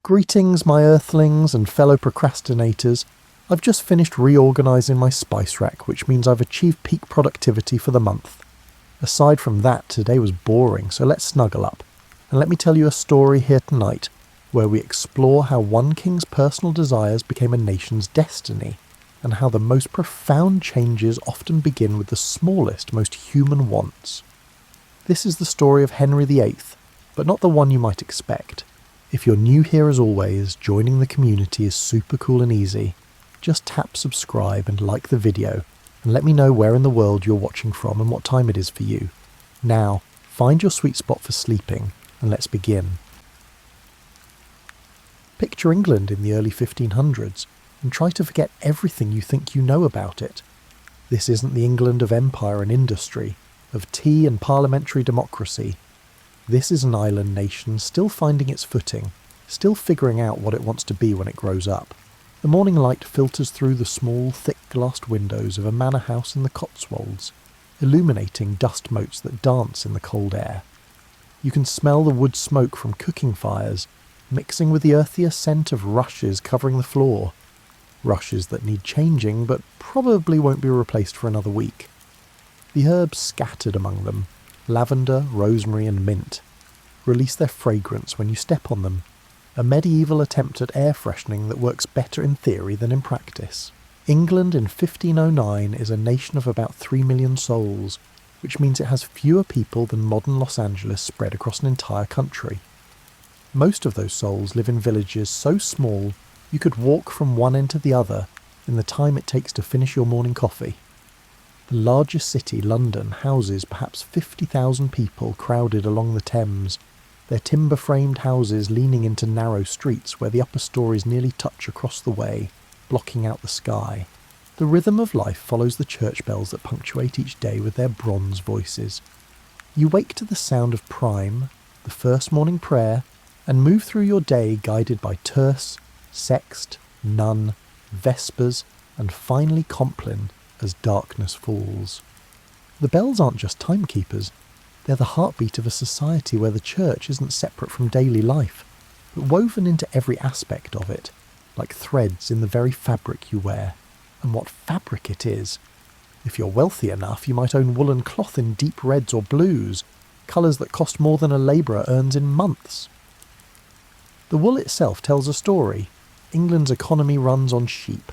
Greetings, my earthlings and fellow procrastinators. I've just finished reorganising my spice rack, which means I've achieved peak productivity for the month. Aside from that, today was boring, so let's snuggle up. And let me tell you a story here tonight, where we explore how one king's personal desires became a nation's destiny, and how the most profound changes often begin with the smallest, most human wants. This is the story of Henry VIII, but not the one you might expect. If you're new here as always, joining the community is super cool and easy. Just tap subscribe and like the video, and let me know where in the world you're watching from and what time it is for you. Now, find your sweet spot for sleeping, and let's begin. Picture England in the early 1500s, and try to forget everything you think you know about it. This isn't the England of empire and industry, of tea and parliamentary democracy. This is an island nation still finding its footing, still figuring out what it wants to be when it grows up. The morning light filters through the small, thick-glassed windows of a manor house in the Cotswolds, illuminating dust motes that dance in the cold air. You can smell the wood smoke from cooking fires, mixing with the earthier scent of rushes covering the floor. Rushes that need changing, but probably won't be replaced for another week. The herbs scattered among them, lavender, rosemary and mint, release their fragrance when you step on them, a medieval attempt at air freshening that works better in theory than in practice. England in 1509 is a nation of about 3 million souls, which means it has fewer people than modern Los Angeles spread across an entire country. Most of those souls live in villages so small you could walk from one end to the other in the time it takes to finish your morning coffee. The largest city, London, houses perhaps 50,000 people crowded along the Thames, their timber-framed houses leaning into narrow streets where the upper stories nearly touch across the way, blocking out the sky. The rhythm of life follows the church bells that punctuate each day with their bronze voices. You wake to the sound of prime, the first morning prayer, and move through your day guided by terce, sext, nun, vespers, and finally compline as darkness falls. The bells aren't just timekeepers, they're the heartbeat of a society where the church isn't separate from daily life, but woven into every aspect of it, like threads in the very fabric you wear. And what fabric it is! If you're wealthy enough, you might own woolen cloth in deep reds or blues, colours that cost more than a labourer earns in months. The wool itself tells a story. England's economy runs on sheep,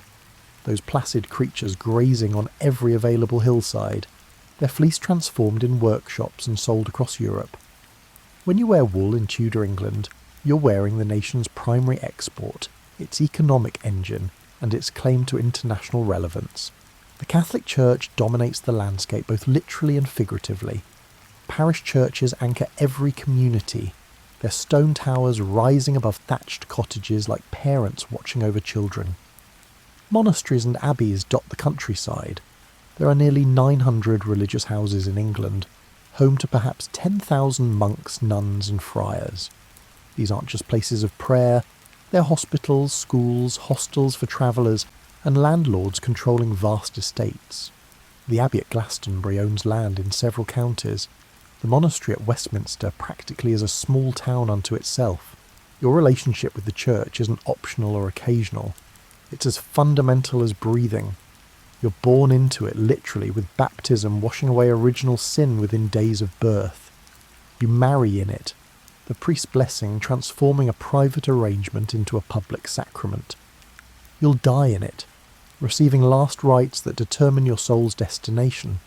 those placid creatures grazing on every available hillside, their fleece transformed in workshops and sold across Europe. When you wear wool in Tudor England, you're wearing the nation's primary export, its economic engine, and its claim to international relevance. The Catholic Church dominates the landscape both literally and figuratively. Parish churches anchor every community, their stone towers rising above thatched cottages like parents watching over children. Monasteries and abbeys dot the countryside. There are nearly 900 religious houses in England, home to perhaps 10,000 monks, nuns and friars. These aren't just places of prayer, they're hospitals, schools, hostels for travellers, and landlords controlling vast estates. The abbey at Glastonbury owns land in several counties. The monastery at Westminster practically is a small town unto itself. Your relationship with the church isn't optional or occasional. It's as fundamental as breathing. You're born into it literally, with baptism washing away original sin within days of birth. You marry in it, the priest's blessing transforming a private arrangement into a public sacrament. You'll die in it, receiving last rites that determine your soul's destination.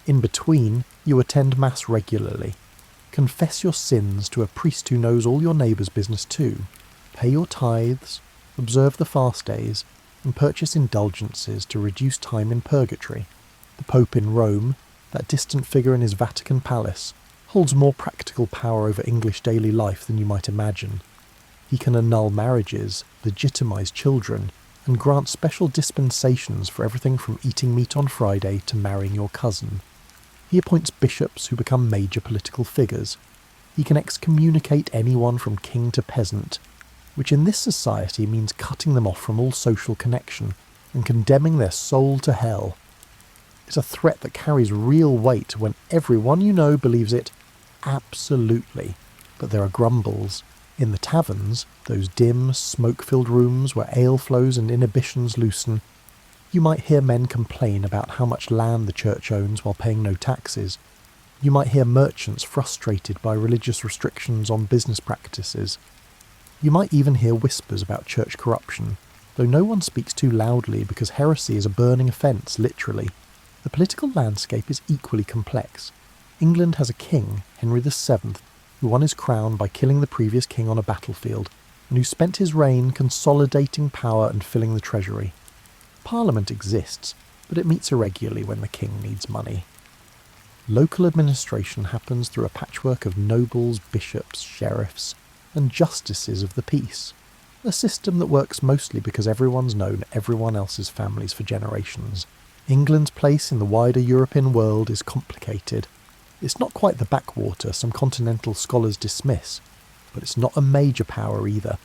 In between, you attend Mass regularly, confess your sins to a priest who knows all your neighbour's business too, pay your tithes, observe the fast days, and purchase indulgences to reduce time in purgatory. The Pope in Rome, that distant figure in his Vatican palace, holds more practical power over English daily life than you might imagine. He can annul marriages, legitimise children, and grant special dispensations for everything from eating meat on Friday to marrying your cousin. He appoints bishops who become major political figures. He can excommunicate anyone from king to peasant, which in this society means cutting them off from all social connection and condemning their soul to hell. It's a threat that carries real weight when everyone you know believes it absolutely, but there are grumbles. In the taverns, those dim, smoke-filled rooms where ale flows and inhibitions loosen, you might hear men complain about how much land the church owns while paying no taxes. You might hear merchants frustrated by religious restrictions on business practices. You might even hear whispers about church corruption, though no one speaks too loudly because heresy is a burning offence, literally. The political landscape is equally complex. England has a king, Henry VII, who won his crown by killing the previous king on a battlefield, and who spent his reign consolidating power and filling the treasury. Parliament exists, but it meets irregularly when the king needs money. Local administration happens through a patchwork of nobles, bishops, sheriffs, and justices of the peace, a system that works mostly because everyone's known everyone else's families for generations. England's place in the wider European world is complicated. It's not quite the backwater some continental scholars dismiss, but it's not a major power either.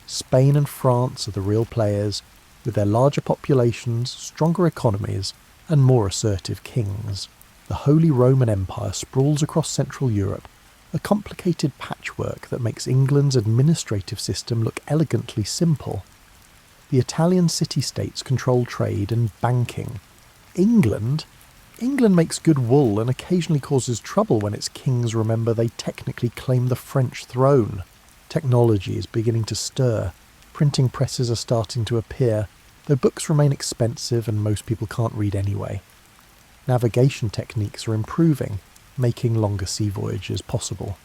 Spain and France are the real players, with their larger populations, stronger economies, and more assertive kings. The Holy Roman Empire sprawls across Central Europe, a complicated patchwork that makes England's administrative system look elegantly simple. The Italian city-states control trade and banking. England makes good wool and occasionally causes trouble when its kings remember they technically claim the French throne. Technology is beginning to stir. Printing presses are starting to appear, though books remain expensive and most people can't read anyway. Navigation techniques are improving, making longer sea voyages possible.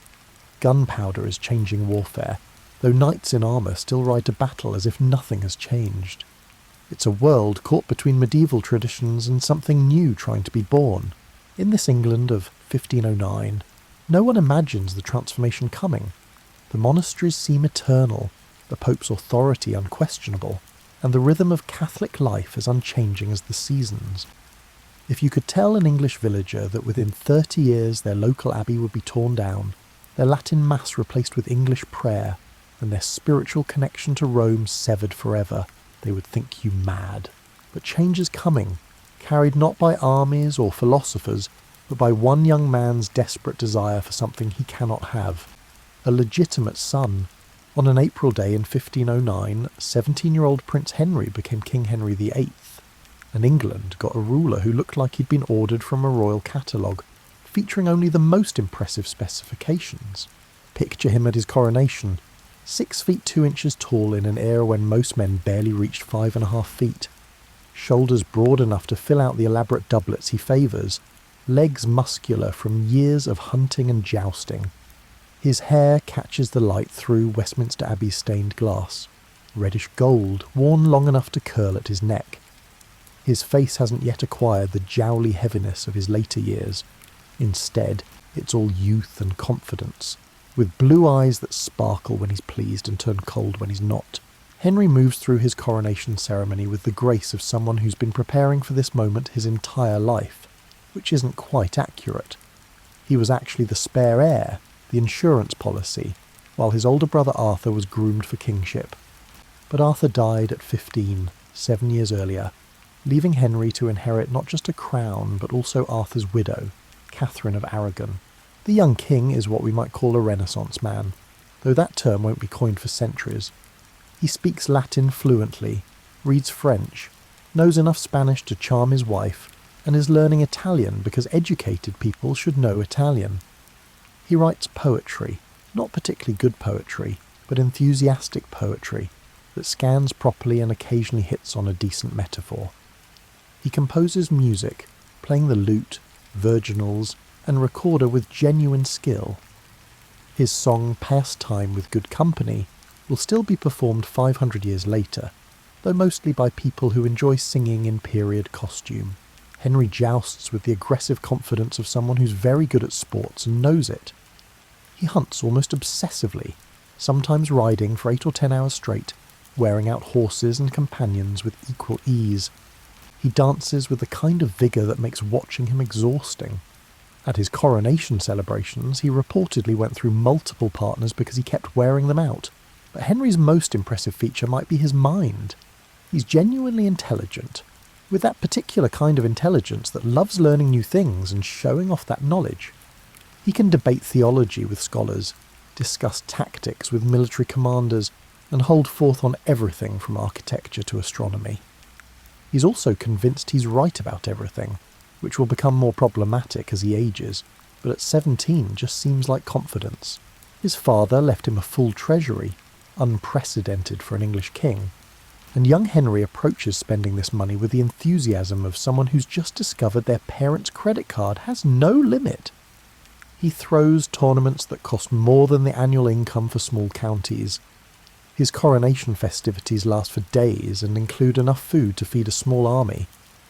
Gunpowder is changing warfare, though knights in armour still ride to battle as if nothing has changed. It's a world caught between medieval traditions and something new trying to be born. In this England of 1509, no one imagines the transformation coming. The monasteries seem eternal, the Pope's authority unquestionable, and the rhythm of Catholic life as unchanging as the seasons. If you could tell an English villager that within 30 years their local abbey would be torn down, their Latin Mass replaced with English prayer, and their spiritual connection to Rome severed forever, they would think you mad. But change is coming, carried not by armies or philosophers, but by one young man's desperate desire for something he cannot have. A legitimate son. On an April day in 1509, 17-year-old Prince Henry became King Henry VIII. And England got a ruler who looked like he'd been ordered from a royal catalogue, featuring only the most impressive specifications. Picture him at his coronation, 6 feet 2 inches tall in an era when most men barely reached 5.5 feet. Shoulders broad enough to fill out the elaborate doublets he favours, legs muscular from years of hunting and jousting. His hair catches the light through Westminster Abbey's stained glass, reddish gold, worn long enough to curl at his neck. His face hasn't yet acquired the jowly heaviness of his later years. Instead, it's all youth and confidence, with blue eyes that sparkle when he's pleased and turn cold when he's not. Henry moves through his coronation ceremony with the grace of someone who's been preparing for this moment his entire life, which isn't quite accurate. He was actually the spare heir, the insurance policy, while his older brother Arthur was groomed for kingship. But Arthur died at 15, 7 years earlier, leaving Henry to inherit not just a crown but also Arthur's widow, Catherine of Aragon. The young king is what we might call a Renaissance man, though that term won't be coined for centuries. He speaks Latin fluently, reads French, knows enough Spanish to charm his wife, and is learning Italian because educated people should know Italian. He writes poetry, not particularly good poetry, but enthusiastic poetry that scans properly and occasionally hits on a decent metaphor. He composes music, playing the lute, virginals, and recorder with genuine skill. His song Pass Time with Good Company will still be performed 500 years later, though mostly by people who enjoy singing in period costume. Henry jousts with the aggressive confidence of someone who's very good at sports and knows it. He hunts almost obsessively, sometimes riding for 8 or 10 hours straight, wearing out horses and companions with equal ease. He dances with the kind of vigour that makes watching him exhausting. At his coronation celebrations, he reportedly went through multiple partners because he kept wearing them out. But Henry's most impressive feature might be his mind. He's genuinely intelligent, with that particular kind of intelligence that loves learning new things and showing off that knowledge. He can debate theology with scholars, discuss tactics with military commanders, and hold forth on everything from architecture to astronomy. He's also convinced he's right about everything, which will become more problematic as he ages, but at 17 just seems like confidence. His father left him a full treasury, unprecedented for an English king, and young Henry approaches spending this money with the enthusiasm of someone who's just discovered their parents' credit card has no limit. He throws tournaments that cost more than the annual income for small counties. His coronation festivities last for days and include enough food to feed a small army,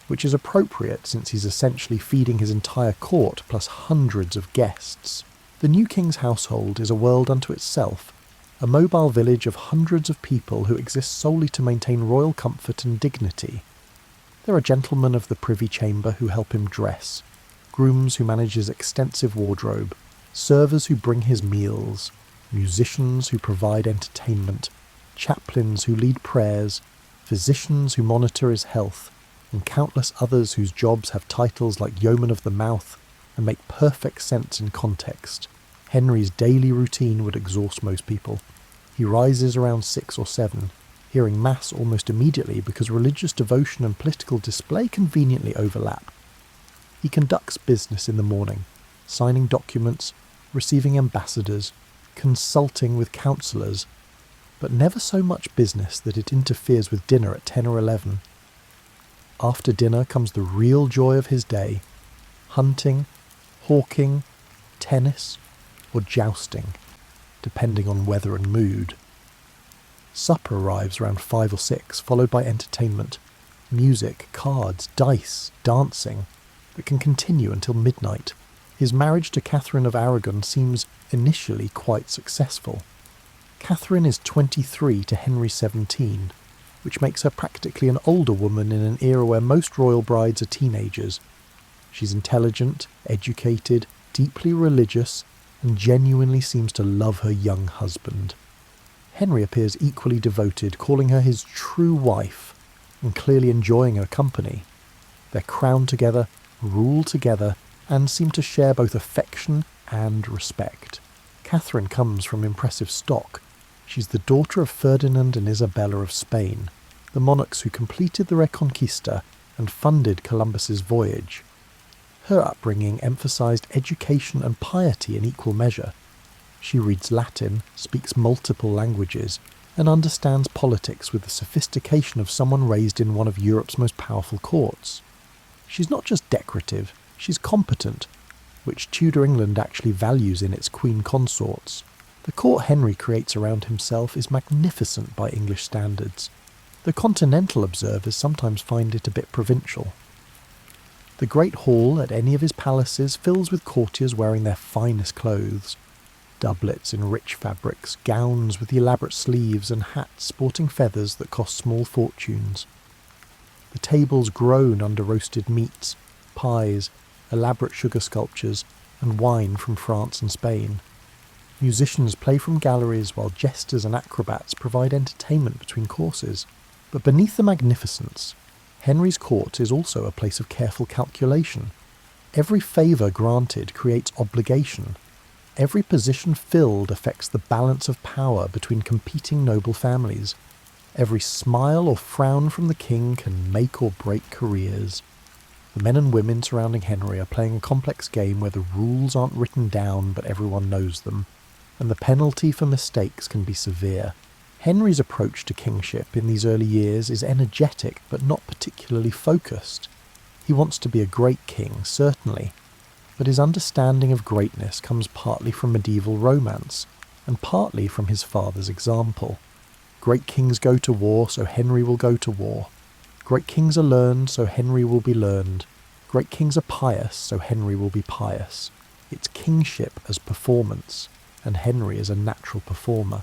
which is appropriate since he's essentially feeding his entire court plus hundreds of guests. The new king's household is a world unto itself, a mobile village of hundreds of people who exist solely to maintain royal comfort and dignity. There are gentlemen of the privy chamber who help him dress, grooms who manage his extensive wardrobe, servers who bring his meals, musicians who provide entertainment, chaplains who lead prayers, physicians who monitor his health, and countless others whose jobs have titles like Yeoman of the Mouth and make perfect sense in context. Henry's daily routine would exhaust most people. He rises around 6 or 7, hearing Mass almost immediately because religious devotion and political display conveniently overlap. He conducts business in the morning, signing documents, receiving ambassadors, consulting with councillors, but never so much business that it interferes with dinner at 10 or 11. After dinner comes the real joy of his day: hunting, hawking, tennis, or jousting, depending on weather and mood. Supper arrives around 5 or 6, followed by entertainment, music, cards, dice, dancing, that can continue until midnight. His marriage to Catherine of Aragon seems initially quite successful. Catherine is 23 to Henry 17, which makes her practically an older woman in an era where most royal brides are teenagers. She's intelligent, educated, deeply religious, and genuinely seems to love her young husband. Henry appears equally devoted, calling her his true wife, and clearly enjoying her company. They're crowned together, rule together, and seem to share both affection and respect. Catherine comes from impressive stock. She's the daughter of Ferdinand and Isabella of Spain, the monarchs who completed the Reconquista and funded Columbus's voyage. Her upbringing emphasized education and piety in equal measure. She reads Latin, speaks multiple languages, and understands politics with the sophistication of someone raised in one of Europe's most powerful courts. She's not just decorative, she's competent, which Tudor England actually values in its queen consorts. The court Henry creates around himself is magnificent by English standards. The continental observers sometimes find it a bit provincial. The great hall at any of his palaces fills with courtiers wearing their finest clothes. Doublets in rich fabrics, gowns with the elaborate sleeves, and hats sporting feathers that cost small fortunes. The tables groan under roasted meats, pies, elaborate sugar sculptures, and wine from France and Spain. Musicians play from galleries while jesters and acrobats provide entertainment between courses. But beneath the magnificence, Henry's court is also a place of careful calculation. Every favour granted creates obligation. Every position filled affects the balance of power between competing noble families. Every smile or frown from the king can make or break careers. The men and women surrounding Henry are playing a complex game where the rules aren't written down but everyone knows them, and the penalty for mistakes can be severe. Henry's approach to kingship in these early years is energetic but not particularly focused. He wants to be a great king, certainly, but his understanding of greatness comes partly from medieval romance and partly from his father's example. Great kings go to war, so Henry will go to war. Great kings are learned, so Henry will be learned. Great kings are pious, so Henry will be pious. It's kingship as performance, and Henry is a natural performer.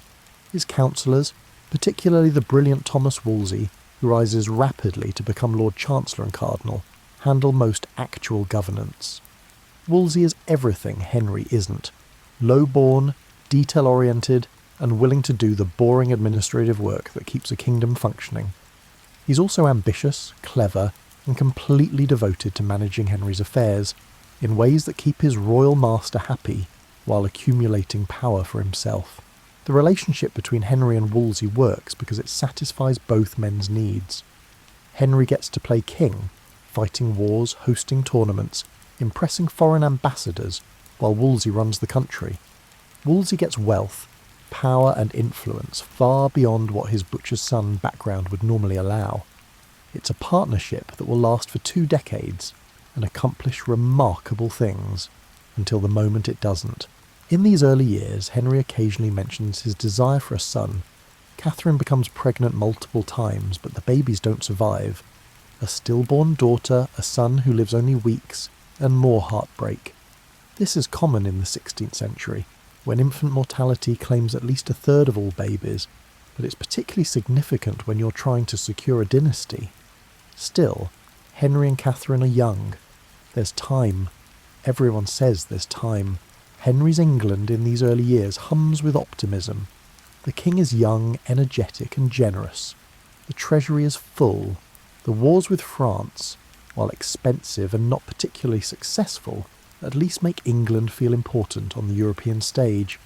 His councillors, particularly the brilliant Thomas Wolsey, who rises rapidly to become Lord Chancellor and Cardinal, handle most actual governance. Wolsey is everything Henry isn't: low-born, detail-oriented, and willing to do the boring administrative work that keeps a kingdom functioning. He's also ambitious, clever, and completely devoted to managing Henry's affairs, in ways that keep his royal master happy, while accumulating power for himself. The relationship between Henry and Wolsey works because it satisfies both men's needs. Henry gets to play king, fighting wars, hosting tournaments, impressing foreign ambassadors, while Wolsey runs the country. Wolsey gets wealth, power and influence far beyond what his butcher's son background would normally allow. It's a partnership that will last for 2 decades and accomplish remarkable things until the moment it doesn't. In these early years, Henry occasionally mentions his desire for a son. Catherine becomes pregnant multiple times, but the babies don't survive. A stillborn daughter, a son who lives only weeks, and more heartbreak. This is common in the 16th century, when infant mortality claims at least 1/3 of all babies, but it's particularly significant when you're trying to secure a dynasty. Still, Henry and Catherine are young. There's time. Everyone says there's time. Henry's England in these early years hums with optimism. The king is young, energetic and generous. The treasury is full. The wars with France, while expensive and not particularly successful, at least make England feel important on the European stage.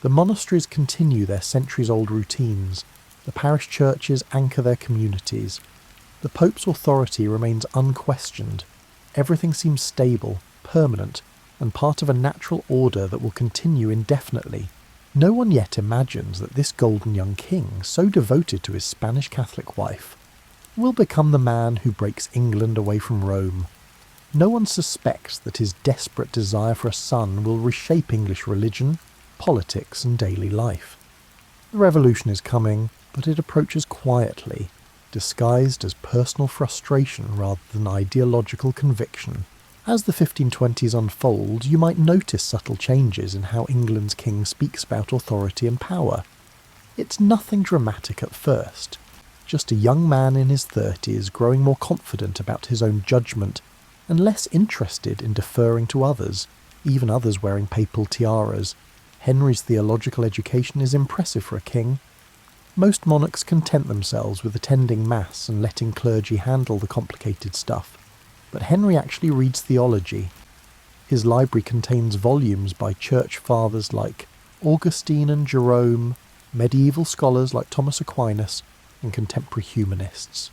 The monasteries continue their centuries-old routines. The parish churches anchor their communities. The Pope's authority remains unquestioned. Everything seems stable, permanent, and part of a natural order that will continue indefinitely. No one yet imagines that this golden young king, so devoted to his Spanish Catholic wife, will become the man who breaks England away from Rome. No one suspects that his desperate desire for a son will reshape English religion, politics and daily life. The revolution is coming, but it approaches quietly, disguised as personal frustration rather than ideological conviction. As the 1520s unfold, you might notice subtle changes in how England's king speaks about authority and power. It's nothing dramatic at first, just a young man in his 30s growing more confident about his own judgment and less interested in deferring to others, even others wearing papal tiaras. Henry's theological education is impressive for a king. Most monarchs content themselves with attending mass and letting clergy handle the complicated stuff. But Henry actually reads theology. His library contains volumes by church fathers like Augustine and Jerome, medieval scholars like Thomas Aquinas, and contemporary humanists.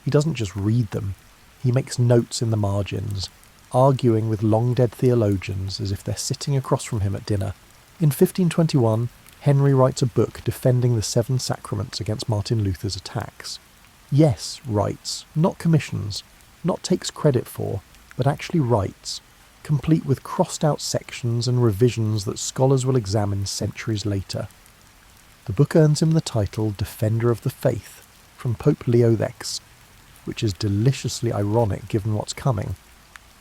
He doesn't just read them, he makes notes in the margins, arguing with long-dead theologians as if they're sitting across from him at dinner. In 1521, Henry writes a book defending the 7 sacraments against Martin Luther's attacks. Yes, writes, not commissions, not takes credit for, but actually writes, complete with crossed-out sections and revisions that scholars will examine centuries later. The book earns him the title Defender of the Faith from Pope Leo X, which is deliciously ironic given what's coming.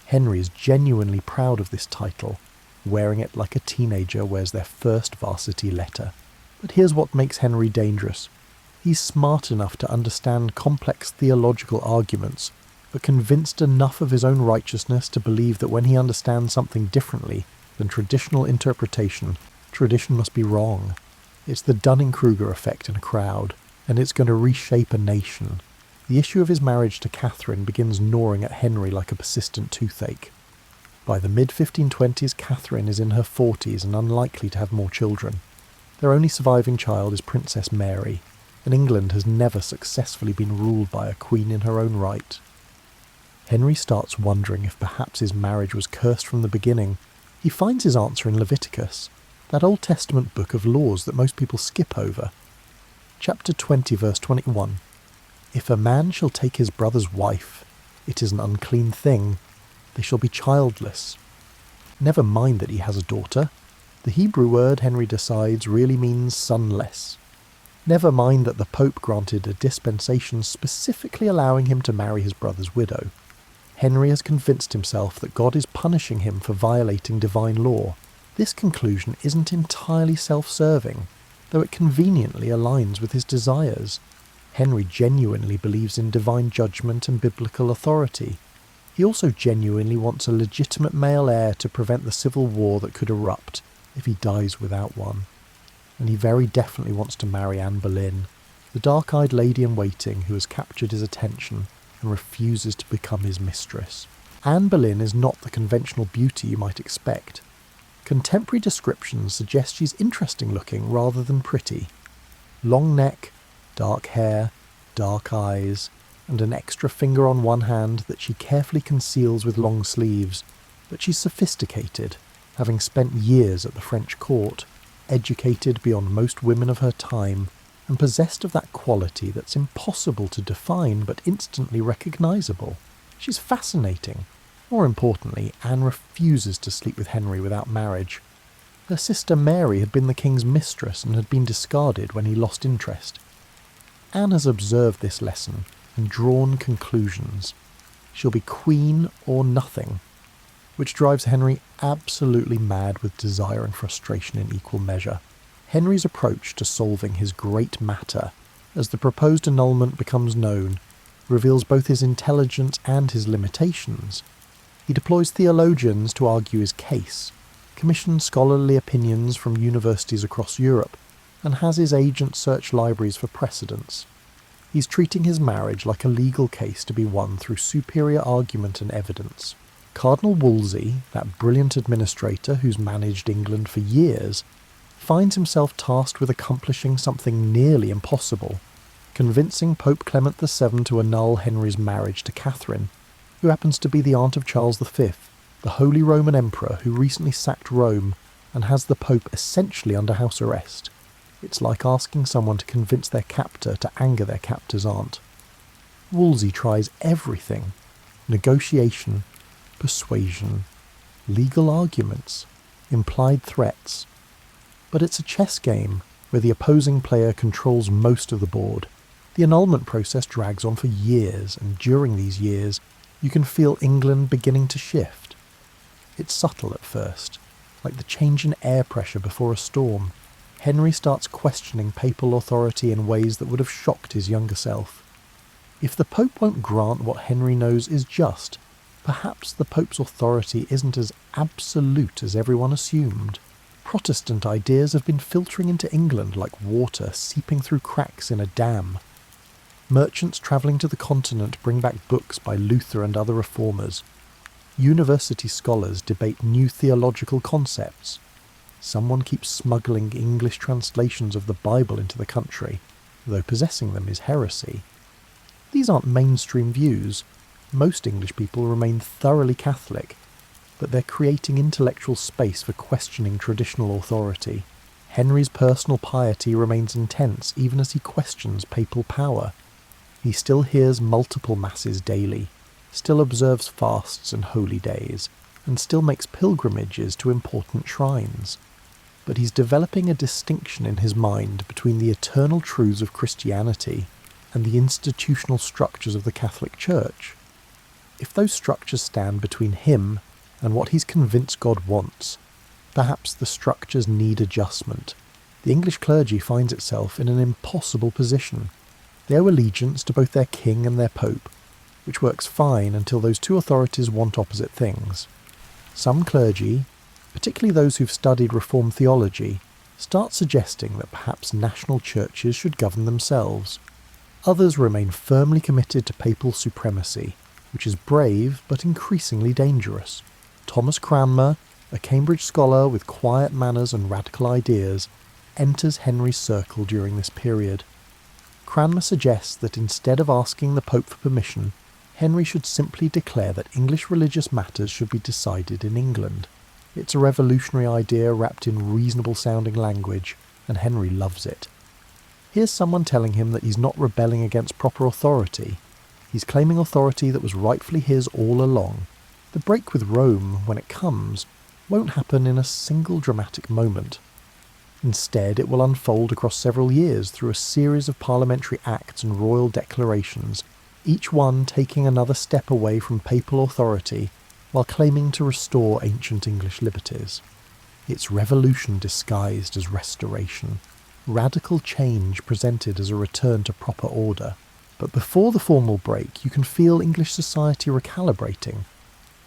Henry is genuinely proud of this title, wearing it like a teenager wears their first varsity letter. But here's what makes Henry dangerous. He's smart enough to understand complex theological arguments, but convinced enough of his own righteousness to believe that when he understands something differently than traditional interpretation, tradition must be wrong. It's the Dunning-Kruger effect in a crowd, and it's going to reshape a nation. The issue of his marriage to Catherine begins gnawing at Henry like a persistent toothache. By the mid-1520s, Catherine is in her 40s and unlikely to have more children. Their only surviving child is Princess Mary, and England has never successfully been ruled by a queen in her own right. Henry starts wondering if perhaps his marriage was cursed from the beginning. He finds his answer in Leviticus, that Old Testament book of laws that most people skip over. Chapter 20, verse 21. If a man shall take his brother's wife, it is an unclean thing. They shall be childless. Never mind that he has a daughter. The Hebrew word, Henry decides, really means sonless. Never mind that the Pope granted a dispensation specifically allowing him to marry his brother's widow. Henry has convinced himself that God is punishing him for violating divine law. This conclusion isn't entirely self-serving, though it conveniently aligns with his desires. Henry genuinely believes in divine judgment and biblical authority. He also genuinely wants a legitimate male heir to prevent the civil war that could erupt if he dies without one. And he very definitely wants to marry Anne Boleyn, the dark-eyed lady-in-waiting who has captured his attention and refuses to become his mistress. Anne Boleyn is not the conventional beauty you might expect. Contemporary descriptions suggest she's interesting looking rather than pretty. Long neck, dark hair, dark eyes, and an extra finger on one hand that she carefully conceals with long sleeves, but she's sophisticated, having spent years at the French court, educated beyond most women of her time, and possessed of that quality that's impossible to define but instantly recognisable. She's fascinating. More importantly, Anne refuses to sleep with Henry without marriage. Her sister Mary had been the king's mistress and had been discarded when he lost interest. Anne has observed this lesson and drawn conclusions. She'll be queen or nothing, which drives Henry absolutely mad with desire and frustration in equal measure. Henry's approach to solving his great matter, as the proposed annulment becomes known, reveals both his intelligence and his limitations. He deploys theologians to argue his case, commissions scholarly opinions from universities across Europe, and has his agents search libraries for precedents. He's treating his marriage like a legal case to be won through superior argument and evidence. Cardinal Wolsey, that brilliant administrator who's managed England for years, finds himself tasked with accomplishing something nearly impossible, convincing Pope Clement VII to annul Henry's marriage to Catherine, who happens to be the aunt of Charles V, the Holy Roman Emperor who recently sacked Rome and has the Pope essentially under house arrest. It's like asking someone to convince their captor to anger their captor's aunt. Wolsey tries everything: negotiation, persuasion, legal arguments, implied threats. But it's a chess game where the opposing player controls most of the board. The annulment process drags on for years, and during these years, you can feel England beginning to shift. It's subtle at first, like the change in air pressure before a storm. Henry starts questioning papal authority in ways that would have shocked his younger self. If the Pope won't grant what Henry knows is just, perhaps the Pope's authority isn't as absolute as everyone assumed. Protestant ideas have been filtering into England like water seeping through cracks in a dam. Merchants travelling to the continent bring back books by Luther and other reformers. University scholars debate new theological concepts. Someone keeps smuggling English translations of the Bible into the country, though possessing them is heresy. These aren't mainstream views. Most English people remain thoroughly Catholic, but they're creating intellectual space for questioning traditional authority. Henry's personal piety remains intense even as he questions papal power. He still hears multiple masses daily, still observes fasts and holy days, and still makes pilgrimages to important shrines. But he's developing a distinction in his mind between the eternal truths of Christianity and the institutional structures of the Catholic Church. If those structures stand between him and what he's convinced God wants, perhaps the structures need adjustment. The English clergy finds itself in an impossible position. They owe allegiance to both their king and their pope, which works fine until those two authorities want opposite things. Some clergy, particularly those who've studied Reformed theology, start suggesting that perhaps national churches should govern themselves. Others remain firmly committed to papal supremacy, which is brave but increasingly dangerous. Thomas Cranmer, a Cambridge scholar with quiet manners and radical ideas, enters Henry's circle during this period. Cranmer suggests that instead of asking the Pope for permission, Henry should simply declare that English religious matters should be decided in England. It's a revolutionary idea wrapped in reasonable-sounding language, and Henry loves it. Here's someone telling him that he's not rebelling against proper authority. He's claiming authority that was rightfully his all along. The break with Rome, when it comes, won't happen in a single dramatic moment. Instead, it will unfold across several years through a series of parliamentary acts and royal declarations, each one taking another step away from papal authority while claiming to restore ancient English liberties. It's revolution disguised as restoration, radical change presented as a return to proper order. But before the formal break, you can feel English society recalibrating.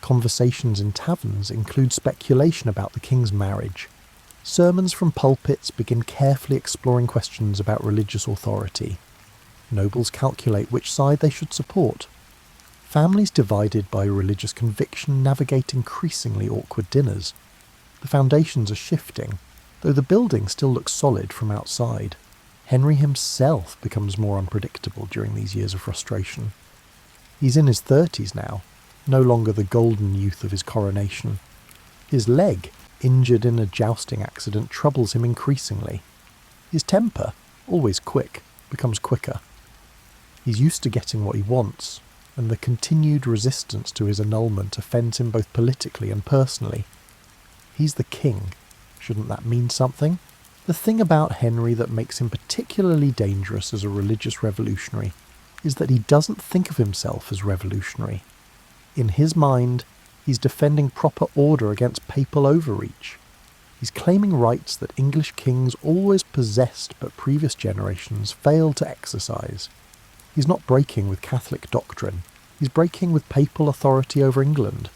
Conversations in taverns include speculation about the king's marriage. Sermons from pulpits begin carefully exploring questions about religious authority. Nobles calculate which side they should support. Families divided by religious conviction navigate increasingly awkward dinners. The foundations are shifting, though the building still looks solid from outside. Henry himself becomes more unpredictable during these years of frustration. He's in his 30s now, no longer the golden youth of his coronation. His leg, injured in a jousting accident, troubles him increasingly. His temper, always quick, becomes quicker. He's used to getting what he wants, and the continued resistance to his annulment offends him both politically and personally. He's the king. Shouldn't that mean something? The thing about Henry that makes him particularly dangerous as a religious revolutionary is that he doesn't think of himself as revolutionary. In his mind, he's defending proper order against papal overreach. He's claiming rights that English kings always possessed but previous generations failed to exercise. He's not breaking with Catholic doctrine, he's breaking with papal authority over England,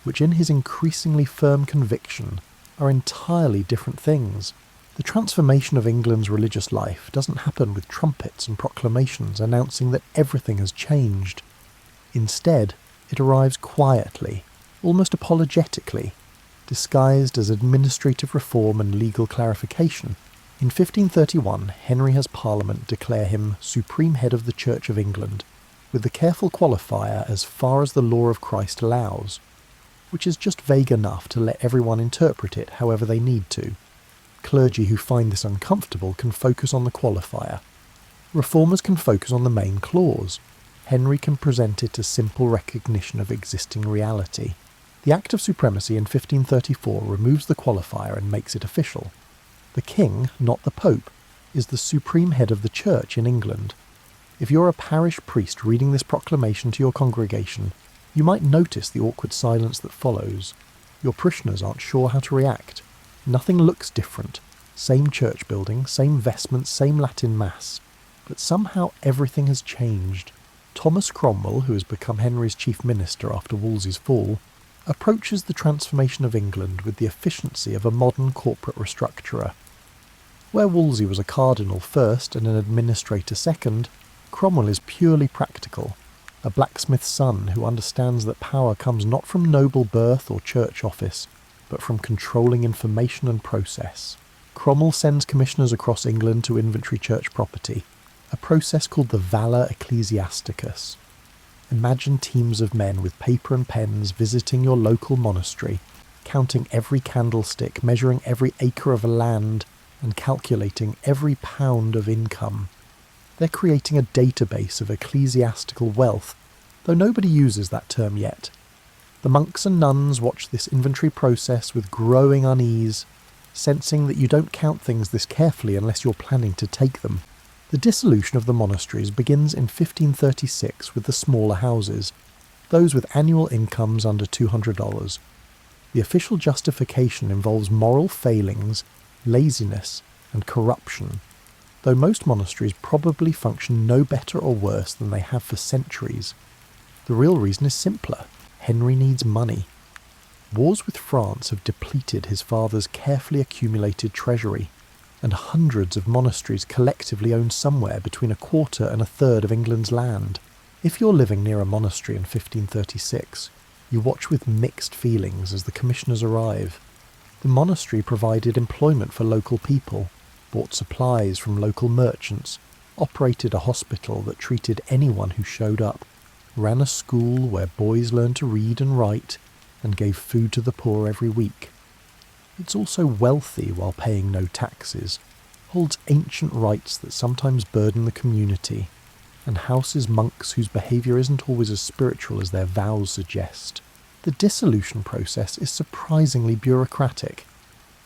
which in his increasingly firm conviction are entirely different things. The transformation of England's religious life doesn't happen with trumpets and proclamations announcing that everything has changed. Instead, it arrives quietly, almost apologetically, disguised as administrative reform and legal clarification. In 1531, Henry has Parliament declare him Supreme Head of the Church of England, with the careful qualifier as far as the law of Christ allows, which is just vague enough to let everyone interpret it however they need to. Clergy who find this uncomfortable can focus on the qualifier. Reformers can focus on the main clause. Henry can present it as simple recognition of existing reality. The Act of Supremacy in 1534 removes the qualifier and makes it official. The king, not the pope, is the supreme head of the church in England. If you're a parish priest reading this proclamation to your congregation, you might notice the awkward silence that follows. Your parishioners aren't sure how to react. Nothing looks different. Same church building, same vestments, same Latin Mass. But somehow everything has changed. Thomas Cromwell, who has become Henry's chief minister after Wolsey's fall, approaches the transformation of England with the efficiency of a modern corporate restructurer. Where Wolsey was a cardinal first and an administrator second, Cromwell is purely practical, a blacksmith's son who understands that power comes not from noble birth or church office, but from controlling information and process. Cromwell sends commissioners across England to inventory church property, a process called the Valor Ecclesiasticus. Imagine teams of men with paper and pens visiting your local monastery, counting every candlestick, measuring every acre of land, and calculating every pound of income. They're creating a database of ecclesiastical wealth, though nobody uses that term yet. The monks and nuns watch this inventory process with growing unease, sensing that you don't count things this carefully unless you're planning to take them. The dissolution of the monasteries begins in 1536 with the smaller houses, those with annual incomes under $200. The official justification involves moral failings, laziness, and corruption, though most monasteries probably function no better or worse than they have for centuries. The real reason is simpler. Henry needs money. Wars with France have depleted his father's carefully accumulated treasury, and hundreds of monasteries collectively own somewhere between a quarter and a third of England's land. If you're living near a monastery in 1536, you watch with mixed feelings as the commissioners arrive. The monastery provided employment for local people, bought supplies from local merchants, operated a hospital that treated anyone who showed up, ran a school where boys learned to read and write, and gave food to the poor every week. It's also wealthy while paying no taxes, holds ancient rites that sometimes burden the community, and houses monks whose behaviour isn't always as spiritual as their vows suggest. The dissolution process is surprisingly bureaucratic.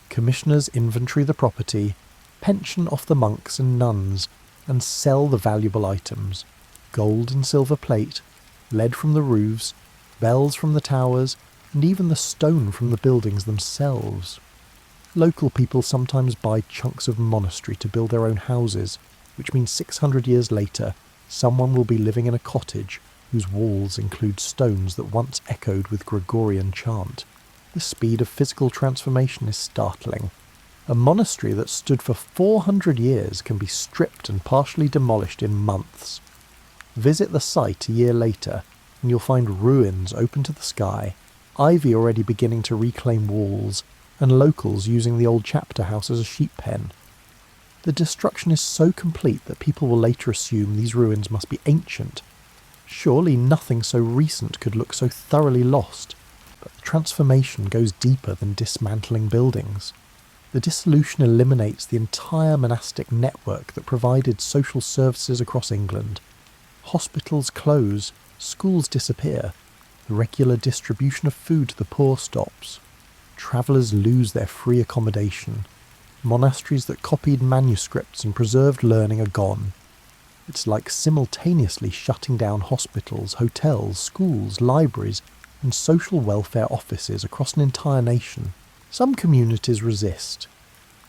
Commissioners inventory the property, pension off the monks and nuns, and sell the valuable items: gold and silver plate, lead from the roofs, bells from the towers, and even the stone from the buildings themselves. Local people sometimes buy chunks of monastery to build their own houses, which means 600 years later, someone will be living in a cottage whose walls include stones that once echoed with Gregorian chant. The speed of physical transformation is startling. A monastery that stood for 400 years can be stripped and partially demolished in months. Visit the site a year later, and you'll find ruins open to the sky, ivy already beginning to reclaim walls, and locals using the old chapter house as a sheep pen. The destruction is so complete that people will later assume these ruins must be ancient. Surely nothing so recent could look so thoroughly lost, but the transformation goes deeper than dismantling buildings. The dissolution eliminates the entire monastic network that provided social services across England. Hospitals close, schools disappear, the regular distribution of food to the poor stops. Travellers lose their free accommodation. Monasteries that copied manuscripts and preserved learning are gone. It's like simultaneously shutting down hospitals, hotels, schools, libraries, and social welfare offices across an entire nation. Some communities resist.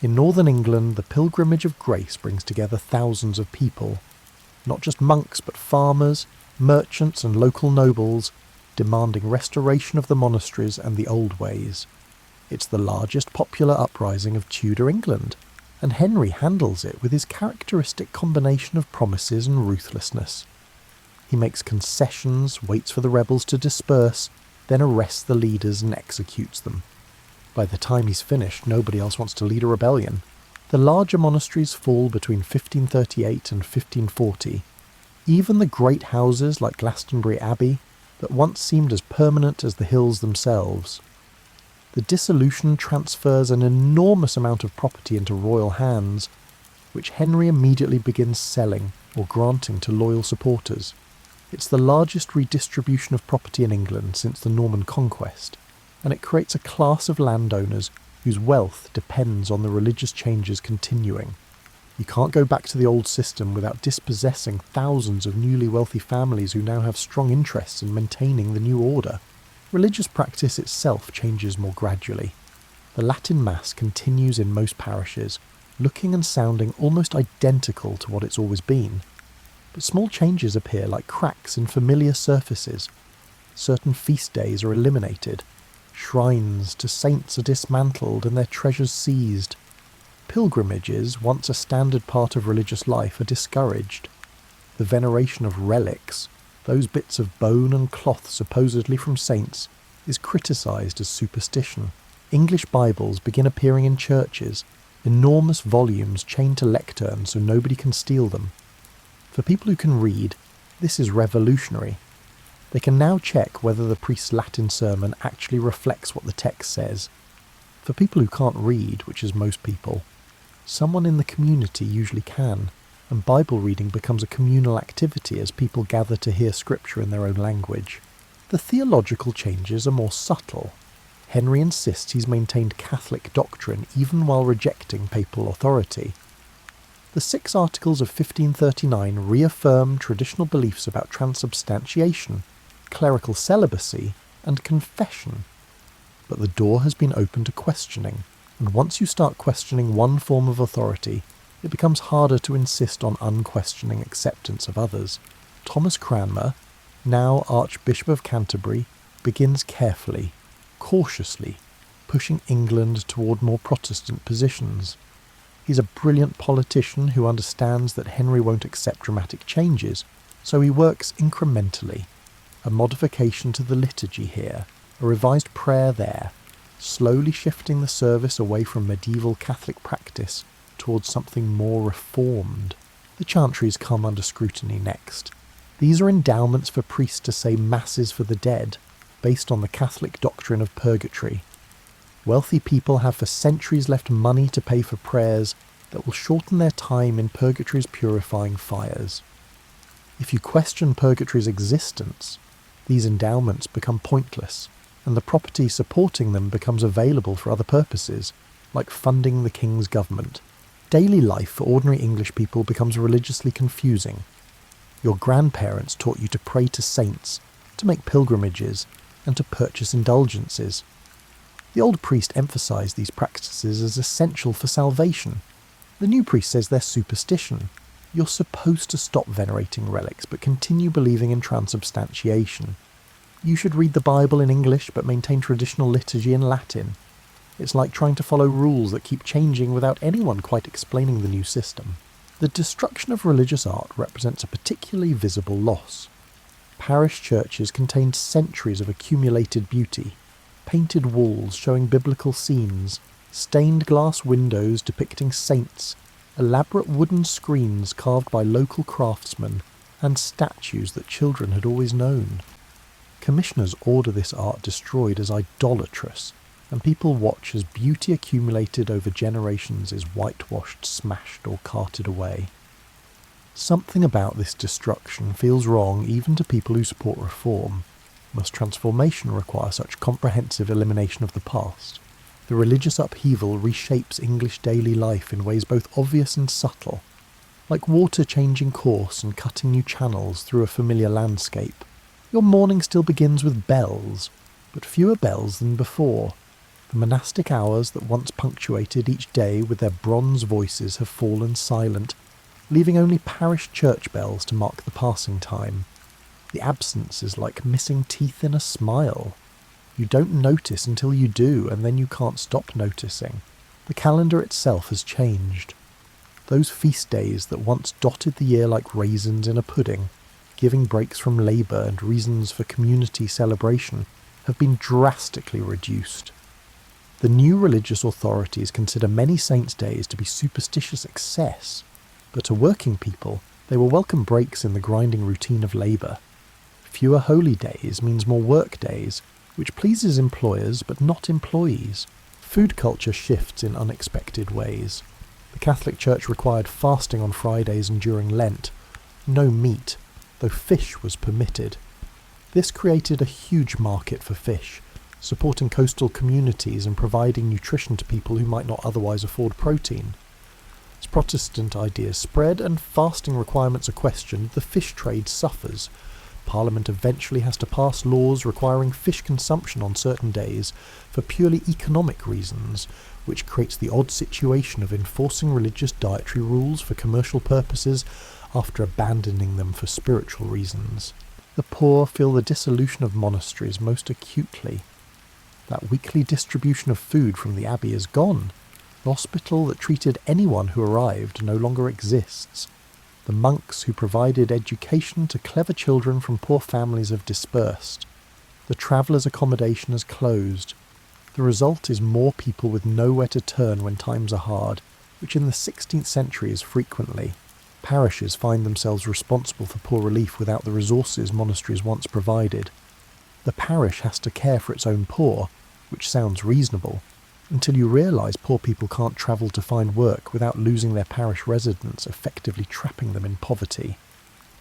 In northern England, the Pilgrimage of Grace brings together thousands of people. Not just monks, but farmers, merchants and local nobles, demanding restoration of the monasteries and the old ways. It's the largest popular uprising of Tudor England, and Henry handles it with his characteristic combination of promises and ruthlessness. He makes concessions, waits for the rebels to disperse, then arrests the leaders and executes them. By the time he's finished, nobody else wants to lead a rebellion. The larger monasteries fall between 1538 and 1540. Even the great houses like Glastonbury Abbey, that once seemed as permanent as the hills themselves. The dissolution transfers an enormous amount of property into royal hands, which Henry immediately begins selling or granting to loyal supporters. It's the largest redistribution of property in England since the Norman conquest, and it creates a class of landowners whose wealth depends on the religious changes continuing. You can't go back to the old system without dispossessing thousands of newly wealthy families who now have strong interests in maintaining the new order. Religious practice itself changes more gradually. The Latin Mass continues in most parishes, looking and sounding almost identical to what it's always been. But small changes appear like cracks in familiar surfaces. Certain feast days are eliminated. Shrines to saints are dismantled and their treasures seized. Pilgrimages, once a standard part of religious life, are discouraged. The veneration of relics, those bits of bone and cloth supposedly from saints, is criticised as superstition. English Bibles begin appearing in churches, enormous volumes chained to lecterns so nobody can steal them. For people who can read, this is revolutionary. They can now check whether the priest's Latin sermon actually reflects what the text says. For people who can't read, which is most people, someone in the community usually can, and Bible reading becomes a communal activity as people gather to hear scripture in their own language. The theological changes are more subtle. Henry insists he's maintained Catholic doctrine even while rejecting papal authority. The 6 Articles of 1539 reaffirm traditional beliefs about transubstantiation, clerical celibacy, and confession. But the door has been opened to questioning, and once you start questioning one form of authority, it becomes harder to insist on unquestioning acceptance of others. Thomas Cranmer, now Archbishop of Canterbury, begins carefully, cautiously, pushing England toward more Protestant positions. He's a brilliant politician who understands that Henry won't accept dramatic changes, so he works incrementally. A modification to the liturgy here, a revised prayer there, slowly shifting the service away from medieval Catholic practice towards something more reformed. The chantries come under scrutiny next. These are endowments for priests to say masses for the dead, based on the Catholic doctrine of purgatory. Wealthy people have for centuries left money to pay for prayers that will shorten their time in purgatory's purifying fires. If you question purgatory's existence, these endowments become pointless, and the property supporting them becomes available for other purposes, like funding the king's government. Daily life for ordinary English people becomes religiously confusing. Your grandparents taught you to pray to saints, to make pilgrimages, and to purchase indulgences. The old priest emphasised these practices as essential for salvation. The new priest says they're superstition. You're supposed to stop venerating relics, but continue believing in transubstantiation. You should read the Bible in English, but maintain traditional liturgy in Latin. It's like trying to follow rules that keep changing without anyone quite explaining the new system. The destruction of religious art represents a particularly visible loss. Parish churches contained centuries of accumulated beauty, painted walls showing biblical scenes, stained glass windows depicting saints, elaborate wooden screens carved by local craftsmen, and statues that children had always known. Commissioners order this art destroyed as idolatrous, and people watch as beauty accumulated over generations is whitewashed, smashed, or carted away. Something about this destruction feels wrong even to people who support reform. Must transformation require such comprehensive elimination of the past? The religious upheaval reshapes English daily life in ways both obvious and subtle, like water changing course and cutting new channels through a familiar landscape. Your morning still begins with bells, but fewer bells than before. The monastic hours that once punctuated each day with their bronze voices have fallen silent, leaving only parish church bells to mark the passing time. The absence is like missing teeth in a smile. You don't notice until you do, and then you can't stop noticing. The calendar itself has changed. Those feast days that once dotted the year like raisins in a pudding, giving breaks from labour and reasons for community celebration, have been drastically reduced. The new religious authorities consider many saints' days to be superstitious excess, but to working people, they will welcome breaks in the grinding routine of labour. Fewer holy days means more work days, which pleases employers but not employees. Food culture shifts in unexpected ways. The Catholic Church required fasting on Fridays and during Lent. No meat, though fish was permitted. This created a huge market for fish, supporting coastal communities and providing nutrition to people who might not otherwise afford protein. As Protestant ideas spread and fasting requirements are questioned, the fish trade suffers. Parliament eventually has to pass laws requiring fish consumption on certain days for purely economic reasons, which creates the odd situation of enforcing religious dietary rules for commercial purposes after abandoning them for spiritual reasons. The poor feel the dissolution of monasteries most acutely. That weekly distribution of food from the abbey is gone. The hospital that treated anyone who arrived no longer exists. The monks who provided education to clever children from poor families have dispersed. The travellers' accommodation has closed. The result is more people with nowhere to turn when times are hard, which in the 16th century is frequently. Parishes find themselves responsible for poor relief without the resources monasteries once provided. The parish has to care for its own poor, which sounds reasonable, until you realise poor people can't travel to find work without losing their parish residence, effectively trapping them in poverty.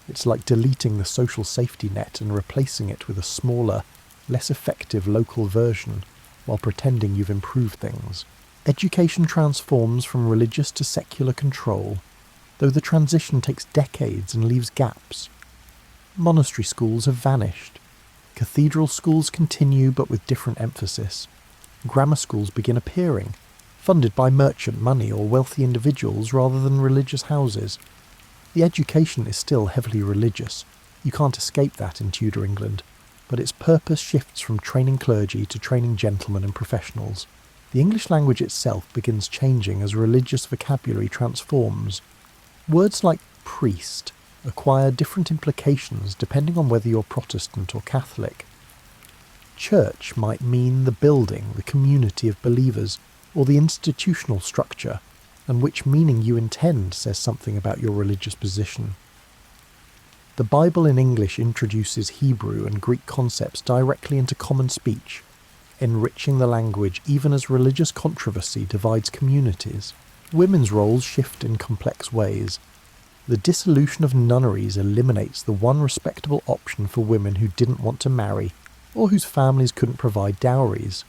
It's like deleting the social safety net and replacing it with a smaller, less effective local version, while pretending you've improved things. Education transforms from religious to secular control, though the transition takes decades and leaves gaps. Monastery schools have vanished. Cathedral schools continue but with different emphasis. Grammar schools begin appearing, funded by merchant money or wealthy individuals rather than religious houses. The education is still heavily religious. You can't escape that in Tudor England, but its purpose shifts from training clergy to training gentlemen and professionals. The English language itself begins changing as religious vocabulary transforms. Words like priest acquire different implications depending on whether you're Protestant or Catholic. Church might mean the building, the community of believers, or the institutional structure, and which meaning you intend says something about your religious position. The Bible in English introduces Hebrew and Greek concepts directly into common speech, enriching the language even as religious controversy divides communities. Women's roles shift in complex ways. The dissolution of nunneries eliminates the one respectable option for women who didn't want to marry, or whose families couldn't provide dowries.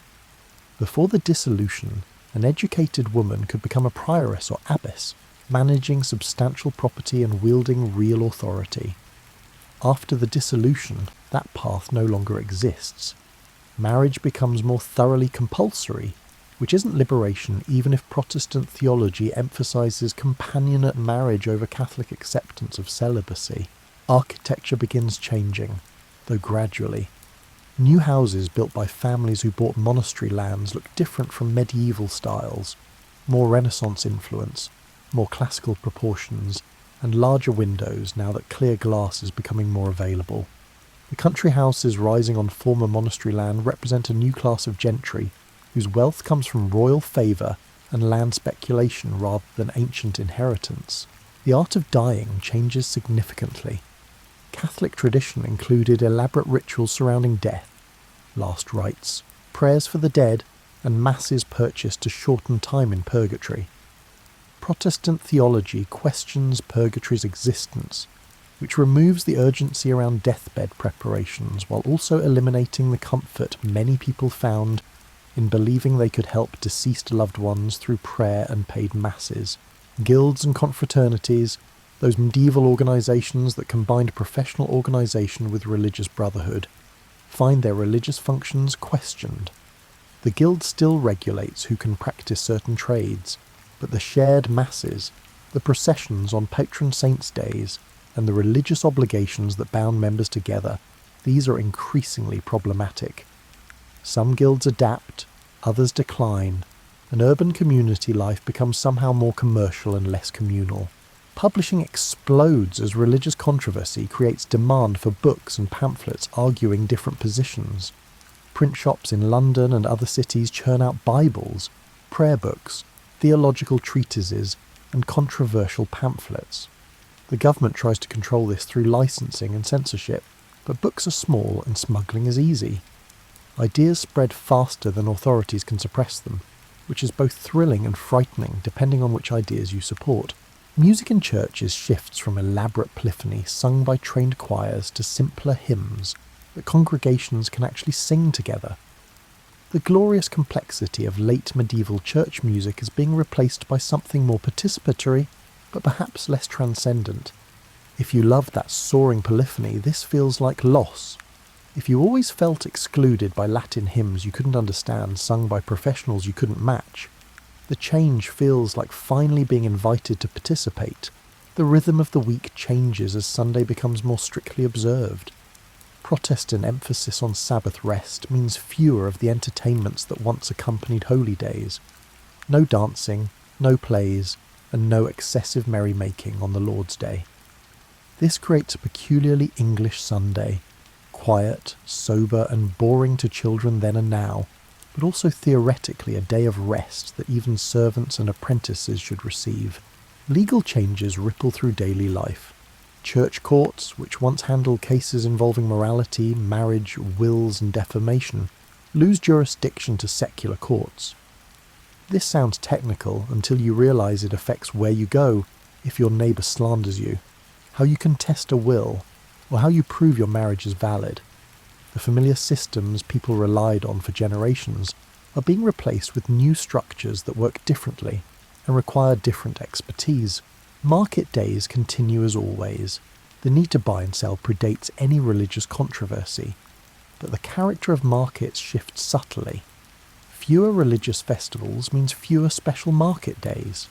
Before the dissolution, an educated woman could become a prioress or abbess, managing substantial property and wielding real authority. After the dissolution, that path no longer exists. Marriage becomes more thoroughly compulsory, which isn't liberation even if Protestant theology emphasises companionate marriage over Catholic acceptance of celibacy. Architecture begins changing, though gradually. New houses built by families who bought monastery lands look different from medieval styles, more Renaissance influence, more classical proportions, and larger windows now that clear glass is becoming more available. The country houses rising on former monastery land represent a new class of gentry, whose wealth comes from royal favour and land speculation rather than ancient inheritance. The art of dying changes significantly. Catholic tradition included elaborate rituals surrounding death, last rites, prayers for the dead, and masses purchased to shorten time in purgatory. Protestant theology questions purgatory's existence, which removes the urgency around deathbed preparations while also eliminating the comfort many people found in believing they could help deceased loved ones through prayer and paid masses. Guilds and confraternities, those medieval organisations that combined professional organisation with religious brotherhood, find their religious functions questioned. The guild still regulates who can practice certain trades, but the shared masses, the processions on patron saints' days, and the religious obligations that bound members together, these are increasingly problematic. Some guilds adapt, others decline, and urban community life becomes somehow more commercial and less communal. Publishing explodes as religious controversy creates demand for books and pamphlets arguing different positions. Print shops in London and other cities churn out Bibles, prayer books, theological treatises, and controversial pamphlets. The government tries to control this through licensing and censorship, but books are small and smuggling is easy. Ideas spread faster than authorities can suppress them, which is both thrilling and frightening depending on which ideas you support. Music in churches shifts from elaborate polyphony sung by trained choirs to simpler hymns that congregations can actually sing together. The glorious complexity of late medieval church music is being replaced by something more participatory, but perhaps less transcendent. If you loved that soaring polyphony, this feels like loss. If you always felt excluded by Latin hymns you couldn't understand sung by professionals you couldn't match, the change feels like finally being invited to participate. The rhythm of the week changes as Sunday becomes more strictly observed. Protestant emphasis on Sabbath rest means fewer of the entertainments that once accompanied holy days. No dancing, no plays, and no excessive merrymaking on the Lord's Day. This creates a peculiarly English Sunday, quiet, sober, and boring to children then and now, but also theoretically a day of rest that even servants and apprentices should receive. Legal changes ripple through daily life. Church courts, which once handled cases involving morality, marriage, wills, and defamation, lose jurisdiction to secular courts. This sounds technical until you realise it affects where you go if your neighbour slanders you, how you contest a will, or how you prove your marriage is valid. The familiar systems people relied on for generations are being replaced with new structures that work differently and require different expertise. Market days continue as always. The need to buy and sell predates any religious controversy, but the character of markets shifts subtly. Fewer religious festivals means fewer special market days.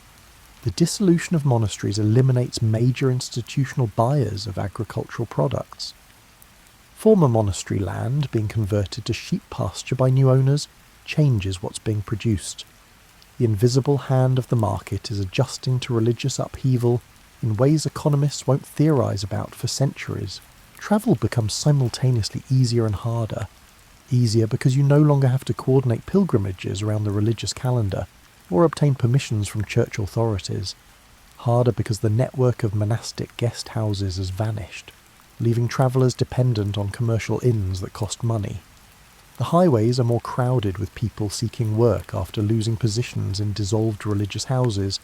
The dissolution of monasteries eliminates major institutional buyers of agricultural products. Former monastery land being converted to sheep pasture by new owners changes what's being produced. The invisible hand of the market is adjusting to religious upheaval in ways economists won't theorise about for centuries. Travel becomes simultaneously easier and harder. Easier because you no longer have to coordinate pilgrimages around the religious calendar or obtain permissions from church authorities. Harder because the network of monastic guest houses has vanished, leaving travellers dependent on commercial inns that cost money. The highways are more crowded with people seeking work after losing positions in dissolved religious houses,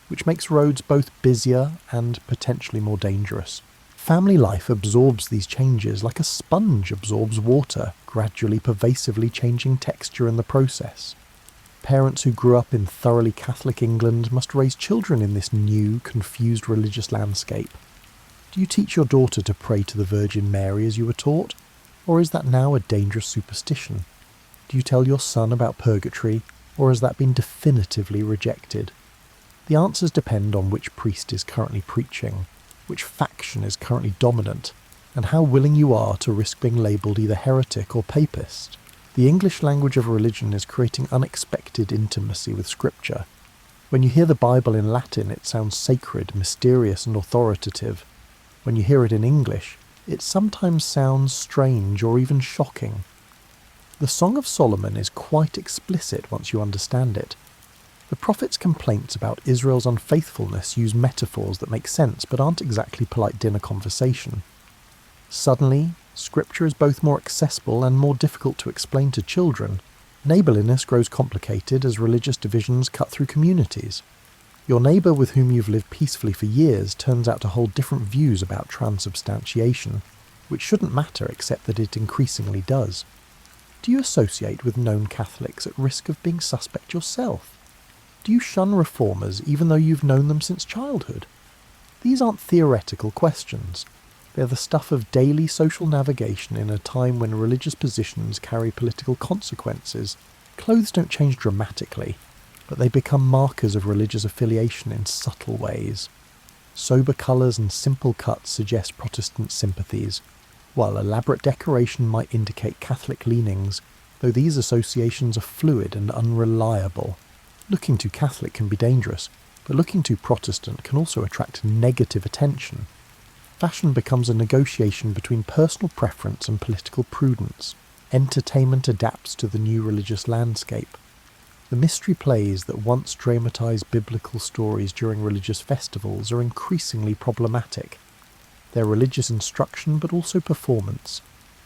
which makes roads both busier and potentially more dangerous. Family life absorbs these changes like a sponge absorbs water, gradually pervasively changing texture in the process. Parents who grew up in thoroughly Catholic England must raise children in this new, confused religious landscape. Do you teach your daughter to pray to the Virgin Mary as you were taught? Or is that now a dangerous superstition? Do you tell your son about purgatory, or has that been definitively rejected? The answers depend on which priest is currently preaching, which faction is currently dominant, and how willing you are to risk being labelled either heretic or papist. The English language of religion is creating unexpected intimacy with Scripture. When you hear the Bible in Latin, it sounds sacred, mysterious, and authoritative. When you hear it in English, it sometimes sounds strange or even shocking. The Song of Solomon is quite explicit once you understand it. The prophet's complaints about Israel's unfaithfulness use metaphors that make sense but aren't exactly polite dinner conversation. Suddenly, scripture is both more accessible and more difficult to explain to children. Neighbourliness grows complicated as religious divisions cut through communities. Your neighbour with whom you've lived peacefully for years turns out to hold different views about transubstantiation, which shouldn't matter except that it increasingly does. Do you associate with known Catholics at risk of being suspect yourself? Do you shun reformers even though you've known them since childhood? These aren't theoretical questions. They're the stuff of daily social navigation in a time when religious positions carry political consequences. Clothes don't change dramatically, but they become markers of religious affiliation in subtle ways. Sober colours and simple cuts suggest Protestant sympathies, while elaborate decoration might indicate Catholic leanings, though these associations are fluid and unreliable. Looking too Catholic can be dangerous, but looking too Protestant can also attract negative attention. Fashion becomes a negotiation between personal preference and political prudence. Entertainment adapts to the new religious landscape. The mystery plays that once dramatised biblical stories during religious festivals are increasingly problematic. They're religious instruction but also performance.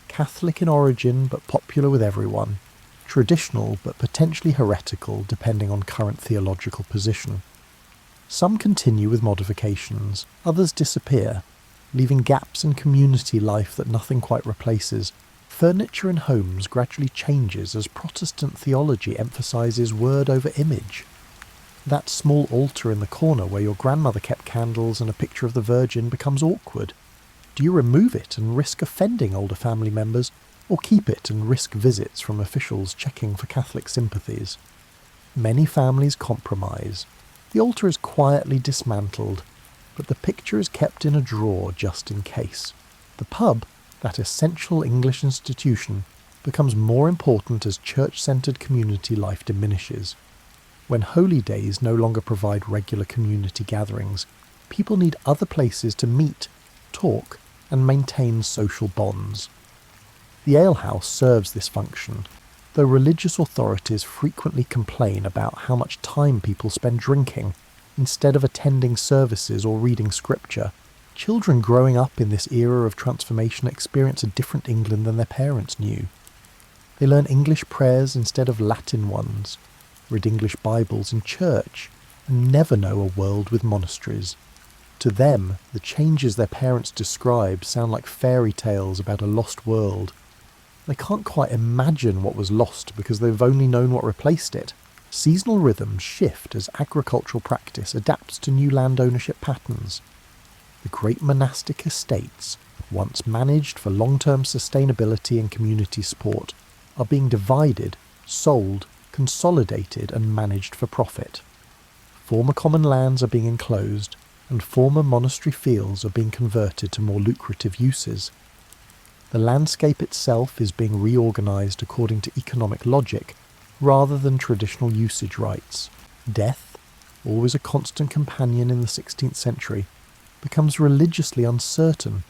Catholic in origin but popular with everyone. Traditional but potentially heretical depending on current theological position. Some continue with modifications, others disappear, leaving gaps in community life that nothing quite replaces. Furniture in homes gradually changes as Protestant theology emphasises word over image. That small altar in the corner where your grandmother kept candles and a picture of the Virgin becomes awkward. Do you remove it and risk offending older family members, or keep it and risk visits from officials checking for Catholic sympathies? Many families compromise. The altar is quietly dismantled, but the picture is kept in a drawer just in case. The pub, that essential English institution, becomes more important as church-centred community life diminishes. When holy days no longer provide regular community gatherings, people need other places to meet, talk, and maintain social bonds. The alehouse serves this function, though religious authorities frequently complain about how much time people spend drinking, instead of attending services or reading scripture. Children growing up in this era of transformation experience a different England than their parents knew. They learn English prayers instead of Latin ones, read English Bibles in church, and never know a world with monasteries. To them, the changes their parents describe sound like fairy tales about a lost world. They can't quite imagine what was lost because they've only known what replaced it. Seasonal rhythms shift as agricultural practice adapts to new land ownership patterns. The great monastic estates, once managed for long-term sustainability and community support, are being divided, sold, consolidated and managed for profit. Former common lands are being enclosed, and former monastery fields are being converted to more lucrative uses. The landscape itself is being reorganised according to economic logic, rather than traditional usage rights. Death, always a constant companion in the 16th century, becomes religiously uncertain.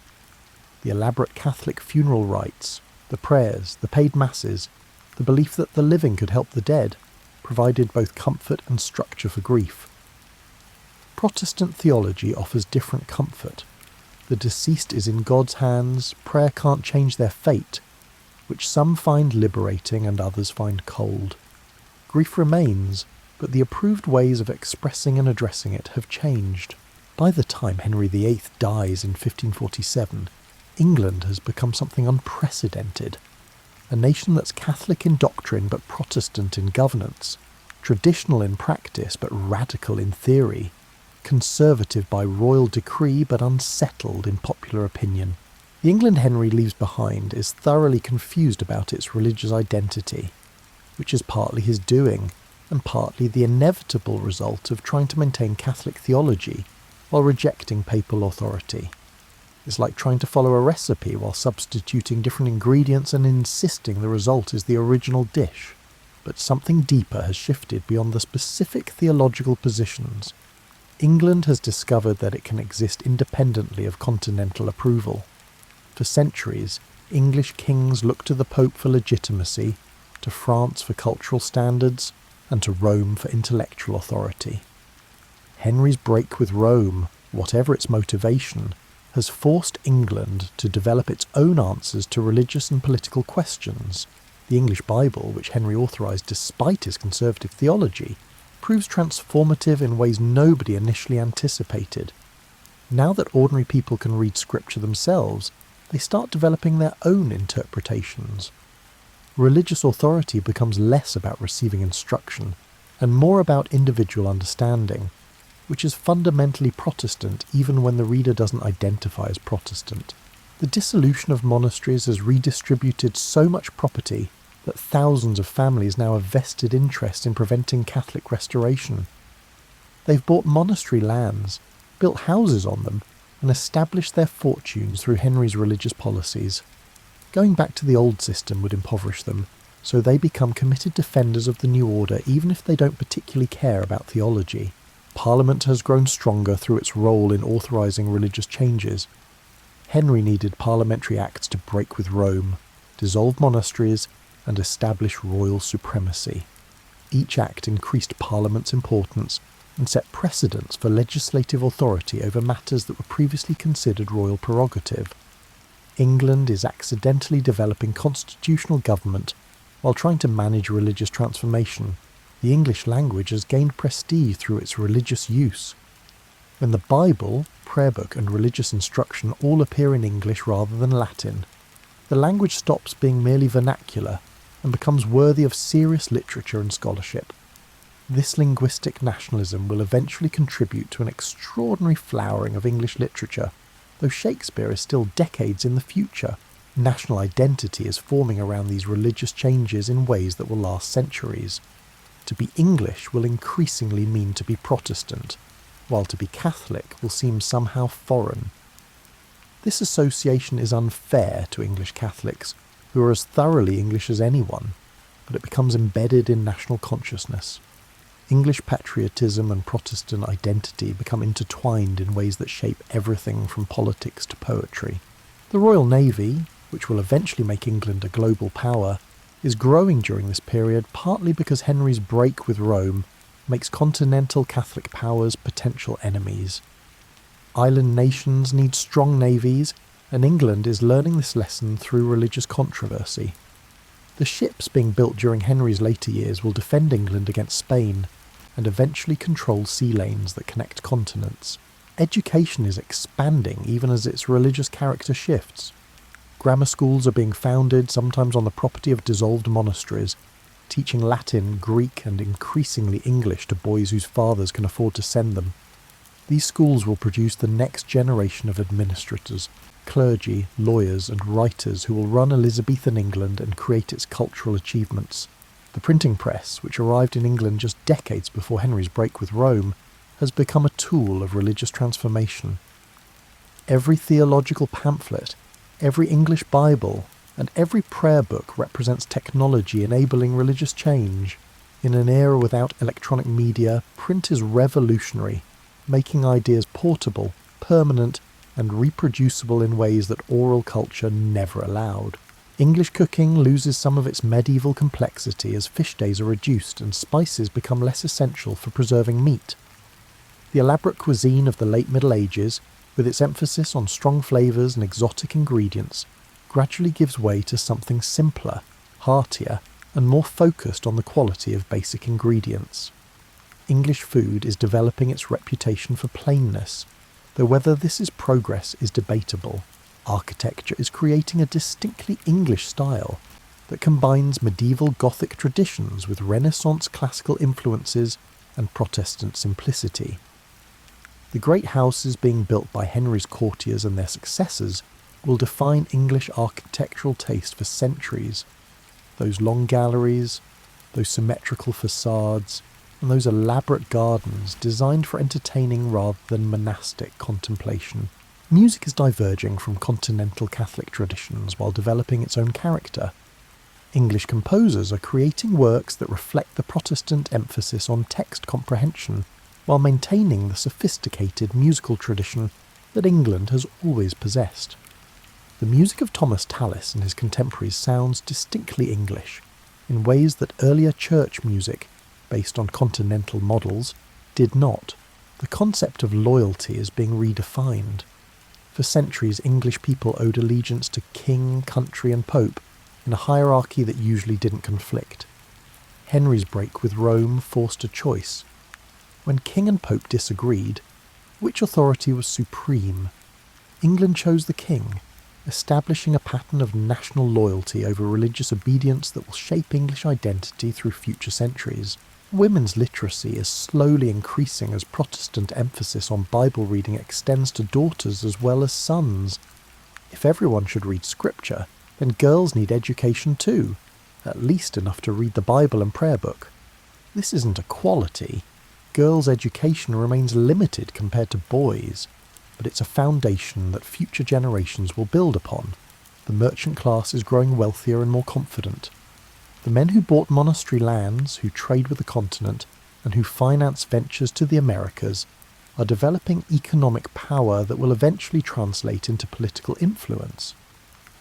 The elaborate Catholic funeral rites, the prayers, the paid masses, the belief that the living could help the dead, provided both comfort and structure for grief. Protestant theology offers different comfort. The deceased is in God's hands, prayer can't change their fate, which some find liberating and others find cold. Grief remains, but the approved ways of expressing and addressing it have changed. By the time Henry VIII dies in 1547, England has become something unprecedented. A nation that's Catholic in doctrine but Protestant in governance, traditional in practice but radical in theory, conservative by royal decree but unsettled in popular opinion. The England Henry leaves behind is thoroughly confused about its religious identity, which is partly his doing, and partly the inevitable result of trying to maintain Catholic theology while rejecting papal authority. It's like trying to follow a recipe while substituting different ingredients and insisting the result is the original dish. But something deeper has shifted beyond the specific theological positions. England has discovered that it can exist independently of continental approval. For centuries, English kings looked to the Pope for legitimacy, to France for cultural standards, and to Rome for intellectual authority. Henry's break with Rome, whatever its motivation, has forced England to develop its own answers to religious and political questions. The English Bible, which Henry authorised despite his conservative theology, proves transformative in ways nobody initially anticipated. Now that ordinary people can read scripture themselves, they start developing their own interpretations. Religious authority becomes less about receiving instruction and more about individual understanding, which is fundamentally Protestant even when the reader doesn't identify as Protestant. The dissolution of monasteries has redistributed so much property that thousands of families now have vested interest in preventing Catholic restoration. They've bought monastery lands, built houses on them, and established their fortunes through Henry's religious policies. Going back to the old system would impoverish them, so they become committed defenders of the new order even if they don't particularly care about theology. Parliament has grown stronger through its role in authorising religious changes. Henry needed parliamentary acts to break with Rome, dissolve monasteries, and establish royal supremacy. Each act increased Parliament's importance and set precedents for legislative authority over matters that were previously considered royal prerogative. England is accidentally developing constitutional government while trying to manage religious transformation. The English language has gained prestige through its religious use. When the Bible, prayer book and religious instruction all appear in English rather than Latin, the language stops being merely vernacular and becomes worthy of serious literature and scholarship. This linguistic nationalism will eventually contribute to an extraordinary flowering of English literature, though Shakespeare is still decades in the future. National identity is forming around these religious changes in ways that will last centuries. To be English will increasingly mean to be Protestant, while to be Catholic will seem somehow foreign. This association is unfair to English Catholics, who are as thoroughly English as anyone, but it becomes embedded in national consciousness. English patriotism and Protestant identity become intertwined in ways that shape everything from politics to poetry. The Royal Navy, which will eventually make England a global power, is growing during this period partly because Henry's break with Rome makes continental Catholic powers potential enemies. Island nations need strong navies, and England is learning this lesson through religious controversy. The ships being built during Henry's later years will defend England against Spain and eventually control sea lanes that connect continents. Education is expanding even as its religious character shifts. Grammar schools are being founded, sometimes on the property of dissolved monasteries, teaching Latin, Greek and increasingly English to boys whose fathers can afford to send them. These schools will produce the next generation of administrators, clergy, lawyers and writers who will run Elizabethan England and create its cultural achievements. The printing press, which arrived in England just decades before Henry's break with Rome, has become a tool of religious transformation. Every theological pamphlet, every English Bible, and every prayer book represents technology enabling religious change. In an era without electronic media, print is revolutionary, making ideas portable, permanent, and reproducible in ways that oral culture never allowed. English cooking loses some of its medieval complexity as fish days are reduced and spices become less essential for preserving meat. The elaborate cuisine of the late Middle Ages, with its emphasis on strong flavours and exotic ingredients, gradually gives way to something simpler, heartier, and more focused on the quality of basic ingredients. English food is developing its reputation for plainness, though whether this is progress is debatable. Architecture is creating a distinctly English style that combines medieval Gothic traditions with Renaissance classical influences and Protestant simplicity. The great houses being built by Henry's courtiers and their successors will define English architectural taste for centuries. Those long galleries, those symmetrical facades, and those elaborate gardens designed for entertaining rather than monastic contemplation. Music is diverging from continental Catholic traditions while developing its own character. English composers are creating works that reflect the Protestant emphasis on text comprehension while maintaining the sophisticated musical tradition that England has always possessed. The music of Thomas Tallis and his contemporaries sounds distinctly English, in ways that earlier church music, based on continental models, did not. The concept of loyalty is being redefined. For centuries, English people owed allegiance to king, country and pope, in a hierarchy that usually didn't conflict. Henry's break with Rome forced a choice. When king and pope disagreed, which authority was supreme? England chose the king, establishing a pattern of national loyalty over religious obedience that will shape English identity through future centuries. Women's literacy is slowly increasing as Protestant emphasis on Bible reading extends to daughters as well as sons. If everyone should read scripture, then girls need education too, at least enough to read the Bible and prayer book. This isn't equality. Girls' education remains limited compared to boys, but it's a foundation that future generations will build upon. The merchant class is growing wealthier and more confident. The men who bought monastery lands, who trade with the continent, and who finance ventures to the Americas are developing economic power that will eventually translate into political influence.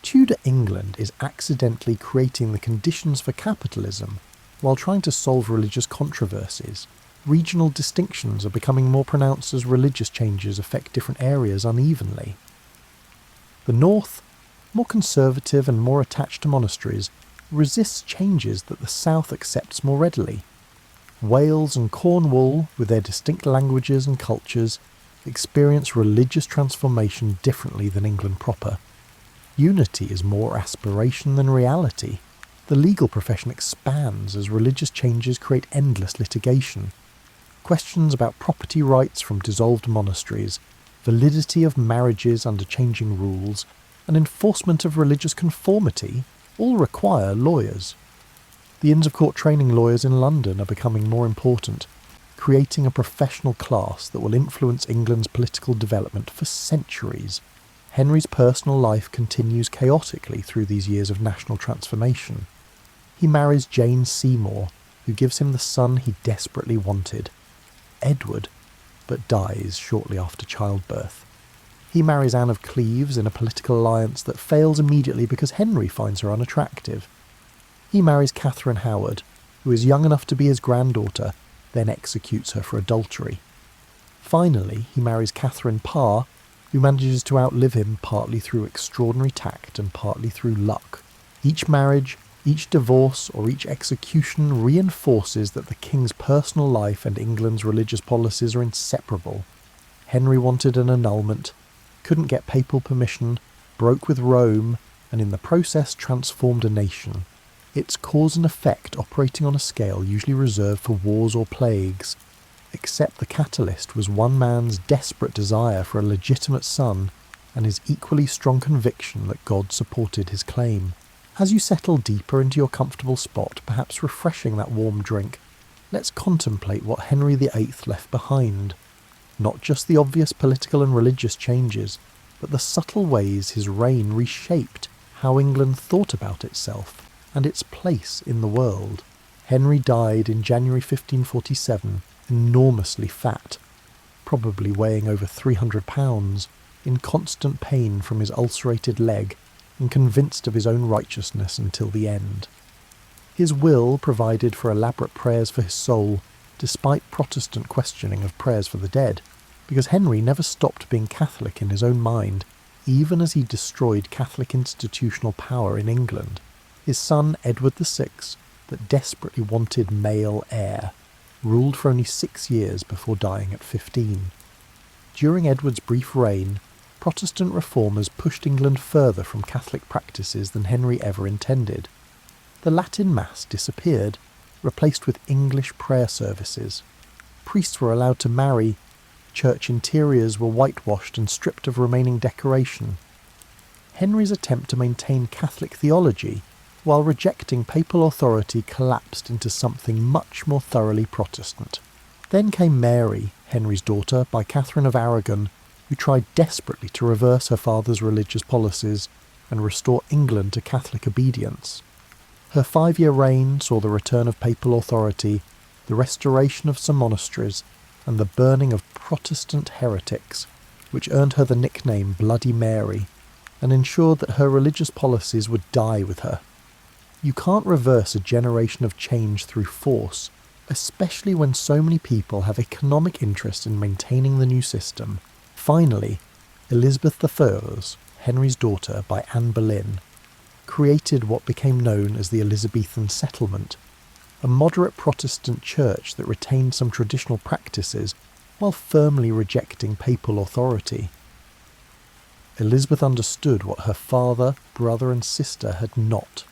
Tudor England is accidentally creating the conditions for capitalism while trying to solve religious controversies. Regional distinctions are becoming more pronounced as religious changes affect different areas unevenly. The North, more conservative and more attached to monasteries, resists changes that the South accepts more readily. Wales and Cornwall, with their distinct languages and cultures, experience religious transformation differently than England proper. Unity is more aspiration than reality. The legal profession expands as religious changes create endless litigation. Questions about property rights from dissolved monasteries, validity of marriages under changing rules, and enforcement of religious conformity all require lawyers. The Inns of Court training lawyers in London are becoming more important, creating a professional class that will influence England's political development for centuries. Henry's personal life continues chaotically through these years of national transformation. He marries Jane Seymour, who gives him the son he desperately wanted, Edward, but dies shortly after childbirth. He marries Anne of Cleves in a political alliance that fails immediately because Henry finds her unattractive. He marries Catherine Howard, who is young enough to be his granddaughter, then executes her for adultery. Finally, he marries Catherine Parr, who manages to outlive him partly through extraordinary tact and partly through luck. Each marriage, each divorce, or each execution reinforces that the king's personal life and England's religious policies are inseparable. Henry wanted an annulment, couldn't get papal permission, broke with Rome, and in the process transformed a nation. Its cause and effect operating on a scale usually reserved for wars or plagues, except the catalyst was one man's desperate desire for a legitimate son and his equally strong conviction that God supported his claim. As you settle deeper into your comfortable spot, perhaps refreshing that warm drink, let's contemplate what Henry VIII left behind. Not just the obvious political and religious changes, but the subtle ways his reign reshaped how England thought about itself and its place in the world. Henry died in January 1547, enormously fat, probably weighing over 300 pounds, in constant pain from his ulcerated leg, and convinced of his own righteousness until the end. His will provided for elaborate prayers for his soul, despite Protestant questioning of prayers for the dead, because Henry never stopped being Catholic in his own mind, even as he destroyed Catholic institutional power in England. His son Edward VI, that desperately wanted male heir, ruled for only 6 years before dying at 15. During Edward's brief reign, Protestant reformers pushed England further from Catholic practices than Henry ever intended. The Latin Mass disappeared, replaced with English prayer services. Priests were allowed to marry, church interiors were whitewashed and stripped of remaining decoration. Henry's attempt to maintain Catholic theology while rejecting papal authority collapsed into something much more thoroughly Protestant. Then came Mary, Henry's daughter, by Catherine of Aragon, who tried desperately to reverse her father's religious policies and restore England to Catholic obedience. Her 5-year reign saw the return of papal authority, the restoration of some monasteries, and the burning of Protestant heretics, which earned her the nickname Bloody Mary, and ensured that her religious policies would die with her. You can't reverse a generation of change through force, especially when so many people have economic interest in maintaining the new system. Finally, Elizabeth I, Henry's daughter by Anne Boleyn, created what became known as the Elizabethan settlement, a moderate Protestant church that retained some traditional practices while firmly rejecting papal authority. Elizabeth understood what her father, brother and sister had not,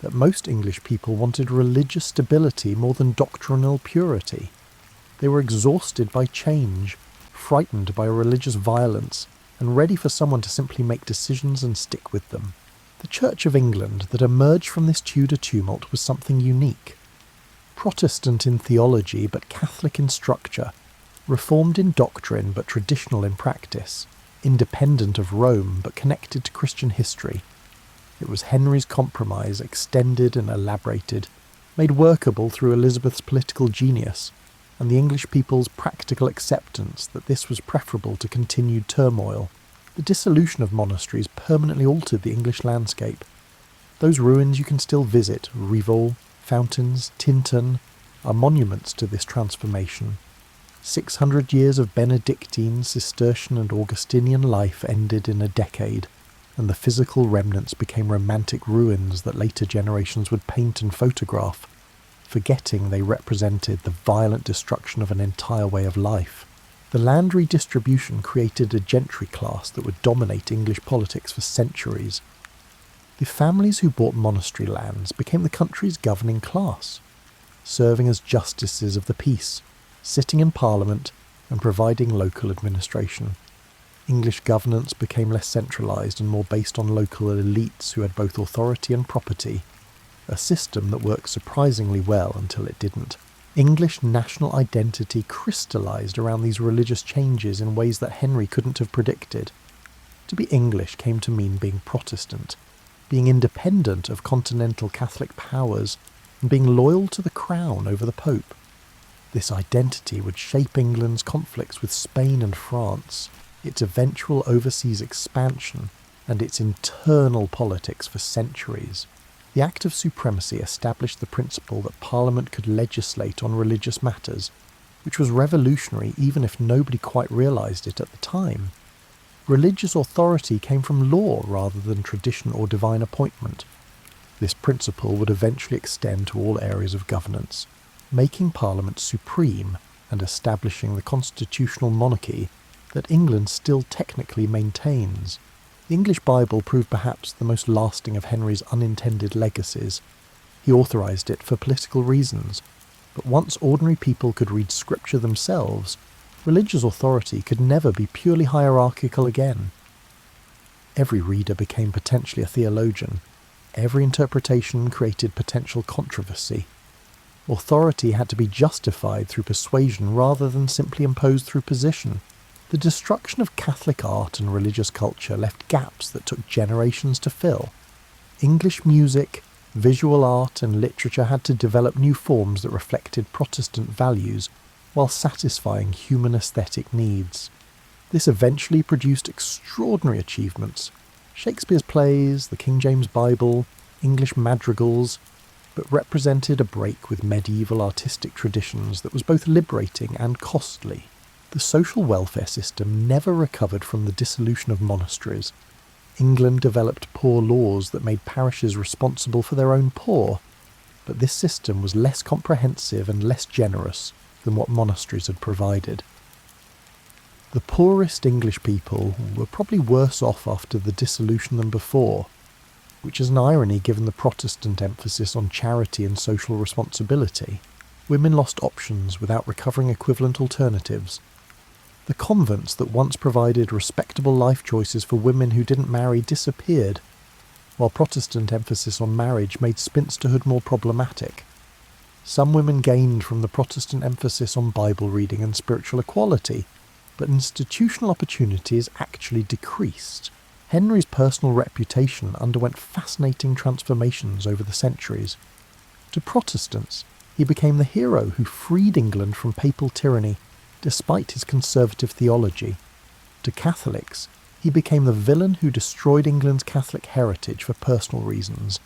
that most English people wanted religious stability more than doctrinal purity. They were exhausted by change, frightened by religious violence, and ready for someone to simply make decisions and stick with them. The Church of England that emerged from this Tudor tumult was something unique. Protestant in theology but Catholic in structure, reformed in doctrine but traditional in practice, independent of Rome but connected to Christian history. It was Henry's compromise, extended and elaborated, made workable through Elizabeth's political genius, and the English people's practical acceptance that this was preferable to continued turmoil. The dissolution of monasteries permanently altered the English landscape. Those ruins you can still visit, Rievaulx, Fountains, Tintern, are monuments to this transformation. 600 years of Benedictine, Cistercian and Augustinian life ended in a decade, and the physical remnants became romantic ruins that later generations would paint and photograph, forgetting they represented the violent destruction of an entire way of life. The land redistribution created a gentry class that would dominate English politics for centuries. The families who bought monastery lands became the country's governing class, serving as justices of the peace, sitting in Parliament and providing local administration. English governance became less centralised and more based on local elites who had both authority and property, a system that worked surprisingly well until it didn't. English national identity crystallised around these religious changes in ways that Henry couldn't have predicted. To be English came to mean being Protestant, being independent of continental Catholic powers, and being loyal to the crown over the Pope. This identity would shape England's conflicts with Spain and France, its eventual overseas expansion, and its internal politics for centuries. The Act of Supremacy established the principle that Parliament could legislate on religious matters, which was revolutionary even if nobody quite realised it at the time. Religious authority came from law rather than tradition or divine appointment. This principle would eventually extend to all areas of governance, making Parliament supreme and establishing the constitutional monarchy that England still technically maintains. The English Bible proved perhaps the most lasting of Henry's unintended legacies. He authorised it for political reasons, but once ordinary people could read scripture themselves, religious authority could never be purely hierarchical again. Every reader became potentially a theologian. Every interpretation created potential controversy. Authority had to be justified through persuasion rather than simply imposed through position. The destruction of Catholic art and religious culture left gaps that took generations to fill. English music, visual art and literature had to develop new forms that reflected Protestant values while satisfying human aesthetic needs. This eventually produced extraordinary achievements: Shakespeare's plays, the King James Bible, English madrigals, but represented a break with medieval artistic traditions that was both liberating and costly. The social welfare system never recovered from the dissolution of monasteries. England developed poor laws that made parishes responsible for their own poor, but this system was less comprehensive and less generous than what monasteries had provided. The poorest English people were probably worse off after the dissolution than before, which is an irony given the Protestant emphasis on charity and social responsibility. Women lost options without recovering equivalent alternatives. The convents that once provided respectable life choices for women who didn't marry disappeared, while Protestant emphasis on marriage made spinsterhood more problematic. Some women gained from the Protestant emphasis on Bible reading and spiritual equality, but institutional opportunities actually decreased. Henry's personal reputation underwent fascinating transformations over the centuries. To Protestants, he became the hero who freed England from papal tyranny, despite his conservative theology. To Catholics, He became the villain who destroyed England's Catholic heritage for personal reasons,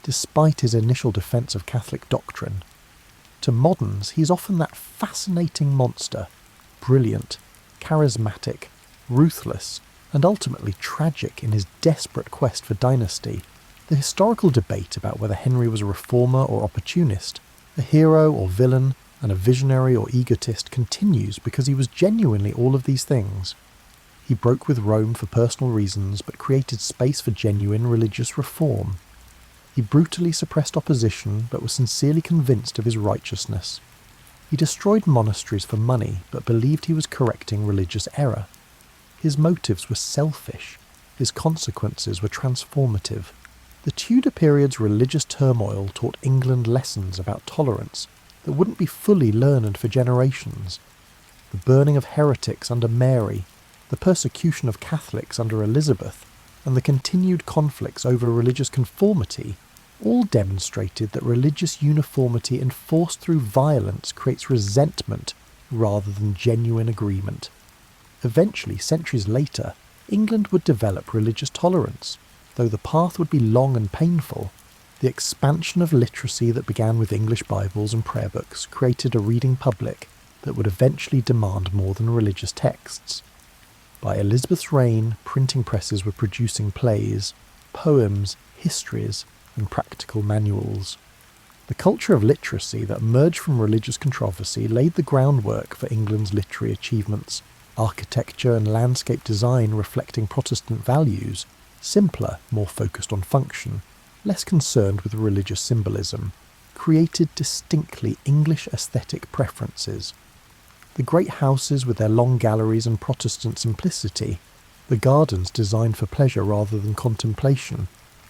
despite his initial defence of Catholic doctrine. To moderns, he's often that fascinating monster, brilliant, charismatic, ruthless, and ultimately tragic in his desperate quest for dynasty. The historical debate about whether Henry was a reformer or opportunist, a hero or villain, and a visionary or egotist continues because he was genuinely all of these things. He broke with Rome for personal reasons but created space for genuine religious reform. He brutally suppressed opposition but was sincerely convinced of his righteousness. He destroyed monasteries for money but believed he was correcting religious error. His motives were selfish. His consequences were transformative. The Tudor period's religious turmoil taught England lessons about tolerance that wouldn't be fully learned for generations. The burning of heretics under Mary, the persecution of Catholics under Elizabeth, and the continued conflicts over religious conformity all demonstrated that religious uniformity enforced through violence creates resentment rather than genuine agreement. Eventually, centuries later, England would develop religious tolerance, though the path would be long and painful. The expansion of literacy that began with English Bibles and prayer books created a reading public that would eventually demand more than religious texts. By Elizabeth's reign, printing presses were producing plays, poems, histories, and practical manuals. The culture of literacy that emerged from religious controversy laid the groundwork for England's literary achievements. Architecture and landscape design reflecting Protestant values, simpler, more focused on function, less concerned with religious symbolism, created distinctly English aesthetic preferences. The great houses with their long galleries and Protestant simplicity, the gardens designed for pleasure rather than contemplation,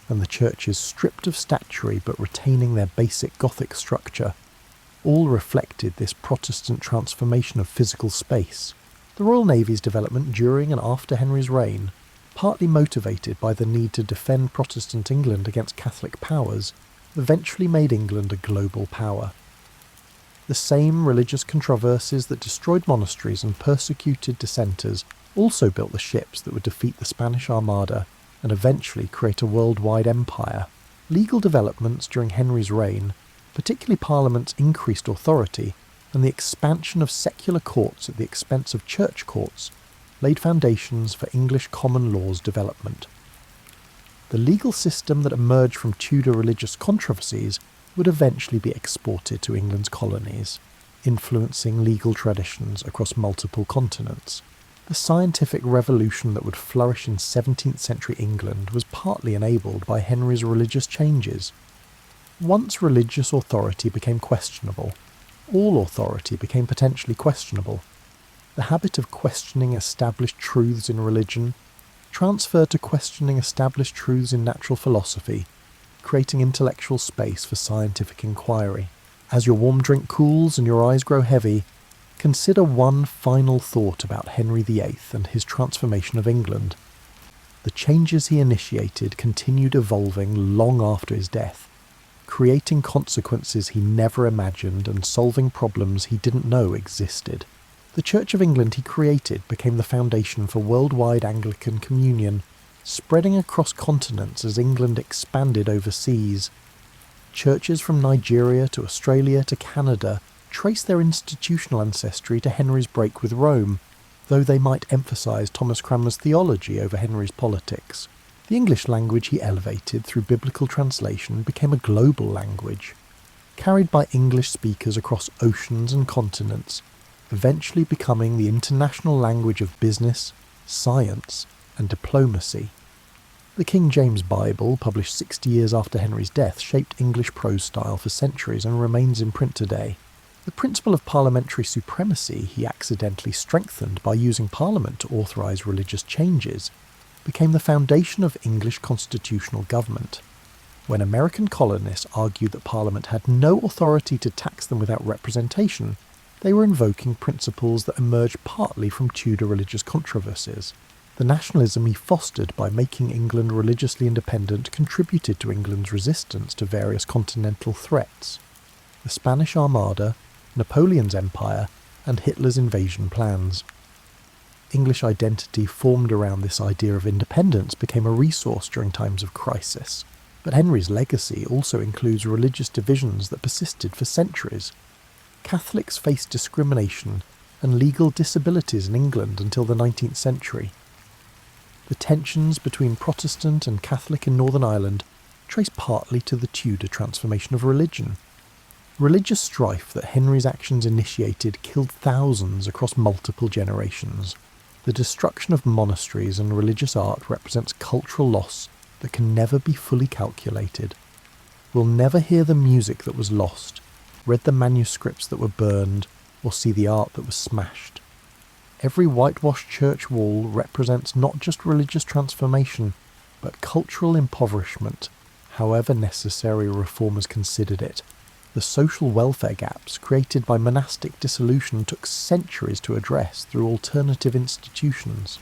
and the churches stripped of statuary but retaining their basic Gothic structure, all reflected this Protestant transformation of physical space. The Royal Navy's development during and after Henry's reign, partly motivated by the need to defend Protestant England against Catholic powers, eventually made England a global power. The same religious controversies that destroyed monasteries and persecuted dissenters also built the ships that would defeat the Spanish Armada and eventually create a worldwide empire. Legal developments during Henry's reign, particularly Parliament's increased authority, and the expansion of secular courts at the expense of church courts, laid foundations for English common law's development. The legal system that emerged from Tudor religious controversies would eventually be exported to England's colonies, influencing legal traditions across multiple continents. The scientific revolution that would flourish in 17th century England was partly enabled by Henry's religious changes. Once religious authority became questionable, all authority became potentially questionable. The habit of questioning established truths in religion transferred to questioning established truths in natural philosophy, creating intellectual space for scientific inquiry. As your warm drink cools and your eyes grow heavy, consider one final thought about Henry VIII and his transformation of England. The changes he initiated continued evolving long after his death, creating consequences he never imagined and solving problems he didn't know existed. The Church of England he created became the foundation for worldwide Anglican communion, spreading across continents as England expanded overseas. Churches from Nigeria to Australia to Canada trace their institutional ancestry to Henry's break with Rome, though they might emphasise Thomas Cranmer's theology over Henry's politics. The English language he elevated through biblical translation became a global language, carried by English speakers across oceans and continents, eventually becoming the international language of business, science, and diplomacy. The King James Bible, published 60 years after Henry's death, shaped English prose style for centuries and remains in print today. The principle of parliamentary supremacy he accidentally strengthened by using Parliament to authorise religious changes became the foundation of English constitutional government. When American colonists argued that Parliament had no authority to tax them without representation, they were invoking principles that emerged partly from Tudor religious controversies. The nationalism he fostered by making England religiously independent contributed to England's resistance to various continental threats: the Spanish Armada, Napoleon's empire, and Hitler's invasion plans. English identity formed around this idea of independence became a resource during times of crisis. But Henry's legacy also includes religious divisions that persisted for centuries. Catholics faced discrimination and legal disabilities in England until the 19th century. The tensions between Protestant and Catholic in Northern Ireland trace partly to the Tudor transformation of religion. Religious strife that Henry's actions initiated killed thousands across multiple generations. The destruction of monasteries and religious art represents cultural loss that can never be fully calculated. We'll never hear the music that was lost, read the manuscripts that were burned, or see the art that was smashed. Every whitewashed church wall represents not just religious transformation, but cultural impoverishment, however necessary reformers considered it. The social welfare gaps created by monastic dissolution took centuries to address through alternative institutions.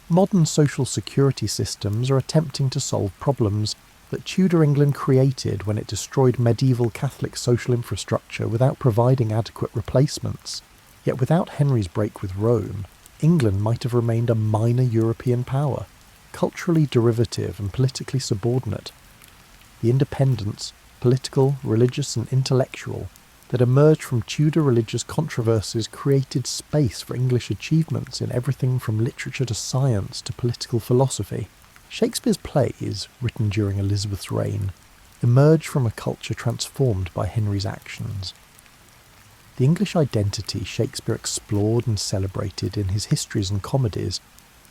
Modern social security systems are attempting to solve problems that Tudor England created when it destroyed medieval Catholic social infrastructure without providing adequate replacements. Yet without Henry's break with Rome, England might have remained a minor European power, culturally derivative and politically subordinate. The independence, political, religious and intellectual, that emerged from Tudor religious controversies created space for English achievements in everything from literature to science to political philosophy. Shakespeare's plays, written during Elizabeth's reign, emerged from a culture transformed by Henry's actions. The English identity Shakespeare explored and celebrated in his histories and comedies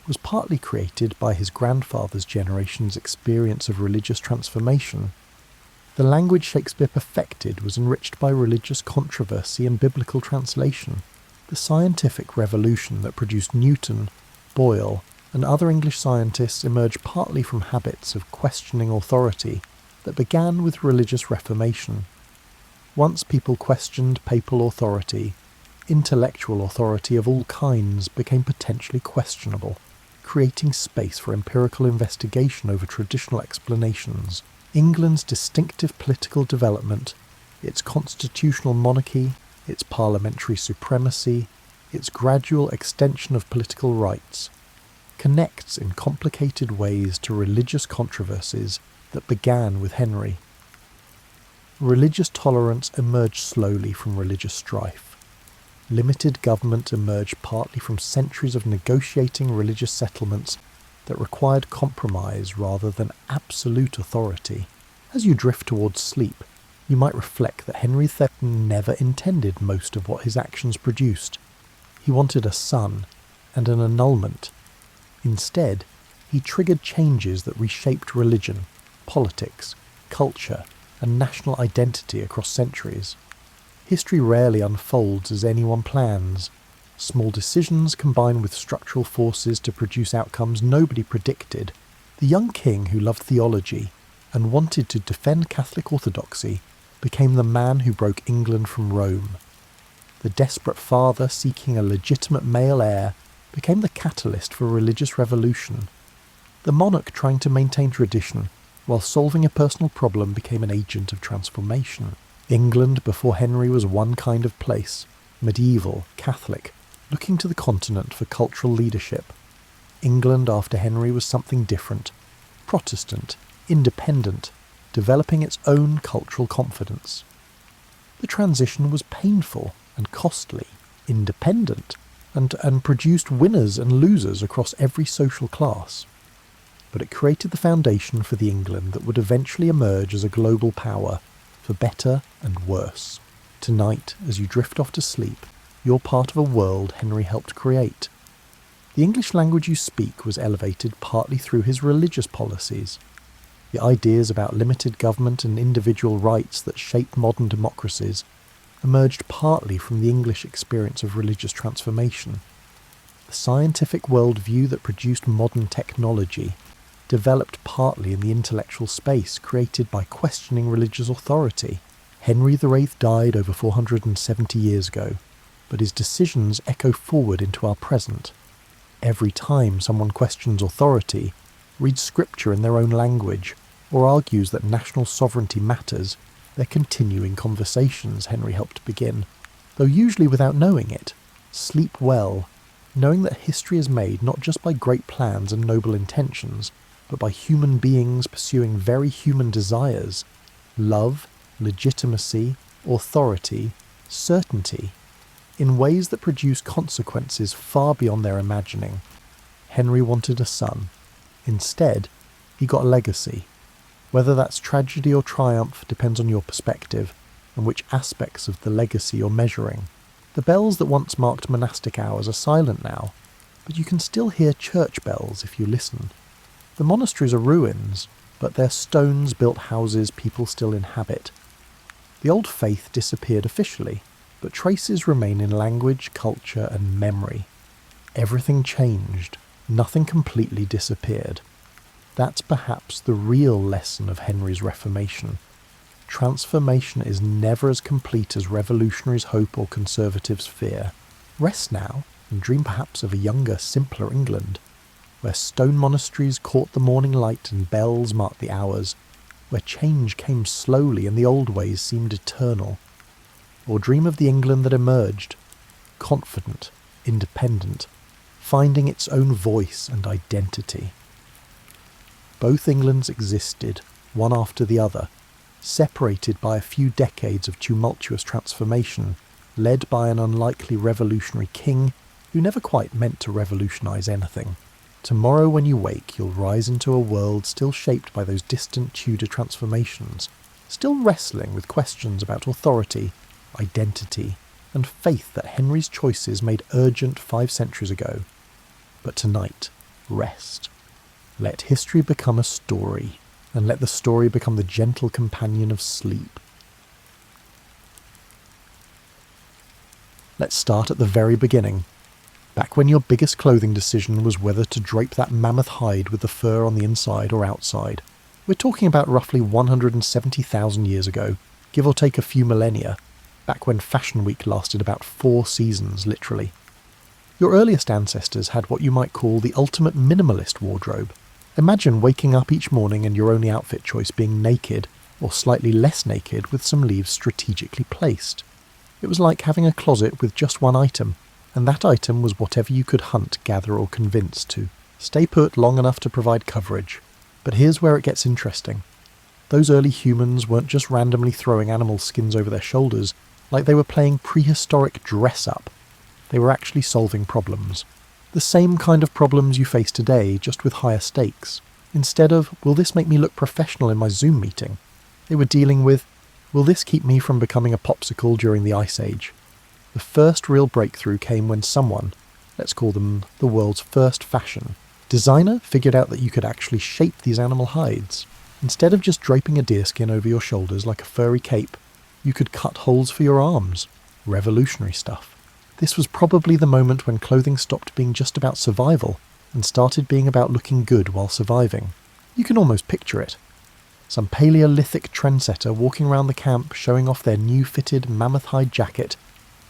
was partly created by his grandfather's generation's experience of religious transformation. The language Shakespeare perfected was enriched by religious controversy and biblical translation. The scientific revolution that produced Newton, Boyle, and other English scientists emerged partly from habits of questioning authority that began with religious reformation. Once people questioned papal authority, intellectual authority of all kinds became potentially questionable, creating space for empirical investigation over traditional explanations. England's distinctive political development, its constitutional monarchy, its parliamentary supremacy, its gradual extension of political rights, connects in complicated ways to religious controversies that began with Henry. Religious tolerance emerged slowly from religious strife. Limited government emerged partly from centuries of negotiating religious settlements that required compromise rather than absolute authority. As you drift towards sleep, you might reflect that Henry VIII never intended most of what his actions produced. He wanted a son and an annulment. Instead, he triggered changes that reshaped religion, politics, culture, and national identity across centuries. History rarely unfolds as anyone plans. Small decisions combine with structural forces to produce outcomes nobody predicted. The young king who loved theology and wanted to defend Catholic orthodoxy became the man who broke England from Rome. The desperate father seeking a legitimate male heir became the catalyst for religious revolution. The monarch trying to maintain tradition while solving a personal problem became an agent of transformation. England before Henry was one kind of place, medieval, Catholic, looking to the continent for cultural leadership. England after Henry was something different, Protestant, independent, developing its own cultural confidence. The transition was painful and costly, independent, and produced winners and losers across every social class. But it created the foundation for the England that would eventually emerge as a global power, for better and worse. Tonight, as you drift off to sleep, you're part of a world Henry helped create. The English language you speak was elevated partly through his religious policies. The ideas about limited government and individual rights that shaped modern democracies emerged partly from the English experience of religious transformation. The scientific worldview that produced modern technology developed partly in the intellectual space created by questioning religious authority. Henry VIII died over 470 years ago, but his decisions echo forward into our present. Every time someone questions authority, reads scripture in their own language, or argues that national sovereignty matters, they're continuing conversations Henry helped begin, though usually without knowing it. Sleep well. knowing that history is made not just by great plans and noble intentions, but by human beings pursuing very human desires: love, legitimacy, authority, certainty, in ways that produce consequences far beyond their imagining. Henry wanted a son. Instead, he got a legacy. Whether that's tragedy or triumph depends on your perspective and which aspects of the legacy you're measuring. The bells that once marked monastic hours are silent now, but you can still hear church bells if you listen. The monasteries are ruins, but they're stones-built houses people still inhabit. The old faith disappeared officially, but traces remain in language, culture, and memory. Everything changed. Nothing completely disappeared. That's perhaps the real lesson of Henry's Reformation. Transformation is never as complete as revolutionaries hope or conservatives fear. Rest now, and dream perhaps of a younger, simpler England, where stone monasteries caught the morning light and bells marked the hours, where change came slowly and the old ways seemed eternal. Or dream of the England that emerged, confident, independent, finding its own voice and identity. Both Englands existed, one after the other, separated by a few decades of tumultuous transformation, led by an unlikely revolutionary king who never quite meant to revolutionize anything. Tomorrow when you wake, you'll rise into a world still shaped by those distant Tudor transformations, still wrestling with questions about authority, identity, and faith that Henry's choices made urgent 5 centuries ago. But tonight, rest. Let history become a story, and let the story become the gentle companion of sleep. Let's start at the very beginning. Back when your biggest clothing decision was whether to drape that mammoth hide with the fur on the inside or outside. We're talking about roughly 170,000 years ago, give or take a few millennia, back when Fashion Week lasted about 4 seasons, literally. Your earliest ancestors had what you might call the ultimate minimalist wardrobe. Imagine waking up each morning and your only outfit choice being naked, or slightly less naked with some leaves strategically placed. It was like having a closet with just one item, and that item was whatever you could hunt, gather, or convince to stay put long enough to provide coverage. But here's where it gets interesting. Those early humans weren't just randomly throwing animal skins over their shoulders like they were playing prehistoric dress-up. They were actually solving problems. The same kind of problems you face today, just with higher stakes. Instead of, will this make me look professional in my Zoom meeting? They were dealing with, will this keep me from becoming a popsicle during the Ice Age? The first real breakthrough came when someone, let's call them the world's first fashion designer, figured out that you could actually shape these animal hides. Instead of just draping a deerskin over your shoulders like a furry cape, you could cut holes for your arms. Revolutionary stuff. This was probably the moment when clothing stopped being just about survival and started being about looking good while surviving. You can almost picture it. Some Paleolithic trendsetter walking around the camp showing off their new fitted mammoth hide jacket,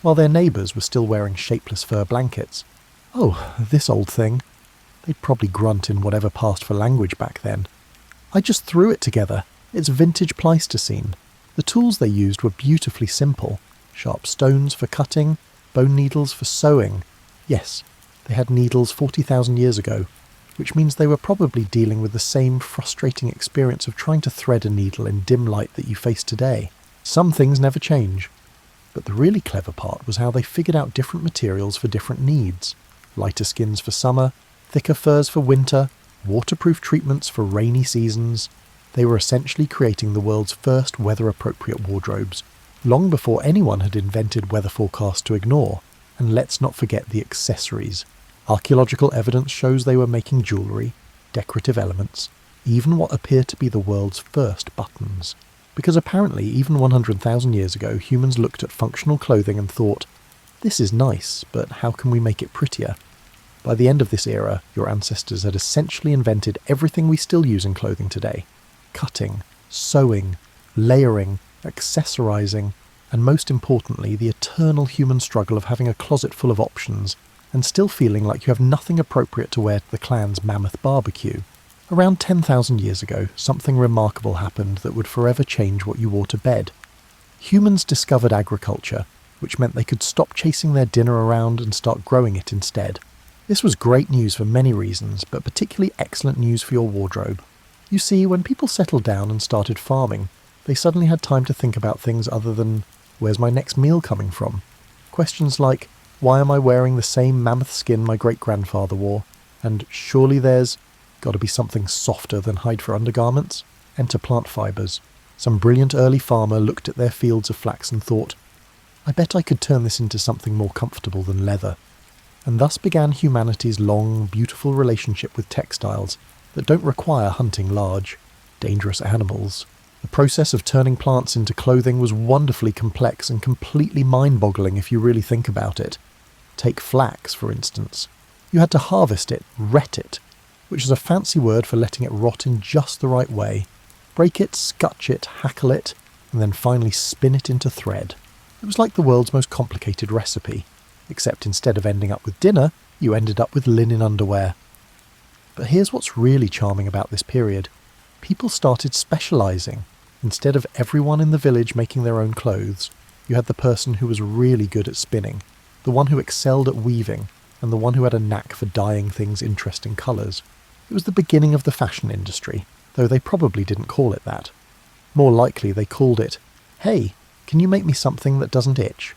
while their neighbours were still wearing shapeless fur blankets. Oh, this old thing. They'd probably grunt in whatever passed for language back then. I just threw it together. It's vintage Pleistocene. The tools they used were beautifully simple. Sharp stones for cutting, bone needles for sewing. Yes, they had needles 40,000 years ago, which means they were probably dealing with the same frustrating experience of trying to thread a needle in dim light that you face today. Some things never change. But the really clever part was how they figured out different materials for different needs. Lighter skins for summer, thicker furs for winter, waterproof treatments for rainy seasons. They were essentially creating the world's first weather-appropriate wardrobes, long before anyone had invented weather forecasts to ignore. And let's not forget the accessories. Archaeological evidence shows they were making jewellery, decorative elements, even what appear to be the world's first buttons. Because apparently, even 100,000 years ago, humans looked at functional clothing and thought, this is nice, but how can we make it prettier? By the end of this era, your ancestors had essentially invented everything we still use in clothing today. Cutting, sewing, layering, accessorizing, and most importantly, the eternal human struggle of having a closet full of options and still feeling like you have nothing appropriate to wear to the clan's mammoth barbecue. Around 10,000 years ago, something remarkable happened that would forever change what you wore to bed. Humans discovered agriculture, which meant they could stop chasing their dinner around and start growing it instead. This was great news for many reasons, but particularly excellent news for your wardrobe. You see, when people settled down and started farming, they suddenly had time to think about things other than, where's my next meal coming from? Questions like, why am I wearing the same mammoth skin my great-grandfather wore? And surely there's got to be something softer than hide for undergarments? Enter plant fibres. Some brilliant early farmer looked at their fields of flax and thought, I bet I could turn this into something more comfortable than leather. And thus began humanity's long, beautiful relationship with textiles that don't require hunting large, dangerous animals. The process of turning plants into clothing was wonderfully complex and completely mind-boggling if you really think about it. Take flax, for instance. You had to harvest it, ret it, which is a fancy word for letting it rot in just the right way. Break it, scutch it, hackle it, and then finally spin it into thread. It was like the world's most complicated recipe, except instead of ending up with dinner, you ended up with linen underwear. But here's what's really charming about this period. People started specialising. Instead of everyone in the village making their own clothes, you had the person who was really good at spinning, the one who excelled at weaving, and the one who had a knack for dyeing things interesting colours. It was the beginning of the fashion industry, though they probably didn't call it that. More likely they called it, hey, can you make me something that doesn't itch?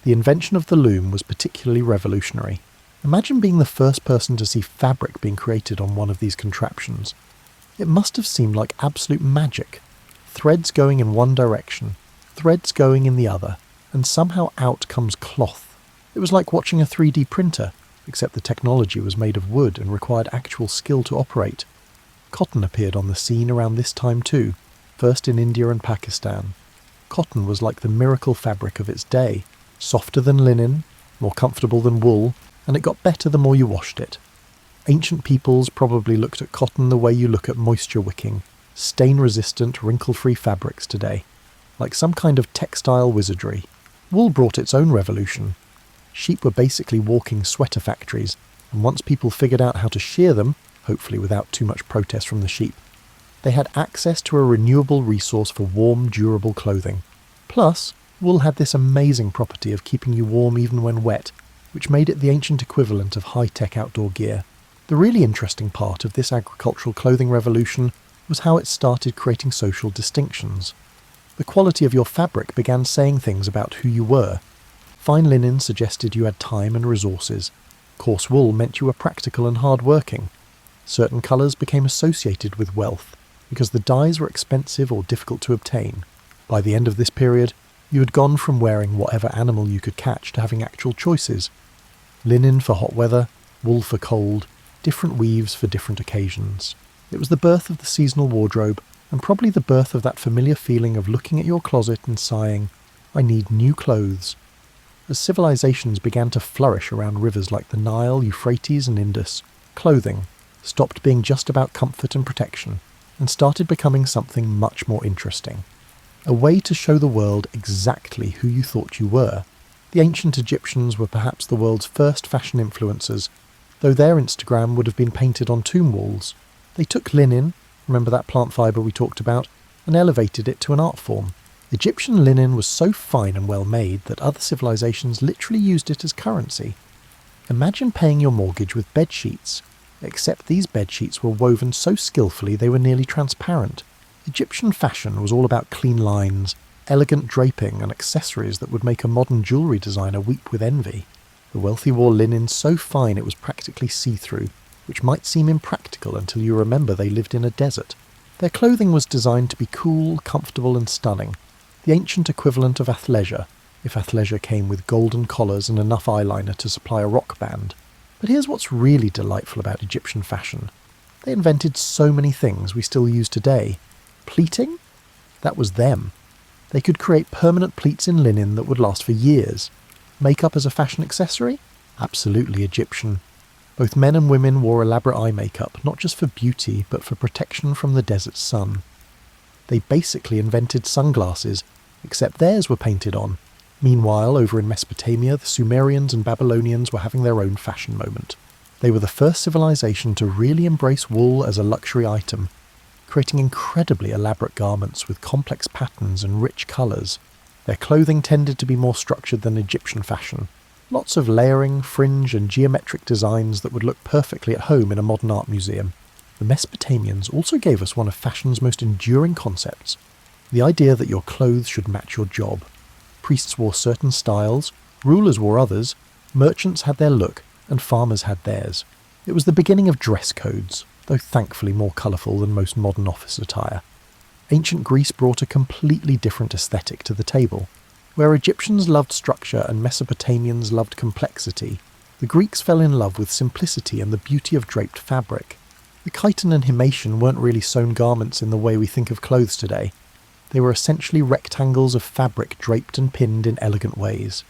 The invention of the loom was particularly revolutionary. Imagine being the first person to see fabric being created on one of these contraptions. It must have seemed like absolute magic. Threads going in one direction, threads going in the other, and somehow out comes cloth. It was like watching a 3D printer, except the technology was made of wood and required actual skill to operate. Cotton appeared on the scene around this time too, first in India and Pakistan. Cotton was like the miracle fabric of its day, softer than linen, more comfortable than wool, and it got better the more you washed it. Ancient peoples probably looked at cotton the way you look at moisture-wicking, stain-resistant, wrinkle-free fabrics today, like some kind of textile wizardry. Wool brought its own revolution. Sheep were basically walking sweater factories, and once people figured out how to shear them, hopefully without too much protest from the sheep, they had access to a renewable resource for warm, durable clothing. Plus, wool had this amazing property of keeping you warm even when wet, which made it the ancient equivalent of high-tech outdoor gear. The really interesting part of this agricultural clothing revolution was how it started creating social distinctions. The quality of your fabric began saying things about who you were. Fine linen suggested you had time and resources. Coarse wool meant you were practical and hard-working. Certain colours became associated with wealth, because the dyes were expensive or difficult to obtain. By the end of this period, you had gone from wearing whatever animal you could catch to having actual choices. Linen for hot weather, wool for cold, different weaves for different occasions. It was the birth of the seasonal wardrobe, and probably the birth of that familiar feeling of looking at your closet and sighing, I need new clothes. As civilizations began to flourish around rivers like the Nile, Euphrates and Indus, clothing stopped being just about comfort and protection, and started becoming something much more interesting. A way to show the world exactly who you thought you were. The ancient Egyptians were perhaps the world's first fashion influencers, though their Instagram would have been painted on tomb walls. They took linen, remember that plant fibre we talked about, and elevated it to an art form. Egyptian linen was so fine and well made that other civilizations literally used it as currency. Imagine paying your mortgage with bed sheets, except these bed sheets were woven so skillfully they were nearly transparent. Egyptian fashion was all about clean lines, elegant draping and accessories that would make a modern jewellery designer weep with envy. The wealthy wore linen so fine it was practically see-through, which might seem impractical until you remember they lived in a desert. Their clothing was designed to be cool, comfortable and stunning, the ancient equivalent of athleisure, if athleisure came with golden collars and enough eyeliner to supply a rock band. But here's what's really delightful about Egyptian fashion. They invented so many things we still use today. Pleating? That was them. They could create permanent pleats in linen that would last for years. Makeup as a fashion accessory? Absolutely Egyptian. Both men and women wore elaborate eye makeup, not just for beauty, but for protection from the desert sun. They basically invented sunglasses, except theirs were painted on. Meanwhile, over in Mesopotamia, the Sumerians and Babylonians were having their own fashion moment. They were the first civilization to really embrace wool as a luxury item, creating incredibly elaborate garments with complex patterns and rich colours. Their clothing tended to be more structured than Egyptian fashion. Lots of layering, fringe and geometric designs that would look perfectly at home in a modern art museum. The Mesopotamians also gave us one of fashion's most enduring concepts, the idea that your clothes should match your job. Priests wore certain styles, rulers wore others, merchants had their look, and farmers had theirs. It was the beginning of dress codes, though thankfully more colourful than most modern office attire. Ancient Greece brought a completely different aesthetic to the table. Where Egyptians loved structure and Mesopotamians loved complexity, the Greeks fell in love with simplicity and the beauty of draped fabric. The chiton and himation weren't really sewn garments in the way we think of clothes today. They were essentially rectangles of fabric draped and pinned in elegant ways.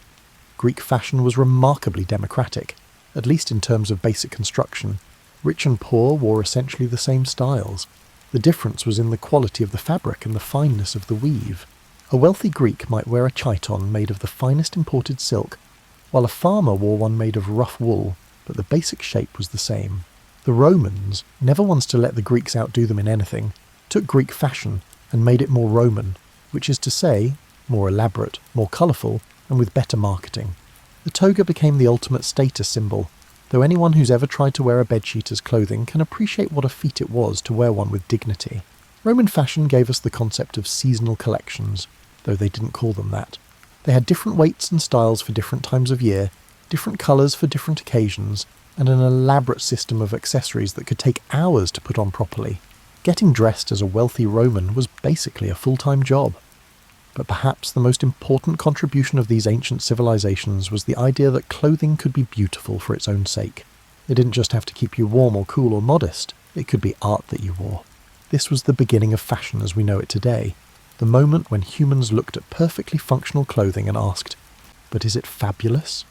Greek fashion was remarkably democratic, at least in terms of basic construction. Rich and poor wore essentially the same styles. The difference was in the quality of the fabric and the fineness of the weave. A wealthy Greek might wear a chiton made of the finest imported silk, while a farmer wore one made of rough wool, but the basic shape was the same. The Romans, never ones to let the Greeks outdo them in anything, took Greek fashion and made it more Roman, which is to say, more elaborate, more colourful, and with better marketing. The toga became the ultimate status symbol, though anyone who's ever tried to wear a bedsheet as clothing can appreciate what a feat it was to wear one with dignity. Roman fashion gave us the concept of seasonal collections, though they didn't call them that. They had different weights and styles for different times of year, different colours for different occasions, and an elaborate system of accessories that could take hours to put on properly. Getting dressed as a wealthy Roman was basically a full-time job. But perhaps the most important contribution of these ancient civilizations was the idea that clothing could be beautiful for its own sake. It didn't just have to keep you warm or cool or modest, it could be art that you wore. This was the beginning of fashion as we know it today, the moment when humans looked at perfectly functional clothing and asked, but is it fabulous?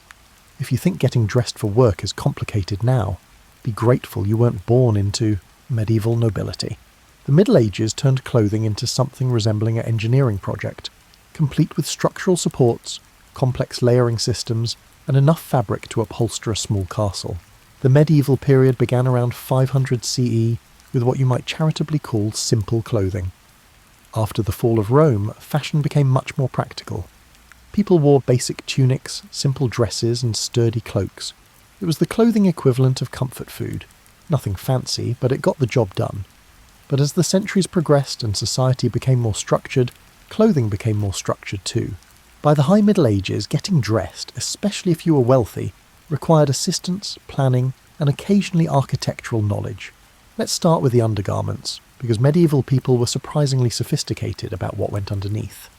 If you think getting dressed for work is complicated now, be grateful you weren't born into medieval nobility. The Middle Ages turned clothing into something resembling an engineering project, complete with structural supports, complex layering systems, and enough fabric to upholster a small castle. The medieval period began around 500 CE with what you might charitably call simple clothing. After the fall of Rome, fashion became much more practical. People wore basic tunics, simple dresses, and sturdy cloaks. It was the clothing equivalent of comfort food. Nothing fancy, but it got the job done. But as the centuries progressed and society became more structured, clothing became more structured too. By the High Middle Ages, getting dressed, especially if you were wealthy, required assistance, planning, and occasionally architectural knowledge. Let's start with the undergarments, because medieval people were surprisingly sophisticated about what went underneath.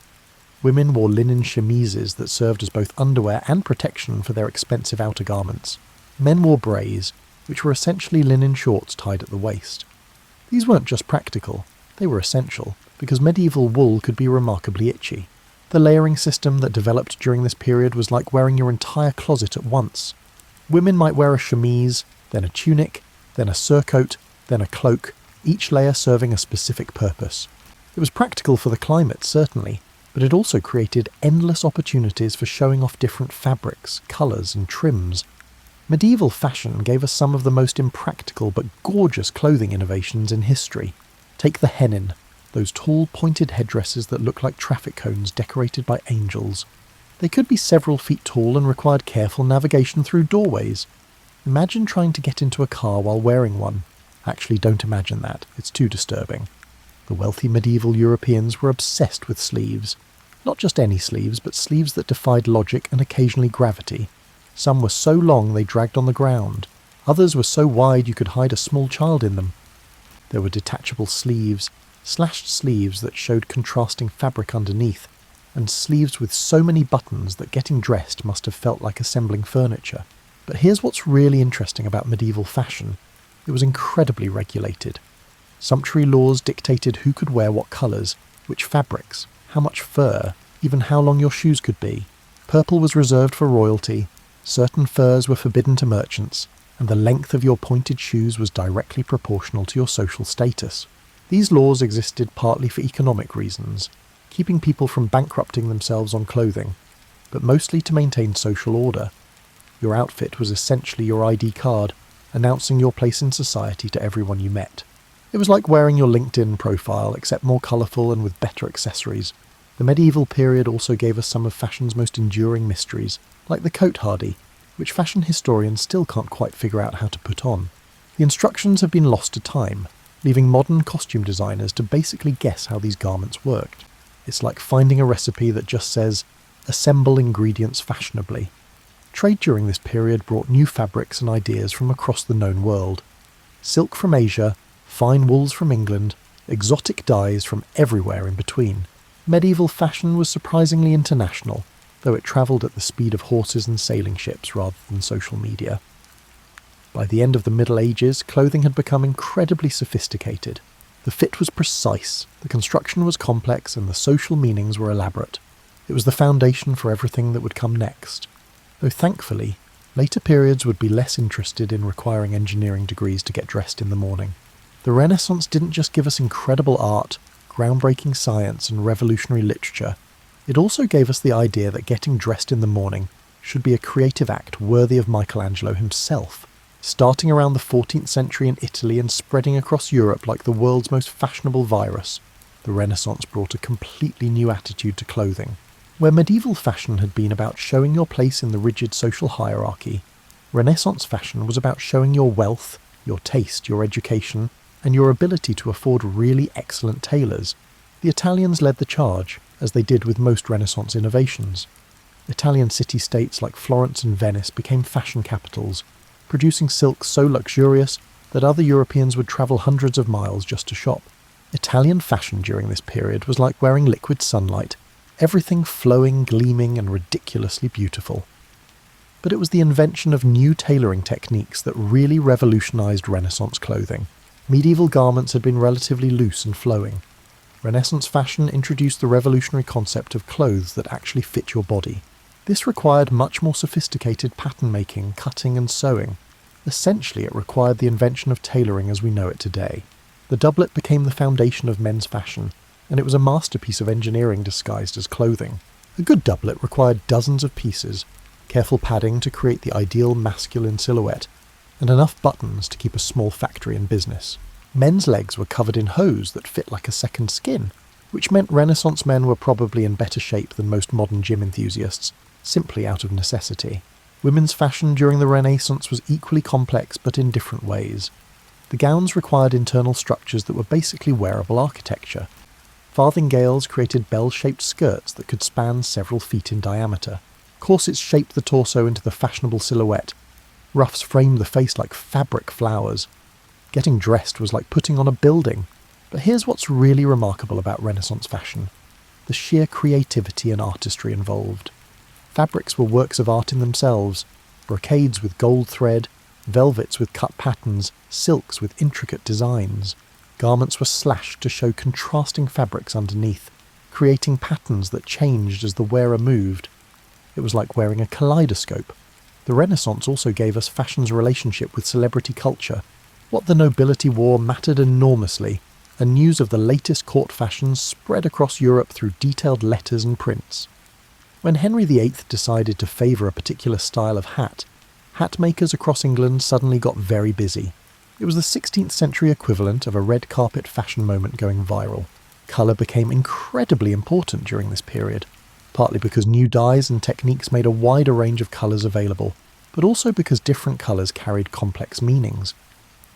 Women wore linen chemises that served as both underwear and protection for their expensive outer garments. Men wore brays, which were essentially linen shorts tied at the waist. These weren't just practical, they were essential, because medieval wool could be remarkably itchy. The layering system that developed during this period was like wearing your entire closet at once. Women might wear a chemise, then a tunic, then a surcoat, then a cloak, each layer serving a specific purpose. It was practical for the climate, certainly, but it also created endless opportunities for showing off different fabrics, colours and trims. Medieval fashion gave us some of the most impractical but gorgeous clothing innovations in history. Take the hennin, those tall pointed headdresses that look like traffic cones decorated by angels. They could be several feet tall and required careful navigation through doorways. Imagine trying to get into a car while wearing one. Actually, don't imagine that, it's too disturbing. The wealthy medieval Europeans were obsessed with sleeves. Not just any sleeves, but sleeves that defied logic and occasionally gravity. Some were so long they dragged on the ground. Others were so wide you could hide a small child in them. There were detachable sleeves, slashed sleeves that showed contrasting fabric underneath, and sleeves with so many buttons that getting dressed must have felt like assembling furniture. But here's what's really interesting about medieval fashion. It was incredibly regulated. Sumptuary laws dictated who could wear what colours, which fabrics, how much fur, even how long your shoes could be. Purple was reserved for royalty, certain furs were forbidden to merchants, and the length of your pointed shoes was directly proportional to your social status. These laws existed partly for economic reasons, keeping people from bankrupting themselves on clothing, but mostly to maintain social order. Your outfit was essentially your ID card, announcing your place in society to everyone you met. It was like wearing your LinkedIn profile, except more colourful and with better accessories. The medieval period also gave us some of fashion's most enduring mysteries, like the coat hardie, which fashion historians still can't quite figure out how to put on. The instructions have been lost to time, leaving modern costume designers to basically guess how these garments worked. It's like finding a recipe that just says, assemble ingredients fashionably. Trade during this period brought new fabrics and ideas from across the known world. Silk from Asia, fine wools from England, exotic dyes from everywhere in between. Medieval fashion was surprisingly international, though it travelled at the speed of horses and sailing ships rather than social media. By the end of the Middle Ages, clothing had become incredibly sophisticated. The fit was precise, the construction was complex, and the social meanings were elaborate. It was the foundation for everything that would come next. Though thankfully, later periods would be less interested in requiring engineering degrees to get dressed in the morning. The Renaissance didn't just give us incredible art, groundbreaking science, and revolutionary literature. It also gave us the idea that getting dressed in the morning should be a creative act worthy of Michelangelo himself. Starting around the 14th century in Italy and spreading across Europe like the world's most fashionable virus, the Renaissance brought a completely new attitude to clothing. Where medieval fashion had been about showing your place in the rigid social hierarchy, Renaissance fashion was about showing your wealth, your taste, your education, and your ability to afford really excellent tailors. The Italians led the charge, as they did with most Renaissance innovations. Italian city-states like Florence and Venice became fashion capitals, producing silks so luxurious that other Europeans would travel hundreds of miles just to shop. Italian fashion during this period was like wearing liquid sunlight, everything flowing, gleaming, and ridiculously beautiful. But it was the invention of new tailoring techniques that really revolutionized Renaissance clothing. Medieval garments had been relatively loose and flowing. Renaissance fashion introduced the revolutionary concept of clothes that actually fit your body. This required much more sophisticated pattern making, cutting, and sewing. Essentially, it required the invention of tailoring as we know it today. The doublet became the foundation of men's fashion, and it was a masterpiece of engineering disguised as clothing. A good doublet required dozens of pieces, careful padding to create the ideal masculine silhouette, and enough buttons to keep a small factory in business. Men's legs were covered in hose that fit like a second skin, which meant Renaissance men were probably in better shape than most modern gym enthusiasts, simply out of necessity. Women's fashion during the Renaissance was equally complex but in different ways. The gowns required internal structures that were basically wearable architecture. Farthingales created bell-shaped skirts that could span several feet in diameter. Corsets shaped the torso into the fashionable silhouette. Ruffs framed the face like fabric flowers. Getting dressed was like putting on a building. But here's what's really remarkable about Renaissance fashion: the sheer creativity and artistry involved. Fabrics were works of art in themselves, brocades with gold thread, velvets with cut patterns, silks with intricate designs. Garments were slashed to show contrasting fabrics underneath, creating patterns that changed as the wearer moved. It was like wearing a kaleidoscope. The Renaissance also gave us fashion's relationship with celebrity culture. What the nobility wore mattered enormously, and news of the latest court fashions spread across Europe through detailed letters and prints. When Henry VIII decided to favour a particular style of hat makers across England suddenly got very busy. It was the 16th century equivalent of a red carpet fashion moment going viral. Colour became incredibly important during this period, partly because new dyes and techniques made a wider range of colours available, but also because different colours carried complex meanings.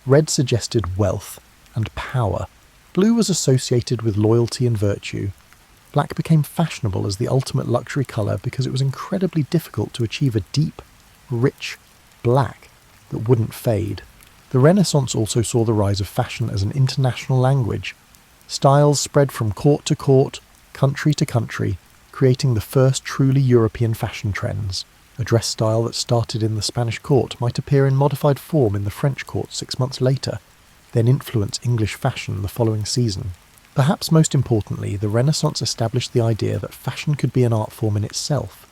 Red suggested wealth and power. Blue was associated with loyalty and virtue. Black became fashionable as the ultimate luxury colour because it was incredibly difficult to achieve a deep, rich black that wouldn't fade. The Renaissance also saw the rise of fashion as an international language. Styles spread from court to court, country to country, creating the first truly European fashion trends. A dress style that started in the Spanish court might appear in modified form in the French court 6 months later, then influence English fashion the following season. Perhaps most importantly, the Renaissance established the idea that fashion could be an art form in itself.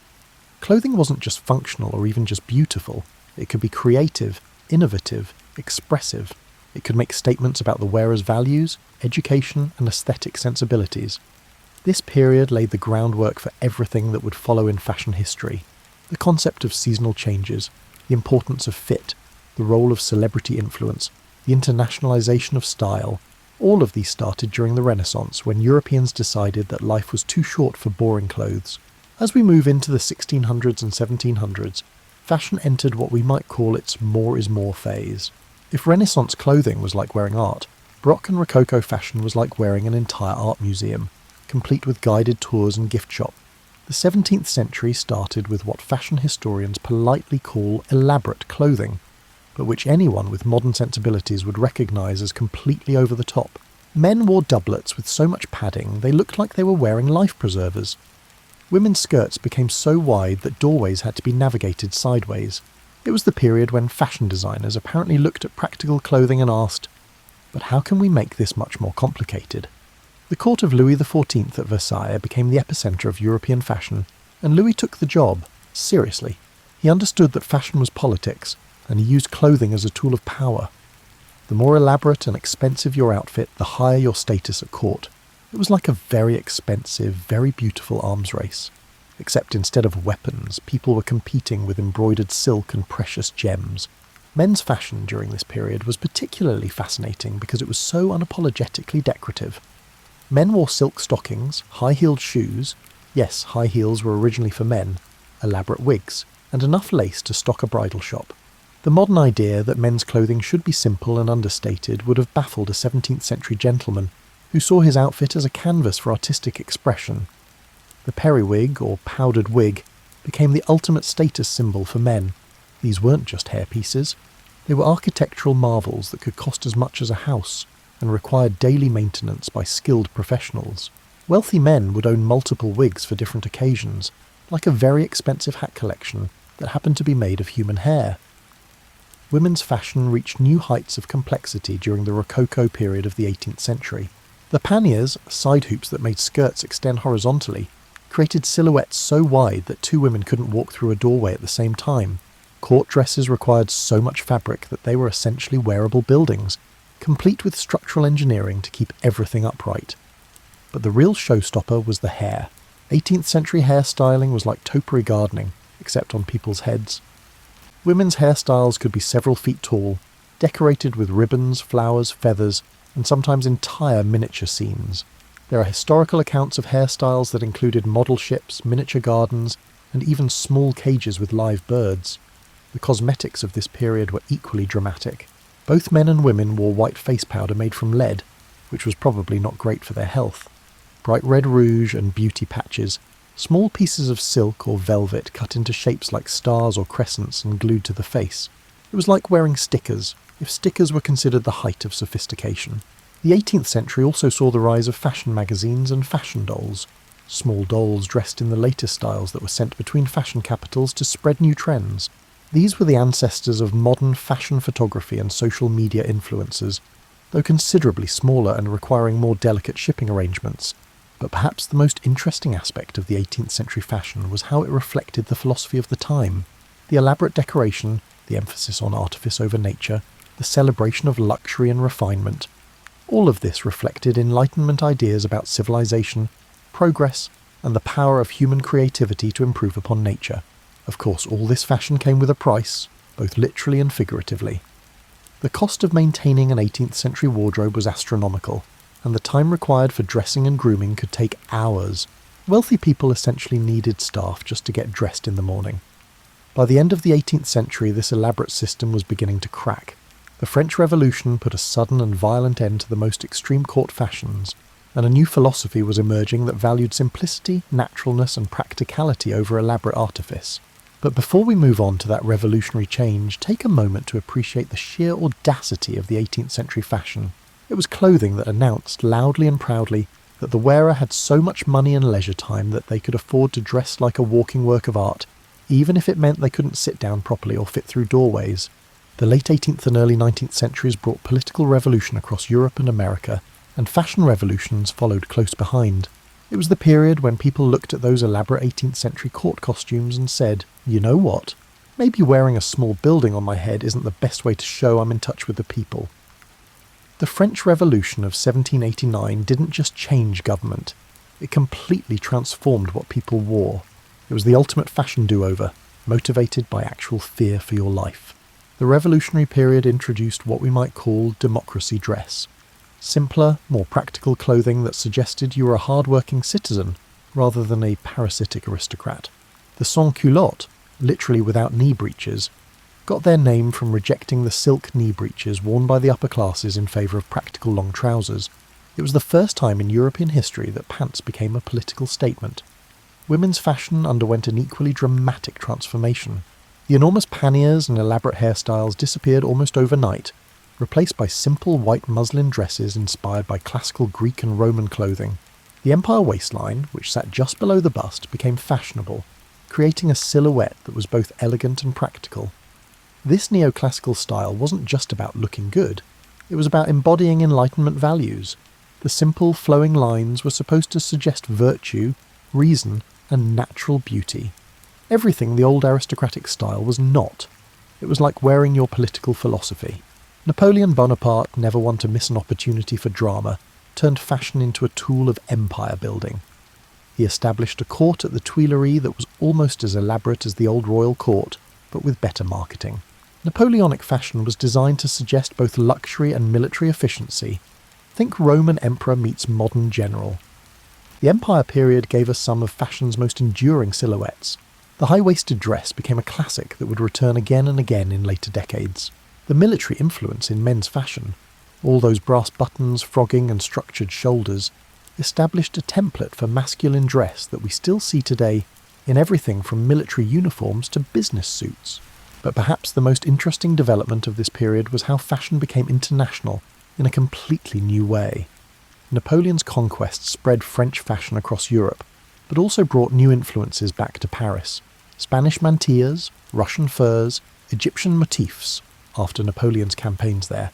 Clothing wasn't just functional or even just beautiful. It could be creative, innovative, expressive. It could make statements about the wearer's values, education, and aesthetic sensibilities. This period laid the groundwork for everything that would follow in fashion history. The concept of seasonal changes, the importance of fit, the role of celebrity influence, the internationalization of style. All of these started during the Renaissance, when Europeans decided that life was too short for boring clothes. As we move into the 1600s and 1700s, fashion entered what we might call its more is more phase. If Renaissance clothing was like wearing art, Baroque and Rococo fashion was like wearing an entire art museum, complete with guided tours and gift shop. The 17th century started with what fashion historians politely call elaborate clothing, but which anyone with modern sensibilities would recognise as completely over the top. Men wore doublets with so much padding they looked like they were wearing life preservers. Women's skirts became so wide that doorways had to be navigated sideways. It was the period when fashion designers apparently looked at practical clothing and asked, but how can we make this much more complicated? The court of Louis XIV at Versailles became the epicentre of European fashion, and Louis took the job seriously. He understood that fashion was politics, and he used clothing as a tool of power. The more elaborate and expensive your outfit, the higher your status at court. It was like a very expensive, very beautiful arms race. Except instead of weapons, people were competing with embroidered silk and precious gems. Men's fashion during this period was particularly fascinating because it was so unapologetically decorative. Men wore silk stockings, high-heeled shoes, yes, high heels were originally for men, elaborate wigs, and enough lace to stock a bridal shop. The modern idea that men's clothing should be simple and understated would have baffled a 17th century gentleman who saw his outfit as a canvas for artistic expression. The periwig, or powdered wig, became the ultimate status symbol for men. These weren't just hairpieces. They were architectural marvels that could cost as much as a house and required daily maintenance by skilled professionals. Wealthy men would own multiple wigs for different occasions, like a very expensive hat collection that happened to be made of human hair. Women's fashion reached new heights of complexity during the Rococo period of the 18th century. The panniers, side hoops that made skirts extend horizontally, created silhouettes so wide that two women couldn't walk through a doorway at the same time. Court dresses required so much fabric that they were essentially wearable buildings, complete with structural engineering to keep everything upright. But the real showstopper was the hair. 18th century hairstyling was like topiary gardening, except on people's heads. Women's hairstyles could be several feet tall, decorated with ribbons, flowers, feathers, and sometimes entire miniature scenes. There are historical accounts of hairstyles that included model ships, miniature gardens, and even small cages with live birds. The cosmetics of this period were equally dramatic. Both men and women wore white face powder made from lead, which was probably not great for their health. Bright red rouge and beauty patches, small pieces of silk or velvet cut into shapes like stars or crescents and glued to the face. It was like wearing stickers, if stickers were considered the height of sophistication. The 18th century also saw the rise of fashion magazines and fashion dolls. Small dolls dressed in the latest styles that were sent between fashion capitals to spread new trends. These were the ancestors of modern fashion photography and social media influencers, though considerably smaller and requiring more delicate shipping arrangements. But perhaps the most interesting aspect of the 18th century fashion was how it reflected the philosophy of the time. The elaborate decoration, the emphasis on artifice over nature, the celebration of luxury and refinement, all of this reflected Enlightenment ideas about civilization, progress, and the power of human creativity to improve upon nature. Of course, all this fashion came with a price, both literally and figuratively. The cost of maintaining an 18th century wardrobe was astronomical, and the time required for dressing and grooming could take hours. Wealthy people essentially needed staff just to get dressed in the morning. By the end of the 18th century, this elaborate system was beginning to crack. The French Revolution put a sudden and violent end to the most extreme court fashions, and a new philosophy was emerging that valued simplicity, naturalness, and practicality over elaborate artifice. But before we move on to that revolutionary change, take a moment to appreciate the sheer audacity of the 18th century fashion. It was clothing that announced loudly and proudly that the wearer had so much money and leisure time that they could afford to dress like a walking work of art, even if it meant they couldn't sit down properly or fit through doorways. The late 18th and early 19th centuries brought political revolution across Europe and America, and fashion revolutions followed close behind. It was the period when people looked at those elaborate 18th century court costumes and said, you know what? Maybe wearing a small building on my head isn't the best way to show I'm in touch with the people. The French Revolution of 1789 didn't just change government, it completely transformed what people wore. It was the ultimate fashion do-over, motivated by actual fear for your life. The revolutionary period introduced what we might call democracy dress. simpler, more practical clothing that suggested you were a hard-working citizen rather than a parasitic aristocrat. The sans-culotte, literally without knee breeches, got their name from rejecting the silk knee breeches worn by the upper classes in favour of practical long trousers. It was the first time in European history that pants became a political statement. Women's fashion underwent an equally dramatic transformation. The enormous panniers and elaborate hairstyles disappeared almost overnight, replaced by simple white muslin dresses inspired by classical Greek and Roman clothing. The empire waistline, which sat just below the bust, became fashionable, creating a silhouette that was both elegant and practical. This neoclassical style wasn't just about looking good, it was about embodying Enlightenment values. The simple, flowing lines were supposed to suggest virtue, reason, and natural beauty. Everything the old aristocratic style was not. It was like wearing your political philosophy. Napoleon Bonaparte, never one to miss an opportunity for drama, turned fashion into a tool of empire building. He established a court at the Tuileries that was almost as elaborate as the old royal court, but with better marketing. Napoleonic fashion was designed to suggest both luxury and military efficiency. Think Roman emperor meets modern general. The Empire period gave us some of fashion's most enduring silhouettes. The high-waisted dress became a classic that would return again and again in later decades. The military influence in men's fashion, all those brass buttons, frogging and structured shoulders, established a template for masculine dress that we still see today in everything from military uniforms to business suits. But perhaps the most interesting development of this period was how fashion became international in a completely new way. Napoleon's conquests spread French fashion across Europe, but also brought new influences back to Paris. Spanish mantillas, Russian furs, Egyptian motifs, after Napoleon's campaigns there.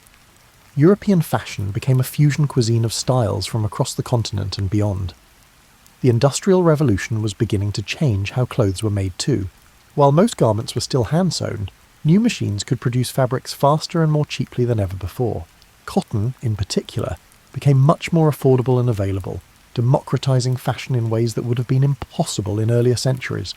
European fashion became a fusion cuisine of styles from across the continent and beyond. The Industrial Revolution was beginning to change how clothes were made too. While most garments were still hand-sewn, new machines could produce fabrics faster and more cheaply than ever before. Cotton, in particular, became much more affordable and available, democratizing fashion in ways that would have been impossible in earlier centuries.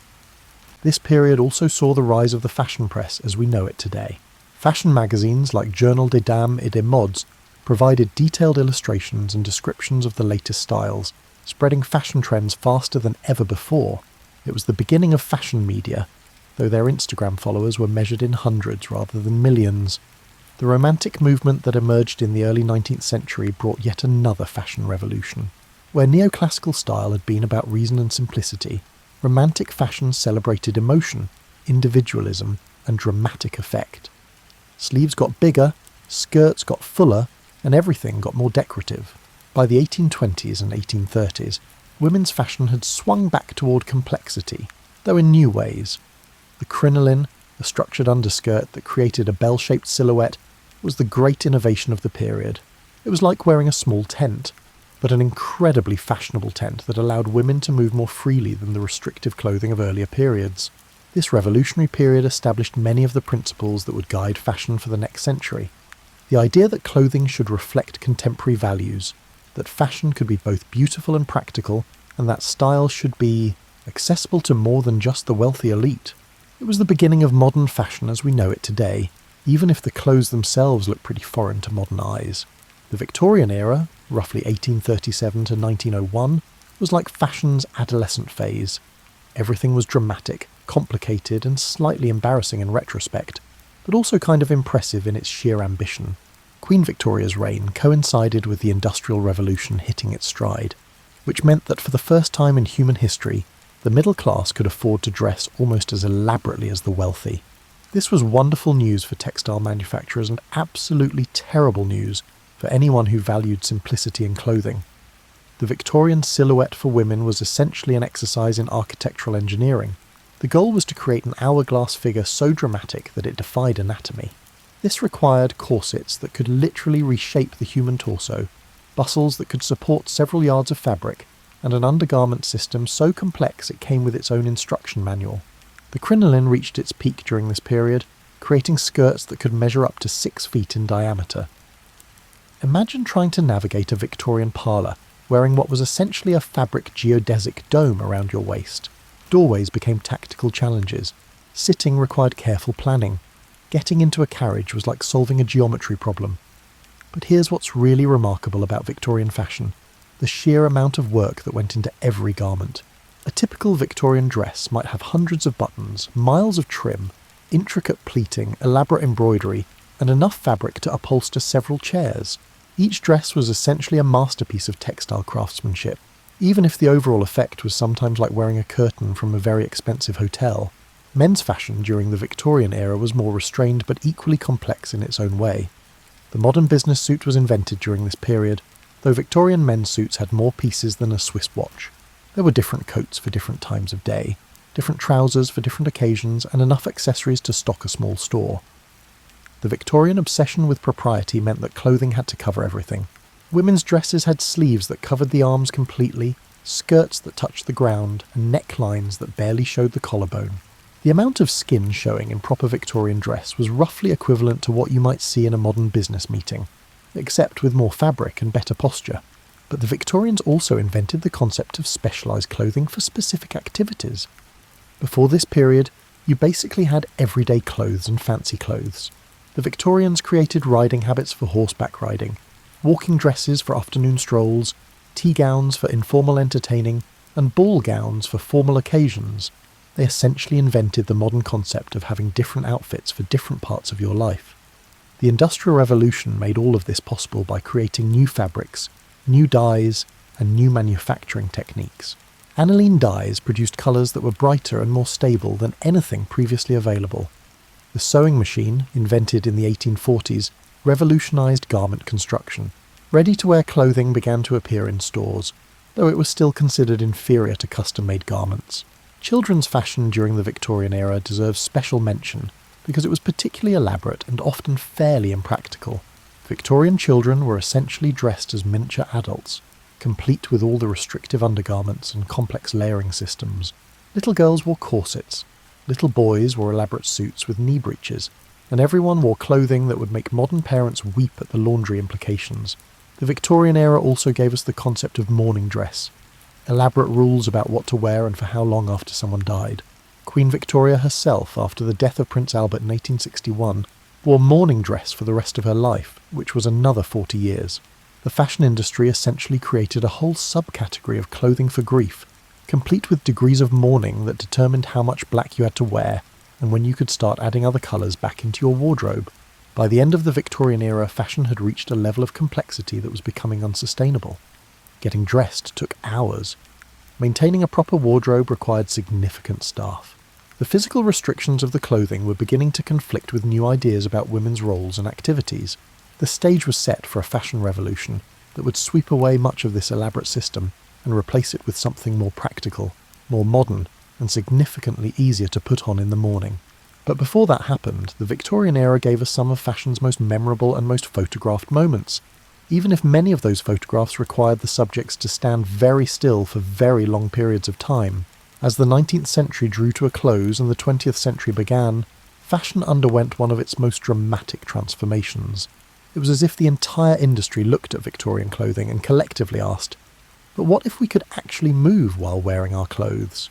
This period also saw the rise of the fashion press as we know it today. Fashion magazines like Journal des Dames et des Modes provided detailed illustrations and descriptions of the latest styles, spreading fashion trends faster than ever before. It was the beginning of fashion media, though their Instagram followers were measured in hundreds rather than millions. The Romantic movement that emerged in the early 19th century brought yet another fashion revolution. Where neoclassical style had been about reason and simplicity, Romantic fashion celebrated emotion, individualism, and dramatic effect. Sleeves got bigger, skirts got fuller, and everything got more decorative. By the 1820s and 1830s, women's fashion had swung back toward complexity, though in new ways. The crinoline, a structured underskirt that created a bell-shaped silhouette, was the great innovation of the period. It was like wearing a small tent, but an incredibly fashionable tent that allowed women to move more freely than the restrictive clothing of earlier periods. This revolutionary period established many of the principles that would guide fashion for the next century. The idea that clothing should reflect contemporary values, that fashion could be both beautiful and practical, and that style should be accessible to more than just the wealthy elite. It was the beginning of modern fashion as we know it today, even if the clothes themselves look pretty foreign to modern eyes. The Victorian era, roughly 1837 to 1901, was like fashion's adolescent phase. Everything was dramatic, complicated, and slightly embarrassing in retrospect, but also kind of impressive in its sheer ambition. Queen Victoria's reign coincided with the Industrial Revolution hitting its stride, which meant that for the first time in human history, the middle class could afford to dress almost as elaborately as the wealthy. This was wonderful news for textile manufacturers and absolutely terrible news for anyone who valued simplicity in clothing. The Victorian silhouette for women was essentially an exercise in architectural engineering. The goal was to create an hourglass figure so dramatic that it defied anatomy. This required corsets that could literally reshape the human torso, bustles that could support several yards of fabric, and an undergarment system so complex it came with its own instruction manual. The crinoline reached its peak during this period, creating skirts that could measure up to 6 feet in diameter. Imagine trying to navigate a Victorian parlour, wearing what was essentially a fabric geodesic dome around your waist. Doorways became tactical challenges. Sitting required careful planning. Getting into a carriage was like solving a geometry problem. But here's what's really remarkable about Victorian fashion: the sheer amount of work that went into every garment. A typical Victorian dress might have hundreds of buttons, miles of trim, intricate pleating, elaborate embroidery, and enough fabric to upholster several chairs. Each dress was essentially a masterpiece of textile craftsmanship, even if the overall effect was sometimes like wearing a curtain from a very expensive hotel. Men's fashion during the Victorian era was more restrained but equally complex in its own way. The modern business suit was invented during this period, though Victorian men's suits had more pieces than a Swiss watch. There were different coats for different times of day, different trousers for different occasions, and enough accessories to stock a small store. The Victorian obsession with propriety meant that clothing had to cover everything. Women's dresses had sleeves that covered the arms completely, skirts that touched the ground, and necklines that barely showed the collarbone. The amount of skin showing in proper Victorian dress was roughly equivalent to what you might see in a modern business meeting, except with more fabric and better posture. But the Victorians also invented the concept of specialised clothing for specific activities. Before this period, you basically had everyday clothes and fancy clothes. The Victorians created riding habits for horseback riding, walking dresses for afternoon strolls, tea gowns for informal entertaining, and ball gowns for formal occasions. They essentially invented the modern concept of having different outfits for different parts of your life. The Industrial Revolution made all of this possible by creating new fabrics, new dyes, and new manufacturing techniques. Aniline dyes produced colours that were brighter and more stable than anything previously available. The sewing machine, invented in the 1840s, revolutionised garment construction. Ready-to-wear clothing began to appear in stores, though it was still considered inferior to custom-made garments. Children's fashion during the Victorian era deserves special mention because it was particularly elaborate and often fairly impractical. Victorian children were essentially dressed as miniature adults, complete with all the restrictive undergarments and complex layering systems. Little girls wore corsets, little boys wore elaborate suits with knee breeches, and everyone wore clothing that would make modern parents weep at the laundry implications. The Victorian era also gave us the concept of mourning dress, elaborate rules about what to wear and for how long after someone died. Queen Victoria herself, after the death of Prince Albert in 1861, wore mourning dress for the rest of her life, which was another 40 years. The fashion industry essentially created a whole subcategory of clothing for grief, complete with degrees of mourning that determined how much black you had to wear and when you could start adding other colours back into your wardrobe. By the end of the Victorian era, fashion had reached a level of complexity that was becoming unsustainable. Getting dressed took hours. Maintaining a proper wardrobe required significant staff. The physical restrictions of the clothing were beginning to conflict with new ideas about women's roles and activities. The stage was set for a fashion revolution that would sweep away much of this elaborate system and replace it with something more practical, more modern, and significantly easier to put on in the morning. But before that happened, the Victorian era gave us some of fashion's most memorable and most photographed moments, even if many of those photographs required the subjects to stand very still for very long periods of time. As the 19th century drew to a close and the 20th century began, fashion underwent one of its most dramatic transformations. It was as if the entire industry looked at Victorian clothing and collectively asked, but what if we could actually move while wearing our clothes?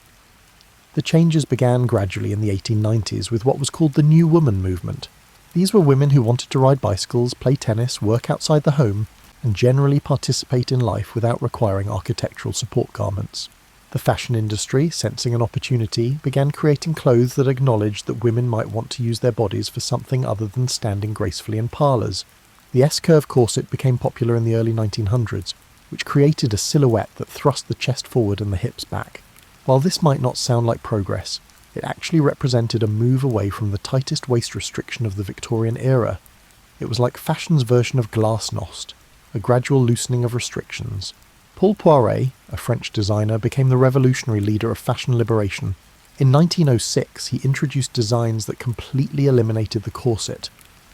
The changes began gradually in the 1890s with what was called the New Woman movement. These were women who wanted to ride bicycles, play tennis, work outside the home, and generally participate in life without requiring architectural support garments. The fashion industry, sensing an opportunity, began creating clothes that acknowledged that women might want to use their bodies for something other than standing gracefully in parlours. The S-curve corset became popular in the early 1900s, which created a silhouette that thrust the chest forward and the hips back. While this might not sound like progress, it actually represented a move away from the tightest waist restriction of the Victorian era. It was like fashion's version of glasnost, a gradual loosening of restrictions. Paul Poiret, a French designer, became the revolutionary leader of fashion liberation. In 1906, he introduced designs that completely eliminated the corset,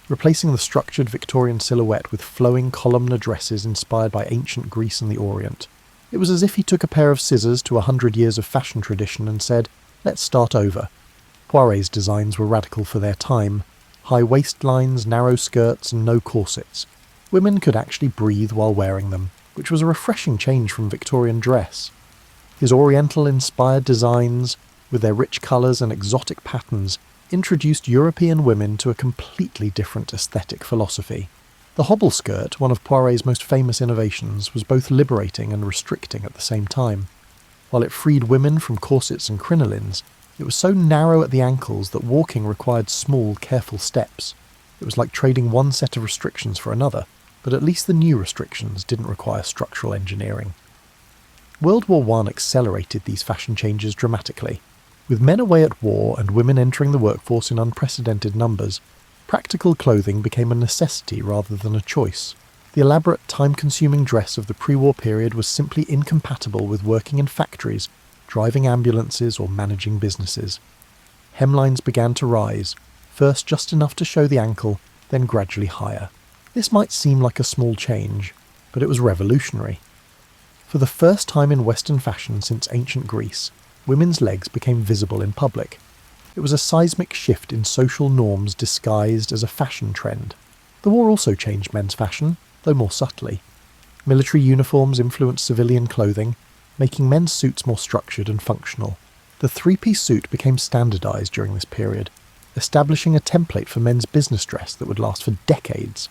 replacing the structured Victorian silhouette with flowing columnar dresses inspired by ancient Greece and the Orient. It was as if he took a pair of scissors to 100 years of fashion tradition and said, let's start over. Poiret's designs were radical for their time. High waistlines, narrow skirts, and no corsets. Women could actually breathe while wearing them, which was a refreshing change from Victorian dress. His Oriental-inspired designs, with their rich colours and exotic patterns, introduced European women to a completely different aesthetic philosophy. The hobble skirt, one of Poiret's most famous innovations, was both liberating and restricting at the same time. While it freed women from corsets and crinolines, it was so narrow at the ankles that walking required small, careful steps. It was like trading one set of restrictions for another, but at least the new restrictions didn't require structural engineering. World War I accelerated these fashion changes dramatically. With men away at war and women entering the workforce in unprecedented numbers, practical clothing became a necessity rather than a choice. The elaborate, time-consuming dress of the pre-war period was simply incompatible with working in factories, driving ambulances, or managing businesses. Hemlines began to rise, first just enough to show the ankle, then gradually higher. This might seem like a small change, but it was revolutionary. For the first time in Western fashion since ancient Greece, women's legs became visible in public. It was a seismic shift in social norms disguised as a fashion trend. The war also changed men's fashion, though more subtly. Military uniforms influenced civilian clothing, making men's suits more structured and functional. The three-piece suit became standardised during this period, establishing a template for men's business dress that would last for decades.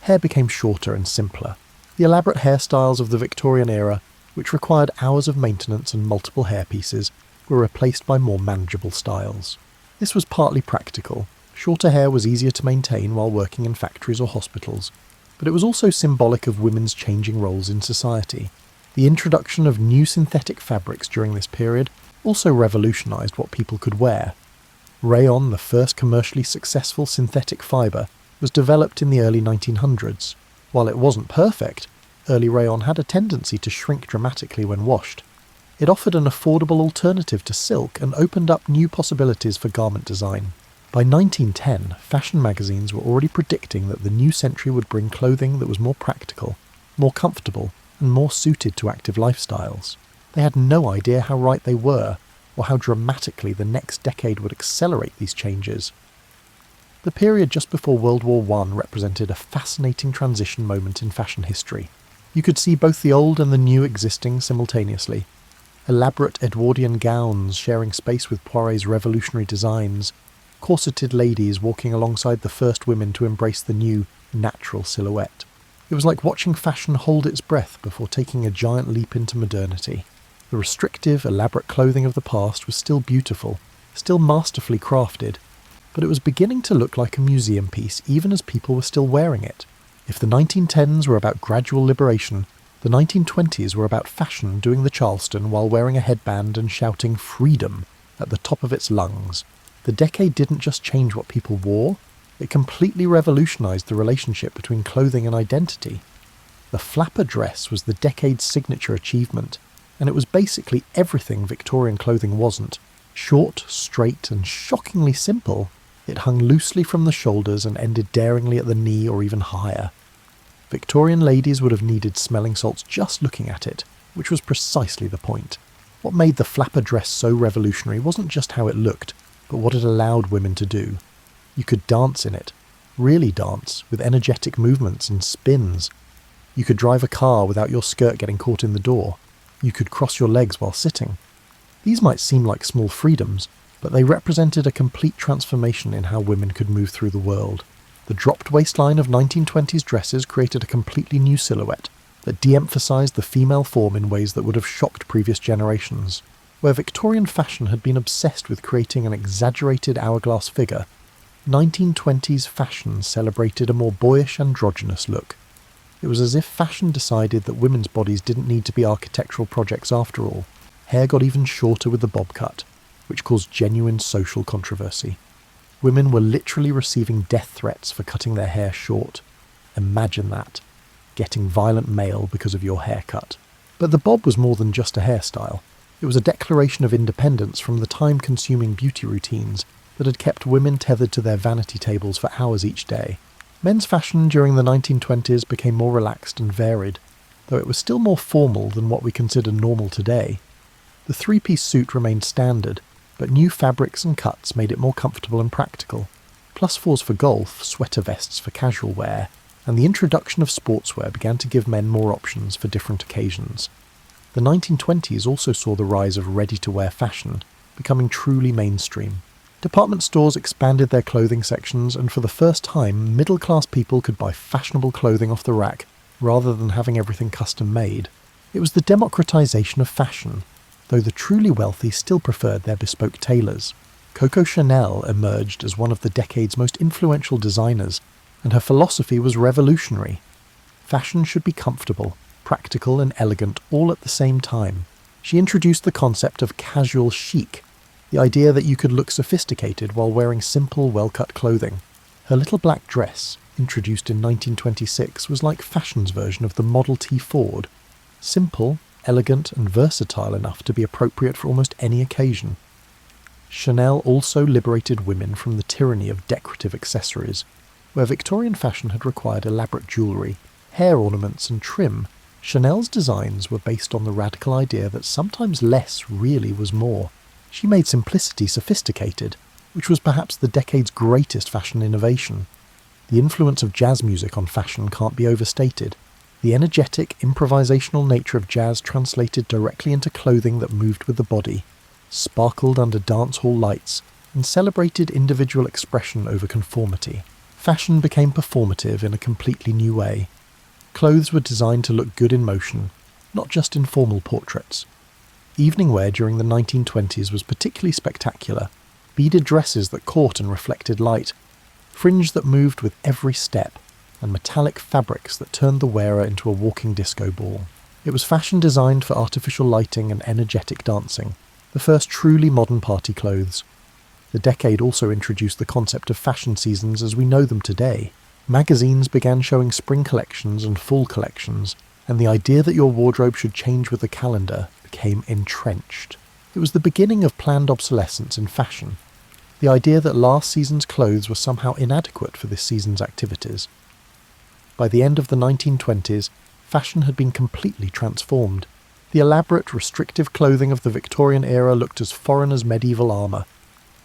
Hair became shorter and simpler. The elaborate hairstyles of the Victorian era, which required hours of maintenance and multiple hairpieces, were replaced by more manageable styles. This was partly practical. Shorter hair was easier to maintain while working in factories or hospitals, but it was also symbolic of women's changing roles in society. The introduction of new synthetic fabrics during this period also revolutionised what people could wear. Rayon, the first commercially successful synthetic fibre, was developed in the early 1900s. While it wasn't perfect, early rayon had a tendency to shrink dramatically when washed. It offered an affordable alternative to silk and opened up new possibilities for garment design. By 1910, fashion magazines were already predicting that the new century would bring clothing that was more practical, more comfortable, and more suited to active lifestyles. They had no idea how right they were, or how dramatically the next decade would accelerate these changes. The period just before World War I represented a fascinating transition moment in fashion history. You could see both the old and the new existing simultaneously. Elaborate Edwardian gowns sharing space with Poiret's revolutionary designs, corseted ladies walking alongside the first women to embrace the new, natural silhouette. It was like watching fashion hold its breath before taking a giant leap into modernity. The restrictive, elaborate clothing of the past was still beautiful, still masterfully crafted, but it was beginning to look like a museum piece even as people were still wearing it. If the 1910s were about gradual liberation, the 1920s were about fashion doing the Charleston while wearing a headband and shouting "freedom" at the top of its lungs. The decade didn't just change what people wore, it completely revolutionised the relationship between clothing and identity. The flapper dress was the decade's signature achievement, and it was basically everything Victorian clothing wasn't. Short, straight, and shockingly simple, it hung loosely from the shoulders and ended daringly at the knee or even higher. Victorian ladies would have needed smelling salts just looking at it, which was precisely the point. What made the flapper dress so revolutionary wasn't just how it looked, but what it allowed women to do. You could dance in it, really dance, with energetic movements and spins. You could drive a car without your skirt getting caught in the door. You could cross your legs while sitting. These might seem like small freedoms, but they represented a complete transformation in how women could move through the world. The dropped waistline of 1920s dresses created a completely new silhouette that de-emphasised the female form in ways that would have shocked previous generations. Where Victorian fashion had been obsessed with creating an exaggerated hourglass figure, 1920s fashion celebrated a more boyish, androgynous look. It was as if fashion decided that women's bodies didn't need to be architectural projects after all. Hair got even shorter with the bob cut, which caused genuine social controversy. Women were literally receiving death threats for cutting their hair short. Imagine that. Getting violent mail because of your haircut. But the bob was more than just a hairstyle. It was a declaration of independence from the time-consuming beauty routines that had kept women tethered to their vanity tables for hours each day. Men's fashion during the 1920s became more relaxed and varied, though it was still more formal than what we consider normal today. The three-piece suit remained standard, but new fabrics and cuts made it more comfortable and practical. +4s for golf, sweater vests for casual wear, and the introduction of sportswear began to give men more options for different occasions. The 1920s also saw the rise of ready-to-wear fashion, becoming truly mainstream. Department stores expanded their clothing sections, and for the first time, middle-class people could buy fashionable clothing off the rack, rather than having everything custom-made. It was the democratization of fashion, though the truly wealthy still preferred their bespoke tailors. Coco Chanel emerged as one of the decade's most influential designers, and her philosophy was revolutionary. Fashion should be comfortable, practical and elegant all at the same time. She introduced the concept of casual chic, the idea that you could look sophisticated while wearing simple, well-cut clothing. Her little black dress, introduced in 1926, was like fashion's version of the Model T Ford. Simple, elegant and versatile enough to be appropriate for almost any occasion. Chanel also liberated women from the tyranny of decorative accessories. Where Victorian fashion had required elaborate jewellery, hair ornaments and trim, Chanel's designs were based on the radical idea that sometimes less really was more. She made simplicity sophisticated, which was perhaps the decade's greatest fashion innovation. The influence of jazz music on fashion can't be overstated. The energetic, improvisational nature of jazz translated directly into clothing that moved with the body, sparkled under dance hall lights, and celebrated individual expression over conformity. Fashion became performative in a completely new way. Clothes were designed to look good in motion, not just in formal portraits. Evening wear during the 1920s was particularly spectacular. Beaded dresses that caught and reflected light, fringe that moved with every step, and metallic fabrics that turned the wearer into a walking disco ball. It was fashion designed for artificial lighting and energetic dancing, the first truly modern party clothes. The decade also introduced the concept of fashion seasons as we know them today. Magazines began showing spring collections and fall collections, and the idea that your wardrobe should change with the calendar became entrenched. It was the beginning of planned obsolescence in fashion. The idea that last season's clothes were somehow inadequate for this season's activities. By the end of the 1920s, fashion had been completely transformed. The elaborate, restrictive clothing of the Victorian era looked as foreign as medieval armour.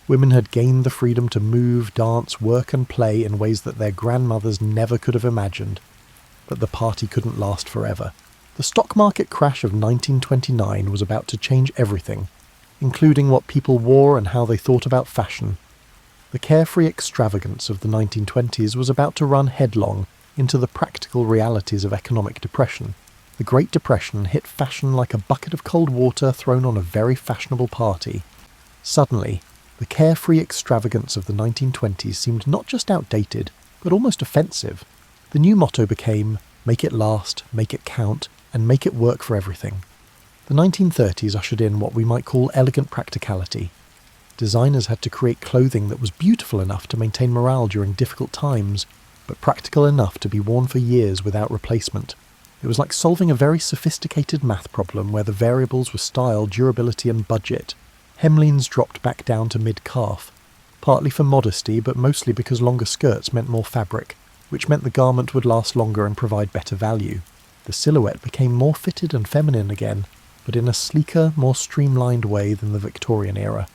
Women had gained the freedom to move, dance, work and play in ways that their grandmothers never could have imagined. But the party couldn't last forever. The stock market crash of 1929 was about to change everything, including what people wore and how they thought about fashion. The carefree extravagance of the 1920s was about to run headlong into the practical realities of economic depression. The Great Depression hit fashion like a bucket of cold water thrown on a very fashionable party. Suddenly, the carefree extravagance of the 1920s seemed not just outdated, but almost offensive. The new motto became, make it last, make it count, and make it work for everything. The 1930s ushered in what we might call elegant practicality. Designers had to create clothing that was beautiful enough to maintain morale during difficult times, but practical enough to be worn for years without replacement. It was like solving a very sophisticated math problem where the variables were style, durability and budget. Hemlines dropped back down to mid-calf, partly for modesty but mostly because longer skirts meant more fabric, which meant the garment would last longer and provide better value. The silhouette became more fitted and feminine again, but in a sleeker, more streamlined way than the Victorian era.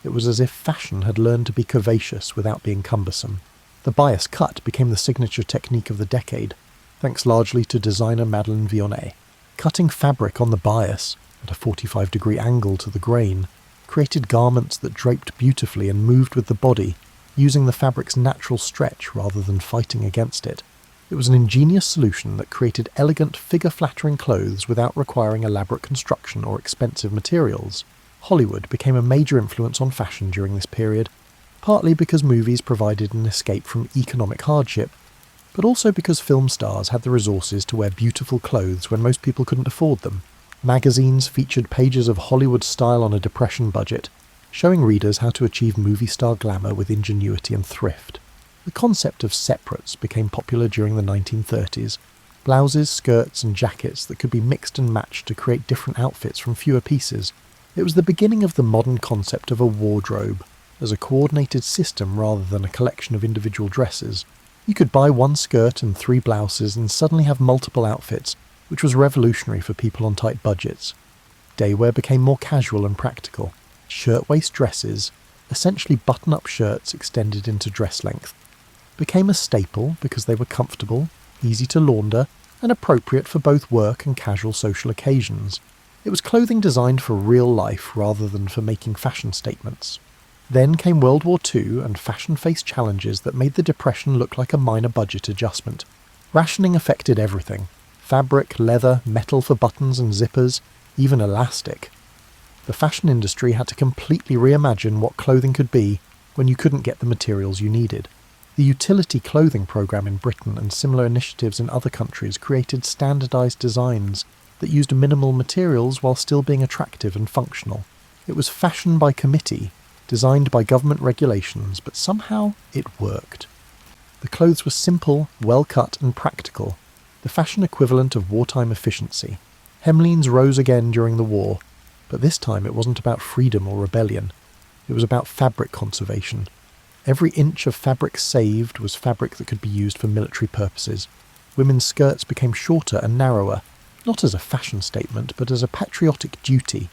It was as if fashion had learned to be curvaceous without being cumbersome. The bias cut became the signature technique of the decade, thanks largely to designer Madeleine Vionnet. Cutting fabric on the bias, at a 45-degree angle to the grain, created garments that draped beautifully and moved with the body, using the fabric's natural stretch rather than fighting against it. It was an ingenious solution that created elegant, figure-flattering clothes without requiring elaborate construction or expensive materials. Hollywood became a major influence on fashion during this period, partly because movies provided an escape from economic hardship, but also because film stars had the resources to wear beautiful clothes when most people couldn't afford them. Magazines featured pages of Hollywood style on a depression budget, showing readers how to achieve movie star glamour with ingenuity and thrift. The concept of separates became popular during the 1930s. Blouses, skirts and jackets that could be mixed and matched to create different outfits from fewer pieces. It was the beginning of the modern concept of a wardrobe, as a coordinated system rather than a collection of individual dresses. You could buy one skirt and 3 blouses and suddenly have multiple outfits, which was revolutionary for people on tight budgets. Daywear became more casual and practical. Shirtwaist dresses, essentially button-up shirts extended into dress length, became a staple because they were comfortable, easy to launder, and appropriate for both work and casual social occasions. It was clothing designed for real life rather than for making fashion statements. Then came World War II, and fashion faced challenges that made the Depression look like a minor budget adjustment. Rationing affected everything: fabric, leather, metal for buttons and zippers, even elastic. The fashion industry had to completely reimagine what clothing could be when you couldn't get the materials you needed. The utility clothing program in Britain and similar initiatives in other countries created standardized designs that used minimal materials while still being attractive and functional. It was fashion by committee, designed by government regulations, but somehow it worked. The clothes were simple, well-cut and practical, the fashion equivalent of wartime efficiency. Hemlines rose again during the war, but this time it wasn't about freedom or rebellion. It was about fabric conservation. Every inch of fabric saved was fabric that could be used for military purposes. Women's skirts became shorter and narrower, not as a fashion statement, but as a patriotic duty.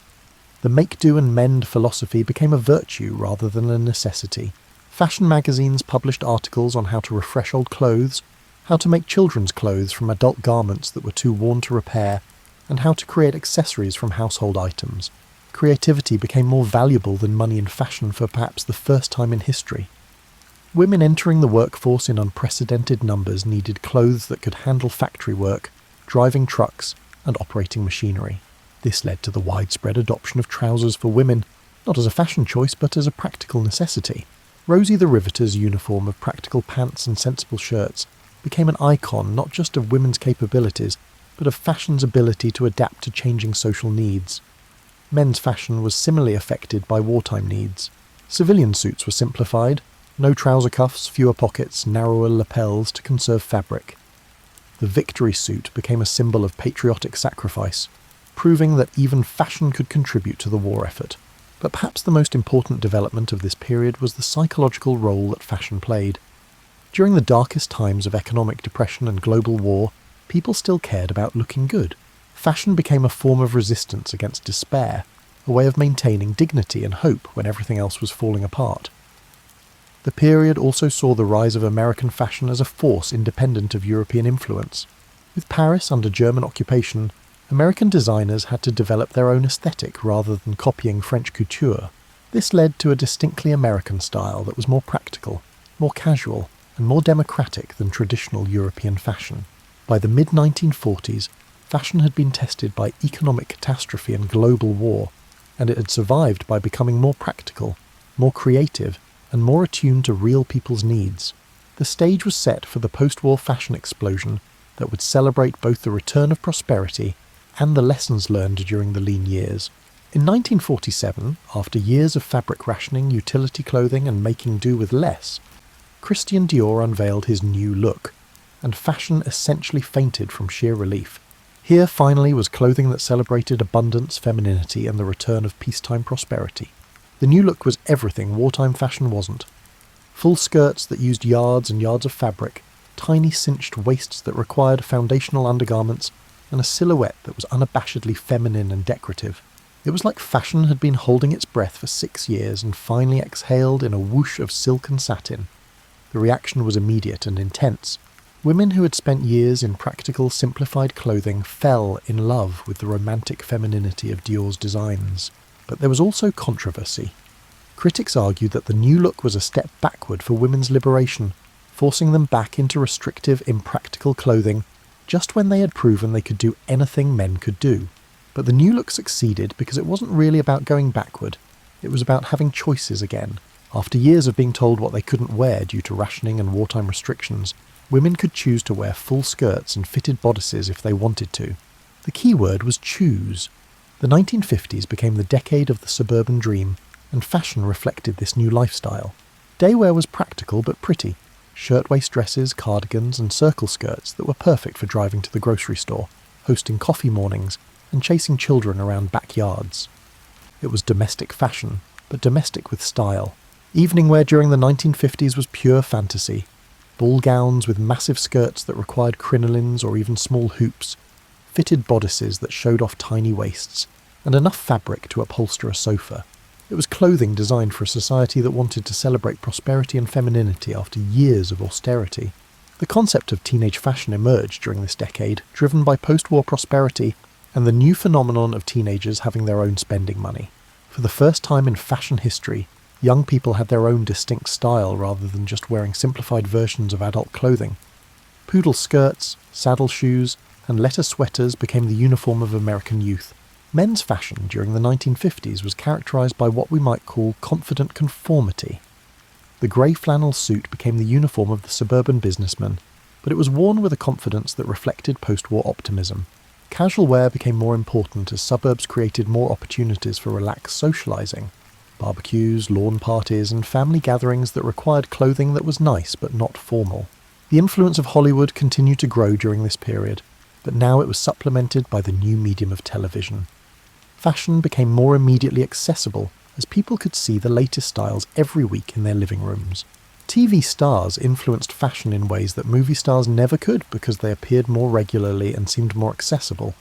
The make-do and mend philosophy became a virtue rather than a necessity. Fashion magazines published articles on how to refresh old clothes, how to make children's clothes from adult garments that were too worn to repair, and how to create accessories from household items. Creativity became more valuable than money in fashion for perhaps the first time in history. Women entering the workforce in unprecedented numbers needed clothes that could handle factory work, driving trucks, and operating machinery. This led to the widespread adoption of trousers for women, not as a fashion choice but as a practical necessity. Rosie the Riveter's uniform of practical pants and sensible shirts became an icon not just of women's capabilities, but of fashion's ability to adapt to changing social needs. Men's fashion was similarly affected by wartime needs. Civilian suits were simplified, no trouser cuffs, fewer pockets, narrower lapels to conserve fabric. The victory suit became a symbol of patriotic sacrifice, proving that even fashion could contribute to the war effort. But perhaps the most important development of this period was the psychological role that fashion played. During the darkest times of economic depression and global war, people still cared about looking good. Fashion became a form of resistance against despair, a way of maintaining dignity and hope when everything else was falling apart. The period also saw the rise of American fashion as a force independent of European influence. With Paris under German occupation, American designers had to develop their own aesthetic rather than copying French couture. This led to a distinctly American style that was more practical, more casual, and more democratic than traditional European fashion. By the mid-1940s, fashion had been tested by economic catastrophe and global war, and it had survived by becoming more practical, more creative, and more attuned to real people's needs. The stage was set for the post-war fashion explosion that would celebrate both the return of prosperity and the lessons learned during the lean years. In 1947, after years of fabric rationing, utility clothing, and making do with less, Christian Dior unveiled his new look, and fashion essentially fainted from sheer relief. Here finally was clothing that celebrated abundance, femininity, and the return of peacetime prosperity. The new look was everything wartime fashion wasn't. Full skirts that used yards and yards of fabric, tiny cinched waists that required foundational undergarments, and a silhouette that was unabashedly feminine and decorative. It was like fashion had been holding its breath for 6 years and finally exhaled in a whoosh of silk and satin. The reaction was immediate and intense. Women who had spent years in practical, simplified clothing fell in love with the romantic femininity of Dior's designs. But there was also controversy. Critics argued that the new look was a step backward for women's liberation, forcing them back into restrictive, impractical clothing just when they had proven they could do anything men could do. But the new look succeeded because it wasn't really about going backward. It was about having choices again. After years of being told what they couldn't wear due to rationing and wartime restrictions, women could choose to wear full skirts and fitted bodices if they wanted to. The key word was choose. The 1950s became the decade of the suburban dream, and fashion reflected this new lifestyle. Daywear was practical but pretty. Shirtwaist dresses, cardigans, and circle skirts that were perfect for driving to the grocery store, hosting coffee mornings, and chasing children around backyards. It was domestic fashion, but domestic with style. Evening wear during the 1950s was pure fantasy. Ball gowns with massive skirts that required crinolines or even small hoops, fitted bodices that showed off tiny waists, and enough fabric to upholster a sofa. It was clothing designed for a society that wanted to celebrate prosperity and femininity after years of austerity. The concept of teenage fashion emerged during this decade, driven by post-war prosperity and the new phenomenon of teenagers having their own spending money. For the first time in fashion history, Young people had their own distinct style rather than just wearing simplified versions of adult clothing. Poodle skirts, saddle shoes, and letter sweaters became the uniform of American youth. Men's fashion during the 1950s was characterised by what we might call confident conformity. The grey flannel suit became the uniform of the suburban businessman, but it was worn with a confidence that reflected post-war optimism. Casual wear became more important as suburbs created more opportunities for relaxed socialising. Barbecues, lawn parties, and family gatherings that required clothing that was nice but not formal. The influence of Hollywood continued to grow during this period, but now it was supplemented by the new medium of television. Fashion became more immediately accessible as people could see the latest styles every week in their living rooms. TV stars influenced fashion in ways that movie stars never could because they appeared more regularly and seemed more accessible.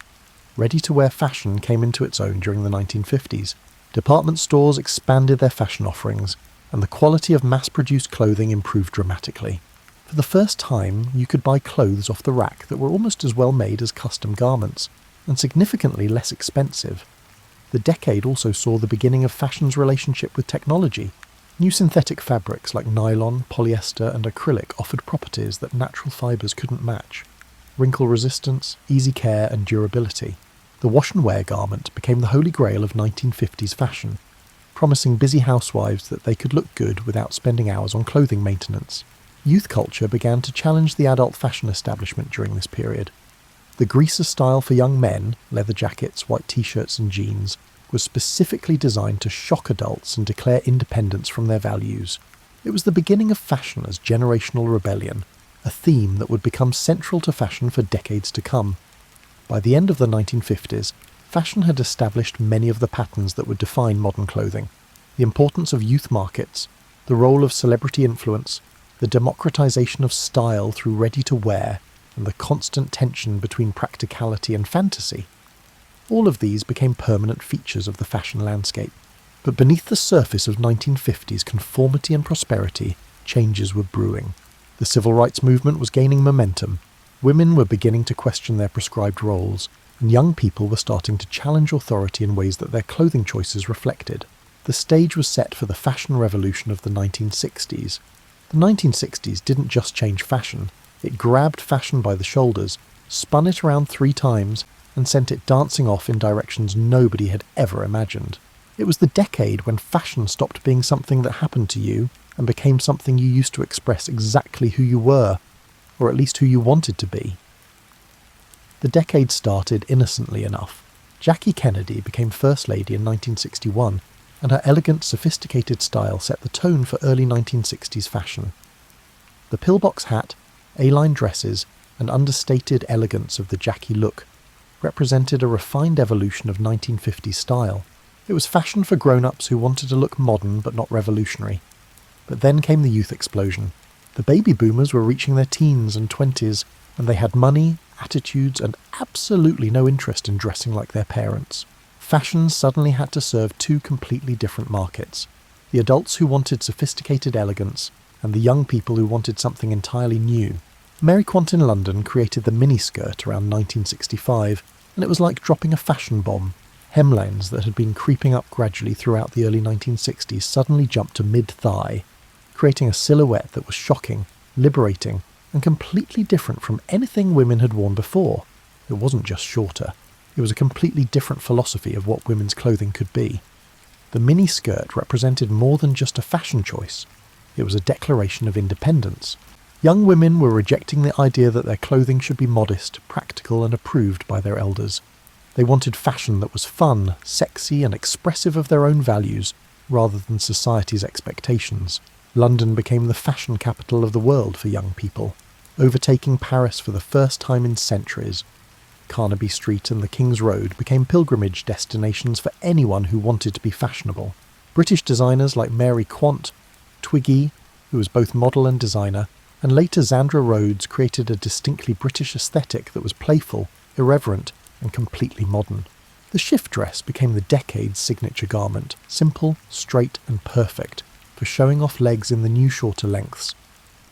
Ready-to-wear fashion came into its own during the 1950s. Department stores expanded their fashion offerings, and the quality of mass-produced clothing improved dramatically. For the first time, you could buy clothes off the rack that were almost as well made as custom garments, and significantly less expensive. The decade also saw the beginning of fashion's relationship with technology. New synthetic fabrics like nylon, polyester, and acrylic offered properties that natural fibres couldn't match. Wrinkle resistance, easy care, and durability. The wash-and-wear garment became the holy grail of 1950s fashion, promising busy housewives that they could look good without spending hours on clothing maintenance. Youth culture began to challenge the adult fashion establishment during this period. The greaser style for young men, leather jackets, white t-shirts and jeans, was specifically designed to shock adults and declare independence from their values. It was the beginning of fashion as generational rebellion, a theme that would become central to fashion for decades to come. By the end of the 1950s, fashion had established many of the patterns that would define modern clothing. The importance of youth markets, the role of celebrity influence, the democratization of style through ready-to-wear, and the constant tension between practicality and fantasy. All of these became permanent features of the fashion landscape. But beneath the surface of 1950s conformity and prosperity, changes were brewing. The civil rights movement was gaining momentum. Women were beginning to question their prescribed roles, and young people were starting to challenge authority in ways that their clothing choices reflected. The stage was set for the fashion revolution of the 1960s. The 1960s didn't just change fashion, it grabbed fashion by the shoulders, spun it around 3 times, and sent it dancing off in directions nobody had ever imagined. It was the decade when fashion stopped being something that happened to you and became something you used to express exactly who you were, or at least who you wanted to be. The decade started innocently enough. Jackie Kennedy became First Lady in 1961, and her elegant, sophisticated style set the tone for early 1960s fashion. The pillbox hat, A-line dresses, and understated elegance of the Jackie look represented a refined evolution of 1950s style. It was fashion for grown-ups who wanted to look modern but not revolutionary. But then came the youth explosion. The baby boomers were reaching their teens and 20s, and they had money, attitudes, and absolutely no interest in dressing like their parents. Fashion suddenly had to serve 2 completely different markets: the adults who wanted sophisticated elegance, and the young people who wanted something entirely new. Mary Quant in London created the miniskirt around 1965, and it was like dropping a fashion bomb. Hemlines that had been creeping up gradually throughout the early 1960s suddenly jumped to mid-thigh, creating a silhouette that was shocking, liberating, and completely different from anything women had worn before. It wasn't just shorter. It was a completely different philosophy of what women's clothing could be. The miniskirt represented more than just a fashion choice. It was a declaration of independence. Young women were rejecting the idea that their clothing should be modest, practical, and approved by their elders. They wanted fashion that was fun, sexy, and expressive of their own values, rather than society's expectations. London became the fashion capital of the world for young people, overtaking Paris for the first time in centuries. Carnaby Street and the King's Road became pilgrimage destinations for anyone who wanted to be fashionable. British designers like Mary Quant, Twiggy, who was both model and designer, and later Zandra Rhodes created a distinctly British aesthetic that was playful, irreverent, and completely modern. The shift dress became the decade's signature garment, simple, straight, and perfect, for showing off legs in the new shorter lengths.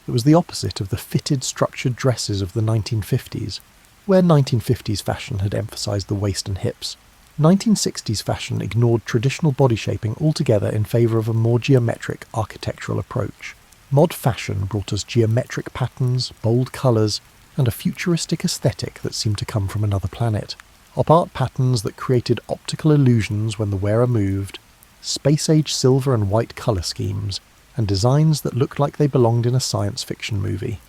It was the opposite of the fitted, structured dresses of the 1950s, where 1950s fashion had emphasised the waist and hips. 1960s fashion ignored traditional body shaping altogether in favour of a more geometric architectural approach. Mod fashion brought us geometric patterns, bold colours, and a futuristic aesthetic that seemed to come from another planet. Op art patterns that created optical illusions when the wearer moved, space-age silver and white colour schemes, and designs that looked like they belonged in a science fiction movie.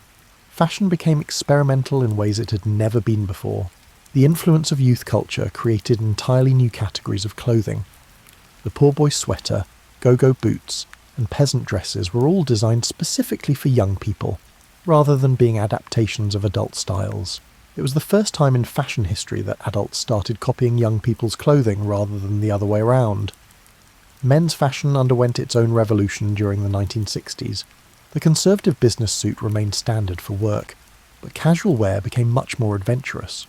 Fashion became experimental in ways it had never been before. The influence of youth culture created entirely new categories of clothing. The poor boy sweater, go-go boots, and peasant dresses were all designed specifically for young people, rather than being adaptations of adult styles. It was the first time in fashion history that adults started copying young people's clothing rather than the other way around. Men's fashion underwent its own revolution during the 1960s. The conservative business suit remained standard for work, but casual wear became much more adventurous.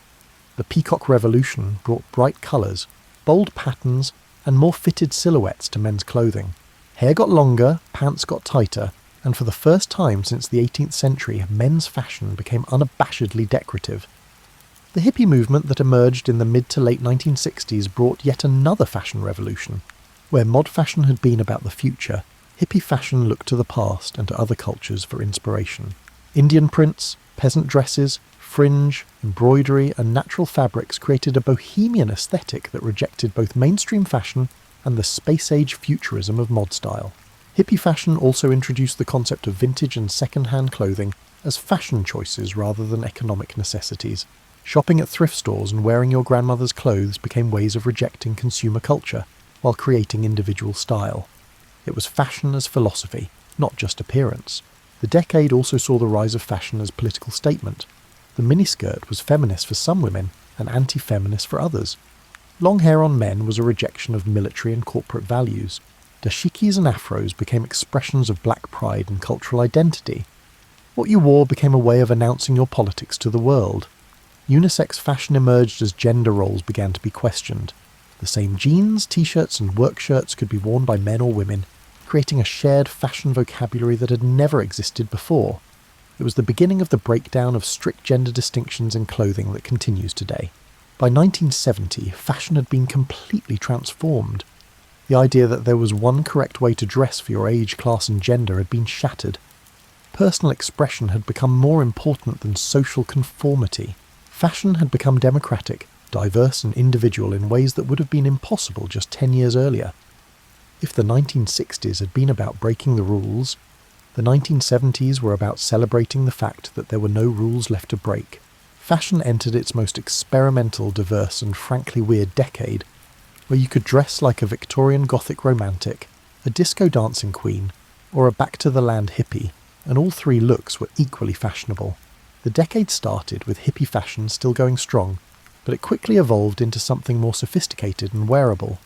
The Peacock Revolution brought bright colours, bold patterns, and more fitted silhouettes to men's clothing. Hair got longer, pants got tighter, and for the first time since the 18th century, men's fashion became unabashedly decorative. The hippie movement that emerged in the mid to late 1960s brought yet another fashion revolution. Where mod fashion had been about the future, hippie fashion looked to the past and to other cultures for inspiration. Indian prints, peasant dresses, fringe, embroidery, and natural fabrics created a bohemian aesthetic that rejected both mainstream fashion and the space-age futurism of mod style. Hippie fashion also introduced the concept of vintage and second-hand clothing as fashion choices rather than economic necessities. Shopping at thrift stores and wearing your grandmother's clothes became ways of rejecting consumer culture, while creating individual style. It was fashion as philosophy, not just appearance. The decade also saw the rise of fashion as political statement. The miniskirt was feminist for some women and anti-feminist for others. Long hair on men was a rejection of military and corporate values. Dashikis and afros became expressions of black pride and cultural identity. What you wore became a way of announcing your politics to the world. Unisex fashion emerged as gender roles began to be questioned. The same jeans, t-shirts and work shirts could be worn by men or women, creating a shared fashion vocabulary that had never existed before. It was the beginning of the breakdown of strict gender distinctions in clothing that continues today. By 1970, fashion had been completely transformed. The idea that there was one correct way to dress for your age, class and gender had been shattered. Personal expression had become more important than social conformity. Fashion had become democratic, diverse and individual in ways that would have been impossible just 10 years earlier. If the 1960s had been about breaking the rules, the 1970s were about celebrating the fact that there were no rules left to break. Fashion entered its most experimental, diverse and frankly weird decade, where you could dress like a Victorian Gothic romantic, a disco dancing queen, or a back-to-the-land hippie, and all three looks were equally fashionable. The decade started with hippie fashion still going strong, but it quickly evolved into something more sophisticated and wearable.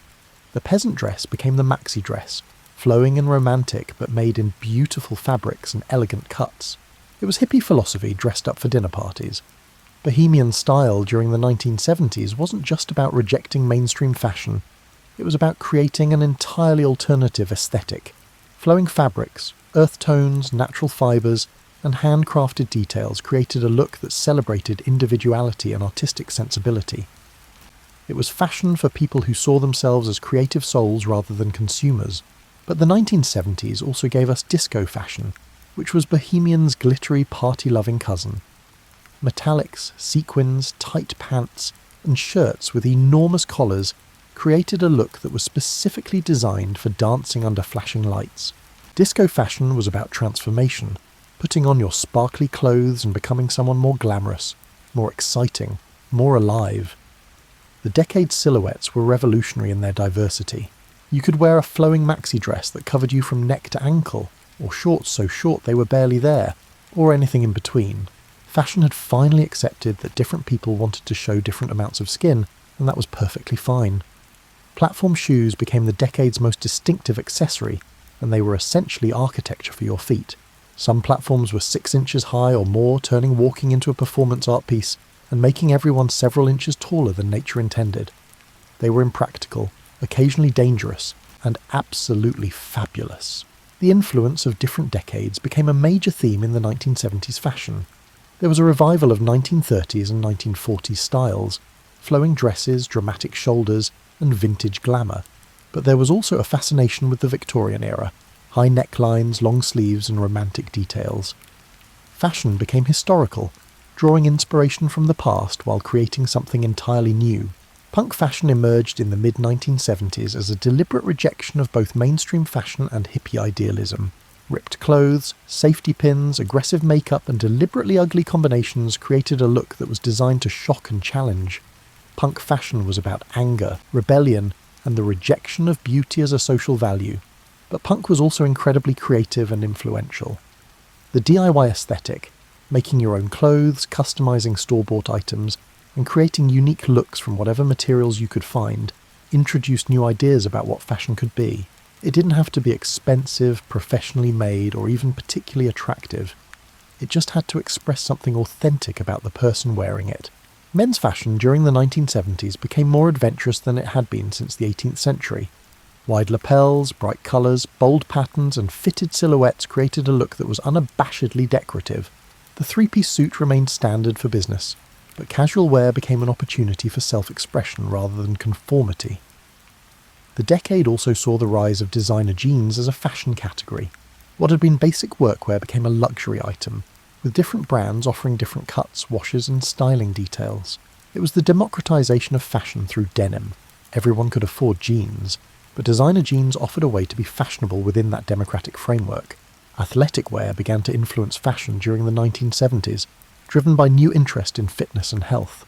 The peasant dress became the maxi dress, flowing and romantic but made in beautiful fabrics and elegant cuts. It was hippie philosophy dressed up for dinner parties. Bohemian style during the 1970s wasn't just about rejecting mainstream fashion, it was about creating an entirely alternative aesthetic. Flowing fabrics, earth tones, natural fibres, and handcrafted details created a look that celebrated individuality and artistic sensibility. It was fashion for people who saw themselves as creative souls rather than consumers. But the 1970s also gave us disco fashion, which was bohemian's glittery party-loving cousin. Metallics, sequins, tight pants, and shirts with enormous collars created a look that was specifically designed for dancing under flashing lights. Disco fashion was about transformation, putting on your sparkly clothes and becoming someone more glamorous, more exciting, more alive. The decade's silhouettes were revolutionary in their diversity. You could wear a flowing maxi dress that covered you from neck to ankle, or shorts so short they were barely there, or anything in between. Fashion had finally accepted that different people wanted to show different amounts of skin, and that was perfectly fine. Platform shoes became the decade's most distinctive accessory, and they were essentially architecture for your feet. Some platforms were 6 inches high or more, turning walking into a performance art piece, and making everyone several inches taller than nature intended. They were impractical, occasionally dangerous, and absolutely fabulous. The influence of different decades became a major theme in the 1970s fashion. There was a revival of 1930s and 1940s styles. flowing dresses, dramatic shoulders, and vintage glamour. But there was also a fascination with the Victorian era, high necklines, long sleeves, and romantic details. Fashion became historical, drawing inspiration from the past while creating something entirely new. Punk fashion emerged in the mid-1970s as a deliberate rejection of both mainstream fashion and hippie idealism. Ripped clothes, safety pins, aggressive makeup, and deliberately ugly combinations created a look that was designed to shock and challenge. Punk fashion was about anger, rebellion, and the rejection of beauty as a social value. But punk was also incredibly creative and influential. The DIY aesthetic, making your own clothes, customizing store-bought items, and creating unique looks from whatever materials you could find, introduced new ideas about what fashion could be. It didn't have to be expensive, professionally made, or even particularly attractive. It just had to express something authentic about the person wearing it. Men's fashion during the 1970s became more adventurous than it had been since the 18th century. Wide lapels, bright colours, bold patterns, and fitted silhouettes created a look that was unabashedly decorative. The three-piece suit remained standard for business, but casual wear became an opportunity for self-expression rather than conformity. The decade also saw the rise of designer jeans as a fashion category. What had been basic workwear became a luxury item, with different brands offering different cuts, washes, and styling details. It was the democratization of fashion through denim. Everyone could afford jeans, but designer jeans offered a way to be fashionable within that democratic framework. Athletic wear began to influence fashion during the 1970s, driven by new interest in fitness and health.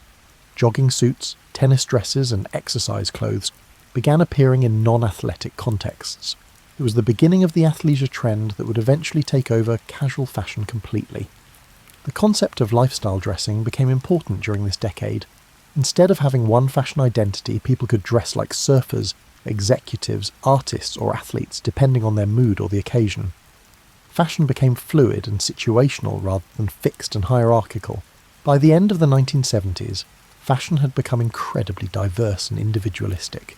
Jogging suits, tennis dresses, and exercise clothes began appearing in non-athletic contexts. It was the beginning of the athleisure trend that would eventually take over casual fashion completely. The concept of lifestyle dressing became important during this decade. Instead of having one fashion identity, people could dress like surfers, executives, artists, or athletes depending on their mood or the occasion. Fashion became fluid and situational rather than fixed and hierarchical. By the end of the 1970s, fashion had become incredibly diverse and individualistic.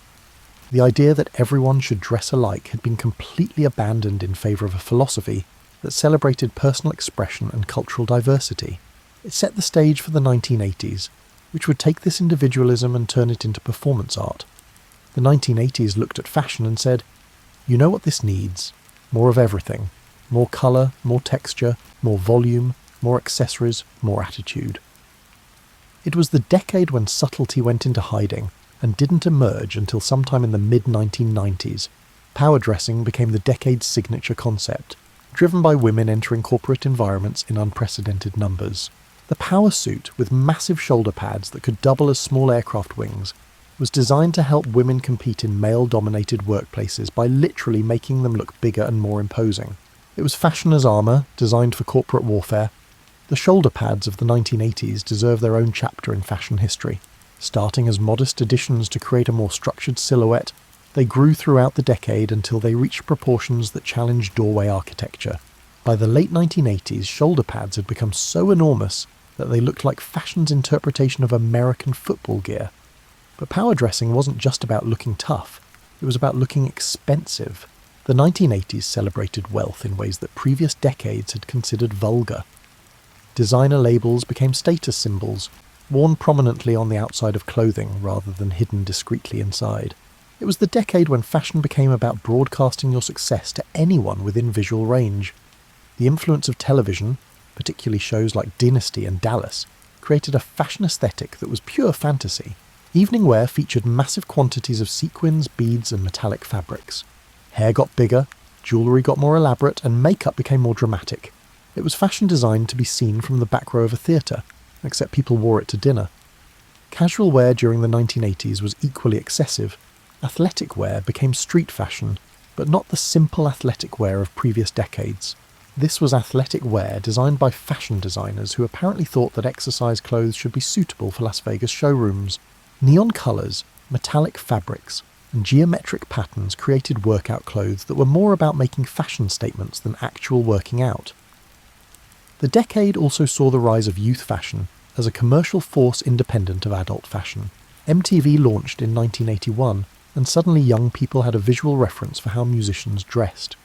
The idea that everyone should dress alike had been completely abandoned in favour of a philosophy that celebrated personal expression and cultural diversity. It set the stage for the 1980s, which would take this individualism and turn it into performance art. The 1980s looked at fashion and said, "You know what this needs? More of everything. More colour, more texture, more volume, more accessories, more attitude." It was the decade when subtlety went into hiding and didn't emerge until sometime in the mid-1990s. Power dressing became the decade's signature concept, driven by women entering corporate environments in unprecedented numbers. The power suit, with massive shoulder pads that could double as small aircraft wings, was designed to help women compete in male-dominated workplaces by literally making them look bigger and more imposing. It was fashion as armour, designed for corporate warfare. The shoulder pads of the 1980s deserve their own chapter in fashion history. Starting as modest additions to create a more structured silhouette, they grew throughout the decade until they reached proportions that challenged doorway architecture. By the late 1980s, shoulder pads had become so enormous that they looked like fashion's interpretation of American football gear. But power dressing wasn't just about looking tough, it was about looking expensive. The 1980s celebrated wealth in ways that previous decades had considered vulgar. Designer labels became status symbols, worn prominently on the outside of clothing rather than hidden discreetly inside. It was the decade when fashion became about broadcasting your success to anyone within visual range. The influence of television, particularly shows like Dynasty and Dallas, created a fashion aesthetic that was pure fantasy. Evening wear featured massive quantities of sequins, beads, and metallic fabrics. Hair got bigger, jewellery got more elaborate, and makeup became more dramatic. It was fashion designed to be seen from the back row of a theatre, except people wore it to dinner. Casual wear during the 1980s was equally excessive. Athletic wear became street fashion, but not the simple athletic wear of previous decades. This was athletic wear designed by fashion designers who apparently thought that exercise clothes should be suitable for Las Vegas showrooms. Neon colours, metallic fabrics, and geometric patterns created workout clothes that were more about making fashion statements than actual working out. The decade also saw the rise of youth fashion as a commercial force independent of adult fashion. MTV launched in 1981, and suddenly young people had a visual reference for how musicians dressed.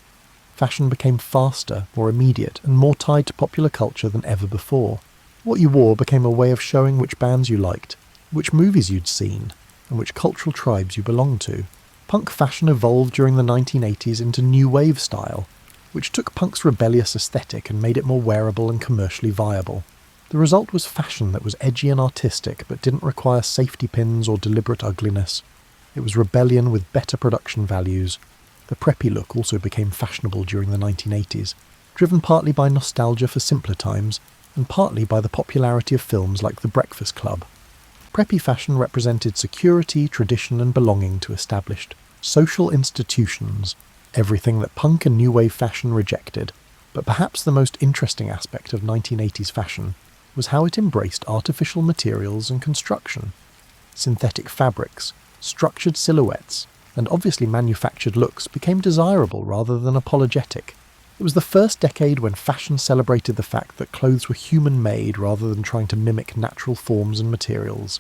Fashion became faster, more immediate, and more tied to popular culture than ever before. What you wore became a way of showing which bands you liked, which movies you'd seen, and which cultural tribes you belonged to. Punk fashion evolved during the 1980s into new wave style, which took punk's rebellious aesthetic and made it more wearable and commercially viable. The result was fashion that was edgy and artistic but didn't require safety pins or deliberate ugliness. It was rebellion with better production values. The preppy look also became fashionable during the 1980s, driven partly by nostalgia for simpler times and partly by the popularity of films like The Breakfast Club. Preppy fashion represented security, tradition and belonging to established social institutions, everything that punk and new wave fashion rejected. But perhaps the most interesting aspect of 1980s fashion was how it embraced artificial materials and construction. Synthetic fabrics, structured silhouettes, and obviously manufactured looks became desirable rather than apologetic. It was the first decade when fashion celebrated the fact that clothes were human-made rather than trying to mimic natural forms and materials.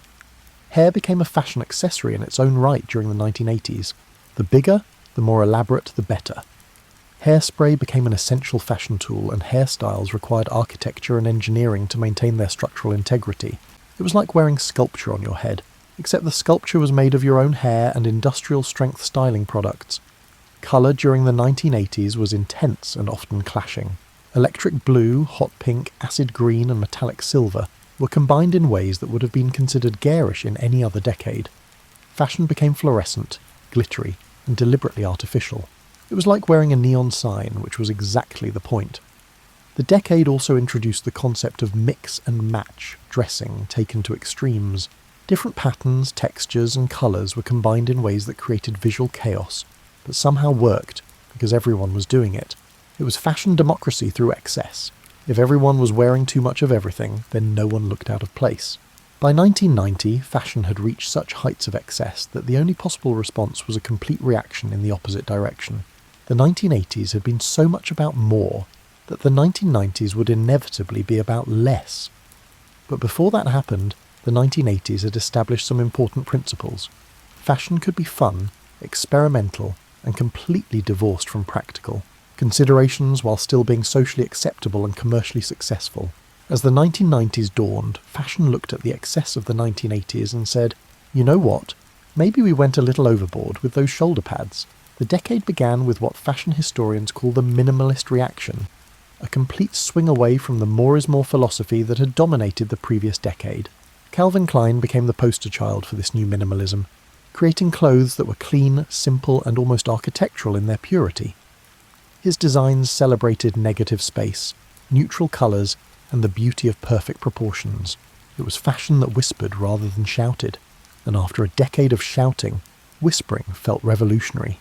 Hair became a fashion accessory in its own right during the 1980s. The bigger, the more elaborate, the better. Hairspray became an essential fashion tool, and hairstyles required architecture and engineering to maintain their structural integrity. It was like wearing sculpture on your head, except the sculpture was made of your own hair and industrial-strength styling products. Colour during the 1980s was intense and often clashing. Electric blue, hot pink, acid green and metallic silver were combined in ways that would have been considered garish in any other decade. Fashion became fluorescent, glittery, and deliberately artificial. It was like wearing a neon sign, which was exactly the point. The decade also introduced the concept of mix and match dressing taken to extremes. Different patterns, textures, and colours were combined in ways that created visual chaos, but somehow worked because everyone was doing it. It was fashion democracy through excess. If everyone was wearing too much of everything, then no one looked out of place. By 1990, fashion had reached such heights of excess that the only possible response was a complete reaction in the opposite direction. The 1980s had been so much about more that the 1990s would inevitably be about less. But before that happened, the 1980s had established some important principles. Fashion could be fun, experimental, and completely divorced from practical considerations while still being socially acceptable and commercially successful. As the 1990s dawned, fashion looked at the excess of the 1980s and said, you know what, maybe we went a little overboard with those shoulder pads. The decade began with what fashion historians call the minimalist reaction, a complete swing away from the more is more philosophy that had dominated the previous decade. Calvin Klein became the poster child for this new minimalism, creating clothes that were clean, simple, and almost architectural in their purity. His designs celebrated negative space, neutral colours, and the beauty of perfect proportions. It was fashion that whispered rather than shouted, and after a decade of shouting, whispering felt revolutionary.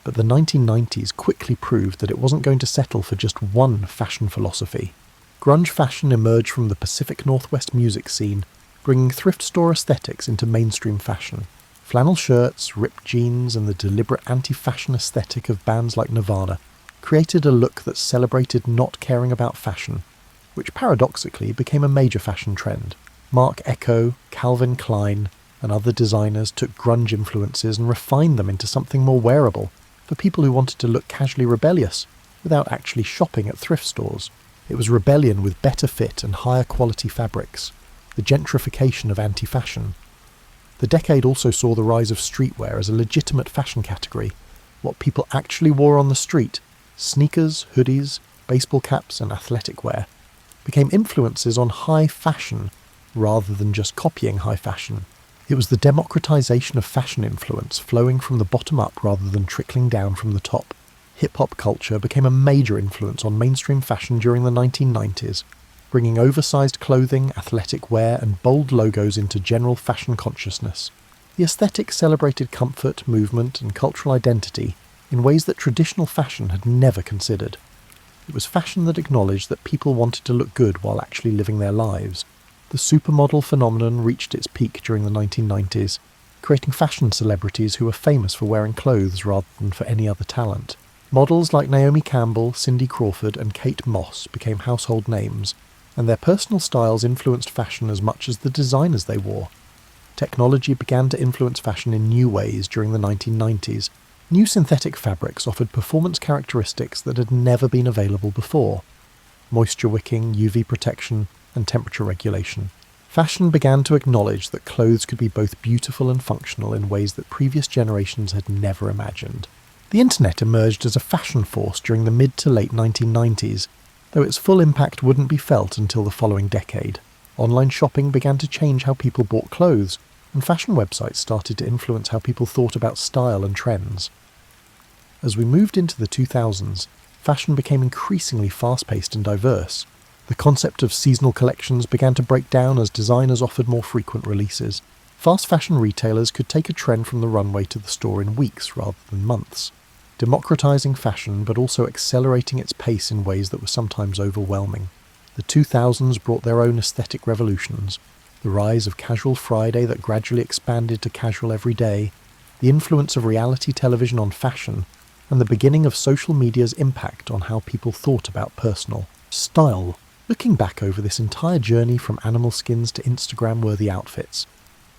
But the 1990s quickly proved that it wasn't going to settle for just one fashion philosophy. Grunge fashion emerged from the Pacific Northwest music scene, bringing thrift store aesthetics into mainstream fashion. Flannel shirts, ripped jeans, and the deliberate anti-fashion aesthetic of bands like Nirvana created a look that celebrated not caring about fashion, which paradoxically became a major fashion trend. Marc Ecko, Calvin Klein, and other designers took grunge influences and refined them into something more wearable for people who wanted to look casually rebellious without actually shopping at thrift stores. It was rebellion with better fit and higher quality fabrics, the gentrification of anti-fashion. The decade also saw the rise of streetwear as a legitimate fashion category, what people actually wore on the street, sneakers, hoodies, baseball caps and athletic wear, became influences on high fashion rather than just copying high fashion. It was the democratization of fashion influence flowing from the bottom up rather than trickling down from the top. Hip-hop culture became a major influence on mainstream fashion during the 1990s, bringing oversized clothing, athletic wear, and bold logos into general fashion consciousness. The aesthetic celebrated comfort, movement, and cultural identity in ways that traditional fashion had never considered. It was fashion that acknowledged that people wanted to look good while actually living their lives. The supermodel phenomenon reached its peak during the 1990s, creating fashion celebrities who were famous for wearing clothes rather than for any other talent. Models like Naomi Campbell, Cindy Crawford, and Kate Moss became household names, and their personal styles influenced fashion as much as the designers they wore. Technology began to influence fashion in new ways during the 1990s. New synthetic fabrics offered performance characteristics that had never been available before. Moisture wicking, UV protection, and temperature regulation. Fashion began to acknowledge that clothes could be both beautiful and functional in ways that previous generations had never imagined. The internet emerged as a fashion force during the mid to late 1990s, though its full impact wouldn't be felt until the following decade. Online shopping began to change how people bought clothes, and fashion websites started to influence how people thought about style and trends. As we moved into the 2000s, fashion became increasingly fast-paced and diverse. The concept of seasonal collections began to break down as designers offered more frequent releases. Fast fashion retailers could take a trend from the runway to the store in weeks rather than months, democratizing fashion but also accelerating its pace in ways that were sometimes overwhelming. The 2000s brought their own aesthetic revolutions: the rise of casual Friday that gradually expanded to casual everyday, the influence of reality television on fashion, and the beginning of social media's impact on how people thought about personal style. Looking back over this entire journey from animal skins to Instagram-worthy outfits,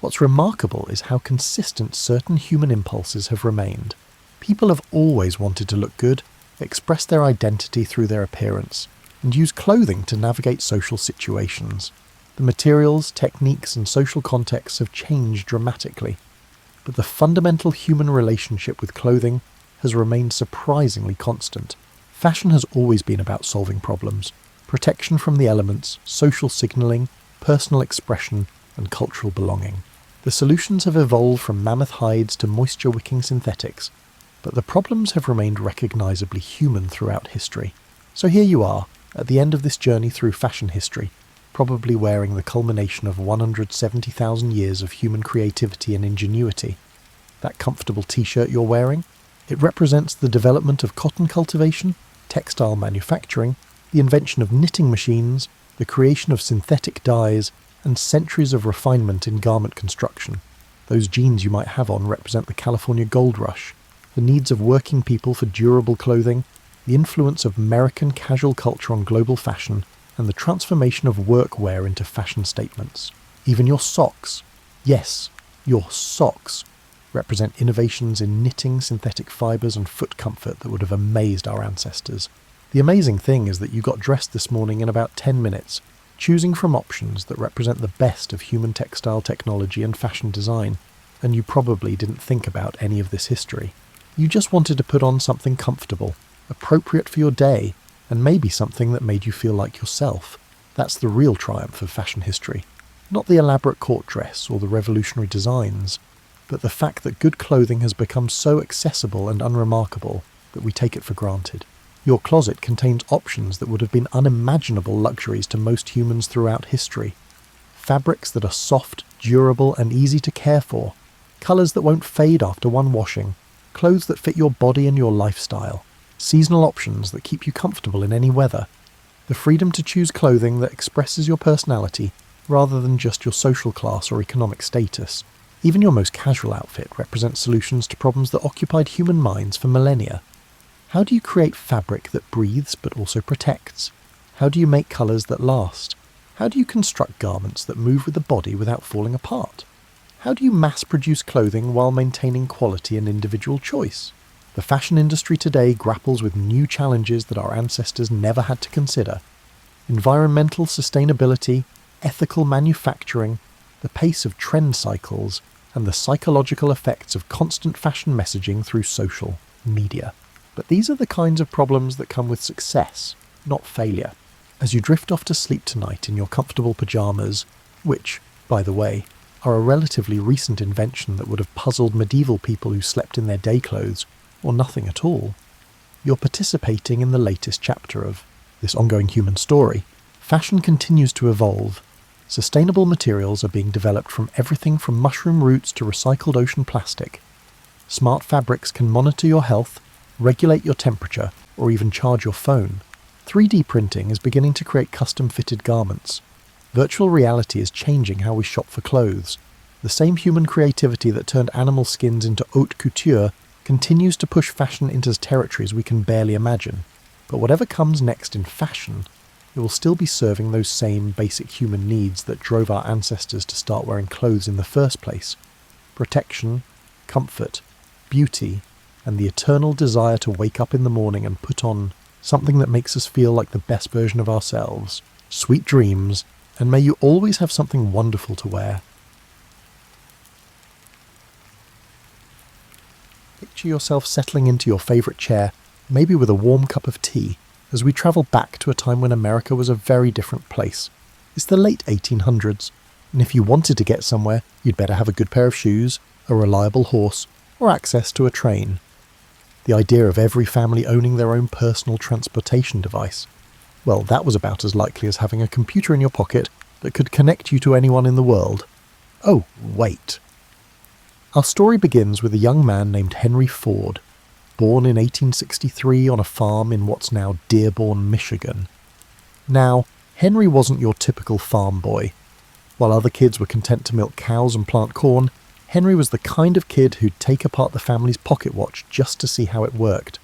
what's remarkable is how consistent certain human impulses have remained. People have always wanted to look good, express their identity through their appearance, and use clothing to navigate social situations. The materials, techniques, and social contexts have changed dramatically, but the fundamental human relationship with clothing has remained surprisingly constant. Fashion has always been about solving problems: protection from the elements, social signalling, personal expression, and cultural belonging. The solutions have evolved from mammoth hides to moisture-wicking synthetics, but the problems have remained recognisably human throughout history. So here you are, at the end of this journey through fashion history, probably wearing the culmination of 170,000 years of human creativity and ingenuity. That comfortable t-shirt you're wearing? It represents the development of cotton cultivation, textile manufacturing, the invention of knitting machines, the creation of synthetic dyes, and centuries of refinement in garment construction. Those jeans you might have on represent the California gold rush, the needs of working people for durable clothing, the influence of American casual culture on global fashion, and the transformation of workwear into fashion statements. Even your socks, yes, your socks, represent innovations in knitting, synthetic fibres, and foot comfort that would have amazed our ancestors. The amazing thing is that you got dressed this morning in about 10 minutes, choosing from options that represent the best of human textile technology and fashion design, and you probably didn't think about any of this history. You just wanted to put on something comfortable, appropriate for your day, and maybe something that made you feel like yourself. That's the real triumph of fashion history. Not the elaborate court dress or the revolutionary designs, but the fact that good clothing has become so accessible and unremarkable that we take it for granted. Your closet contains options that would have been unimaginable luxuries to most humans throughout history. Fabrics that are soft, durable, and easy to care for. Colours that won't fade after one washing. Clothes that fit your body and your lifestyle. Seasonal options that keep you comfortable in any weather. The freedom to choose clothing that expresses your personality rather than just your social class or economic status. Even your most casual outfit represents solutions to problems that occupied human minds for millennia. How do you create fabric that breathes but also protects? How do you make colours that last? How do you construct garments that move with the body without falling apart? How do you mass-produce clothing while maintaining quality and individual choice? The fashion industry today grapples with new challenges that our ancestors never had to consider. Environmental sustainability, ethical manufacturing, the pace of trend cycles, and the psychological effects of constant fashion messaging through social media. But these are the kinds of problems that come with success, not failure. As you drift off to sleep tonight in your comfortable pyjamas, which, by the way, are a relatively recent invention that would have puzzled medieval people who slept in their day clothes, or nothing at all, you're participating in the latest chapter of this ongoing human story. Fashion continues to evolve. Sustainable materials are being developed from everything from mushroom roots to recycled ocean plastic. Smart fabrics can monitor your health, regulate your temperature, or even charge your phone. 3D printing is beginning to create custom-fitted garments. Virtual reality is changing how we shop for clothes. The same human creativity that turned animal skins into haute couture continues to push fashion into territories we can barely imagine. But whatever comes next in fashion, it will still be serving those same basic human needs that drove our ancestors to start wearing clothes in the first place: protection, comfort, beauty, and the eternal desire to wake up in the morning and put on something that makes us feel like the best version of ourselves. Sweet dreams, and may you always have something wonderful to wear. Picture yourself settling into your favourite chair, maybe with a warm cup of tea, as we travel back to a time when America was a very different place. It's the late 1800s, and if you wanted to get somewhere, you'd better have a good pair of shoes, a reliable horse, or access to a train. The idea of every family owning their own personal transportation device, well, that was about as likely as having a computer in your pocket that could connect you to anyone in the world. Oh, wait. Our story begins with a young man named Henry Ford, born in 1863 on a farm in what's now Dearborn, Michigan. Now, Henry wasn't your typical farm boy. While other kids were content to milk cows and plant corn, Henry was the kind of kid who'd take apart the family's pocket watch just to see how it worked.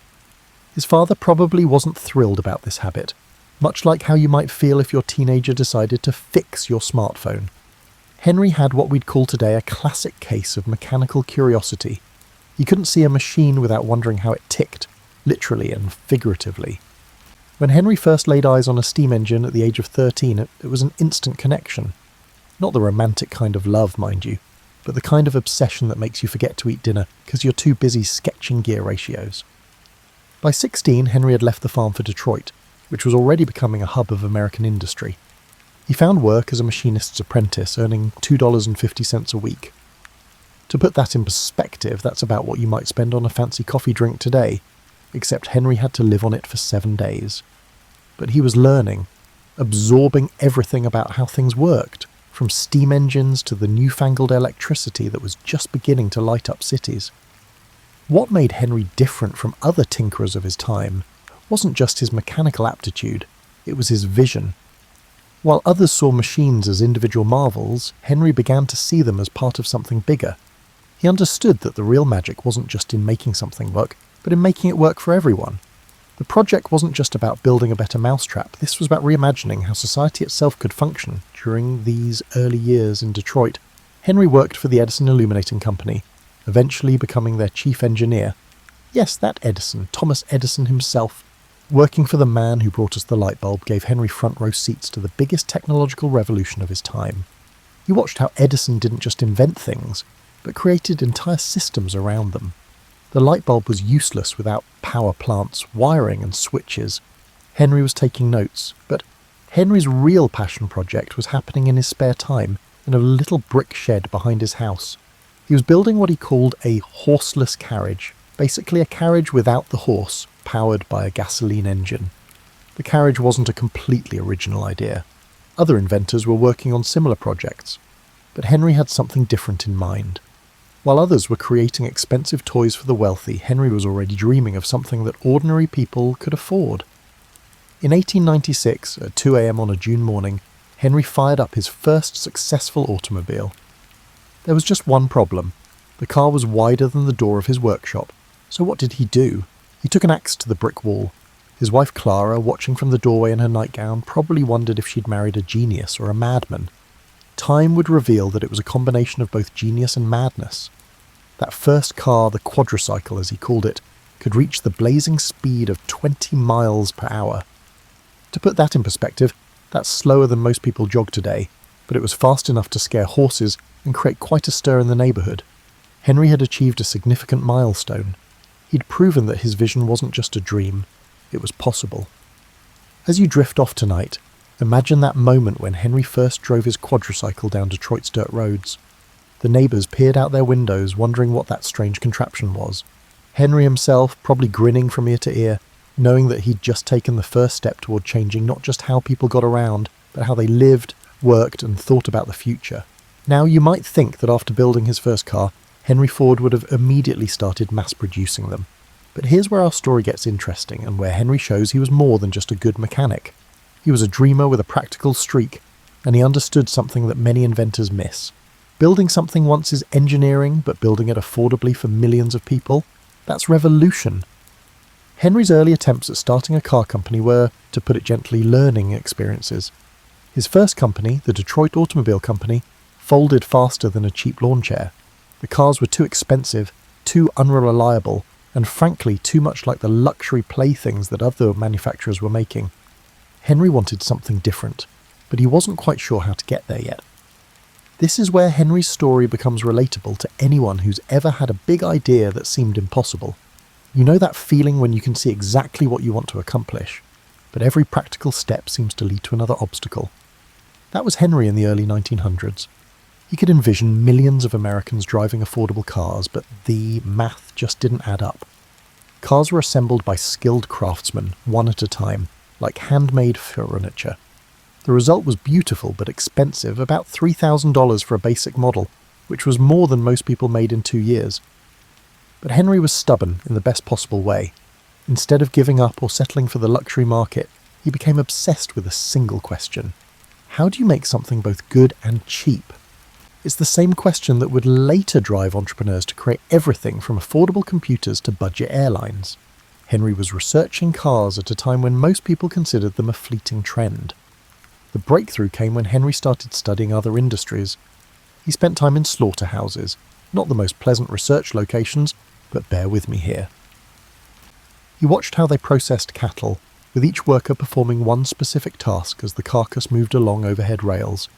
His father probably wasn't thrilled about this habit, much like how you might feel if your teenager decided to fix your smartphone. Henry had what we'd call today a classic case of mechanical curiosity. He couldn't see a machine without wondering how it ticked, literally and figuratively. When Henry first laid eyes on a steam engine at the age of 13, it was an instant connection. Not the romantic kind of love, mind you, but the kind of obsession that makes you forget to eat dinner because you're too busy sketching gear ratios. By 16, Henry had left the farm for Detroit, which was already becoming a hub of American industry. He found work as a machinist's apprentice, earning $2.50 a week. To put that in perspective, that's about what you might spend on a fancy coffee drink today, except Henry had to live on it for 7 days. But he was learning, absorbing everything about how things worked, from steam engines to the newfangled electricity that was just beginning to light up cities. What made Henry different from other tinkerers of his time wasn't just his mechanical aptitude, it was his vision. While others saw machines as individual marvels, Henry began to see them as part of something bigger. He understood that the real magic wasn't just in making something work, but in making it work for everyone. The project wasn't just about building a better mousetrap, this was about reimagining how society itself could function. During these early years in Detroit, Henry worked for the Edison Illuminating Company, eventually becoming their chief engineer. Yes, that Edison, Thomas Edison himself. Working for the man who brought us the light bulb gave Henry front row seats to the biggest technological revolution of his time. He watched how Edison didn't just invent things, but created entire systems around them. The light bulb was useless without power plants, wiring and switches. Henry was taking notes, but Henry's real passion project was happening in his spare time in a little brick shed behind his house. He was building what he called a horseless carriage, basically a carriage without the horse, powered by a gasoline engine. The carriage wasn't a completely original idea. Other inventors were working on similar projects, but Henry had something different in mind. While others were creating expensive toys for the wealthy, Henry was already dreaming of something that ordinary people could afford. In 1896, at 2 a.m. on a June morning, Henry fired up his first successful automobile. There was just one problem. The car was wider than the door of his workshop, so what did he do? He took an axe to the brick wall. His wife Clara, watching from the doorway in her nightgown, probably wondered if she'd married a genius or a madman. Time would reveal that it was a combination of both genius and madness. That first car, the quadricycle as he called it, could reach the blazing speed of 20 miles per hour. To put that in perspective, that's slower than most people jog today, but it was fast enough to scare horses and create quite a stir in the neighbourhood. Henry had achieved a significant milestone. He'd proven that his vision wasn't just a dream, it was possible. As you drift off tonight, imagine that moment when Henry first drove his quadricycle down Detroit's dirt roads. The neighbours peered out their windows, wondering what that strange contraption was. Henry himself probably grinning from ear to ear, knowing that he'd just taken the first step toward changing not just how people got around, but how they lived, worked and thought about the future. Now you might think that after building his first car, Henry Ford would have immediately started mass-producing them. But here's where our story gets interesting, and where Henry shows he was more than just a good mechanic. He was a dreamer with a practical streak, and he understood something that many inventors miss. Building something once is engineering, but building it affordably for millions of people, that's revolution. Henry's early attempts at starting a car company were, to put it gently, learning experiences. His first company, the Detroit Automobile Company, folded faster than a cheap lawn chair. The cars were too expensive, too unreliable, and frankly too much like the luxury playthings that other manufacturers were making. Henry wanted something different. but he wasn't quite sure how to get there yet. This is where Henry's story becomes relatable to anyone who's ever had a big idea that seemed impossible. You know that feeling when you can see exactly what you want to accomplish, but every practical step seems to lead to another obstacle. That was Henry in the early 1900s. He could envision millions of Americans driving affordable cars, but the math just didn't add up. Cars were assembled by skilled craftsmen, one at a time, like handmade furniture. The result was beautiful but expensive, about $3,000 for a basic model, which was more than most people made in 2 years. But Henry was stubborn in the best possible way. Instead of giving up or settling for the luxury market, he became obsessed with a single question. How do you make something both good and cheap? It's the same question that would later drive entrepreneurs to create everything from affordable computers to budget airlines. Henry was researching cars at a time when most people considered them a fleeting trend. The breakthrough came when Henry started studying other industries. He spent time in slaughterhouses, not the most pleasant research locations, but bear with me here. He watched how they processed cattle, with each worker performing one specific task as the carcass moved along overhead rails.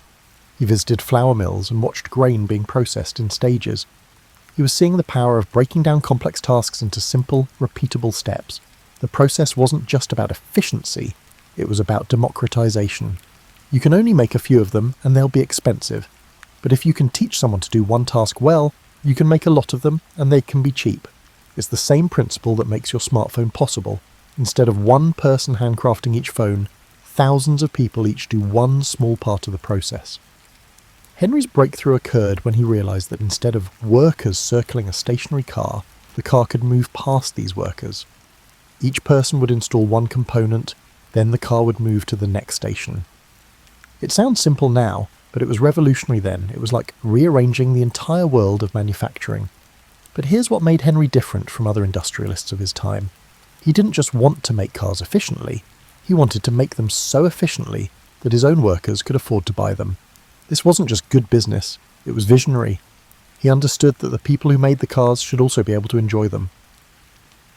He visited flour mills and watched grain being processed in stages. He was seeing the power of breaking down complex tasks into simple, repeatable steps. The process wasn't just about efficiency, it was about democratization. You can only make a few of them, and they'll be expensive. But if you can teach someone to do one task well, you can make a lot of them, and they can be cheap. It's the same principle that makes your smartphone possible. Instead of one person handcrafting each phone, thousands of people each do one small part of the process. Henry's breakthrough occurred when he realised that instead of workers circling a stationary car, the car could move past these workers. Each person would install one component, then the car would move to the next station. It sounds simple now, but it was revolutionary then. It was like rearranging the entire world of manufacturing. But here's what made Henry different from other industrialists of his time. He didn't just want to make cars efficiently, he wanted to make them so efficiently that his own workers could afford to buy them. This wasn't just good business, it was visionary. He understood that the people who made the cars should also be able to enjoy them.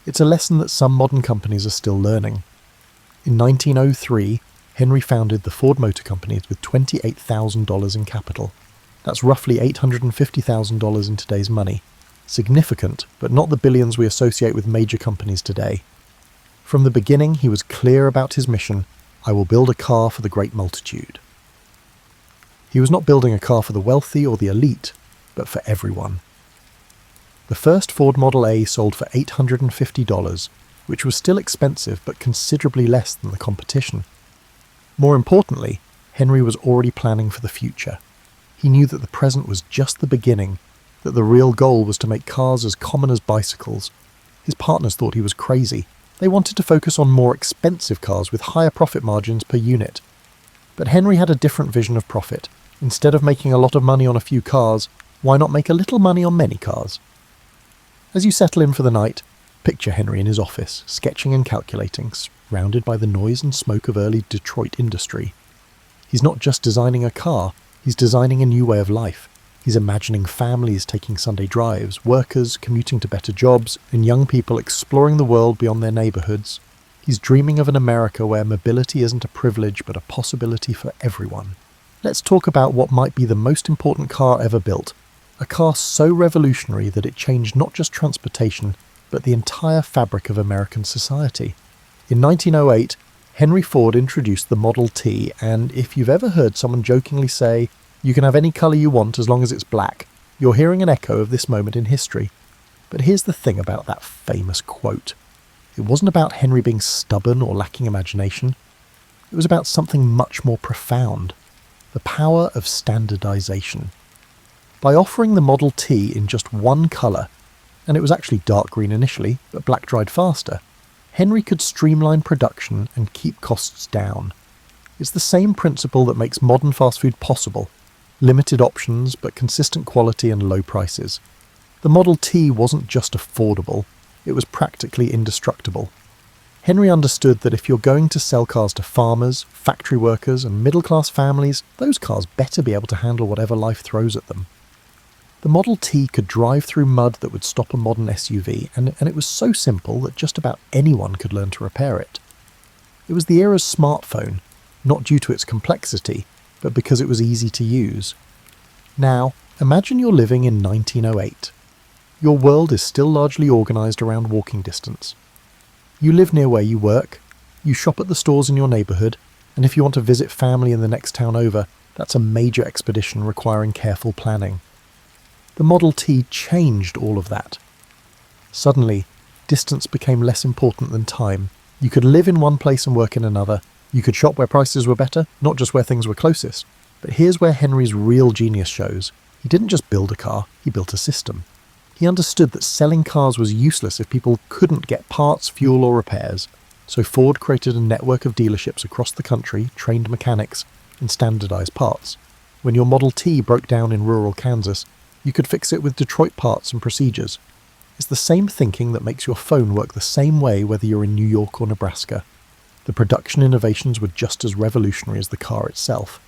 It's a lesson that some modern companies are still learning. In 1903, Henry founded the Ford Motor Company with $28,000 in capital. That's roughly $850,000 in today's money. Significant, but not the billions we associate with major companies today. From the beginning, he was clear about his mission: I will build a car for the great multitude. He was not building a car for the wealthy or the elite, but for everyone. The first Ford Model A sold for $850, which was still expensive but considerably less than the competition. More importantly, Henry was already planning for the future. He knew that the present was just the beginning, that the real goal was to make cars as common as bicycles. His partners thought he was crazy. They wanted to focus on more expensive cars with higher profit margins per unit. But Henry had a different vision of profit. Instead of making a lot of money on a few cars, why not make a little money on many cars? As you settle in for the night, picture Henry in his office, sketching and calculating, surrounded by the noise and smoke of early Detroit industry. He's not just designing a car, he's designing a new way of life. He's imagining families taking Sunday drives, workers commuting to better jobs, and young people exploring the world beyond their neighbourhoods. He's dreaming of an America where mobility isn't a privilege but a possibility for everyone. Let's talk about what might be the most important car ever built. A car so revolutionary that it changed not just transportation, but the entire fabric of American society. In 1908, Henry Ford introduced the Model T, and if you've ever heard someone jokingly say, "You can have any colour you want as long as it's black," you're hearing an echo of this moment in history. But here's the thing about that famous quote. It wasn't about Henry being stubborn or lacking imagination. It was about something much more profound. The power of standardization. By offering the Model T in just one colour, and it was actually dark green initially, but black dried faster, Henry could streamline production and keep costs down. It's the same principle that makes modern fast food possible. Limited options, but consistent quality and low prices. The Model T wasn't just affordable, it was practically indestructible. Henry understood that if you're going to sell cars to farmers, factory workers, and middle-class families, those cars better be able to handle whatever life throws at them. The Model T could drive through mud that would stop a modern SUV, and it was so simple that just about anyone could learn to repair it. It was the era's smartphone. not due to its complexity, but because it was easy to use. Now, imagine you're living in 1908. Your world is still largely organised around walking distance. You live near where you work, you shop at the stores in your neighbourhood, and if you want to visit family in the next town over, that's a major expedition requiring careful planning. The Model T changed all of that. Suddenly, distance became less important than time. You could live in one place and work in another. You could shop where prices were better, not just where things were closest. But here's where Henry's real genius shows. He didn't just build a car, he built a system. He understood that selling cars was useless if people couldn't get parts, fuel or repairs. So Ford created a network of dealerships across the country, trained mechanics, and standardized parts. When your Model T broke down in rural Kansas, you could fix it with Detroit parts and procedures. It's the same thinking that makes your phone work the same way whether you're in New York or Nebraska. The production innovations were just as revolutionary as the car itself.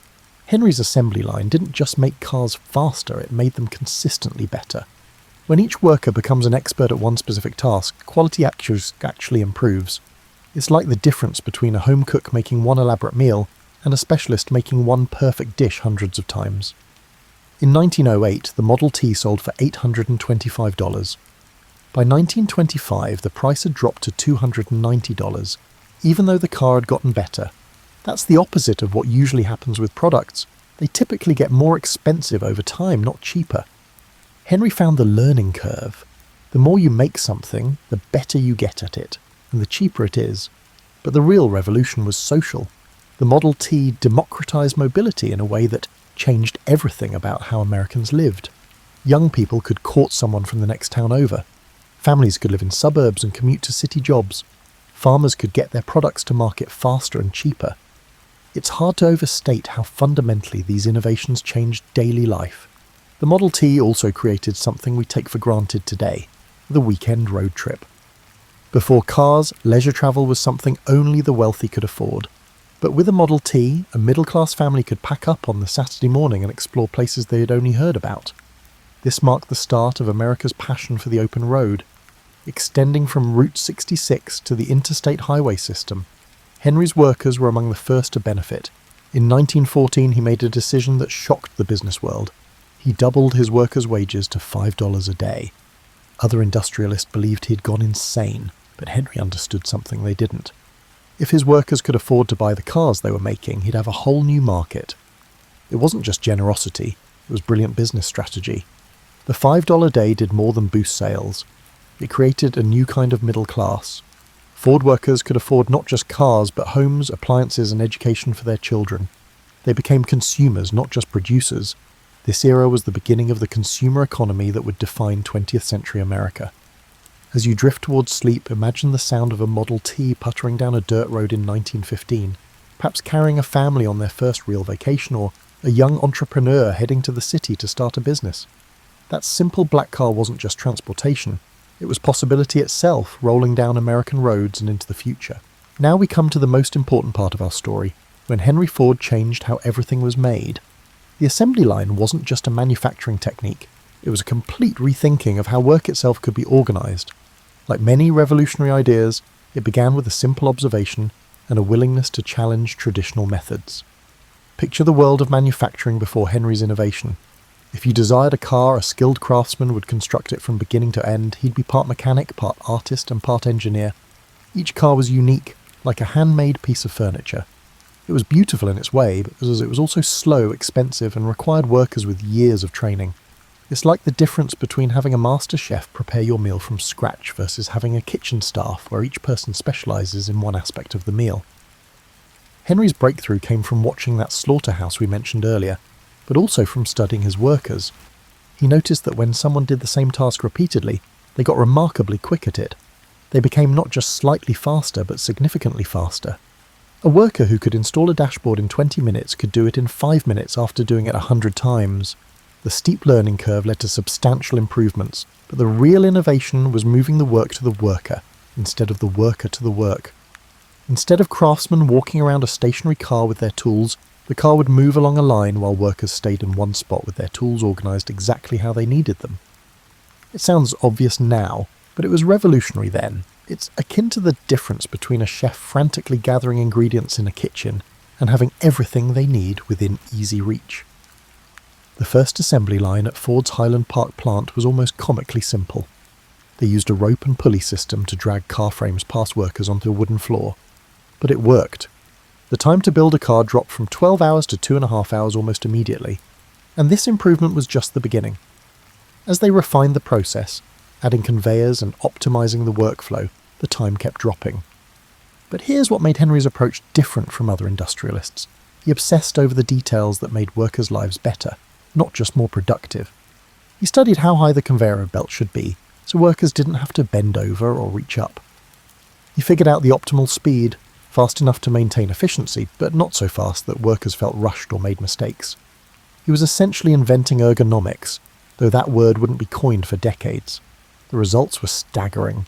Henry's assembly line didn't just make cars faster, it made them consistently better. When each worker becomes an expert at one specific task, quality actually improves. It's like the difference between a home cook making one elaborate meal and a specialist making one perfect dish hundreds of times. In 1908, the Model T sold for $825. By 1925, the price had dropped to $290, even though the car had gotten better. That's the opposite of what usually happens with products. They typically get more expensive over time, not cheaper. Henry found the learning curve. The more you make something, the better you get at it, and the cheaper it is. But the real revolution was social. The Model T democratized mobility in a way that changed everything about how Americans lived. Young people could court someone from the next town over. Families could live in suburbs and commute to city jobs. Farmers could get their products to market faster and cheaper. It's hard to overstate how fundamentally these innovations changed daily life. The Model T also created something we take for granted today, the weekend road trip. Before cars, leisure travel was something only the wealthy could afford. But with a Model T, a middle-class family could pack up on the Saturday morning and explore places they had only heard about. This marked the start of America's passion for the open road. Extending from Route 66 to the interstate highway system, Henry's workers were among the first to benefit. In 1914, he made a decision that shocked the business world. He doubled his workers' wages to $5 a day. Other industrialists believed he had gone insane, but Henry understood something they didn't. If his workers could afford to buy the cars they were making, he'd have a whole new market. It wasn't just generosity, it was brilliant business strategy. The $5 a day did more than boost sales. It created a new kind of middle class. Ford workers could afford not just cars, but homes, appliances, and education for their children. They became consumers, not just producers. This era was the beginning of the consumer economy that would define 20th century America. As you drift towards sleep, imagine the sound of a Model T puttering down a dirt road in 1915, perhaps carrying a family on their first real vacation, or a young entrepreneur heading to the city to start a business. That simple black car wasn't just transportation, it was possibility itself, rolling down American roads and into the future. Now we come to the most important part of our story, when Henry Ford changed how everything was made. The assembly line wasn't just a manufacturing technique, it was a complete rethinking of how work itself could be organised. Like many revolutionary ideas, it began with a simple observation and a willingness to challenge traditional methods. Picture the world of manufacturing before Henry's innovation. If you desired a car, a skilled craftsman would construct it from beginning to end. He'd be part mechanic, part artist, and part engineer. Each car was unique, like a handmade piece of furniture. It was beautiful in its way, because it was also slow, expensive, and required workers with years of training. It's like the difference between having a master chef prepare your meal from scratch versus having a kitchen staff where each person specialises in one aspect of the meal. Henry's breakthrough came from watching that slaughterhouse we mentioned earlier, but also from studying his workers. He noticed that when someone did the same task repeatedly, they got remarkably quick at it. They became not just slightly faster, but significantly faster. A worker who could install a dashboard in 20 minutes could do it in 5 minutes after doing it 100 times. The steep learning curve led to substantial improvements, but the real innovation was moving the work to the worker, instead of the worker to the work. Instead of craftsmen walking around a stationary car with their tools, the car would move along a line while workers stayed in one spot with their tools organised exactly how they needed them. It sounds obvious now, but it was revolutionary then. It's akin to the difference between a chef frantically gathering ingredients in a kitchen and having everything they need within easy reach. The first assembly line at Ford's Highland Park plant was almost comically simple. They used a rope and pulley system to drag car frames past workers onto a wooden floor. But it worked. The time to build a car dropped from 12 hours to 2.5 hours almost immediately, and this improvement was just the beginning. As they refined the process, adding conveyors and optimizing the workflow, the time kept dropping. But here's what made Henry's approach different from other industrialists. He obsessed over the details that made workers' lives better, not just more productive. He studied how high the conveyor belt should be, so workers didn't have to bend over or reach up. He figured out the optimal speed, fast enough to maintain efficiency, but not so fast that workers felt rushed or made mistakes. He was essentially inventing ergonomics, though that word wouldn't be coined for decades. The results were staggering.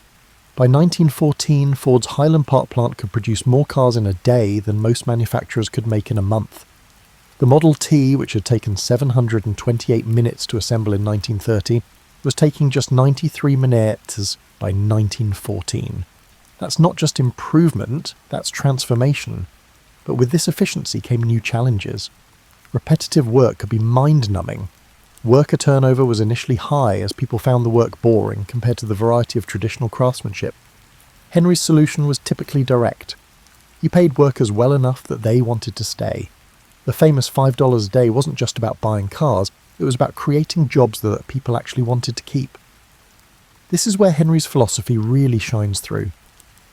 By 1914, Ford's Highland Park plant could produce more cars in a day than most manufacturers could make in a month. The Model T, which had taken 728 minutes to assemble in 1930, was taking just 93 minutes by 1914. That's not just improvement, that's transformation. But with this efficiency came new challenges. Repetitive work could be mind-numbing. Worker turnover was initially high as people found the work boring compared to the variety of traditional craftsmanship. Henry's solution was typically direct. He paid workers well enough that they wanted to stay. The famous $5 a day wasn't just about buying cars, it was about creating jobs that people actually wanted to keep. This is where Henry's philosophy really shines through.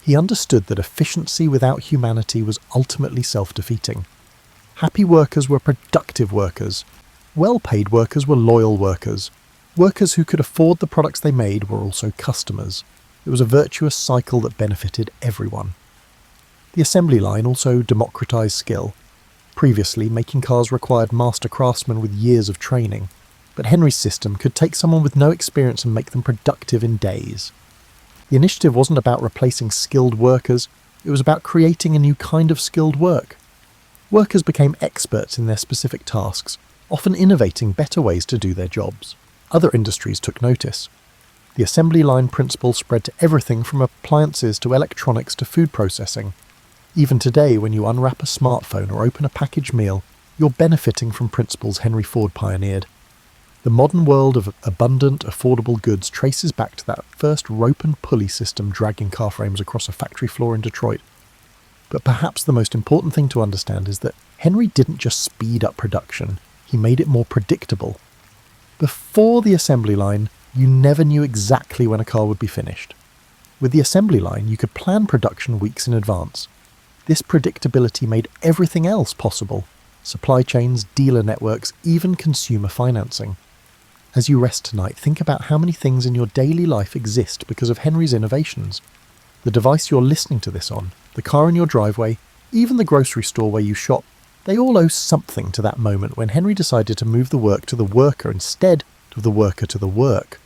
He understood that efficiency without humanity was ultimately self-defeating. Happy workers were productive workers. Well-paid workers were loyal workers. Workers who could afford the products they made were also customers. It was a virtuous cycle that benefited everyone. The assembly line also democratized skill. Previously, making cars required master craftsmen with years of training, but Henry's system could take someone with no experience and make them productive in days. The initiative wasn't about replacing skilled workers, it was about creating a new kind of skilled work. Workers became experts in their specific tasks, often innovating better ways to do their jobs. Other industries took notice. The assembly line principle spread to everything from appliances to electronics to food processing. Even today, when you unwrap a smartphone or open a packaged meal, you're benefiting from principles Henry Ford pioneered. The modern world of abundant, affordable goods traces back to that first rope and pulley system dragging car frames across a factory floor in Detroit. But perhaps the most important thing to understand is that Henry didn't just speed up production, he made it more predictable. Before the assembly line, you never knew exactly when a car would be finished. With the assembly line, you could plan production weeks in advance. This predictability made everything else possible: supply chains, dealer networks, even consumer financing. As you rest tonight, think about how many things in your daily life exist because of Henry's innovations. The device you're listening to this on, the car in your driveway, even the grocery store where you shop, they all owe something to that moment when Henry decided to move the work to the worker instead of the worker to the work.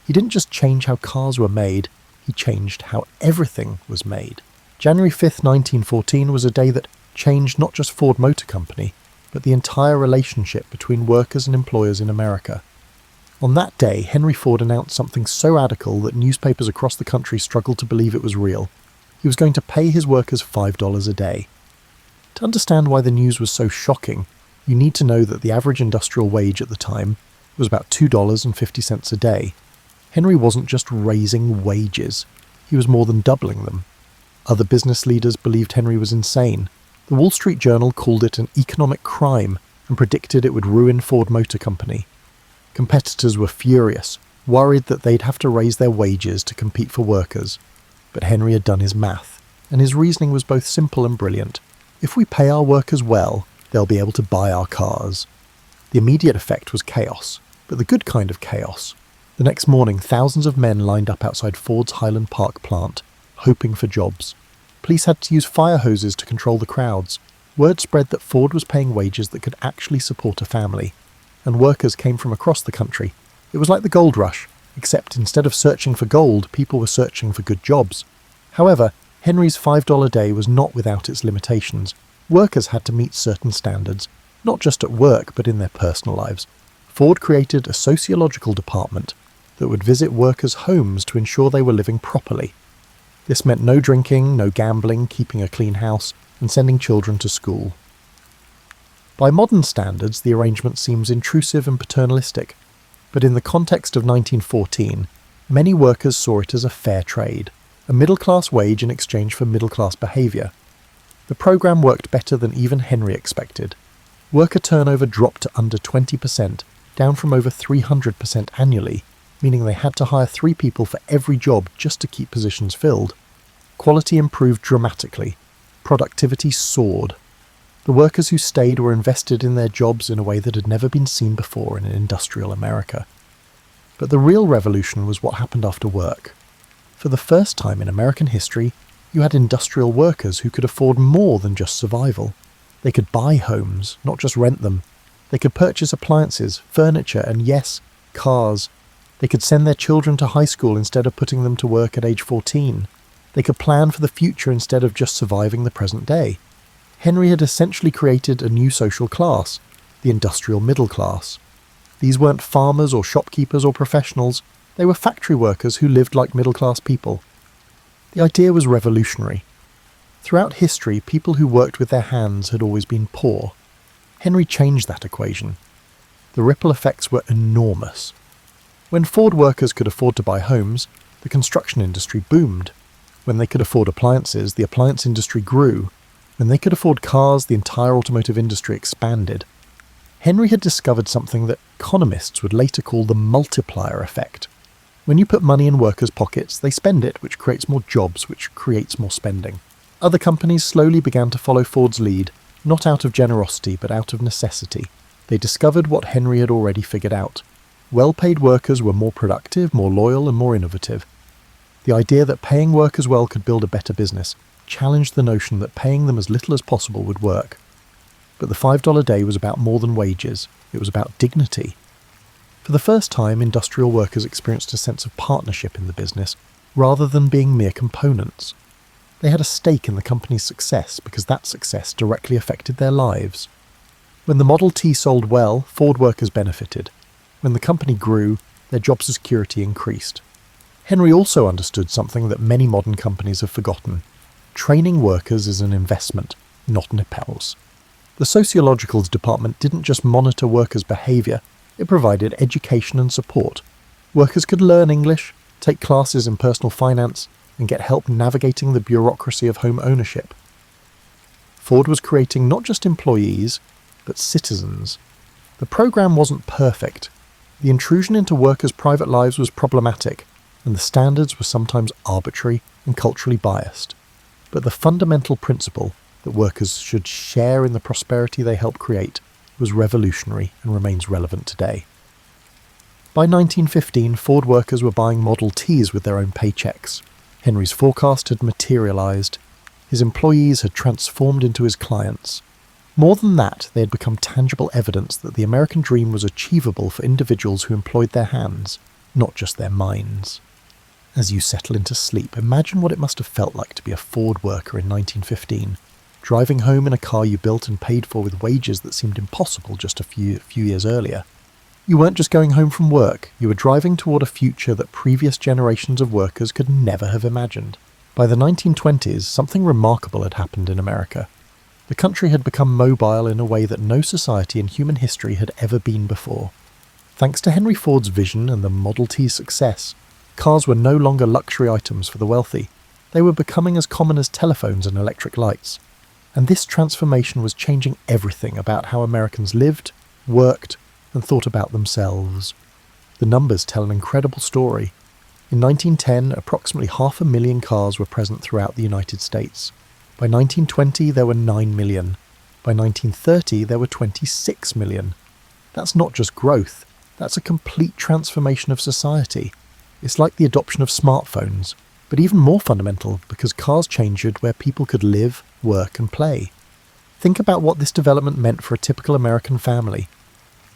He didn't just change how cars were made, he changed how everything was made. January 5th, 1914 was a day that changed not just Ford Motor Company, but the entire relationship between workers and employers in America. On that day, Henry Ford announced something so radical that newspapers across the country struggled to believe it was real. He was going to pay his workers $5 a day. To understand why the news was so shocking, you need to know that the average industrial wage at the time was about $2.50 a day. Henry wasn't just raising wages, he was more than doubling them. Other business leaders believed Henry was insane. The Wall Street Journal called it an economic crime and predicted it would ruin Ford Motor Company. Competitors were furious, worried that they'd have to raise their wages to compete for workers. But Henry had done his math, and his reasoning was both simple and brilliant. If we pay our workers well, they'll be able to buy our cars. The immediate effect was chaos, but the good kind of chaos. The next morning, thousands of men lined up outside Ford's Highland Park plant, hoping for jobs. Police had to use fire hoses to control the crowds. Word spread that Ford was paying wages that could actually support a family, and workers came from across the country. It was like the gold rush, except instead of searching for gold, people were searching for good jobs. However, Henry's $5 day was not without its limitations. Workers had to meet certain standards, not just at work but in their personal lives. Ford created a sociological department that would visit workers' homes to ensure they were living properly. This meant no drinking, no gambling, keeping a clean house, and sending children to school. By modern standards, the arrangement seems intrusive and paternalistic, but in the context of 1914, many workers saw it as a fair trade, a middle-class wage in exchange for middle-class behaviour. The programme worked better than even Henry expected. Worker turnover dropped to under 20%, down from over 300% annually, meaning they had to hire 3 people for every job just to keep positions filled. Quality improved dramatically. Productivity soared. The workers who stayed were invested in their jobs in a way that had never been seen before in industrial America. But the real revolution was what happened after work. For the first time in American history, you had industrial workers who could afford more than just survival. They could buy homes, not just rent them. They could purchase appliances, furniture, and yes, cars. They could send their children to high school instead of putting them to work at age 14. They could plan for the future instead of just surviving the present day. Henry had essentially created a new social class, the industrial middle class. These weren't farmers or shopkeepers or professionals. They were factory workers who lived like middle-class people. The idea was revolutionary. Throughout history, people who worked with their hands had always been poor. Henry changed that equation. The ripple effects were enormous. When Ford workers could afford to buy homes, the construction industry boomed. When they could afford appliances, the appliance industry grew. When they could afford cars, the entire automotive industry expanded. Henry had discovered something that economists would later call the multiplier effect. When you put money in workers' pockets, they spend it, which creates more jobs, which creates more spending. Other companies slowly began to follow Ford's lead, not out of generosity, but out of necessity. They discovered what Henry had already figured out. Well-paid workers were more productive, more loyal, and more innovative. The idea that paying workers well could build a better business challenged the notion that paying them as little as possible would work. But the $5 day was about more than wages. It was about dignity. For the first time, industrial workers experienced a sense of partnership in the business, rather than being mere components. They had a stake in the company's success because that success directly affected their lives. When the Model T sold well, Ford workers benefited. When the company grew, their job security increased. Henry also understood something that many modern companies have forgotten. Training workers is an investment, not an appels. The sociologicals department didn't just monitor workers' behaviour, it provided education and support. Workers could learn English, take classes in personal finance, and get help navigating the bureaucracy of home ownership. Ford was creating not just employees, but citizens. The program wasn't perfect. The intrusion into workers' private lives was problematic, and the standards were sometimes arbitrary and culturally biased. But the fundamental principle that workers should share in the prosperity they help create was revolutionary and remains relevant today. By 1915, Ford workers were buying Model Ts with their own paychecks. Henry's forecast had materialized. His employees had transformed into his clients. More than that, they had become tangible evidence that the American dream was achievable for individuals who employed their hands, not just their minds. As you settle into sleep, imagine what it must have felt like to be a Ford worker in 1915, driving home in a car you built and paid for with wages that seemed impossible just a few years earlier. You weren't just going home from work, you were driving toward a future that previous generations of workers could never have imagined. By the 1920s, something remarkable had happened in America. The country had become mobile in a way that no society in human history had ever been before. Thanks to Henry Ford's vision and the Model T's success, cars were no longer luxury items for the wealthy. They were becoming as common as telephones and electric lights. And this transformation was changing everything about how Americans lived, worked, and thought about themselves. The numbers tell an incredible story. In 1910, approximately 500,000 cars were present throughout the United States. By 1920, there were 9 million. By 1930, there were 26 million. That's not just growth, that's a complete transformation of society. It's like the adoption of smartphones, but even more fundamental because cars changed where people could live, work, and play. Think about what this development meant for a typical American family.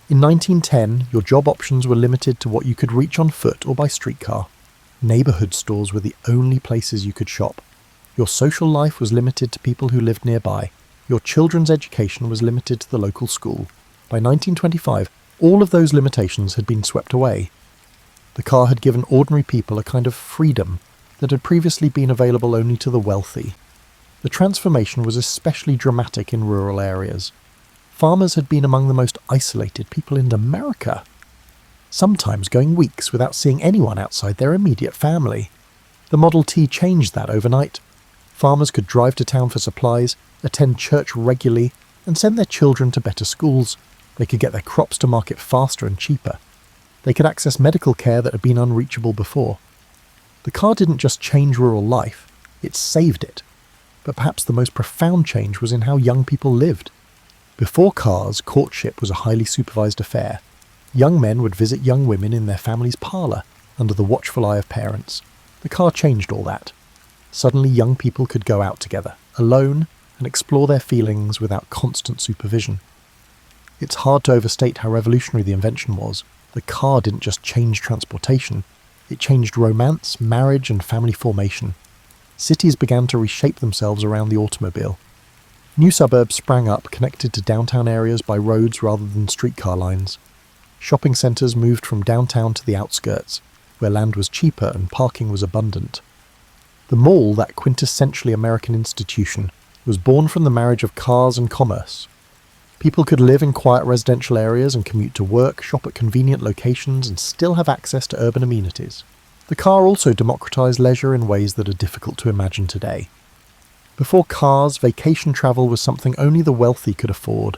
In 1910, your job options were limited to what you could reach on foot or by streetcar. Neighbourhood stores were the only places you could shop. Your social life was limited to people who lived nearby. Your children's education was limited to the local school. By 1925, all of those limitations had been swept away. The car had given ordinary people a kind of freedom that had previously been available only to the wealthy. The transformation was especially dramatic in rural areas. farmers had been among the most isolated people in America, sometimes going weeks without seeing anyone outside their immediate family. The Model T changed that overnight. Farmers could drive to town for supplies, attend church regularly, and send their children to better schools. They could get their crops to market faster and cheaper. They could access medical care that had been unreachable before. The car didn't just change rural life, it saved it. But perhaps the most profound change was in how young people lived. Before cars, courtship was a highly supervised affair. Young men would visit young women in their family's parlour, under the watchful eye of parents. The car changed all that. Suddenly young people could go out together, alone, and explore their feelings without constant supervision. It's hard to overstate how revolutionary the invention was. The car didn't just change transportation, it changed romance, marriage, and family formation. Cities began to reshape themselves around the automobile. New suburbs sprang up, connected to downtown areas by roads rather than streetcar lines. Shopping centres moved from downtown to the outskirts, where land was cheaper and parking was abundant. The mall, that quintessentially American institution, was born from the marriage of cars and commerce. People could live in quiet residential areas and commute to work, shop at convenient locations, and still have access to urban amenities. The car also democratized leisure in ways that are difficult to imagine today. Before cars, vacation travel was something only the wealthy could afford.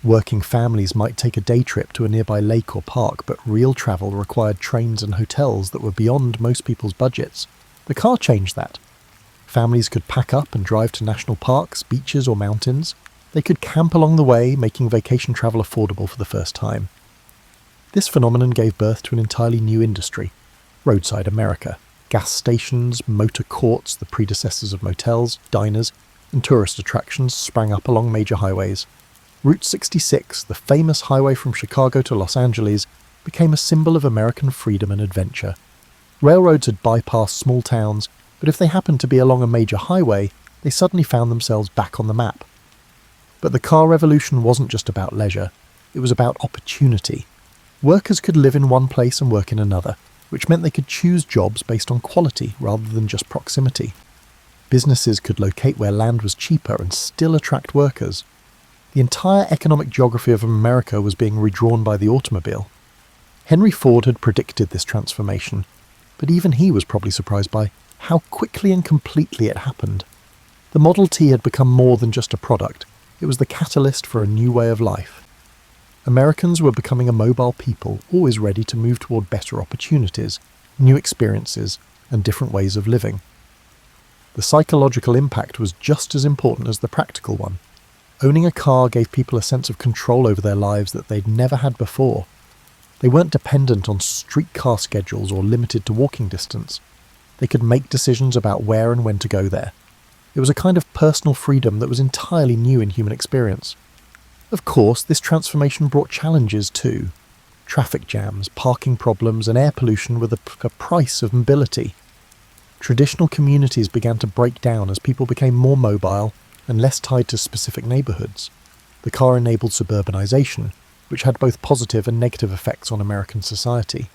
Working families might take a day trip to a nearby lake or park, but real travel required trains and hotels that were beyond most people's budgets. The car changed that. Families could pack up and drive to national parks, beaches, or mountains. They could camp along the way, making vacation travel affordable for the first time. This phenomenon gave birth to an entirely new industry: roadside America. Gas stations, motor courts, the predecessors of motels, diners, and tourist attractions sprang up along major highways. Route 66, the famous highway from Chicago to Los Angeles, became a symbol of American freedom and adventure. Railroads had bypassed small towns, but if they happened to be along a major highway, they suddenly found themselves back on the map. But the car revolution wasn't just about leisure, it was about opportunity. Workers could live in one place and work in another, which meant they could choose jobs based on quality rather than just proximity. Businesses could locate where land was cheaper and still attract workers. The entire economic geography of America was being redrawn by the automobile. Henry Ford had predicted this transformation, but even he was probably surprised by how quickly and completely it happened. The Model T had become more than just a product, it was the catalyst for a new way of life. Americans were becoming a mobile people, always ready to move toward better opportunities, new experiences, and different ways of living. The psychological impact was just as important as the practical one. Owning a car gave people a sense of control over their lives that they'd never had before. They weren't dependent on streetcar schedules or limited to walking distance. They could make decisions about where and when to go there. It was a kind of personal freedom that was entirely new in human experience. Of course, this transformation brought challenges too. Traffic jams, parking problems, and air pollution were the price of mobility. Traditional communities began to break down as people became more mobile and less tied to specific neighbourhoods. The car enabled suburbanization, which had both positive and negative effects on American society.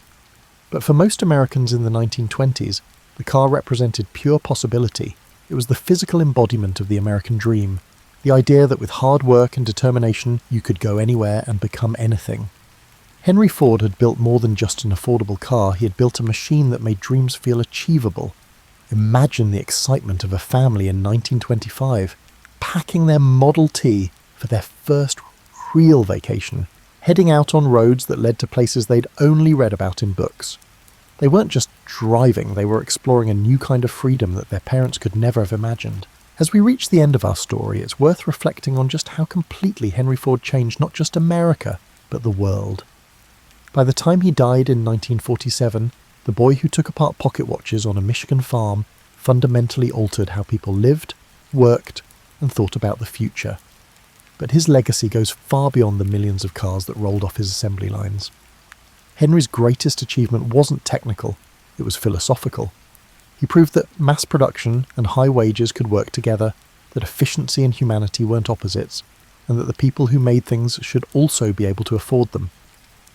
But for most Americans in the 1920s, the car represented pure possibility. It was the physical embodiment of the American dream, the idea that with hard work and determination you could go anywhere and become anything. Henry Ford had built more than just an affordable car, he had built a machine that made dreams feel achievable. Imagine the excitement of a family in 1925, packing their Model T for their first real vacation, heading out on roads that led to places they'd only read about in books. They weren't just driving, they were exploring a new kind of freedom that their parents could never have imagined. As we reach the end of our story, it's worth reflecting on just how completely Henry Ford changed not just America, but the world. By the time he died in 1947, the boy who took apart pocket watches on a Michigan farm fundamentally altered how people lived, worked, and thought about the future. But his legacy goes far beyond the millions of cars that rolled off his assembly lines. Henry's greatest achievement wasn't technical, it was philosophical. He proved that mass production and high wages could work together, that efficiency and humanity weren't opposites, and that the people who made things should also be able to afford them.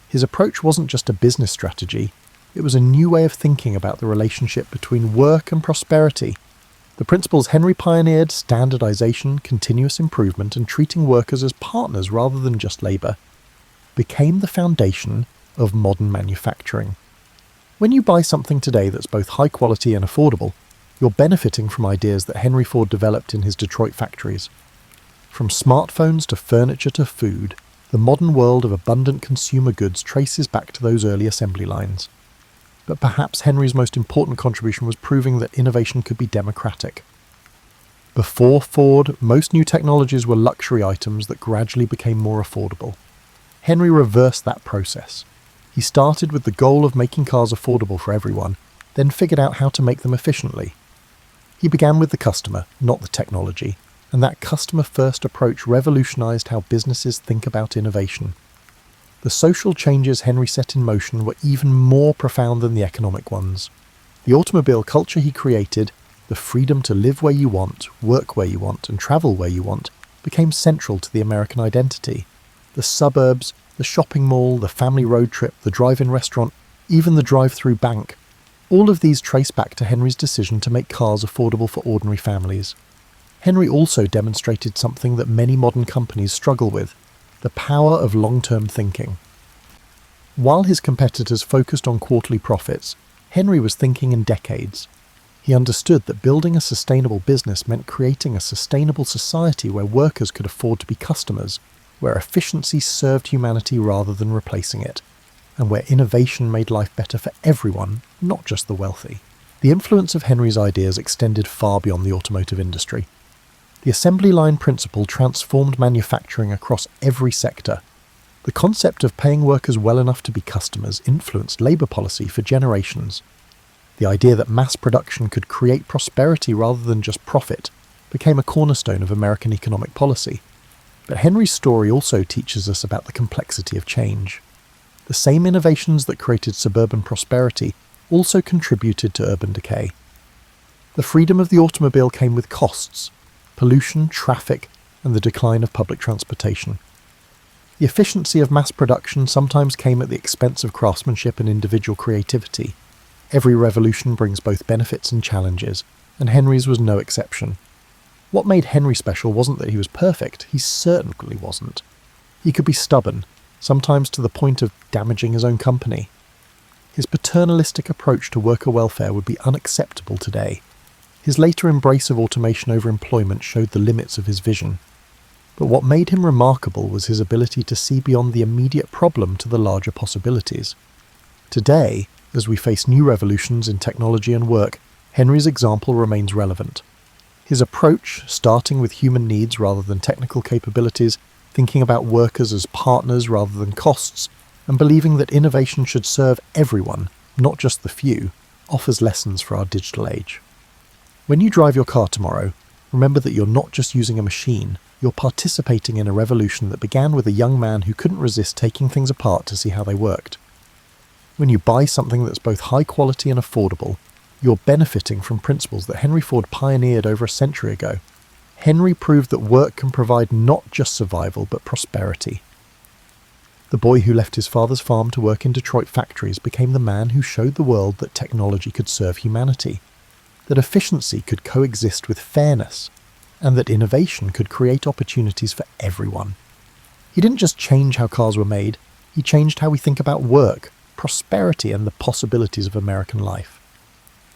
His approach wasn't just a business strategy, it was a new way of thinking about the relationship between work and prosperity. The principles Henry pioneered, standardization, continuous improvement, and treating workers as partners rather than just labour, became the foundation of modern manufacturing. When you buy something today that's both high quality and affordable, you're benefiting from ideas that Henry Ford developed in his Detroit factories. From smartphones to furniture to food, the modern world of abundant consumer goods traces back to those early assembly lines. But perhaps Henry's most important contribution was proving that innovation could be democratic. Before Ford, most new technologies were luxury items that gradually became more affordable. Henry reversed that process. He started with the goal of making cars affordable for everyone, then figured out how to make them efficiently. He began with the customer, not the technology, and that customer-first approach revolutionized how businesses think about innovation. The social changes Henry set in motion were even more profound than the economic ones. The automobile culture he created, the freedom to live where you want, work where you want, and travel where you want, became central to the American identity. The suburbs, the shopping mall, the family road trip, the drive-in restaurant, even the drive-through bank, all of these trace back to Henry's decision to make cars affordable for ordinary families. Henry also demonstrated something that many modern companies struggle with: the power of long-term thinking. While his competitors focused on quarterly profits, Henry was thinking in decades. He understood that building a sustainable business meant creating a sustainable society where workers could afford to be customers, where efficiency served humanity rather than replacing it, and where innovation made life better for everyone, not just the wealthy. The influence of Henry's ideas extended far beyond the automotive industry. The assembly line principle transformed manufacturing across every sector. The concept of paying workers well enough to be customers influenced labour policy for generations. The idea that mass production could create prosperity rather than just profit became a cornerstone of American economic policy. But Henry's story also teaches us about the complexity of change. The same innovations that created suburban prosperity also contributed to urban decay. The freedom of the automobile came with costs: pollution, traffic, and the decline of public transportation. The efficiency of mass production sometimes came at the expense of craftsmanship and individual creativity. Every revolution brings both benefits and challenges, and Henry's was no exception. What made Henry special wasn't that he was perfect. He certainly wasn't. He could be stubborn, sometimes to the point of damaging his own company. His paternalistic approach to worker welfare would be unacceptable today. His later embrace of automation over employment showed the limits of his vision. But what made him remarkable was his ability to see beyond the immediate problem to the larger possibilities. Today, as we face new revolutions in technology and work, Henry's example remains relevant. His approach, starting with human needs rather than technical capabilities, thinking about workers as partners rather than costs, and believing that innovation should serve everyone, not just the few, offers lessons for our digital age. When you drive your car tomorrow, remember that you're not just using a machine, you're participating in a revolution that began with a young man who couldn't resist taking things apart to see how they worked. When you buy something that's both high quality and affordable, you're benefiting from principles that Henry Ford pioneered over a century ago. Henry proved that work can provide not just survival but prosperity. The boy who left his father's farm to work in Detroit factories became the man who showed the world that technology could serve humanity, that efficiency could coexist with fairness, and that innovation could create opportunities for everyone. He didn't just change how cars were made, he changed how we think about work, prosperity, and the possibilities of American life.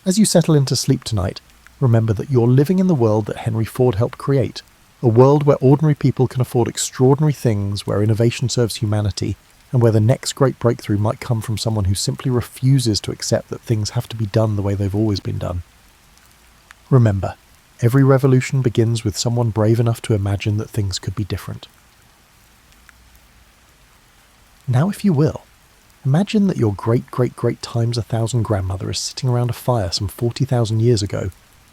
As you settle into sleep tonight, remember that you're living in the world that Henry Ford helped create, a world where ordinary people can afford extraordinary things, where innovation serves humanity, and where the next great breakthrough might come from someone who simply refuses to accept that things have to be done the way they've always been done. Remember, every revolution begins with someone brave enough to imagine that things could be different. Now, if you will, imagine that your great-great-great times 1,000 grandmother is sitting around a fire some 40,000 years ago,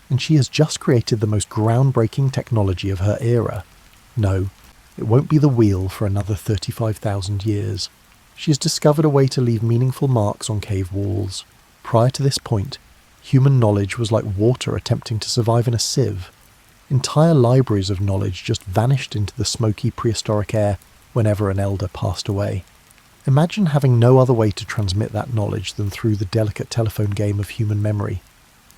and she has just created the most groundbreaking technology of her era. No, it won't be the wheel for another 35,000 years. She has discovered a way to leave meaningful marks on cave walls. Prior to this point, human knowledge was like water attempting to survive in a sieve. Entire libraries of knowledge just vanished into the smoky prehistoric air whenever an elder passed away. Imagine having no other way to transmit that knowledge than through the delicate telephone game of human memory.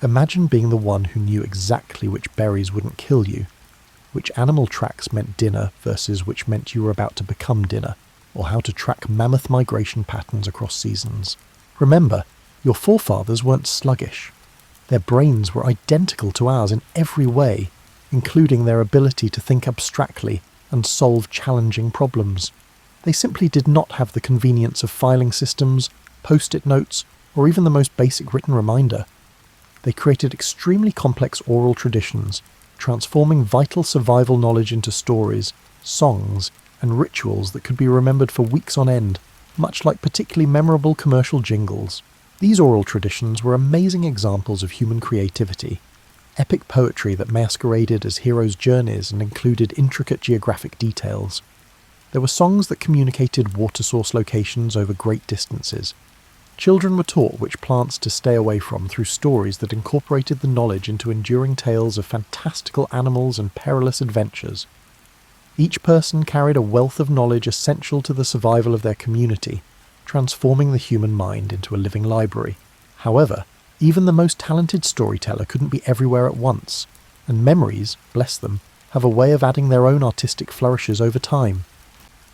Imagine being the one who knew exactly which berries wouldn't kill you, which animal tracks meant dinner versus which meant you were about to become dinner, or how to track mammoth migration patterns across seasons. Remember, your forefathers weren't sluggish. Their brains were identical to ours in every way, including their ability to think abstractly and solve challenging problems. They simply did not have the convenience of filing systems, post-it notes, or even the most basic written reminder. They created extremely complex oral traditions, transforming vital survival knowledge into stories, songs, and rituals that could be remembered for weeks on end, much like particularly memorable commercial jingles. These oral traditions were amazing examples of human creativity, epic poetry that masqueraded as heroes' journeys and included intricate geographic details. There were songs that communicated water source locations over great distances. Children were taught which plants to stay away from through stories that incorporated the knowledge into enduring tales of fantastical animals and perilous adventures. Each person carried a wealth of knowledge essential to the survival of their community, transforming the human mind into a living library. However, even the most talented storyteller couldn't be everywhere at once, and memories, bless them, have a way of adding their own artistic flourishes over time.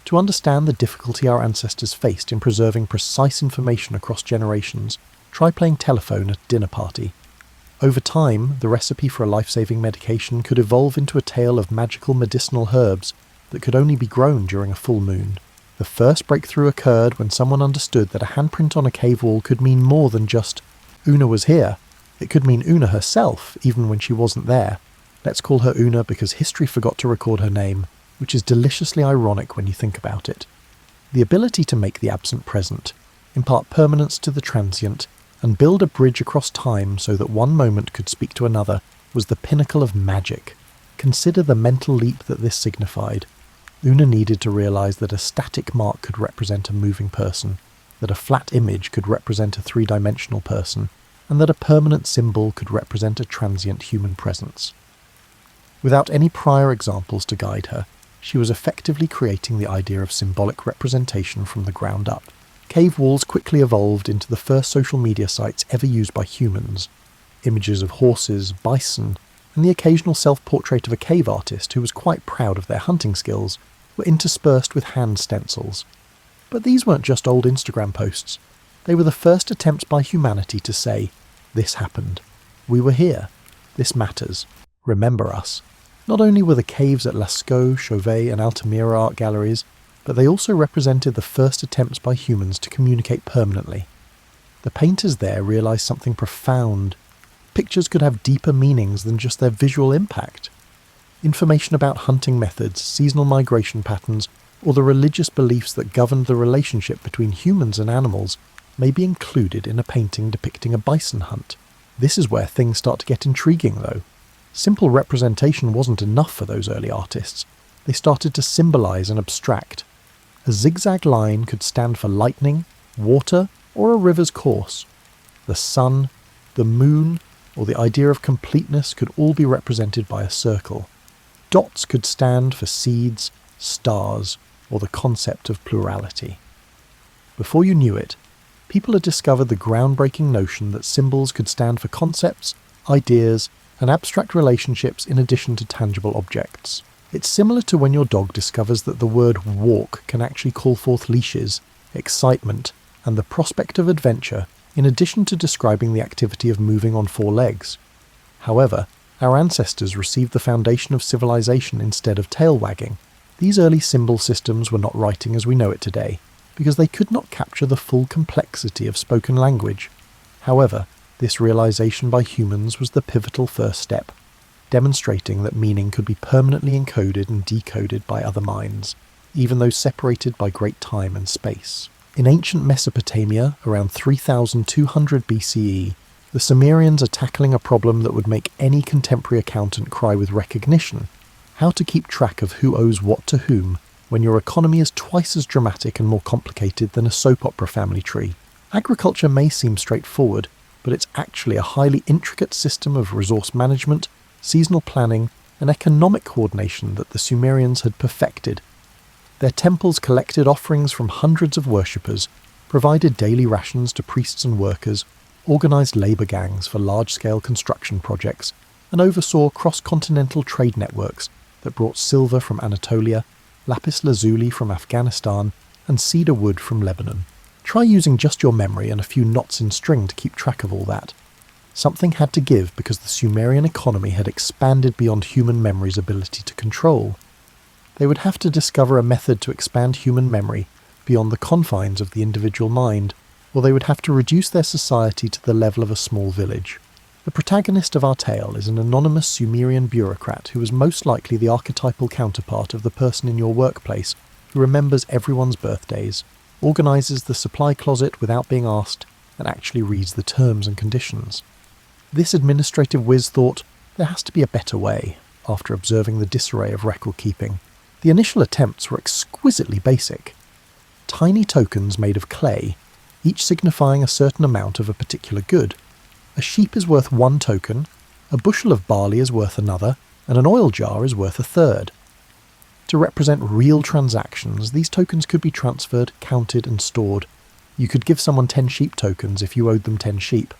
To understand the difficulty our ancestors faced in preserving precise information across generations, try playing telephone at a dinner party. Over time, the recipe for a life-saving medication could evolve into a tale of magical medicinal herbs that could only be grown during a full moon. The first breakthrough occurred when someone understood that a handprint on a cave wall could mean more than just Una was here. It could mean Una herself, even when she wasn't there. Let's call her Una because history forgot to record her name, which is deliciously ironic when you think about it. The ability to make the absent present, impart permanence to the transient, and build a bridge across time so that one moment could speak to another was the pinnacle of magic. Consider the mental leap that this signified. Una needed to realise that a static mark could represent a moving person, that a flat image could represent a three-dimensional person, and that a permanent symbol could represent a transient human presence. Without any prior examples to guide her, she was effectively creating the idea of symbolic representation from the ground up. Cave walls quickly evolved into the first social media sites ever used by humans. Images of horses, bison, and the occasional self-portrait of a cave artist who was quite proud of their hunting skills were interspersed with hand stencils. But these weren't just old Instagram posts. They were the first attempts by humanity to say, "This happened. We were here. This matters. Remember us." Not only were the caves at Lascaux, Chauvet and Altamira art galleries, but they also represented the first attempts by humans to communicate permanently. The painters there realised something profound. Pictures could have deeper meanings than just their visual impact. Information about hunting methods, seasonal migration patterns, or the religious beliefs that governed the relationship between humans and animals may be included in a painting depicting a bison hunt. This is where things start to get intriguing, though. Simple representation wasn't enough for those early artists. They started to symbolise and abstract. A zigzag line could stand for lightning, water, or a river's course. The sun, the moon, or the idea of completeness could all be represented by a circle. Dots could stand for seeds, stars, or the concept of plurality. Before you knew it, people had discovered the groundbreaking notion that symbols could stand for concepts, ideas, and abstract relationships in addition to tangible objects. It's similar to when your dog discovers that the word walk can actually call forth leashes, excitement, and the prospect of adventure, in addition to describing the activity of moving on four legs. However, our ancestors received the foundation of civilization instead of tail wagging. These early symbol systems were not writing as we know it today, because they could not capture the full complexity of spoken language. However, this realization by humans was the pivotal first step, demonstrating that meaning could be permanently encoded and decoded by other minds, even though separated by great time and space. In ancient Mesopotamia, around 3200 BCE, the Sumerians are tackling a problem that would make any contemporary accountant cry with recognition: how to keep track of who owes what to whom when your economy is twice as dramatic and more complicated than a soap opera family tree. Agriculture may seem straightforward, but it's actually a highly intricate system of resource management, seasonal planning, and economic coordination that the Sumerians had perfected. Their temples collected offerings from hundreds of worshippers, provided daily rations to priests and workers, organised labour gangs for large-scale construction projects, and oversaw cross-continental trade networks that brought silver from Anatolia, lapis lazuli from Afghanistan, and cedar wood from Lebanon. Try using just your memory and a few knots in string to keep track of all that. Something had to give because the Sumerian economy had expanded beyond human memory's ability to control. They would have to discover a method to expand human memory beyond the confines of the individual mind, or they would have to reduce their society to the level of a small village. The protagonist of our tale is an anonymous Sumerian bureaucrat who is most likely the archetypal counterpart of the person in your workplace who remembers everyone's birthdays, organises the supply closet without being asked, and actually reads the terms and conditions. This administrative whiz thought, there has to be a better way, after observing the disarray of record-keeping. The initial attempts were exquisitely basic. Tiny tokens made of clay, each signifying a certain amount of a particular good. A sheep is worth 1 token, a bushel of barley is worth another, and an oil jar is worth a third. To represent real transactions, these tokens could be transferred, counted, and stored. You could give someone 10 sheep tokens if you owed them 10 sheep.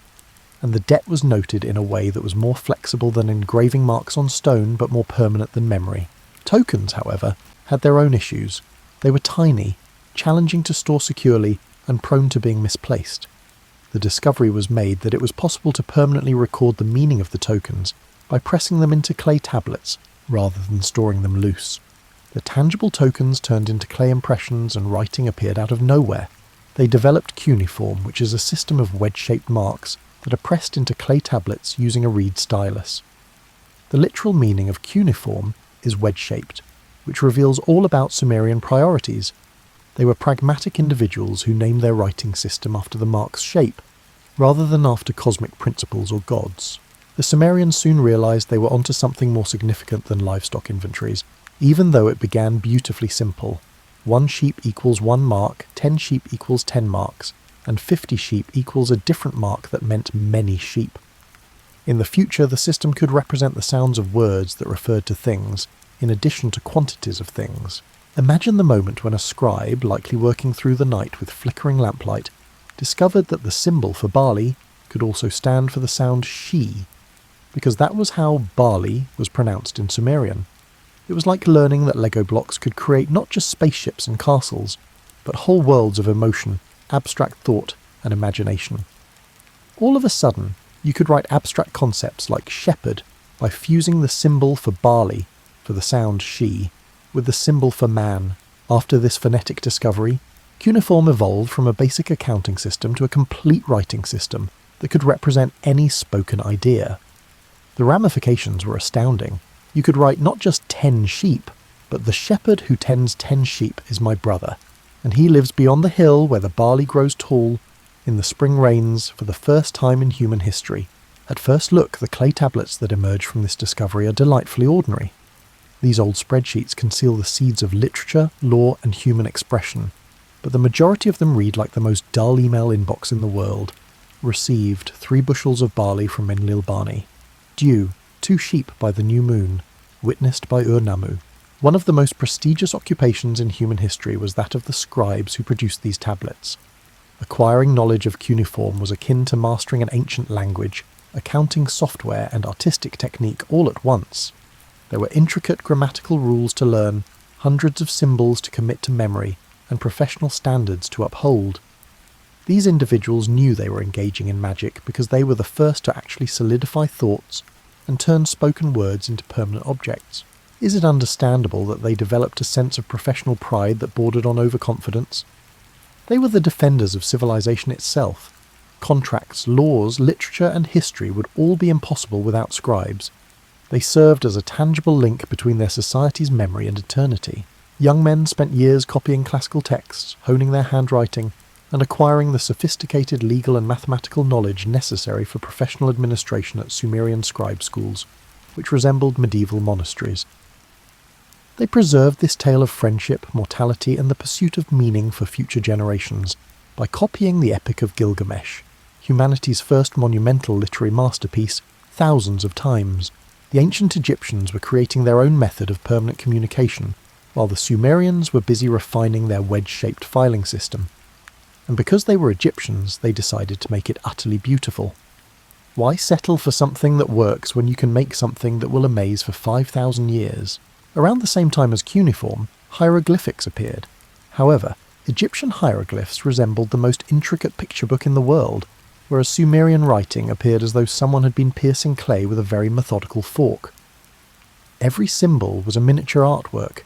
And the debt was noted in a way that was more flexible than engraving marks on stone, but more permanent than memory. Tokens, however, had their own issues. They were tiny, challenging to store securely, and prone to being misplaced. The discovery was made that it was possible to permanently record the meaning of the tokens by pressing them into clay tablets rather than storing them loose. The tangible tokens turned into clay impressions and writing appeared out of nowhere. They developed cuneiform, which is a system of wedge-shaped marks that are pressed into clay tablets using a reed stylus. The literal meaning of cuneiform is wedge-shaped, which reveals all about Sumerian priorities. They were pragmatic individuals who named their writing system after the mark's shape, rather than after cosmic principles or gods. The Sumerians soon realised they were onto something more significant than livestock inventories, even though it began beautifully simple. 1 sheep equals 1 mark, 10 sheep equals 10 marks, and 50 sheep equals a different mark that meant many sheep. In the future, the system could represent the sounds of words that referred to things, in addition to quantities of things. Imagine the moment when a scribe, likely working through the night with flickering lamplight, discovered that the symbol for barley could also stand for the sound she, because that was how barley was pronounced in Sumerian. It was like learning that Lego blocks could create not just spaceships and castles, but whole worlds of emotion, abstract thought, and imagination. All of a sudden, you could write abstract concepts like shepherd by fusing the symbol for barley, for the sound she, with the symbol for man. After this phonetic discovery, cuneiform evolved from a basic accounting system to a complete writing system that could represent any spoken idea. The ramifications were astounding. You could write not just 10 sheep, but the shepherd who tends 10 sheep is my brother, and he lives beyond the hill where the barley grows tall, in the spring rains, for the first time in human history. At first look, the clay tablets that emerge from this discovery are delightfully ordinary. These old spreadsheets conceal the seeds of literature, law, and human expression, but the majority of them read like the most dull email inbox in the world. Received 3 bushels of barley from Enlil Bani. Due 2 sheep by the new moon. Witnessed by Ur-Nammu. One of the most prestigious occupations in human history was that of the scribes who produced these tablets. Acquiring knowledge of cuneiform was akin to mastering an ancient language, accounting software and artistic technique all at once. There were intricate grammatical rules to learn, hundreds of symbols to commit to memory, and professional standards to uphold. These individuals knew they were engaging in magic because they were the first to actually solidify thoughts and turn spoken words into permanent objects. Is it understandable that they developed a sense of professional pride that bordered on overconfidence? They were the defenders of civilization itself. Contracts, laws, literature, and history would all be impossible without scribes. They served as a tangible link between their society's memory and eternity. Young men spent years copying classical texts, honing their handwriting, and acquiring the sophisticated legal and mathematical knowledge necessary for professional administration at Sumerian scribe schools, which resembled medieval monasteries. They preserved this tale of friendship, mortality, and the pursuit of meaning for future generations by copying the Epic of Gilgamesh, humanity's first monumental literary masterpiece, thousands of times. The ancient Egyptians were creating their own method of permanent communication, while the Sumerians were busy refining their wedge-shaped filing system. and because they were Egyptians, they decided to make it utterly beautiful. Why settle for something that works when you can make something that will amaze for 5,000 years? Around the same time as cuneiform, hieroglyphics appeared. However, Egyptian hieroglyphs resembled the most intricate picture book in the world, whereas Sumerian writing appeared as though someone had been piercing clay with a very methodical fork. Every symbol was a miniature artwork,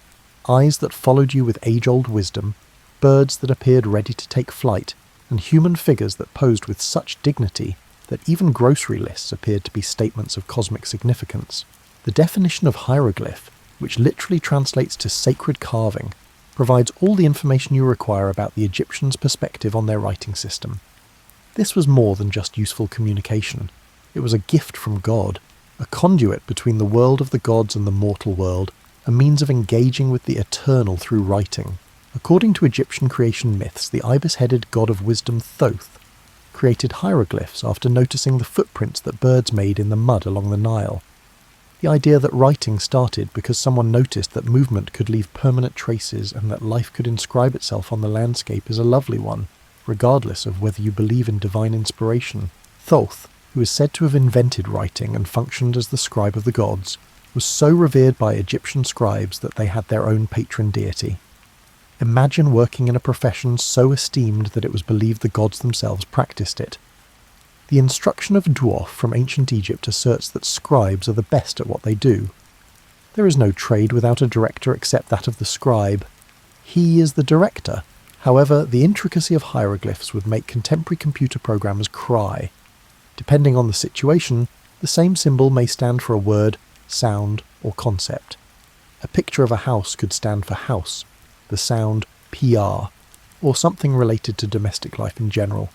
eyes that followed you with age-old wisdom, birds that appeared ready to take flight, and human figures that posed with such dignity that even grocery lists appeared to be statements of cosmic significance. The definition of hieroglyph, which literally translates to sacred carving, provides all the information you require about the Egyptians' perspective on their writing system. This was more than just useful communication. It was a gift from God, a conduit between the world of the gods and the mortal world, a means of engaging with the eternal through writing. According to Egyptian creation myths, the ibis-headed god of wisdom Thoth created hieroglyphs after noticing the footprints that birds made in the mud along the Nile. The idea that writing started because someone noticed that movement could leave permanent traces and that life could inscribe itself on the landscape is a lovely one, regardless of whether you believe in divine inspiration. Thoth, who is said to have invented writing and functioned as the scribe of the gods, was so revered by Egyptian scribes that they had their own patron deity. Imagine working in a profession so esteemed that it was believed the gods themselves practiced it. The instruction of dwarf from ancient Egypt asserts that scribes are the best at what they do. There is no trade without a director except that of the scribe. He is the director. However, the intricacy of hieroglyphs would make contemporary computer programmers cry. Depending on the situation, the same symbol may stand for a word, sound, or concept. A picture of a house could stand for house, the sound PR, or something related to domestic life in general.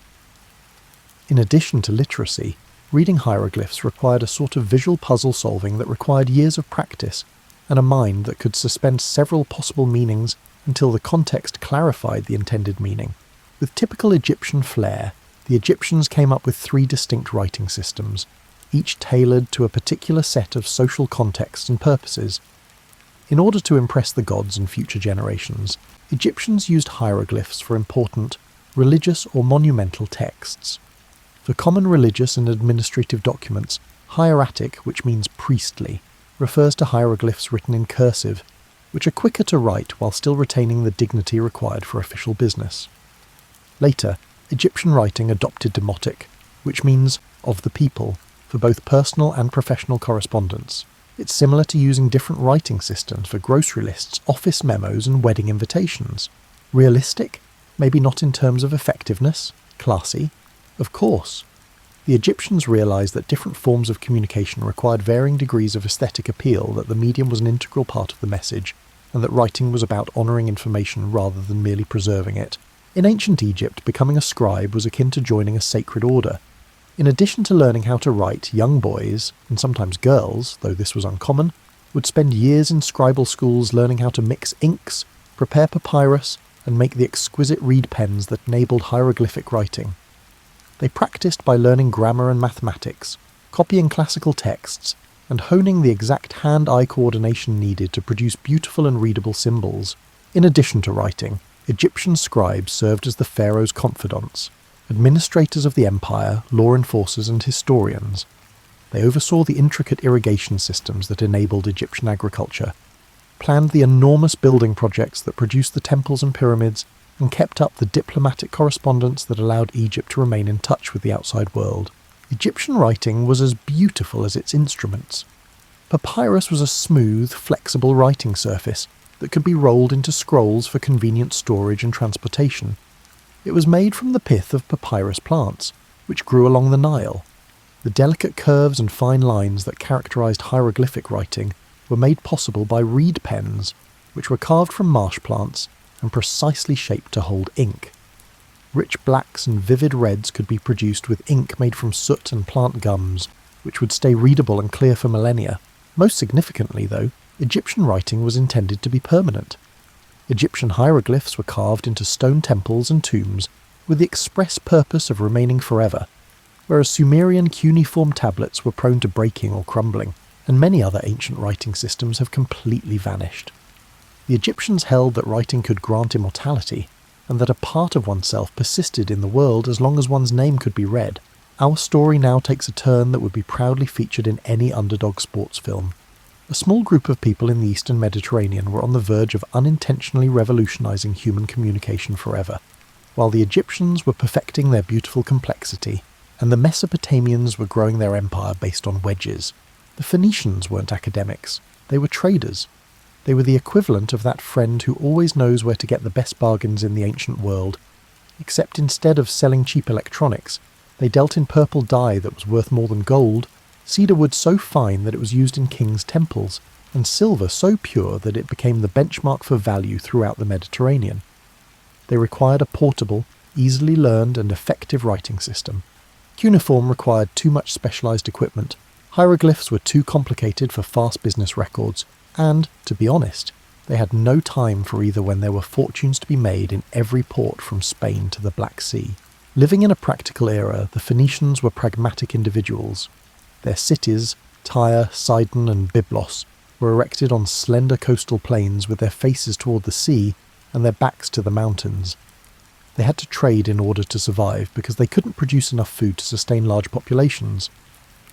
In addition to literacy, reading hieroglyphs required a sort of visual puzzle solving that required years of practice and a mind that could suspend several possible meanings until the context clarified the intended meaning. With typical Egyptian flair, the Egyptians came up with 3 distinct writing systems, each tailored to a particular set of social contexts and purposes. In order to impress the gods and future generations, Egyptians used hieroglyphs for important religious or monumental texts. For common religious and administrative documents, hieratic, which means priestly, refers to hieroglyphs written in cursive, which are quicker to write while still retaining the dignity required for official business. Later, Egyptian writing adopted demotic, which means of the people, for both personal and professional correspondence. It's similar to using different writing systems for grocery lists, office memos, and wedding invitations. Realistic? Maybe not in terms of effectiveness. Classy? Of course. The Egyptians realised that different forms of communication required varying degrees of aesthetic appeal, that the medium was an integral part of the message, and that writing was about honouring information rather than merely preserving it. In ancient Egypt, becoming a scribe was akin to joining a sacred order. In addition to learning how to write, young boys, and sometimes girls, though this was uncommon, would spend years in scribal schools learning how to mix inks, prepare papyrus, and make the exquisite reed pens that enabled hieroglyphic writing. They practiced by learning grammar and mathematics, copying classical texts, and honing the exact hand-eye coordination needed to produce beautiful and readable symbols. In addition to writing, Egyptian scribes served as the pharaoh's confidants, administrators of the empire, law enforcers and historians. They oversaw the intricate irrigation systems that enabled Egyptian agriculture, planned the enormous building projects that produced the temples and pyramids, and kept up the diplomatic correspondence that allowed Egypt to remain in touch with the outside world. Egyptian writing was as beautiful as its instruments. Papyrus was a smooth, flexible writing surface that could be rolled into scrolls for convenient storage and transportation. It was made from the pith of papyrus plants, which grew along the Nile. The delicate curves and fine lines that characterized hieroglyphic writing were made possible by reed pens, which were carved from marsh plants and precisely shaped to hold ink. Rich blacks and vivid reds could be produced with ink made from soot and plant gums, which would stay readable and clear for millennia. Most significantly, though, Egyptian writing was intended to be permanent. Egyptian hieroglyphs were carved into stone temples and tombs with the express purpose of remaining forever, whereas Sumerian cuneiform tablets were prone to breaking or crumbling, and many other ancient writing systems have completely vanished. The Egyptians held that writing could grant immortality, and that a part of oneself persisted in the world as long as one's name could be read. Our story now takes a turn that would be proudly featured in any underdog sports film. A small group of people in the Eastern Mediterranean were on the verge of unintentionally revolutionising human communication forever, while the Egyptians were perfecting their beautiful complexity, and the Mesopotamians were growing their empire based on wedges. The Phoenicians weren't academics, they were traders. They were the equivalent of that friend who always knows where to get the best bargains in the ancient world, except instead of selling cheap electronics, they dealt in purple dye that was worth more than gold, cedar wood so fine that it was used in kings' temples, and silver so pure that it became the benchmark for value throughout the Mediterranean. They required a portable, easily learned and effective writing system. Cuneiform required too much specialised equipment, hieroglyphs were too complicated for fast business records, and, to be honest, they had no time for either when there were fortunes to be made in every port from Spain to the Black Sea. Living in a practical era, the Phoenicians were pragmatic individuals. Their cities, Tyre, Sidon and Byblos, were erected on slender coastal plains with their faces toward the sea and their backs to the mountains. They had to trade in order to survive because they couldn't produce enough food to sustain large populations.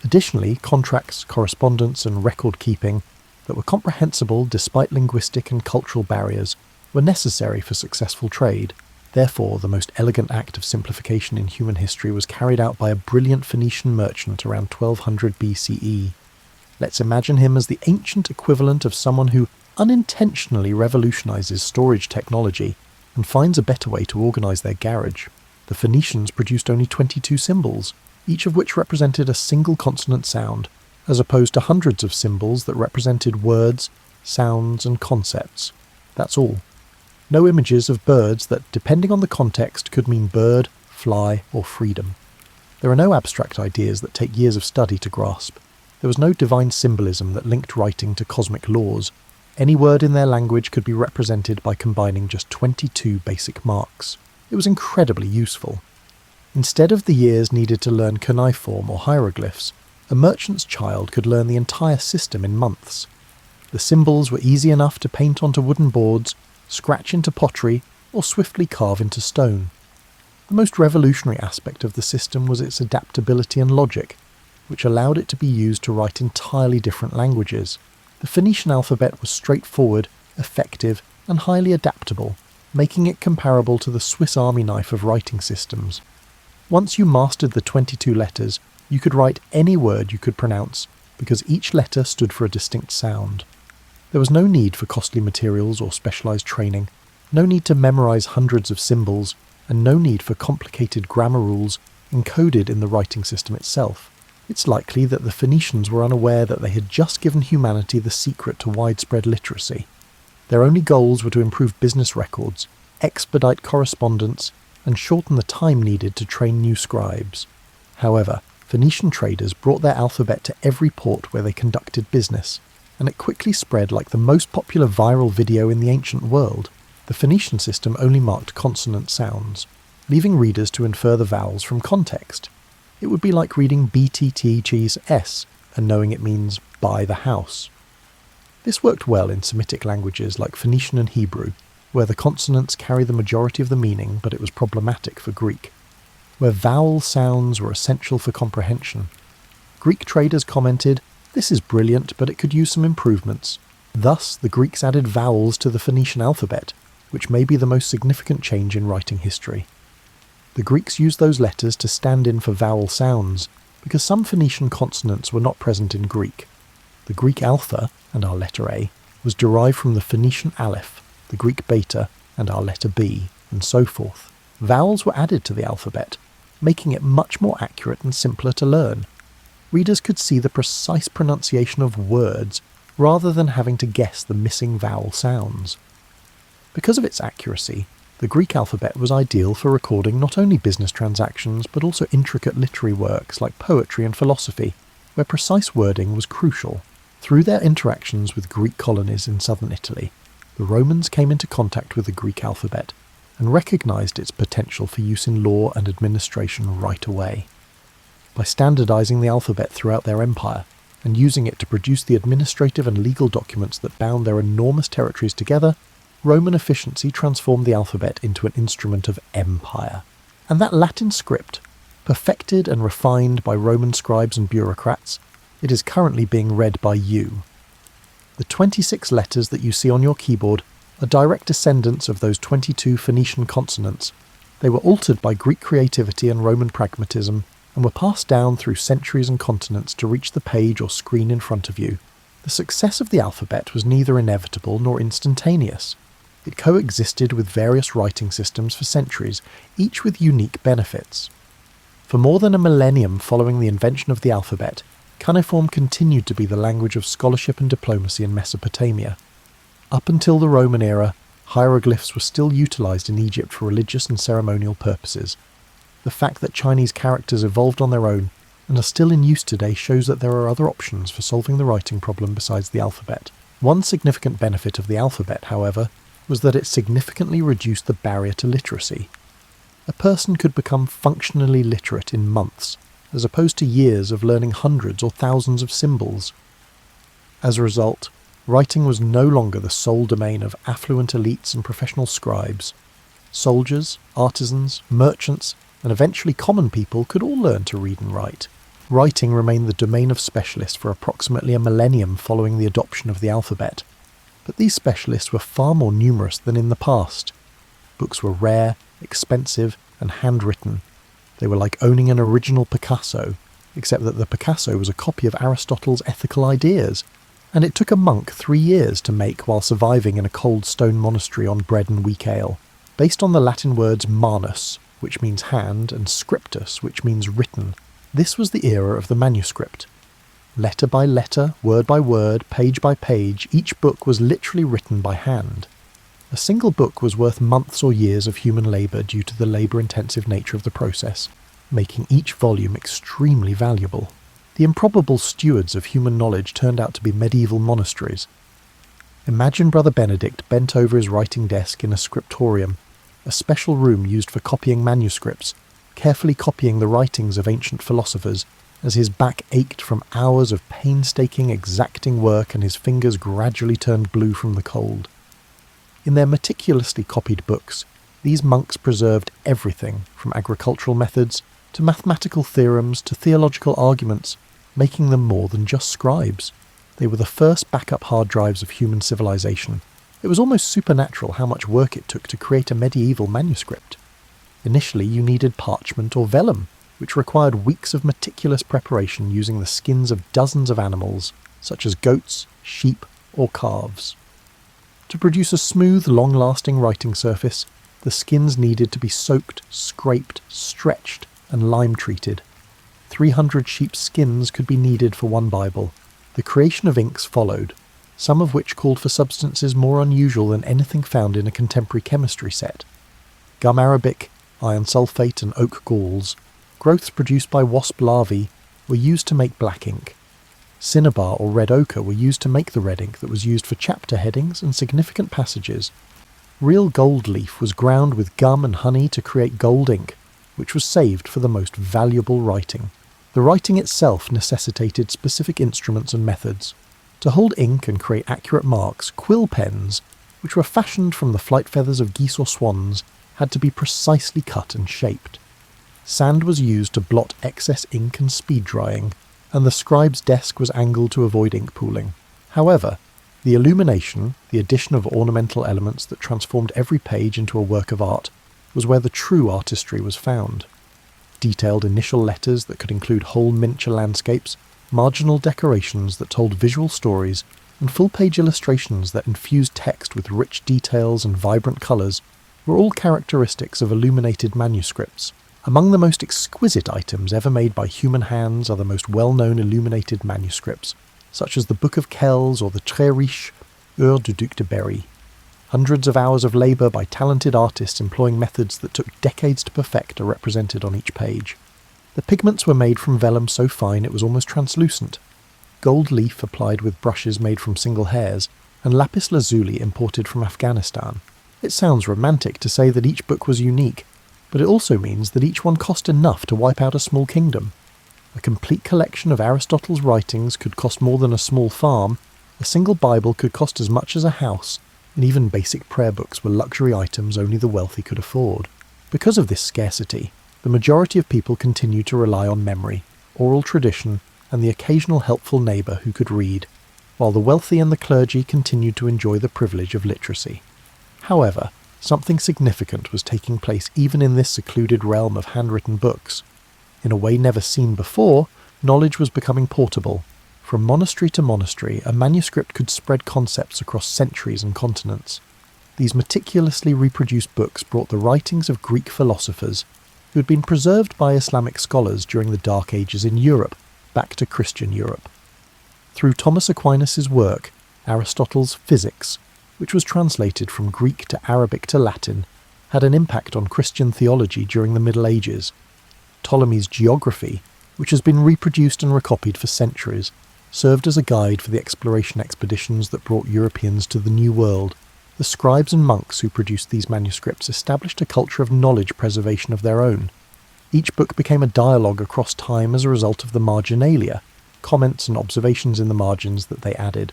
Additionally, contracts, correspondence and record-keeping that were comprehensible despite linguistic and cultural barriers were necessary for successful trade. Therefore, the most elegant act of simplification in human history was carried out by a brilliant Phoenician merchant around 1200 BCE. Let's imagine him as the ancient equivalent of someone who unintentionally revolutionises storage technology and finds a better way to organise their garage. The Phoenicians produced only 22 symbols, each of which represented a single consonant sound, as opposed to hundreds of symbols that represented words, sounds and concepts. That's all. No images of birds that, depending on the context, could mean bird, fly or freedom. There are no abstract ideas that take years of study to grasp. There was no divine symbolism that linked writing to cosmic laws. Any word in their language could be represented by combining just 22 basic marks. It was incredibly useful. Instead of the years needed to learn cuneiform or hieroglyphs, a merchant's child could learn the entire system in months. The symbols were easy enough to paint onto wooden boards, scratch into pottery, or swiftly carve into stone. The most revolutionary aspect of the system was its adaptability and logic, which allowed it to be used to write entirely different languages. The Phoenician alphabet was straightforward, effective, and highly adaptable, making it comparable to the Swiss Army knife of writing systems. Once you mastered the 22 letters, you could write any word you could pronounce, because each letter stood for a distinct sound. There was no need for costly materials or specialised training, no need to memorise hundreds of symbols, and no need for complicated grammar rules encoded in the writing system itself. It's likely that the Phoenicians were unaware that they had just given humanity the secret to widespread literacy. Their only goals were to improve business records, expedite correspondence, and shorten the time needed to train new scribes. However, Phoenician traders brought their alphabet to every port where they conducted business, and it quickly spread like the most popular viral video in the ancient world. The Phoenician system only marked consonant sounds, leaving readers to infer the vowels from context. It would be like reading BTT cheese S and knowing it means buy the house. This worked well in Semitic languages like Phoenician and Hebrew, where the consonants carry the majority of the meaning, but it was problematic for Greek, where vowel sounds were essential for comprehension. Greek traders commented, "This is brilliant, but it could use some improvements." Thus, the Greeks added vowels to the Phoenician alphabet, which may be the most significant change in writing history. The Greeks used those letters to stand in for vowel sounds, because some Phoenician consonants were not present in Greek. The Greek alpha, and our letter A, was derived from the Phoenician aleph, the Greek beta, and our letter B, and so forth. Vowels were added to the alphabet, making it much more accurate and simpler to learn. Readers could see the precise pronunciation of words, rather than having to guess the missing vowel sounds. Because of its accuracy, the Greek alphabet was ideal for recording not only business transactions, but also intricate literary works like poetry and philosophy, where precise wording was crucial. Through their interactions with Greek colonies in southern Italy, the Romans came into contact with the Greek alphabet and recognised its potential for use in law and administration right away. By standardising the alphabet throughout their empire and using it to produce the administrative and legal documents that bound their enormous territories together, Roman efficiency transformed the alphabet into an instrument of empire. And that Latin script, perfected and refined by Roman scribes and bureaucrats, it is currently being read by you. The 26 letters that you see on your keyboard are direct descendants of those 22 Phoenician consonants. They were altered by Greek creativity and Roman pragmatism, and were passed down through centuries and continents to reach the page or screen in front of you. The success of the alphabet was neither inevitable nor instantaneous. It coexisted with various writing systems for centuries, each with unique benefits. For more than a millennium following the invention of the alphabet, cuneiform continued to be the language of scholarship and diplomacy in Mesopotamia. Up until the Roman era, hieroglyphs were still utilised in Egypt for religious and ceremonial purposes. The fact that Chinese characters evolved on their own and are still in use today shows that there are other options for solving the writing problem besides the alphabet. One significant benefit of the alphabet, however, was that it significantly reduced the barrier to literacy. A person could become functionally literate in months, as opposed to years of learning hundreds or thousands of symbols. As a result, writing was no longer the sole domain of affluent elites and professional scribes. Soldiers, artisans, merchants, and eventually common people could all learn to read and write. Writing remained the domain of specialists for approximately a millennium following the adoption of the alphabet. But these specialists were far more numerous than in the past. Books were rare, expensive, and handwritten. They were like owning an original Picasso, except that the Picasso was a copy of Aristotle's ethical ideas, and it took a monk 3 years to make while surviving in a cold stone monastery on bread and weak ale. Based on the Latin words manus, which means hand, and scriptus, which means written, this was the era of the manuscript. Letter by letter, word by word, page by page, each book was literally written by hand. A single book was worth months or years of human labour due to the labour-intensive nature of the process, making each volume extremely valuable. The improbable stewards of human knowledge turned out to be medieval monasteries. Imagine Brother Benedict bent over his writing desk in a scriptorium, a special room used for copying manuscripts, carefully copying the writings of ancient philosophers, as his back ached from hours of painstaking, exacting work and his fingers gradually turned blue from the cold. In their meticulously copied books, these monks preserved everything from agricultural methods to mathematical theorems to theological arguments, making them more than just scribes. They were the first backup hard drives of human civilization. It was almost supernatural how much work it took to create a medieval manuscript. Initially, you needed parchment or vellum, which required weeks of meticulous preparation using the skins of dozens of animals, such as goats, sheep, or calves. To produce a smooth, long-lasting writing surface, the skins needed to be soaked, scraped, stretched, and lime-treated. 300 sheep's skins could be needed for one Bible. The creation of inks followed, some of which called for substances more unusual than anything found in a contemporary chemistry set. Gum arabic, iron sulfate, and oak galls, growths produced by wasp larvae, were used to make black ink. Cinnabar or red ochre were used to make the red ink that was used for chapter headings and significant passages. Real gold leaf was ground with gum and honey to create gold ink, which was saved for the most valuable writing. The writing itself necessitated specific instruments and methods. To hold ink and create accurate marks, quill pens, which were fashioned from the flight feathers of geese or swans, had to be precisely cut and shaped. Sand was used to blot excess ink and speed drying, and the scribe's desk was angled to avoid ink pooling. However, the illumination, the addition of ornamental elements that transformed every page into a work of art, was where the true artistry was found. Detailed initial letters that could include whole miniature landscapes, marginal decorations that told visual stories, and full-page illustrations that infused text with rich details and vibrant colours were all characteristics of illuminated manuscripts. Among the most exquisite items ever made by human hands are the most well-known illuminated manuscripts, such as the Book of Kells or the Très Riche Heures du Duc de Berry. Hundreds of hours of labour by talented artists employing methods that took decades to perfect are represented on each page. The pigments were made from vellum so fine it was almost translucent, gold leaf applied with brushes made from single hairs, and lapis lazuli imported from Afghanistan. It sounds romantic to say that each book was unique, but it also means that each one cost enough to wipe out a small kingdom. A complete collection of Aristotle's writings could cost more than a small farm, a single Bible could cost as much as a house, and even basic prayer books were luxury items only the wealthy could afford. Because of this scarcity, the majority of people continued to rely on memory, oral tradition, and the occasional helpful neighbour who could read, while the wealthy and the clergy continued to enjoy the privilege of literacy. However, something significant was taking place even in this secluded realm of handwritten books. In a way never seen before, knowledge was becoming portable. From monastery to monastery, a manuscript could spread concepts across centuries and continents. These meticulously reproduced books brought the writings of Greek philosophers, who had been preserved by Islamic scholars during the Dark Ages in Europe, back to Christian Europe. Through Thomas Aquinas' work, Aristotle's Physics, which was translated from Greek to Arabic to Latin, had an impact on Christian theology during the Middle Ages. Ptolemy's Geography, which has been reproduced and recopied for centuries, served as a guide for the exploration expeditions that brought Europeans to the New World. The scribes and monks who produced these manuscripts established a culture of knowledge preservation of their own. Each book became a dialogue across time as a result of the marginalia, comments and observations in the margins that they added.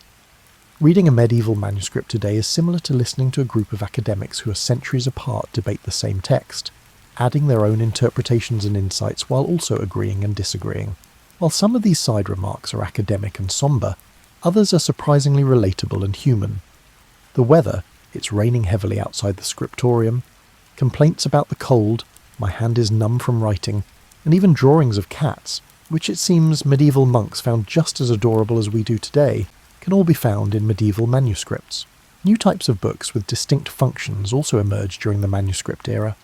Reading a medieval manuscript today is similar to listening to a group of academics who are centuries apart debate the same text, adding their own interpretations and insights while also agreeing and disagreeing. While some of these side remarks are academic and sombre, others are surprisingly relatable and human. The weather, it's raining heavily outside the scriptorium, complaints about the cold, my hand is numb from writing, and even drawings of cats, which it seems medieval monks found just as adorable as we do today, can all be found in medieval manuscripts. New types of books with distinct functions also emerged during the manuscript era.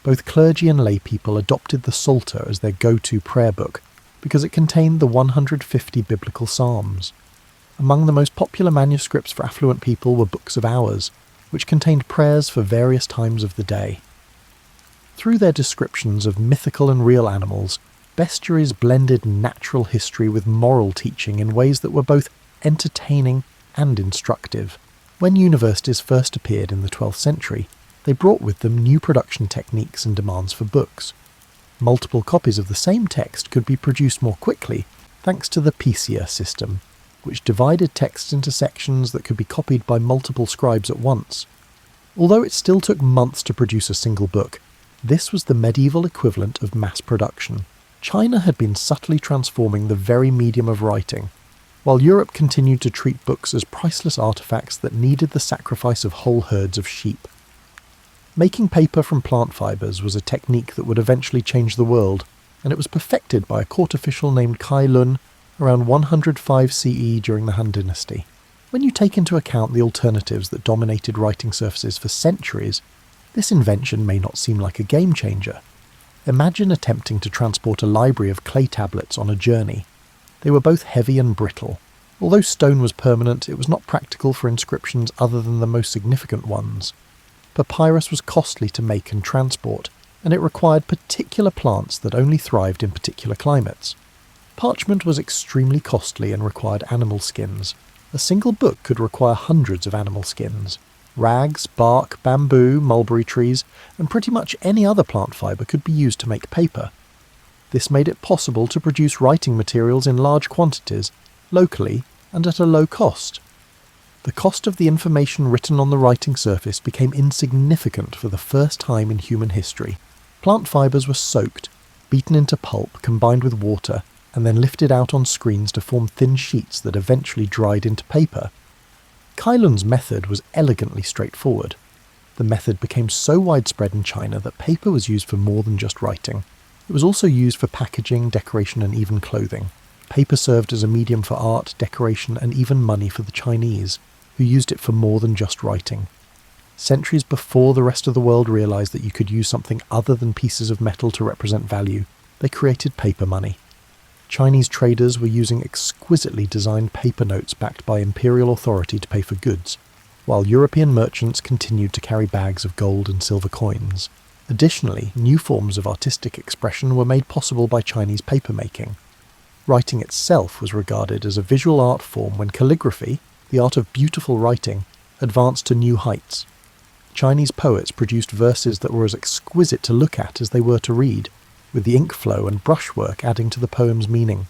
Both clergy and lay people adopted the Psalter as their go-to prayer book because it contained the 150 biblical psalms. Among the most popular manuscripts for affluent people were books of hours, which contained prayers for various times of the day. Through their descriptions of mythical and real animals, bestiaries blended natural history with moral teaching in ways that were both entertaining and instructive. When universities first appeared in the 12th century, they brought with them new production techniques and demands for books. Multiple copies of the same text could be produced more quickly thanks to the piecea system, which divided text into sections that could be copied by multiple scribes at once. Although it still took months to produce a single book, this was the medieval equivalent of mass production. China had been subtly transforming the very medium of writing, while Europe continued to treat books as priceless artifacts that needed the sacrifice of whole herds of sheep. Making paper from plant fibres was a technique that would eventually change the world, and it was perfected by a court official named Kai Lun around 105 CE during the Han Dynasty. When you take into account the alternatives that dominated writing surfaces for centuries, this invention may not seem like a game changer. Imagine attempting to transport a library of clay tablets on a journey. They were both heavy and brittle. Although stone was permanent, it was not practical for inscriptions other than the most significant ones. Papyrus was costly to make and transport, and it required particular plants that only thrived in particular climates. Parchment was extremely costly and required animal skins. A single book could require hundreds of animal skins. Rags, bark, bamboo, mulberry trees, and pretty much any other plant fibre could be used to make paper. This made it possible to produce writing materials in large quantities, locally, and at a low cost. The cost of the information written on the writing surface became insignificant for the first time in human history. Plant fibres were soaked, beaten into pulp combined with water, and then lifted out on screens to form thin sheets that eventually dried into paper. Kai Lun's method was elegantly straightforward. The method became so widespread in China that paper was used for more than just writing. It was also used for packaging, decoration, and even clothing. Paper served as a medium for art, decoration, and even money for the Chinese, who used it for more than just writing. Centuries before the rest of the world realized that you could use something other than pieces of metal to represent value, they created paper money. Chinese traders were using exquisitely designed paper notes backed by imperial authority to pay for goods, while European merchants continued to carry bags of gold and silver coins. Additionally, new forms of artistic expression were made possible by Chinese papermaking. Writing itself was regarded as a visual art form when calligraphy, the art of beautiful writing, advanced to new heights. Chinese poets produced verses that were as exquisite to look at as they were to read, with the ink flow and brushwork adding to the poem's meaning.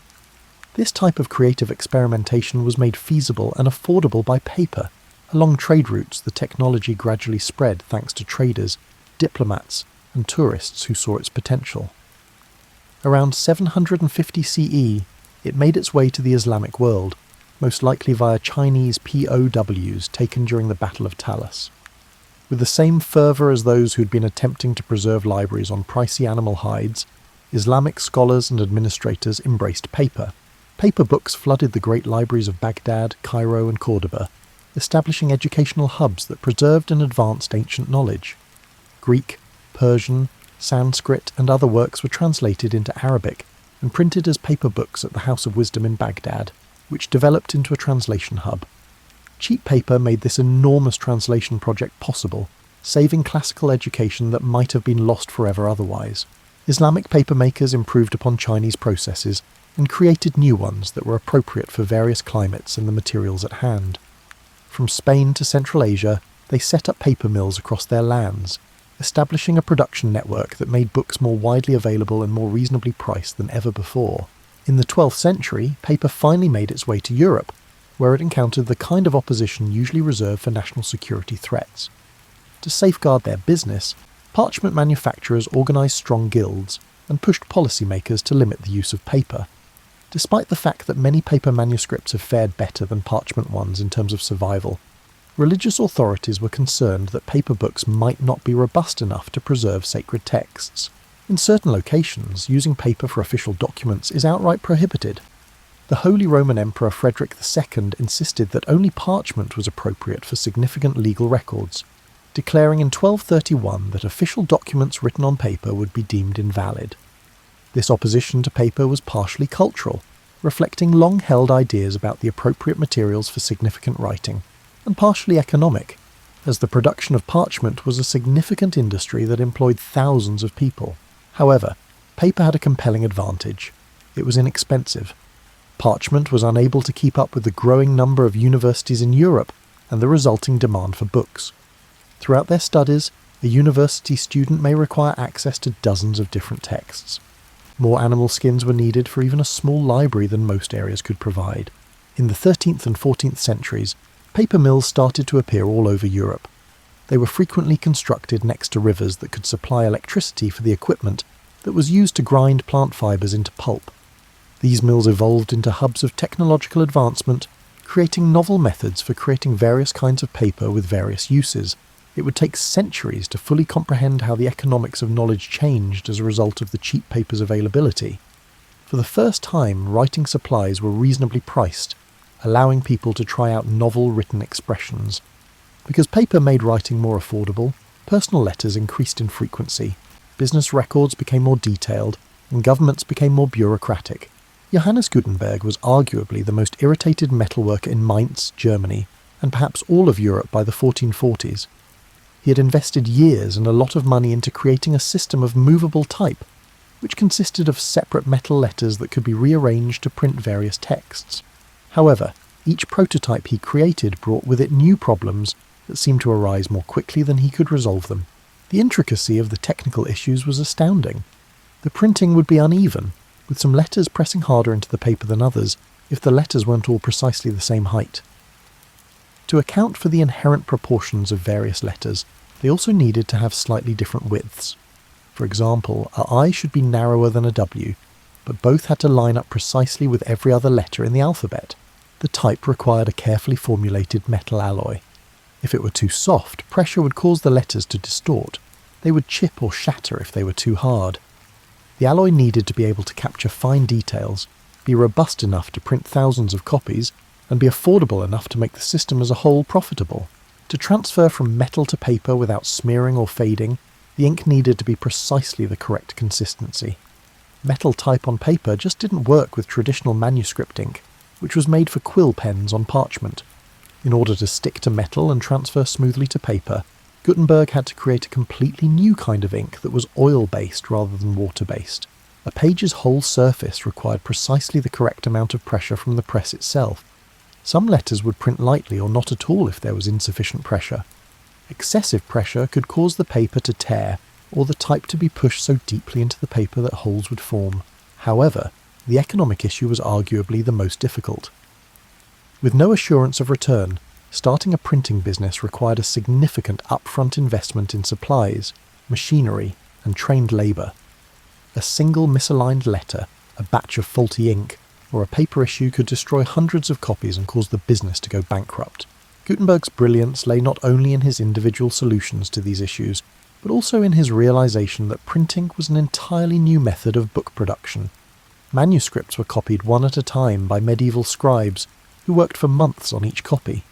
This type of creative experimentation was made feasible and affordable by paper. Along trade routes, the technology gradually spread thanks to traders, diplomats, and tourists who saw its potential. Around 750 CE, it made its way to the Islamic world, most likely via Chinese POWs taken during the Battle of Talas. With the same fervour as those who'd been attempting to preserve libraries on pricey animal hides, Islamic scholars and administrators embraced paper. Paper books flooded the great libraries of Baghdad, Cairo and Cordoba, establishing educational hubs that preserved and advanced ancient knowledge. Greek, Persian, Sanskrit and other works were translated into Arabic and printed as paper books at the House of Wisdom in Baghdad, which developed into a translation hub. Cheap paper made this enormous translation project possible, saving classical education that might have been lost forever otherwise. Islamic paper makers improved upon Chinese processes and created new ones that were appropriate for various climates and the materials at hand. From Spain to Central Asia, they set up paper mills across their lands, establishing a production network that made books more widely available and more reasonably priced than ever before. In the 12th century, paper finally made its way to Europe, where it encountered the kind of opposition usually reserved for national security threats. To safeguard their business, parchment manufacturers organised strong guilds and pushed policymakers to limit the use of paper. Despite the fact that many paper manuscripts have fared better than parchment ones in terms of survival, religious authorities were concerned that paper books might not be robust enough to preserve sacred texts. In certain locations, using paper for official documents is outright prohibited. The Holy Roman Emperor Frederick II insisted that only parchment was appropriate for significant legal records, declaring in 1231 that official documents written on paper would be deemed invalid. This opposition to paper was partially cultural, reflecting long-held ideas about the appropriate materials for significant writing, and partially economic, as the production of parchment was a significant industry that employed thousands of people. However, paper had a compelling advantage. It was inexpensive. Parchment was unable to keep up with the growing number of universities in Europe and the resulting demand for books. Throughout their studies, a university student may require access to dozens of different texts. More animal skins were needed for even a small library than most areas could provide. In the 13th and 14th centuries, paper mills started to appear all over Europe. They were frequently constructed next to rivers that could supply electricity for the equipment that was used to grind plant fibres into pulp. These mills evolved into hubs of technological advancement, creating novel methods for creating various kinds of paper with various uses. It would take centuries to fully comprehend how the economics of knowledge changed as a result of the cheap paper's availability. For the first time, writing supplies were reasonably priced, allowing people to try out novel written expressions. Because paper made writing more affordable, personal letters increased in frequency, business records became more detailed, and governments became more bureaucratic. Johannes Gutenberg was arguably the most irritated metalworker in Mainz, Germany, and perhaps all of Europe by the 1440s. He had invested years and a lot of money into creating a system of movable type, which consisted of separate metal letters that could be rearranged to print various texts. However, each prototype he created brought with it new problems that seemed to arise more quickly than he could resolve them. The intricacy of the technical issues was astounding. The printing would be uneven, with some letters pressing harder into the paper than others if the letters weren't all precisely the same height. To account for the inherent proportions of various letters, they also needed to have slightly different widths. For example, a I should be narrower than a W, but both had to line up precisely with every other letter in the alphabet. The type required a carefully formulated metal alloy. If it were too soft, pressure would cause the letters to distort. They would chip or shatter if they were too hard. The alloy needed to be able to capture fine details, be robust enough to print thousands of copies, and be affordable enough to make the system as a whole profitable. To transfer from metal to paper without smearing or fading, the ink needed to be precisely the correct consistency. Metal type on paper just didn't work with traditional manuscript ink, which was made for quill pens on parchment. In order to stick to metal and transfer smoothly to paper, Gutenberg had to create a completely new kind of ink that was oil-based rather than water-based. A page's whole surface required precisely the correct amount of pressure from the press itself. Some letters would print lightly or not at all if there was insufficient pressure. Excessive pressure could cause the paper to tear, or the type to be pushed so deeply into the paper that holes would form. However, the economic issue was arguably the most difficult. With no assurance of return, starting a printing business required a significant upfront investment in supplies, machinery, and trained labour. A single misaligned letter, a batch of faulty ink, or a paper issue could destroy hundreds of copies and cause the business to go bankrupt. Gutenberg's brilliance lay not only in his individual solutions to these issues, but also in his realization that printing was an entirely new method of book production. Manuscripts were copied one at a time by medieval scribes, who worked for months on each copy.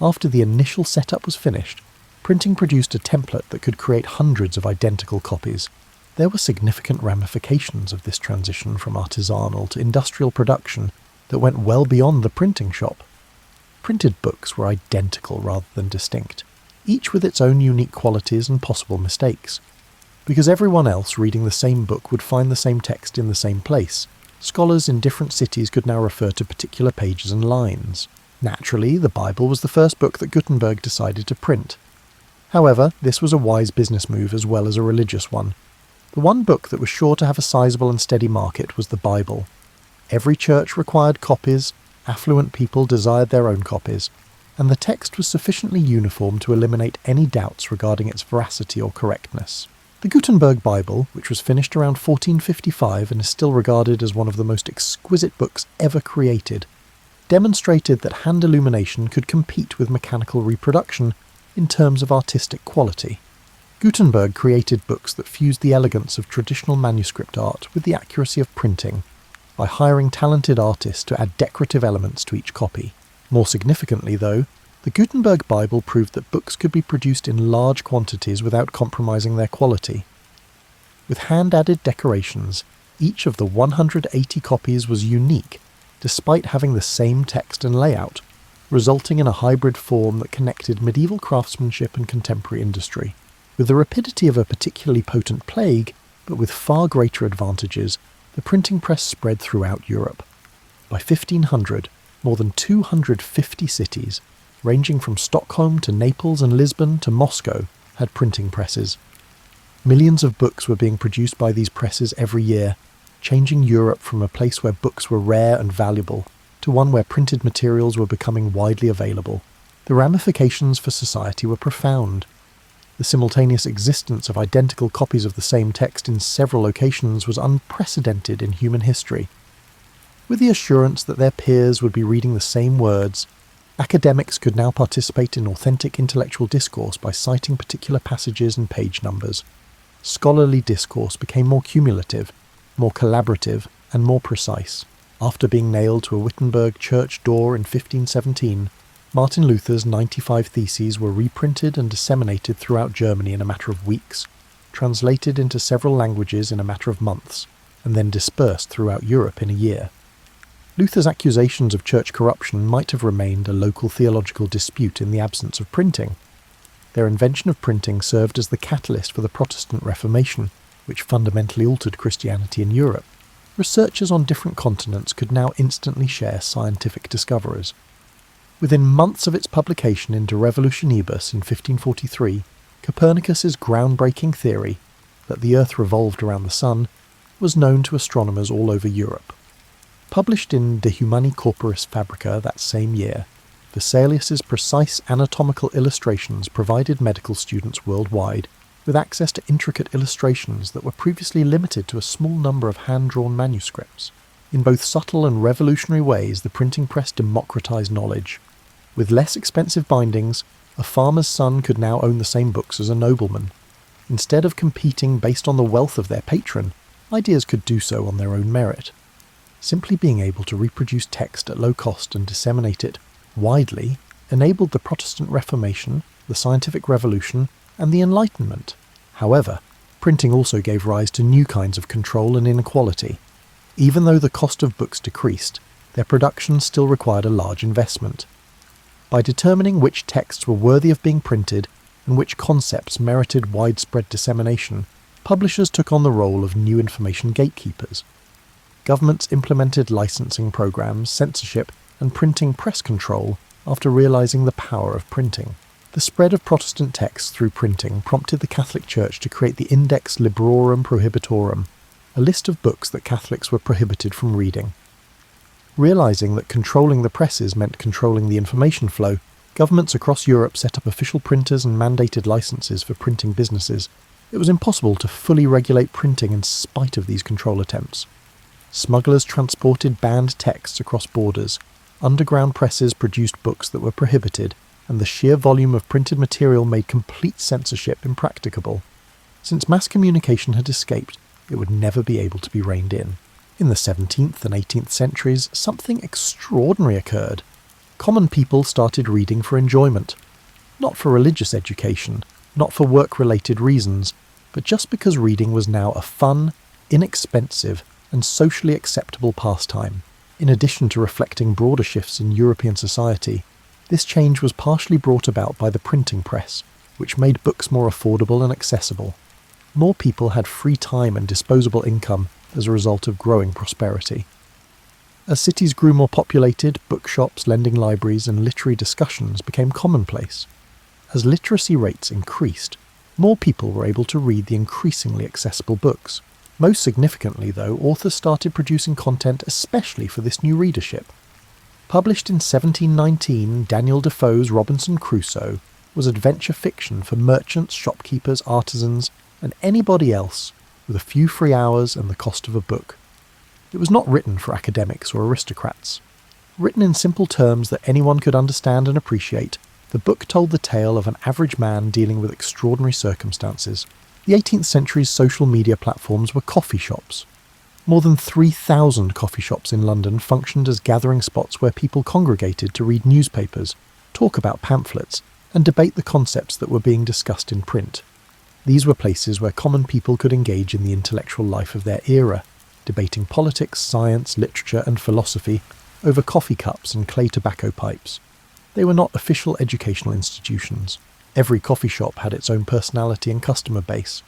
After the initial setup was finished, printing produced a template that could create hundreds of identical copies. There were significant ramifications of this transition from artisanal to industrial production that went well beyond the printing shop. Printed books were identical rather than distinct, each with its own unique qualities and possible mistakes. Because everyone else reading the same book would find the same text in the same place, scholars in different cities could now refer to particular pages and lines. Naturally, the Bible was the first book that Gutenberg decided to print. However, this was a wise business move as well as a religious one. The one book that was sure to have a sizable and steady market was the Bible. Every church required copies, affluent people desired their own copies, and the text was sufficiently uniform to eliminate any doubts regarding its veracity or correctness. The Gutenberg Bible, which was finished around 1455 and is still regarded as one of the most exquisite books ever created, demonstrated that hand illumination could compete with mechanical reproduction in terms of artistic quality. Gutenberg created books that fused the elegance of traditional manuscript art with the accuracy of printing, by hiring talented artists to add decorative elements to each copy. More significantly, though, the Gutenberg Bible proved that books could be produced in large quantities without compromising their quality. With hand-added decorations, each of the 180 copies was unique, despite having the same text and layout, resulting in a hybrid form that connected medieval craftsmanship and contemporary industry. With the rapidity of a particularly potent plague, but with far greater advantages, the printing press spread throughout Europe. By 1500, more than 250 cities, ranging from Stockholm to Naples and Lisbon to Moscow, had printing presses. Millions of books were being produced by these presses every year, changing Europe from a place where books were rare and valuable to one where printed materials were becoming widely available. The ramifications for society were profound. The simultaneous existence of identical copies of the same text in several locations was unprecedented in human history. With the assurance that their peers would be reading the same words, academics could now participate in authentic intellectual discourse by citing particular passages and page numbers. Scholarly discourse became more cumulative, more collaborative, and more precise. After being nailed to a Wittenberg church door in 1517, Martin Luther's 95 theses were reprinted and disseminated throughout Germany in a matter of weeks, translated into several languages in a matter of months, and then dispersed throughout Europe in a year. Luther's accusations of church corruption might have remained a local theological dispute in the absence of printing. Their invention of printing served as the catalyst for the Protestant Reformation, which fundamentally altered Christianity in Europe. Researchers on different continents could now instantly share scientific discoveries. Within months of its publication in De Revolutionibus in 1543, Copernicus's groundbreaking theory, that the Earth revolved around the Sun, was known to astronomers all over Europe. Published in De Humani Corporis Fabrica that same year, Vesalius's precise anatomical illustrations provided medical students worldwide with access to intricate illustrations that were previously limited to a small number of hand-drawn manuscripts. In both subtle and revolutionary ways, the printing press democratized knowledge. With less expensive bindings, a farmer's son could now own the same books as a nobleman. Instead of competing based on the wealth of their patron, ideas could do so on their own merit. Simply being able to reproduce text at low cost and disseminate it widely enabled the Protestant Reformation, the Scientific Revolution, and the Enlightenment. However, printing also gave rise to new kinds of control and inequality. Even though the cost of books decreased, their production still required a large investment. By determining which texts were worthy of being printed and which concepts merited widespread dissemination, publishers took on the role of new information gatekeepers. Governments implemented licensing programs, censorship, and printing press control after realizing the power of printing. The spread of Protestant texts through printing prompted the Catholic Church to create the Index Librorum Prohibitorum, a list of books that Catholics were prohibited from reading. Realizing that controlling the presses meant controlling the information flow, Governments across Europe set up official printers and mandated licenses for printing businesses. It was impossible to fully regulate printing in spite of these control attempts. Smugglers transported banned texts across borders, underground presses produced books that were prohibited, and the sheer volume of printed material made complete censorship impracticable. Since mass communication had escaped, it would never be able to be reined in. In the 17th and 18th centuries, something extraordinary occurred. Common people started reading for enjoyment. Not for religious education, not for work-related reasons, but just because reading was now a fun, inexpensive, and socially acceptable pastime. In addition to reflecting broader shifts in European society, this change was partially brought about by the printing press, which made books more affordable and accessible. More people had free time and disposable income as a result of growing prosperity. As cities grew more populated, bookshops, lending libraries, and literary discussions became commonplace. As literacy rates increased, more people were able to read the increasingly accessible books. Most significantly, though, authors started producing content especially for this new readership. Published in 1719, Daniel Defoe's Robinson Crusoe was adventure fiction for merchants, shopkeepers, artisans, and anybody else with a few free hours and the cost of a book. It was not written for academics or aristocrats. Written in simple terms that anyone could understand and appreciate, the book told the tale of an average man dealing with extraordinary circumstances. The 18th century's social media platforms were coffee shops. More than 3,000 coffee shops in London functioned as gathering spots where people congregated to read newspapers, talk about pamphlets, and debate the concepts that were being discussed in print. These were places where common people could engage in the intellectual life of their era, debating politics, science, literature, and philosophy over coffee cups and clay tobacco pipes. They were not official educational institutions. Every coffee shop had its own personality and customer base.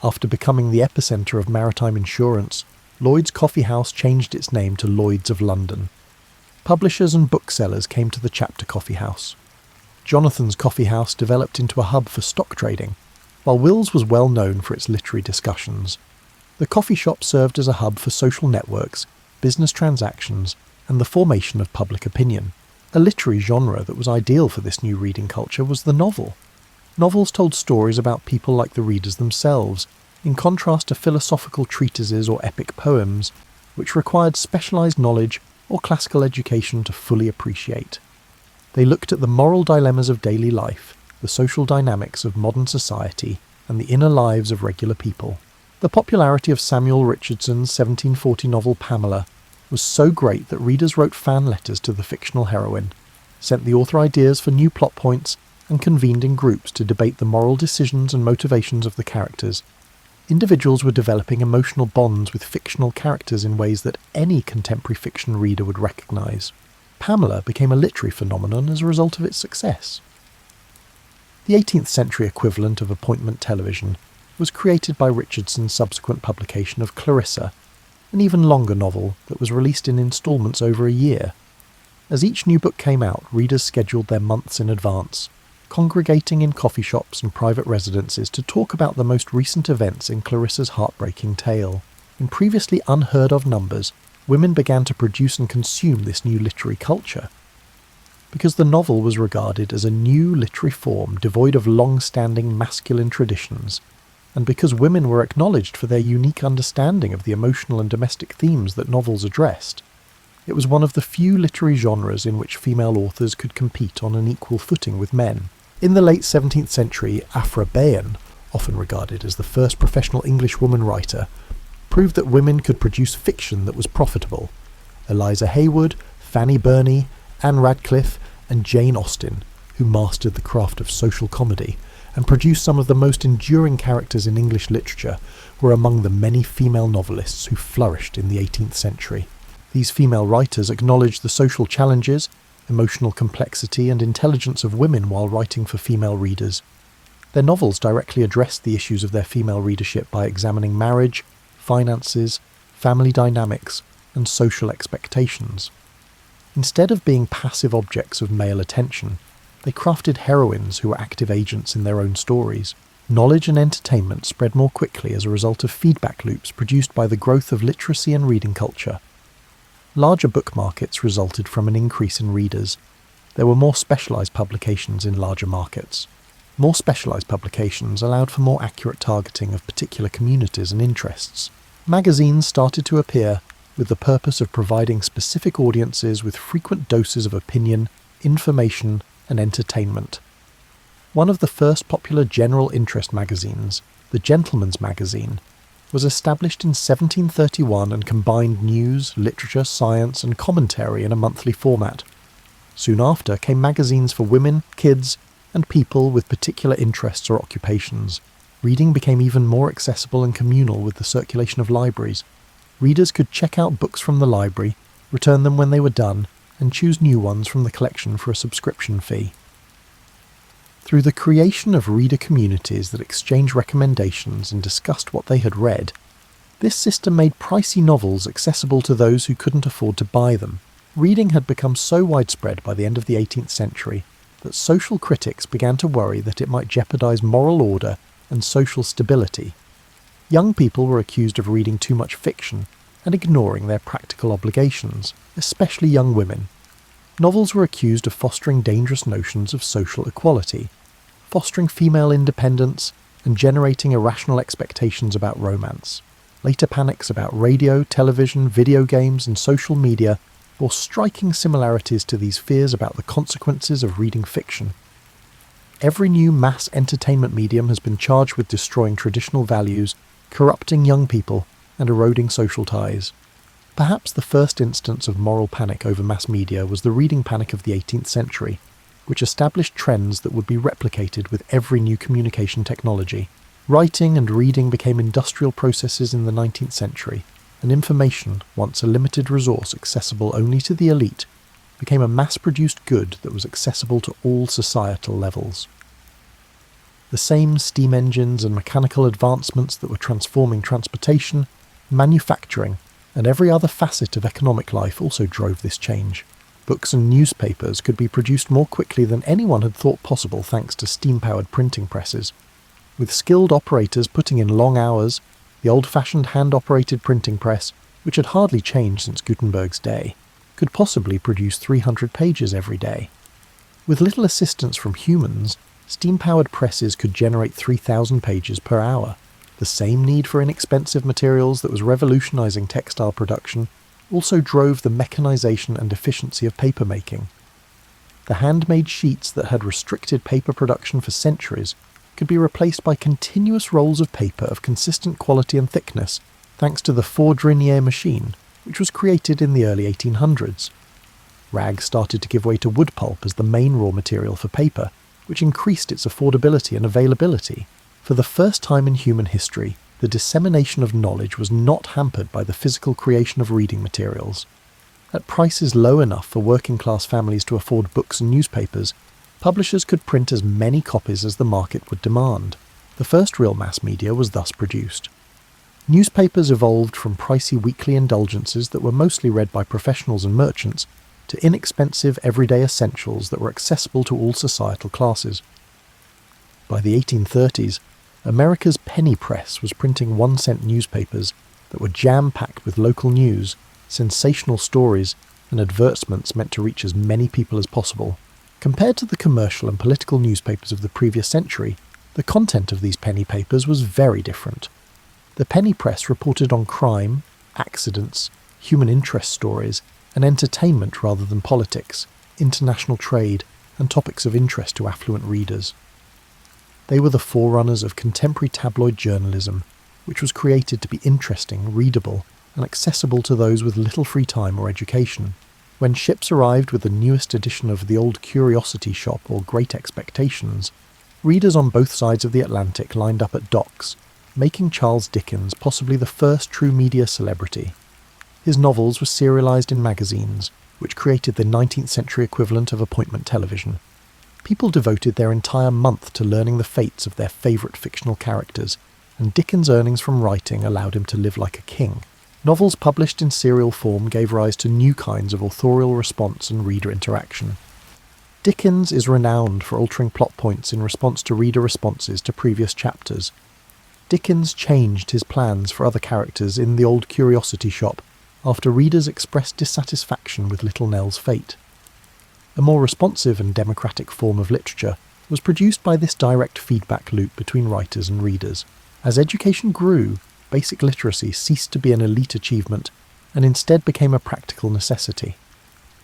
After becoming the epicenter of maritime insurance, Lloyd's Coffee House changed its name to Lloyd's of London. Publishers and booksellers came to the chapter coffee house. Jonathan's Coffee House developed into a hub for stock trading, while Will's was well known for its literary discussions. The coffee shop served as a hub for social networks, business transactions, and the formation of public opinion. A literary genre that was ideal for this new reading culture was the novel. Novels told stories about people like the readers themselves, in contrast to philosophical treatises or epic poems, which required specialized knowledge or classical education to fully appreciate. They looked at the moral dilemmas of daily life, the social dynamics of modern society, and the inner lives of regular people. The popularity of Samuel Richardson's 1740 novel Pamela was so great that readers wrote fan letters to the fictional heroine, sent the author ideas for new plot points, and convened in groups to debate the moral decisions and motivations of the characters. Individuals were developing emotional bonds with fictional characters in ways that any contemporary fiction reader would recognise. Pamela became a literary phenomenon as a result of its success. The 18th century equivalent of appointment television was created by Richardson's subsequent publication of Clarissa, an even longer novel that was released in instalments over a year. As each new book came out, readers scheduled their months in advance, congregating in coffee shops and private residences to talk about the most recent events in Clarissa's heartbreaking tale. In previously unheard-of numbers, women began to produce and consume this new literary culture. Because the novel was regarded as a new literary form devoid of long-standing masculine traditions, and because women were acknowledged for their unique understanding of the emotional and domestic themes that novels addressed, it was one of the few literary genres in which female authors could compete on an equal footing with men. In the late 17th century, Aphra Behn, often regarded as the first professional English woman writer, proved that women could produce fiction that was profitable. Eliza Haywood, Fanny Burney, Anne Radcliffe, and Jane Austen, who mastered the craft of social comedy and produced some of the most enduring characters in English literature, were among the many female novelists who flourished in the 18th century. These female writers acknowledged the social challenges, emotional complexity, and intelligence of women while writing for female readers. Their novels directly addressed the issues of their female readership by examining marriage, finances, family dynamics, and social expectations. Instead of being passive objects of male attention, they crafted heroines who were active agents in their own stories. Knowledge and entertainment spread more quickly as a result of feedback loops produced by the growth of literacy and reading culture. Larger book markets resulted from an increase in readers. there were more specialised publications in larger markets. More specialised publications allowed for more accurate targeting of particular communities and interests. Magazines started to appear with the purpose of providing specific audiences with frequent doses of opinion, information, and entertainment. One of the first popular general interest magazines, the Gentleman's Magazine, was established in 1731 and combined news, literature, science, and commentary in a monthly format. Soon after came magazines for women, kids, and people with particular interests or occupations. Reading became even more accessible and communal with the circulation of libraries. Readers could check out books from the library, return them when they were done, and choose new ones from the collection for a subscription fee. Through the creation of reader communities that exchanged recommendations and discussed what they had read, this system made pricey novels accessible to those who couldn't afford to buy them. Reading had become so widespread by the end of the 18th century that social critics began to worry that it might jeopardize moral order and social stability. Young people were accused of reading too much fiction and ignoring their practical obligations, especially young women. Novels were accused of fostering dangerous notions of social equality, fostering female independence, and generating irrational expectations about romance. Later panics about radio, television, video games, and social media bore striking similarities to these fears about the consequences of reading fiction. Every new mass entertainment medium has been charged with destroying traditional values, corrupting young people, and eroding social ties. Perhaps the first instance of moral panic over mass media was the reading panic of the 18th century, which established trends that would be replicated with every new communication technology. Writing and reading became industrial processes in the 19th century, and information, once a limited resource accessible only to the elite, became a mass-produced good that was accessible to all societal levels. The same steam engines and mechanical advancements that were transforming transportation, manufacturing, and every other facet of economic life also drove this change. Books and newspapers could be produced more quickly than anyone had thought possible thanks to steam-powered printing presses. With skilled operators putting in long hours, the old-fashioned hand-operated printing press, which had hardly changed since Gutenberg's day, could possibly produce 300 pages every day. With little assistance from humans, steam-powered presses could generate 3,000 pages per hour. The same need for inexpensive materials that was revolutionizing textile production also drove the mechanization and efficiency of papermaking. The handmade sheets that had restricted paper production for centuries could be replaced by continuous rolls of paper of consistent quality and thickness, thanks to the Fourdrinier machine, which was created in the early 1800s. Rags started to give way to wood pulp as the main raw material for paper, which increased its affordability and availability. For the first time in human history, the dissemination of knowledge was not hampered by the physical creation of reading materials. At prices low enough for working-class families to afford books and newspapers, publishers could print as many copies as the market would demand. The first real mass media was thus produced. Newspapers evolved from pricey weekly indulgences that were mostly read by professionals and merchants to inexpensive everyday essentials that were accessible to all societal classes. By the 1830s, America's penny press was printing 1-cent newspapers that were jam-packed with local news, sensational stories, and advertisements meant to reach as many people as possible. Compared to the commercial and political newspapers of the previous century, the content of these penny papers was very different. The penny press reported on crime, accidents, human interest stories, and entertainment rather than politics, international trade, and topics of interest to affluent readers. They were the forerunners of contemporary tabloid journalism, which was created to be interesting, readable, and accessible to those with little free time or education. When ships arrived with the newest edition of The Old Curiosity Shop or Great Expectations, readers on both sides of the Atlantic lined up at docks, making Charles Dickens possibly the first true media celebrity. His novels were serialized in magazines, which created the 19th century equivalent of appointment television. People devoted their entire month to learning the fates of their favourite fictional characters, and Dickens' earnings from writing allowed him to live like a king. Novels published in serial form gave rise to new kinds of authorial response and reader interaction. Dickens is renowned for altering plot points in response to reader responses to previous chapters. Dickens changed his plans for other characters in The Old Curiosity Shop after readers expressed dissatisfaction with Little Nell's fate. A more responsive and democratic form of literature was produced by this direct feedback loop between writers and readers. As education grew, basic literacy ceased to be an elite achievement and instead became a practical necessity.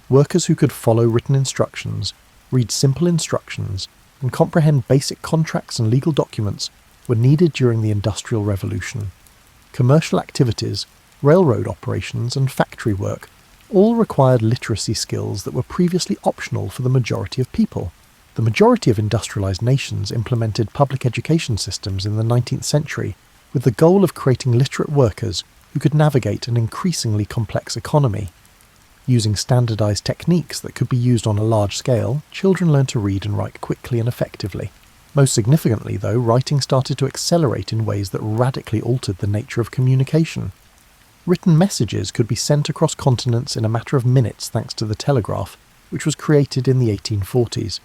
Workers who could follow written instructions, read simple instructions, and comprehend basic contracts and legal documents were needed during the Industrial Revolution. Commercial activities, railroad operations, and factory work all required literacy skills that were previously optional for the majority of people. The majority of industrialized nations implemented public education systems in the 19th century with the goal of creating literate workers who could navigate an increasingly complex economy. Using standardized techniques that could be used on a large scale, children learned to read and write quickly and effectively. Most significantly, though, writing started to accelerate in ways that radically altered the nature of communication. Written messages could be sent across continents in a matter of minutes thanks to the telegraph, which was created in the 1840s.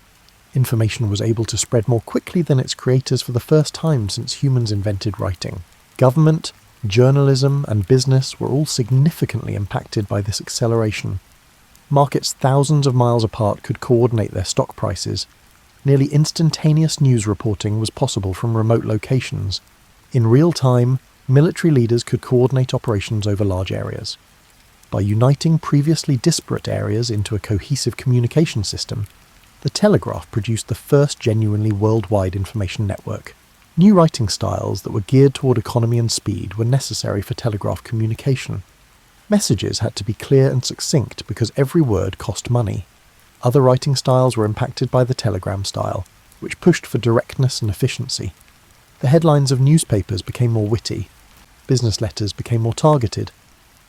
Information was able to spread more quickly than its creators for the first time since humans invented writing. Government, journalism, and business were all significantly impacted by this acceleration. Markets thousands of miles apart could coordinate their stock prices. Nearly instantaneous news reporting was possible from remote locations. In real time, military leaders could coordinate operations over large areas. By uniting previously disparate areas into a cohesive communication system, the telegraph produced the first genuinely worldwide information network. New writing styles that were geared toward economy and speed were necessary for telegraph communication. Messages had to be clear and succinct because every word cost money. Other writing styles were impacted by the telegram style, which pushed for directness and efficiency. The headlines of newspapers became more witty. Business letters became more targeted.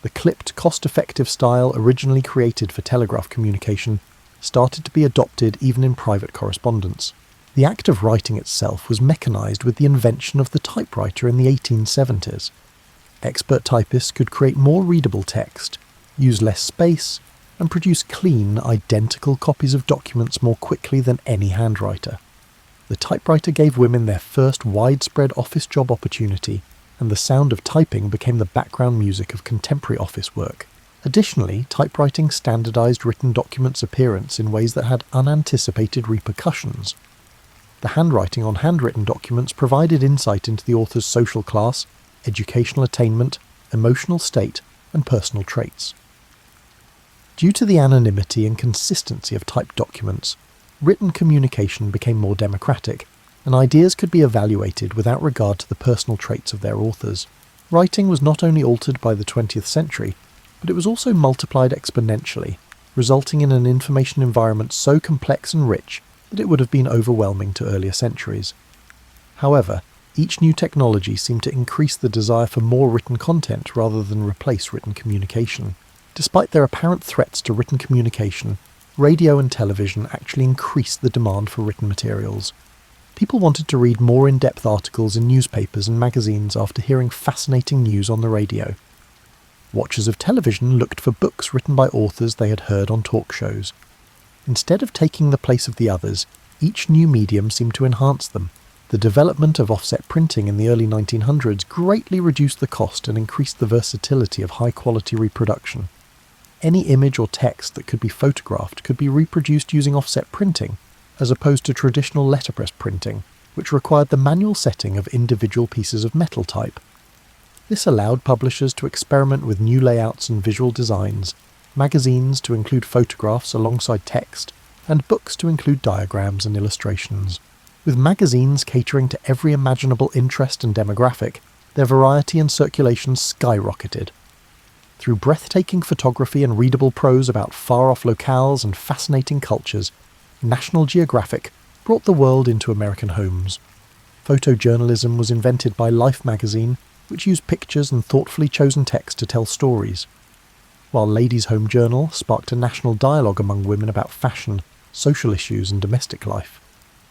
The clipped, cost-effective style originally created for telegraph communication started to be adopted even in private correspondence. The act of writing itself was mechanized with the invention of the typewriter in the 1870s. Expert typists could create more readable text, use less space, and produce clean, identical copies of documents more quickly than any handwriter. The typewriter gave women their first widespread office job opportunity, and the sound of typing became the background music of contemporary office work. Additionally, typewriting standardized written documents' appearance in ways that had unanticipated repercussions. The handwriting on handwritten documents provided insight into the author's social class, educational attainment, emotional state, and personal traits. Due to the anonymity and consistency of typed documents, written communication became more democratic, and ideas could be evaluated without regard to the personal traits of their authors. Writing was not only altered by the 20th century, but it was also multiplied exponentially, resulting in an information environment so complex and rich that it would have been overwhelming to earlier centuries. However, each new technology seemed to increase the desire for more written content rather than replace written communication. Despite their apparent threats to written communication, radio and television actually increased the demand for written materials. People wanted to read more in-depth articles in newspapers and magazines after hearing fascinating news on the radio. Watchers of television looked for books written by authors they had heard on talk shows. Instead of taking the place of the others, each new medium seemed to enhance them. The development of offset printing in the early 1900s greatly reduced the cost and increased the versatility of high-quality reproduction. Any image or text that could be photographed could be reproduced using offset printing, as opposed to traditional letterpress printing, which required the manual setting of individual pieces of metal type. This allowed publishers to experiment with new layouts and visual designs, magazines to include photographs alongside text, and books to include diagrams and illustrations. With magazines catering to every imaginable interest and demographic, their variety and circulation skyrocketed. Through breathtaking photography and readable prose about far-off locales and fascinating cultures, National Geographic brought the world into American homes. Photojournalism was invented by Life magazine, which used pictures and thoughtfully chosen text to tell stories, while Ladies' Home Journal sparked a national dialogue among women about fashion, social issues, and domestic life.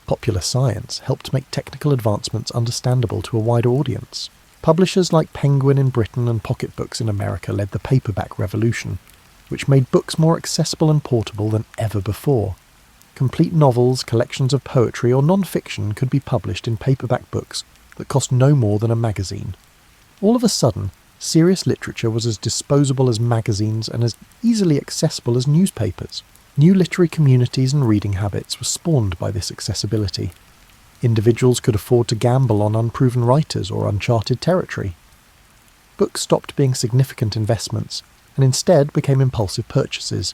Popular science helped make technical advancements understandable to a wider audience. Publishers like Penguin in Britain and Pocketbooks in America led the paperback revolution, which made books more accessible and portable than ever before. Complete novels, collections of poetry, or non-fiction could be published in paperback books that cost no more than a magazine. All of a sudden, serious literature was as disposable as magazines and as easily accessible as newspapers. New literary communities and reading habits were spawned by this accessibility. Individuals could afford to gamble on unproven writers or uncharted territory. Books stopped being significant investments and instead became impulsive purchases.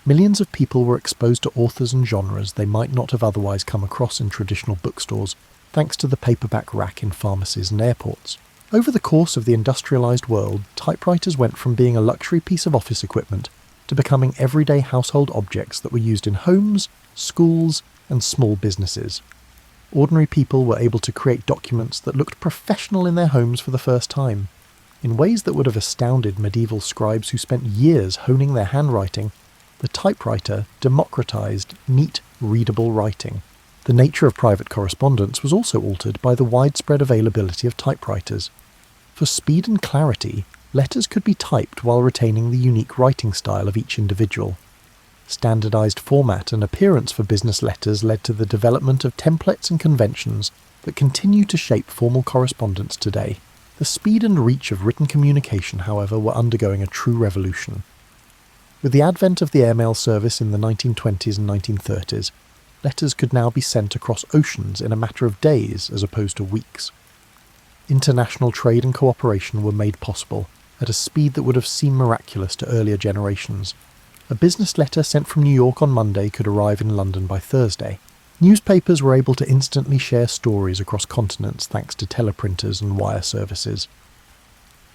Millions of people were exposed to authors and genres they might not have otherwise come across in traditional bookstores, thanks to the paperback rack in pharmacies and airports. Over the course of the industrialised world, typewriters went from being a luxury piece of office equipment to becoming everyday household objects that were used in homes, schools, and small businesses. Ordinary people were able to create documents that looked professional in their homes for the first time, in ways that would have astounded medieval scribes who spent years honing their handwriting. The typewriter democratized neat, readable writing. The nature of private correspondence was also altered by the widespread availability of typewriters. For speed and clarity, letters could be typed while retaining the unique writing style of each individual. Standardized format and appearance for business letters led to the development of templates and conventions that continue to shape formal correspondence today. The speed and reach of written communication, however, were undergoing a true revolution. With the advent of the airmail service in the 1920s and 1930s, letters could now be sent across oceans in a matter of days as opposed to weeks. International trade and cooperation were made possible at a speed that would have seemed miraculous to earlier generations. A business letter sent from New York on Monday could arrive in London by Thursday. Newspapers were able to instantly share stories across continents thanks to teleprinters and wire services.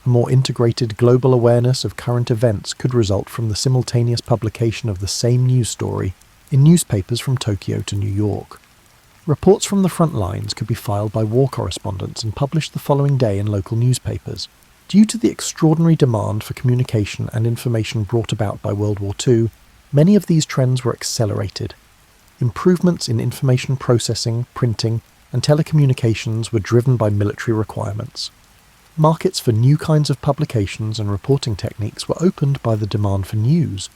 A more integrated global awareness of current events could result from the simultaneous publication of the same news story in newspapers from Tokyo to New York. Reports from the front lines could be filed by war correspondents and published the following day in local newspapers. Due to the extraordinary demand for communication and information brought about by World War II, many of these trends were accelerated. Improvements in information processing, printing, and telecommunications were driven by military requirements. Markets for new kinds of publications and reporting techniques were opened by the demand for news.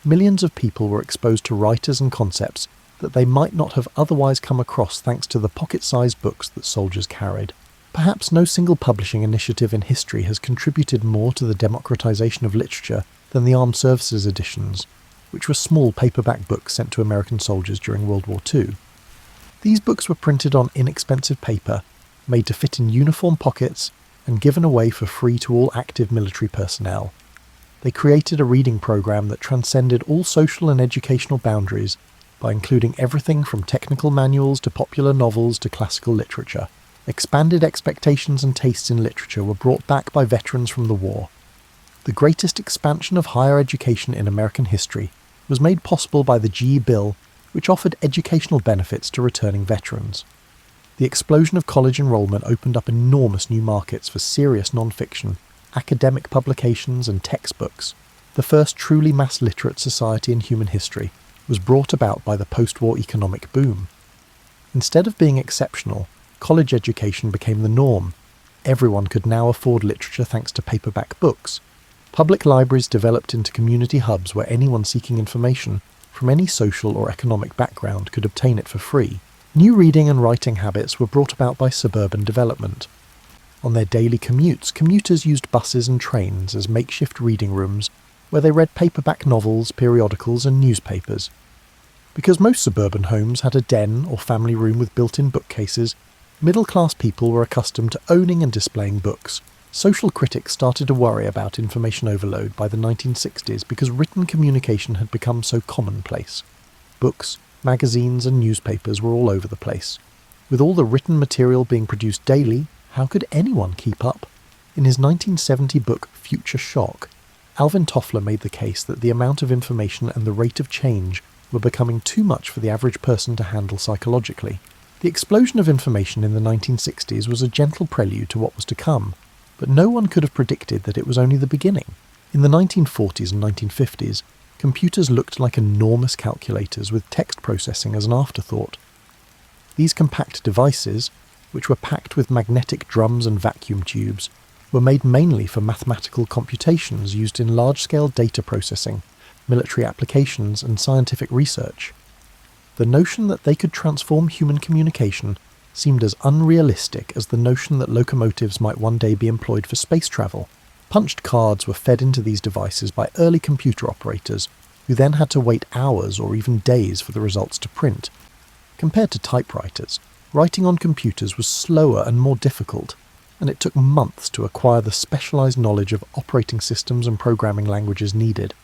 Millions of people were exposed to writers and concepts that they might not have otherwise come across thanks to the pocket-sized books that soldiers carried. Perhaps no single publishing initiative in history has contributed more to the democratization of literature than the Armed Services editions, which were small paperback books sent to American soldiers during World War II. These books were printed on inexpensive paper, made to fit in uniform pockets, and given away for free to all active military personnel. They created a reading program that transcended all social and educational boundaries by including everything from technical manuals to popular novels to classical literature. Expanded expectations and tastes in literature were brought back by veterans from the war. The greatest expansion of higher education in American history was made possible by the GI Bill, which offered educational benefits to returning veterans. The explosion of college enrollment opened up enormous new markets for serious non-fiction, academic publications and textbooks. The first truly mass-literate society in human history was brought about by the post-war economic boom. Instead of being exceptional, college education became the norm. Everyone could now afford literature thanks to paperback books. Public libraries developed into community hubs where anyone seeking information from any social or economic background could obtain it for free. New reading and writing habits were brought about by suburban development. On their daily commutes, commuters used buses and trains as makeshift reading rooms where they read paperback novels, periodicals and newspapers. Because most suburban homes had a den or family room with built-in bookcases, middle-class people were accustomed to owning and displaying books. Social critics started to worry about information overload by the 1960s because written communication had become so commonplace. Books, magazines and newspapers were all over the place. With all the written material being produced daily, how could anyone keep up? In his 1970 book Future Shock, Alvin Toffler made the case that the amount of information and the rate of change were becoming too much for the average person to handle psychologically. The explosion of information in the 1960s was a gentle prelude to what was to come, but no one could have predicted that it was only the beginning. In the 1940s and 1950s, computers looked like enormous calculators with text processing as an afterthought. These compact devices, which were packed with magnetic drums and vacuum tubes, were made mainly for mathematical computations used in large-scale data processing, military applications and scientific research. The notion that they could transform human communication seemed as unrealistic as the notion that locomotives might one day be employed for space travel. Punched cards were fed into these devices by early computer operators, who then had to wait hours or even days for the results to print. Compared to typewriters, writing on computers was slower and more difficult, and it took months to acquire the specialised knowledge of operating systems and programming languages needed.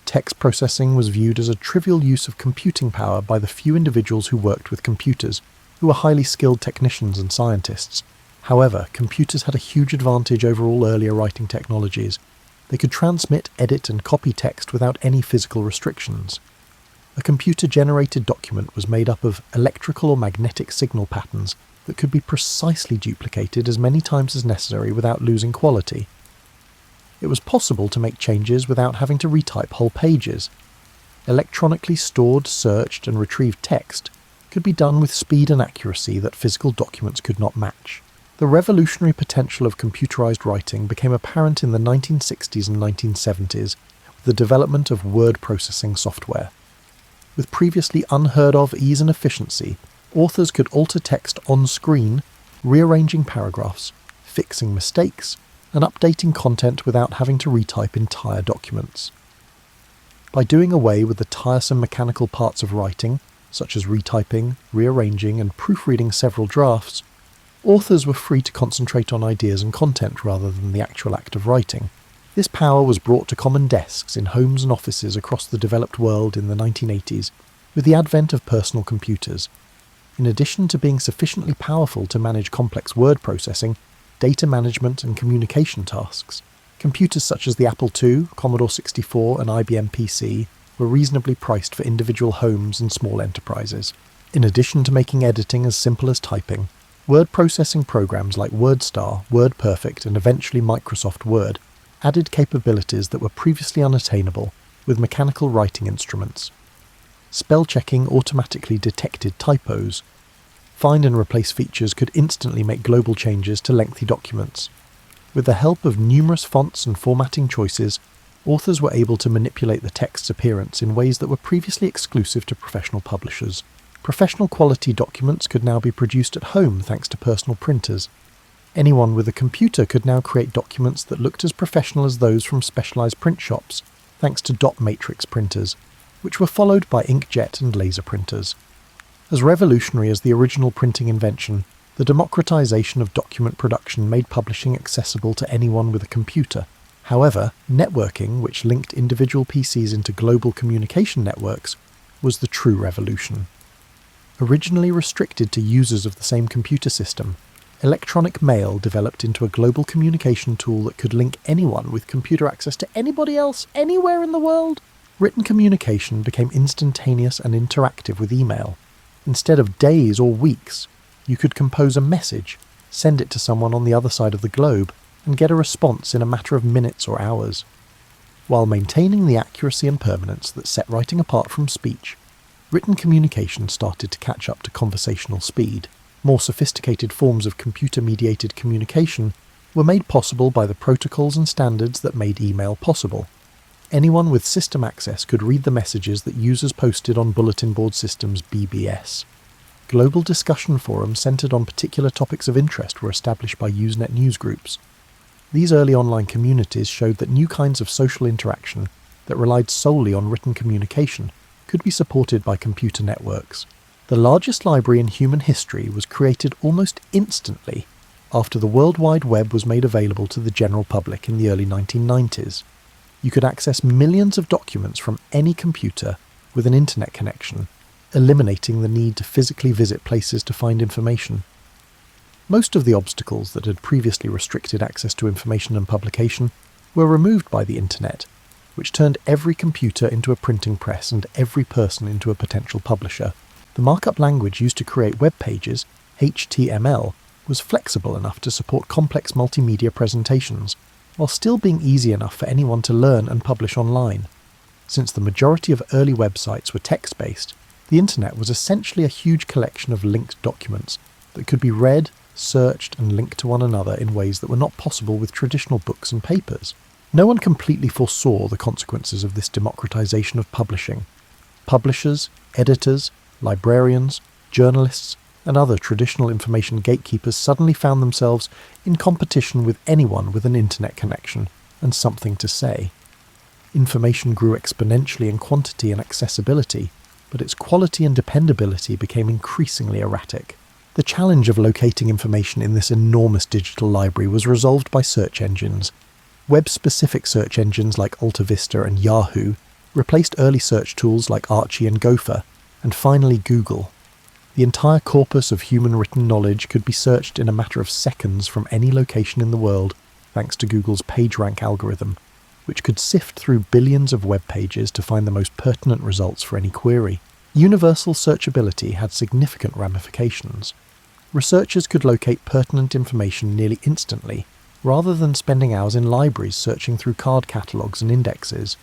Text processing was viewed as a trivial use of computing power by the few individuals who worked with computers, who were highly skilled technicians and scientists. However, computers had a huge advantage over all earlier writing technologies. They could transmit, edit and copy text without any physical restrictions. A computer-generated document was made up of electrical or magnetic signal patterns that could be precisely duplicated as many times as necessary without losing quality. It was possible to make changes without having to retype whole pages. Electronically stored, searched and retrieved text could be done with speed and accuracy that physical documents could not match. The revolutionary potential of computerized writing became apparent in the 1960s and 1970s with the development of word processing software. With previously unheard of ease and efficiency, authors could alter text on screen, rearranging paragraphs, fixing mistakes, and updating content without having to retype entire documents. By doing away with the tiresome mechanical parts of writing, such as retyping, rearranging, and proofreading several drafts, authors were free to concentrate on ideas and content rather than the actual act of writing. This power was brought to common desks in homes and offices across the developed world in the 1980s with the advent of personal computers. In addition to being sufficiently powerful to manage complex word processing, data management and communication tasks, computers such as the Apple II, Commodore 64 and IBM PC were reasonably priced for individual homes and small enterprises. In addition to making editing as simple as typing, word processing programs like WordStar, WordPerfect and eventually Microsoft Word added capabilities that were previously unattainable with mechanical writing instruments. Spell checking automatically detected typos. Find and replace features could instantly make global changes to lengthy documents. With the help of numerous fonts and formatting choices, authors were able to manipulate the text's appearance in ways that were previously exclusive to professional publishers. Professional quality documents could now be produced at home thanks to personal printers. Anyone with a computer could now create documents that looked as professional as those from specialised print shops, thanks to dot matrix printers, which were followed by inkjet and laser printers. As revolutionary as the original printing invention, the democratization of document production made publishing accessible to anyone with a computer. However, networking, which linked individual PCs into global communication networks, was the true revolution. Originally restricted to users of the same computer system, electronic mail developed into a global communication tool that could link anyone with computer access to anybody else anywhere in the world. Written communication became instantaneous and interactive with email. Instead of days or weeks, you could compose a message, send it to someone on the other side of the globe, and get a response in a matter of minutes or hours. While maintaining the accuracy and permanence that set writing apart from speech, written communication started to catch up to conversational speed. More sophisticated forms of computer-mediated communication were made possible by the protocols and standards that made email possible. Anyone with system access could read the messages that users posted on bulletin board systems BBS. Global discussion forums centered on particular topics of interest were established by Usenet newsgroups. These early online communities showed that new kinds of social interaction that relied solely on written communication could be supported by computer networks. The largest library in human history was created almost instantly after the World Wide Web was made available to the general public in the early 1990s. You could access millions of documents from any computer with an internet connection, eliminating the need to physically visit places to find information. Most of the obstacles that had previously restricted access to information and publication were removed by the internet, which turned every computer into a printing press and every person into a potential publisher. The markup language used to create web pages, HTML, was flexible enough to support complex multimedia presentations, while still being easy enough for anyone to learn and publish online. Since the majority of early websites were text-based, the internet was essentially a huge collection of linked documents that could be read, searched, and linked to one another in ways that were not possible with traditional books and papers. No one completely foresaw the consequences of this democratization of publishing. Publishers, editors, librarians, journalists, and other traditional information gatekeepers suddenly found themselves in competition with anyone with an internet connection and something to say. Information grew exponentially in quantity and accessibility, but its quality and dependability became increasingly erratic. The challenge of locating information in this enormous digital library was resolved by search engines. Web-specific search engines like AltaVista and Yahoo replaced early search tools like Archie and Gopher, and finally Google. The entire corpus of human written knowledge could be searched in a matter of seconds from any location in the world, thanks to Google's PageRank algorithm, which could sift through billions of web pages to find the most pertinent results for any query. Universal searchability had significant ramifications. Researchers could locate pertinent information nearly instantly, rather than spending hours in libraries searching through card catalogues and indexes.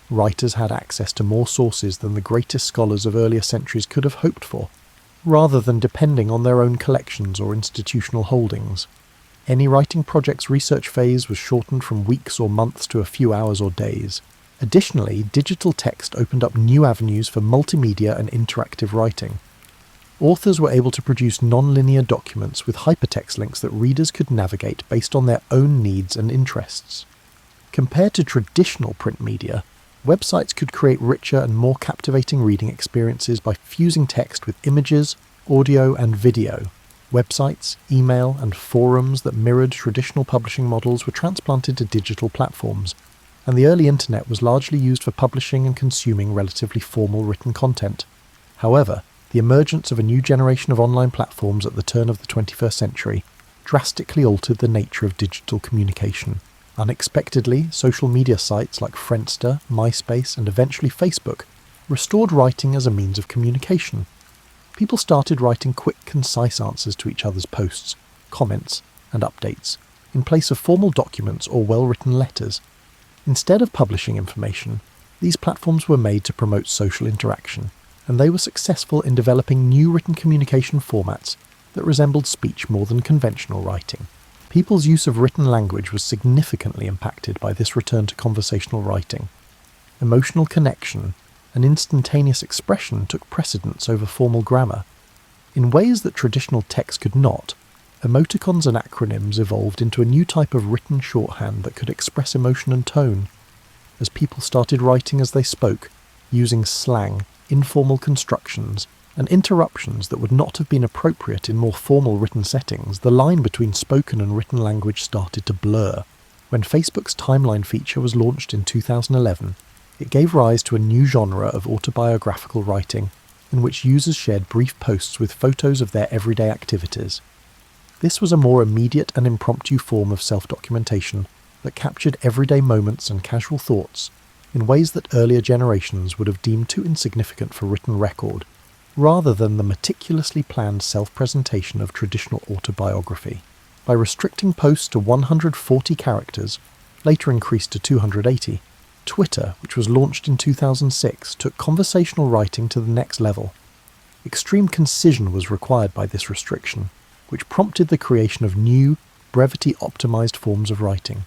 Writers had access to more sources than the greatest scholars of earlier centuries could have hoped for, rather than depending on their own collections or institutional holdings. Any writing project's research phase was shortened from weeks or months to a few hours or days. Additionally, digital text opened up new avenues for multimedia and interactive writing. Authors were able to produce non-linear documents with hypertext links that readers could navigate based on their own needs and interests. Compared to traditional print media, websites could create richer and more captivating reading experiences by fusing text with images, audio, and video. Websites, email, and forums that mirrored traditional publishing models were transplanted to digital platforms, and the early internet was largely used for publishing and consuming relatively formal written content. However, the emergence of a new generation of online platforms at the turn of the 21st century drastically altered the nature of digital communication. Unexpectedly, social media sites like Friendster, MySpace, and eventually Facebook restored writing as a means of communication. People started writing quick, concise answers to each other's posts, comments, and updates, in place of formal documents or well-written letters. Instead of publishing information, these platforms were made to promote social interaction, and they were successful in developing new written communication formats that resembled speech more than conventional writing. People's use of written language was significantly impacted by this return to conversational writing. Emotional connection and instantaneous expression took precedence over formal grammar. In ways that traditional text could not, emoticons and acronyms evolved into a new type of written shorthand that could express emotion and tone. As people started writing as they spoke, using slang, informal constructions, and interruptions that would not have been appropriate in more formal written settings, the line between spoken and written language started to blur. When Facebook's timeline feature was launched in 2011, it gave rise to a new genre of autobiographical writing, in which users shared brief posts with photos of their everyday activities. This was a more immediate and impromptu form of self-documentation that captured everyday moments and casual thoughts in ways that earlier generations would have deemed too insignificant for written record, rather than the meticulously planned self-presentation of traditional autobiography. By restricting posts to 140 characters, later increased to 280, Twitter, which was launched in 2006, took conversational writing to the next level. Extreme concision was required by this restriction, which prompted the creation of new, brevity-optimized forms of writing.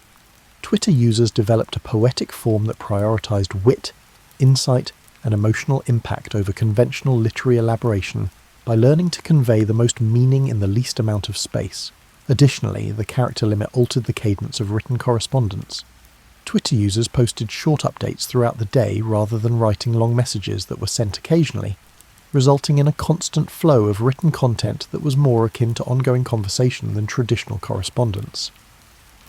Twitter users developed a poetic form that prioritized wit, insight, and emotional impact over conventional literary elaboration by learning to convey the most meaning in the least amount of space. Additionally, the character limit altered the cadence of written correspondence. Twitter users posted short updates throughout the day rather than writing long messages that were sent occasionally, resulting in a constant flow of written content that was more akin to ongoing conversation than traditional correspondence.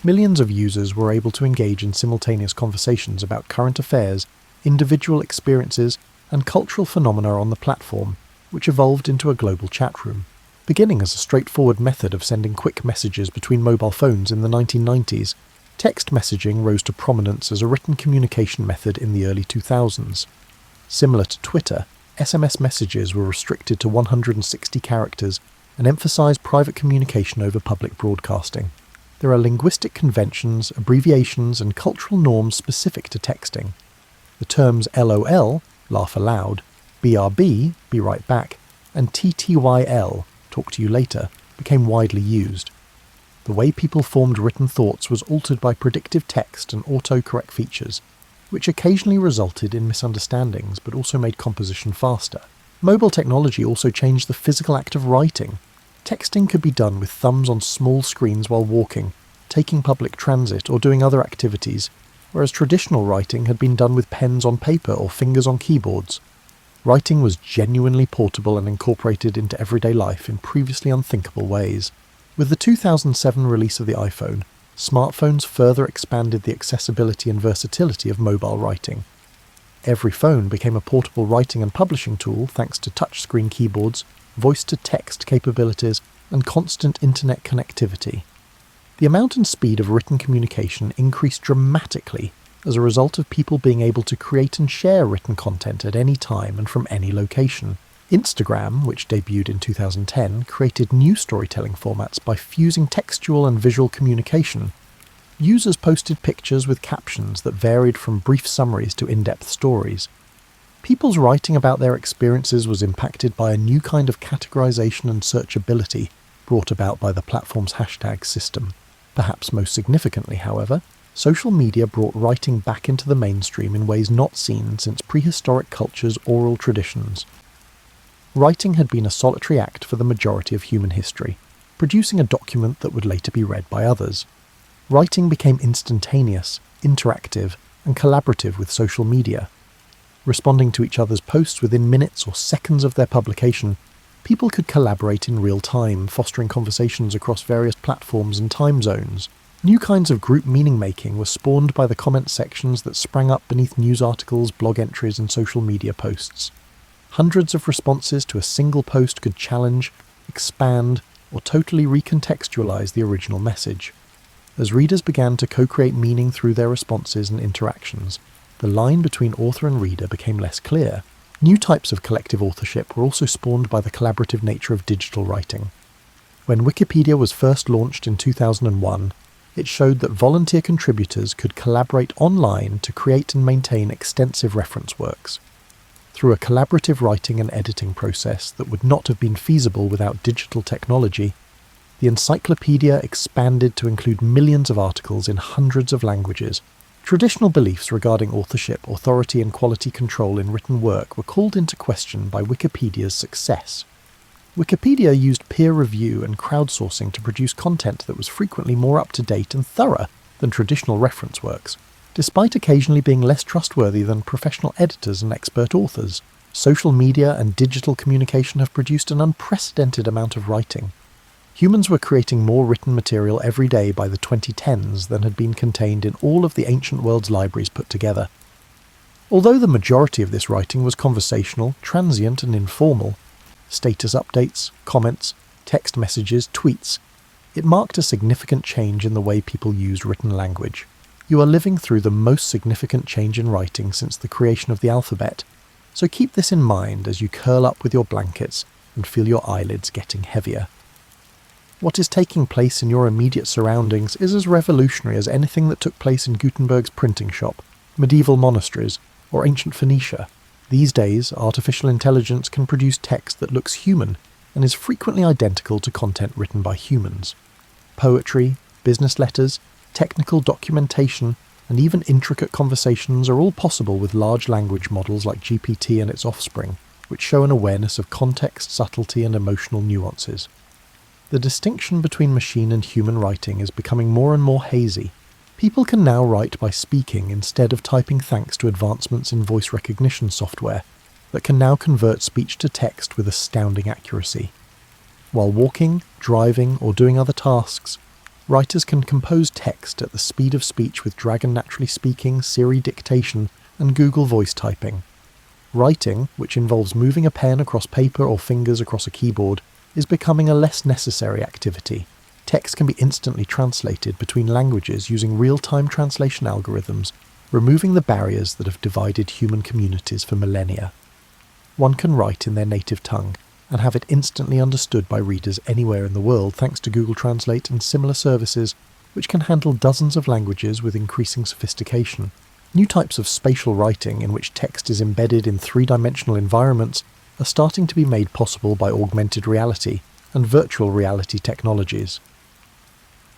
Millions of users were able to engage in simultaneous conversations about current affairs, individual experiences, and cultural phenomena on the platform, which evolved into a global chat room. Beginning as a straightforward method of sending quick messages between mobile phones in the 1990s, text messaging rose to prominence as a written communication method in the early 2000s. Similar to Twitter, SMS messages were restricted to 160 characters and emphasized private communication over public broadcasting. There are linguistic conventions, abbreviations, and cultural norms specific to texting. The terms LOL, laugh aloud, BRB, be right back, and TTYL, talk to you later, became widely used. The way people formed written thoughts was altered by predictive text and autocorrect features, which occasionally resulted in misunderstandings but also made composition faster. Mobile technology also changed the physical act of writing. Texting could be done with thumbs on small screens while walking, taking public transit, or doing other activities, whereas traditional writing had been done with pens on paper or fingers on keyboards. Writing was genuinely portable and incorporated into everyday life in previously unthinkable ways. With the 2007 release of the iPhone, smartphones further expanded the accessibility and versatility of mobile writing. Every phone became a portable writing and publishing tool thanks to touchscreen keyboards, voice-to-text capabilities, and constant internet connectivity. The amount and speed of written communication increased dramatically as a result of people being able to create and share written content at any time and from any location. Instagram, which debuted in 2010, created new storytelling formats by fusing textual and visual communication. Users posted pictures with captions that varied from brief summaries to in-depth stories. People's writing about their experiences was impacted by a new kind of categorization and searchability brought about by the platform's hashtag system. Perhaps most significantly, however, social media brought writing back into the mainstream in ways not seen since prehistoric culture's oral traditions. Writing had been a solitary act for the majority of human history, producing a document that would later be read by others. Writing became instantaneous, interactive, and collaborative with social media. Responding to each other's posts within minutes or seconds of their publication, people could collaborate in real time, fostering conversations across various platforms and time zones. New kinds of group meaning-making were spawned by the comment sections that sprang up beneath news articles, blog entries, and social media posts. Hundreds of responses to a single post could challenge, expand, or totally recontextualize the original message. As readers began to co-create meaning through their responses and interactions, the line between author and reader became less clear. New types of collective authorship were also spawned by the collaborative nature of digital writing. When Wikipedia was first launched in 2001, it showed that volunteer contributors could collaborate online to create and maintain extensive reference works. Through a collaborative writing and editing process that would not have been feasible without digital technology, the encyclopedia expanded to include millions of articles in hundreds of languages. Traditional beliefs regarding authorship, authority, and quality control in written work were called into question by Wikipedia's success. Wikipedia used peer review and crowdsourcing to produce content that was frequently more up-to-date and thorough than traditional reference works. Despite occasionally being less trustworthy than professional editors and expert authors, social media and digital communication have produced an unprecedented amount of writing. Humans were creating more written material every day by the 2010s than had been contained in all of the ancient world's libraries put together. Although the majority of this writing was conversational, transient, and informal, status updates, comments, text messages, tweets, it marked a significant change in the way people used written language. You are living through the most significant change in writing since the creation of the alphabet, so keep this in mind as you curl up with your blankets and feel your eyelids getting heavier. What is taking place in your immediate surroundings is as revolutionary as anything that took place in Gutenberg's printing shop, medieval monasteries, or ancient Phoenicia. These days, artificial intelligence can produce text that looks human and is frequently identical to content written by humans. Poetry, business letters, technical documentation, and even intricate conversations are all possible with large language models like GPT and its offspring, which show an awareness of context, subtlety, and emotional nuances. The distinction between machine and human writing is becoming more and more hazy. People can now write by speaking instead of typing thanks to advancements in voice recognition software that can now convert speech to text with astounding accuracy. While walking, driving, or doing other tasks, writers can compose text at the speed of speech with Dragon Naturally Speaking, Siri dictation, and Google voice typing. Writing, which involves moving a pen across paper or fingers across a keyboard, is becoming a less necessary activity. Text can be instantly translated between languages using real-time translation algorithms, removing the barriers that have divided human communities for millennia. One can write in their native tongue and have it instantly understood by readers anywhere in the world thanks to Google Translate and similar services, which can handle dozens of languages with increasing sophistication. New types of spatial writing in which text is embedded in three-dimensional environments are starting to be made possible by augmented reality and virtual reality technologies.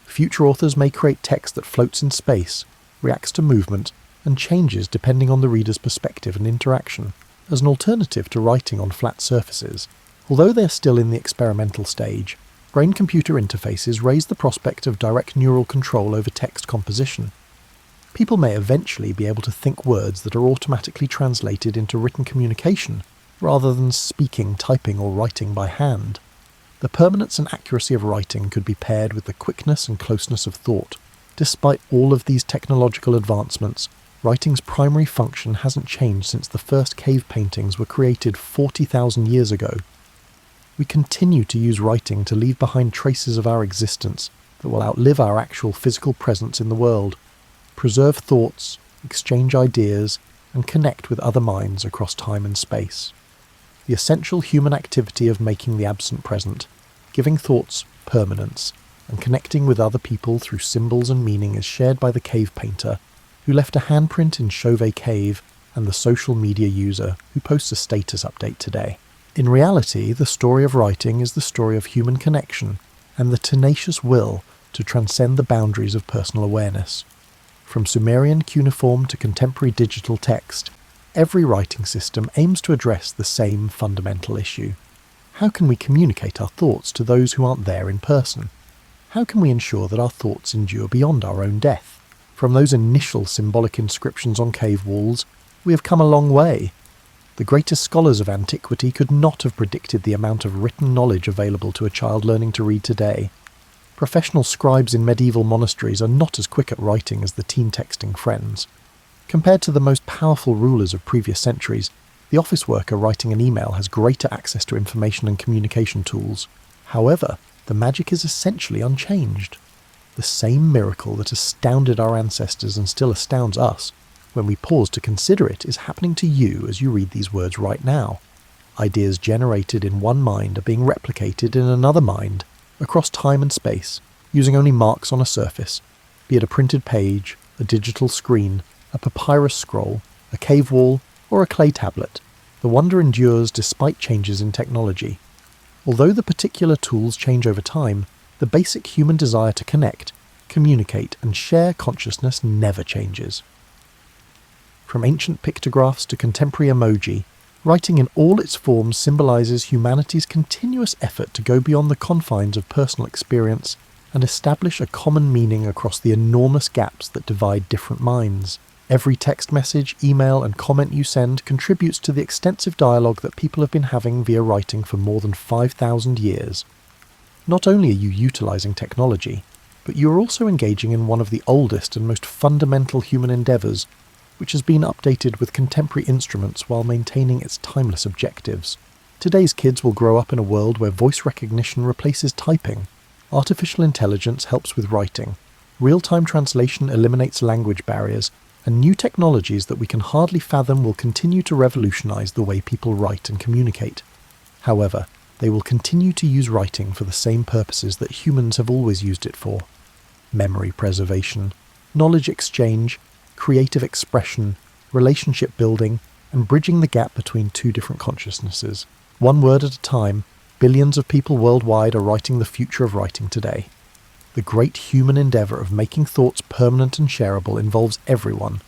Future authors may create text that floats in space, reacts to movement, and changes depending on the reader's perspective and interaction, as an alternative to writing on flat surfaces. Although they are still in the experimental stage, brain-computer interfaces raise the prospect of direct neural control over text composition. People may eventually be able to think words that are automatically translated into written communication, rather than speaking, typing, or writing by hand. The permanence and accuracy of writing could be paired with the quickness and closeness of thought. Despite all of these technological advancements, writing's primary function hasn't changed since the first cave paintings were created 40,000 years ago. We continue to use writing to leave behind traces of our existence that will outlive our actual physical presence in the world, preserve thoughts, exchange ideas, and connect with other minds across time and space. The essential human activity of making the absent present, giving thoughts permanence, and connecting with other people through symbols and meaning is shared by the cave painter, who left a handprint in Chauvet Cave, and the social media user who posts a status update today. In reality, the story of writing is the story of human connection and the tenacious will to transcend the boundaries of personal awareness. From Sumerian cuneiform to contemporary digital text, every writing system aims to address the same fundamental issue. How can we communicate our thoughts to those who aren't there in person? How can we ensure that our thoughts endure beyond our own death? From those initial symbolic inscriptions on cave walls, we have come a long way. The greatest scholars of antiquity could not have predicted the amount of written knowledge available to a child learning to read today. Professional scribes in medieval monasteries are not as quick at writing as the teen texting friends. Compared to the most powerful rulers of previous centuries, the office worker writing an email has greater access to information and communication tools. However, the magic is essentially unchanged. The same miracle that astounded our ancestors and still astounds us, when we pause to consider it, is happening to you as you read these words right now. Ideas generated in one mind are being replicated in another mind, across time and space, using only marks on a surface, be it a printed page, a digital screen, a papyrus scroll, a cave wall, or a clay tablet. The wonder endures despite changes in technology. Although the particular tools change over time, the basic human desire to connect, communicate, and share consciousness never changes. From ancient pictographs to contemporary emoji, writing in all its forms symbolizes humanity's continuous effort to go beyond the confines of personal experience and establish a common meaning across the enormous gaps that divide different minds. Every text message, email, and comment you send contributes to the extensive dialogue that people have been having via writing for more than 5,000 years. Not only are you utilizing technology, but you are also engaging in one of the oldest and most fundamental human endeavors, which has been updated with contemporary instruments while maintaining its timeless objectives. Today's kids will grow up in a world where voice recognition replaces typing, artificial intelligence helps with writing, real-time translation eliminates language barriers, and new technologies that we can hardly fathom will continue to revolutionize the way people write and communicate. However, they will continue to use writing for the same purposes that humans have always used it for: memory preservation, knowledge exchange, creative expression, relationship building, and bridging the gap between two different consciousnesses. One word at a time, billions of people worldwide are writing the future of writing today. The great human endeavor of making thoughts permanent and shareable involves everyone: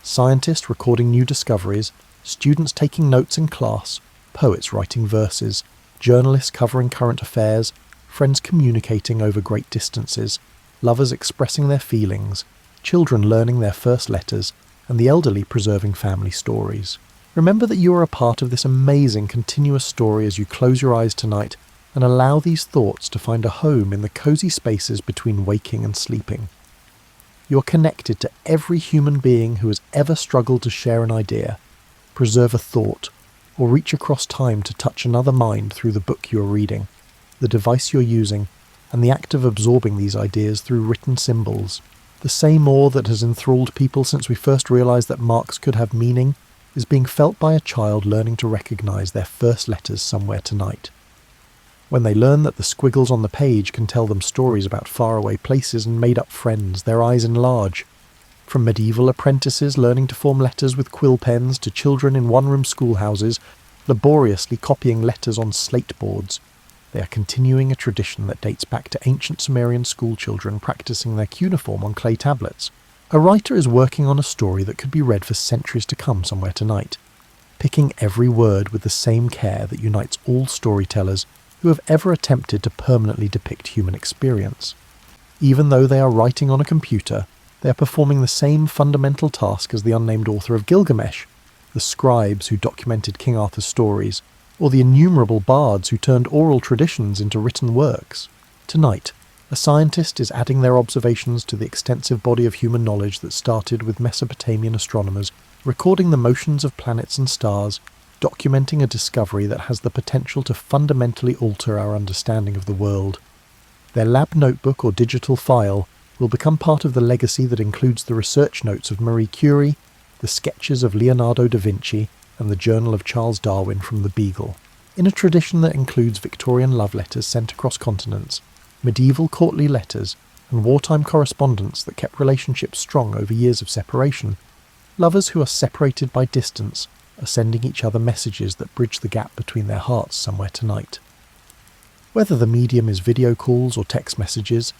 scientists recording new discoveries, students taking notes in class, poets writing verses, journalists covering current affairs, friends communicating over great distances, lovers expressing their feelings, children learning their first letters, and the elderly preserving family stories. Remember that you are a part of this amazing continuous story as you close your eyes tonight and allow these thoughts to find a home in the cozy spaces between waking and sleeping. You are connected to every human being who has ever struggled to share an idea, preserve a thought, or reach across time to touch another mind through the book you are reading, the device you're using, and the act of absorbing these ideas through written symbols. The same awe that has enthralled people since we first realized that marks could have meaning is being felt by a child learning to recognize their first letters somewhere tonight. When they learn that the squiggles on the page can tell them stories about faraway places and made-up friends, their eyes enlarge. From medieval apprentices learning to form letters with quill pens to children in one-room schoolhouses laboriously copying letters on slate boards, they are continuing a tradition that dates back to ancient Sumerian schoolchildren practicing their cuneiform on clay tablets. A writer is working on a story that could be read for centuries to come somewhere tonight, picking every word with the same care that unites all storytellers who have ever attempted to permanently depict human experience. Even though they are writing on a computer, They are performing the same fundamental task as the unnamed author of Gilgamesh, the scribes who documented King Arthur's stories, or the innumerable bards who turned oral traditions into written works. Tonight, a scientist is adding their observations to the extensive body of human knowledge that started with Mesopotamian astronomers, recording the motions of planets and stars, documenting a discovery that has the potential to fundamentally alter our understanding of the world. Their lab notebook or digital file will become part of the legacy that includes the research notes of Marie Curie, the sketches of Leonardo da Vinci, and the journal of Charles Darwin from the Beagle. In a tradition that includes Victorian love letters sent across continents, medieval courtly letters, and wartime correspondence that kept relationships strong over years of separation, lovers who are separated by distance are sending each other messages that bridge the gap between their hearts somewhere tonight. Whether the medium is video calls or text messages,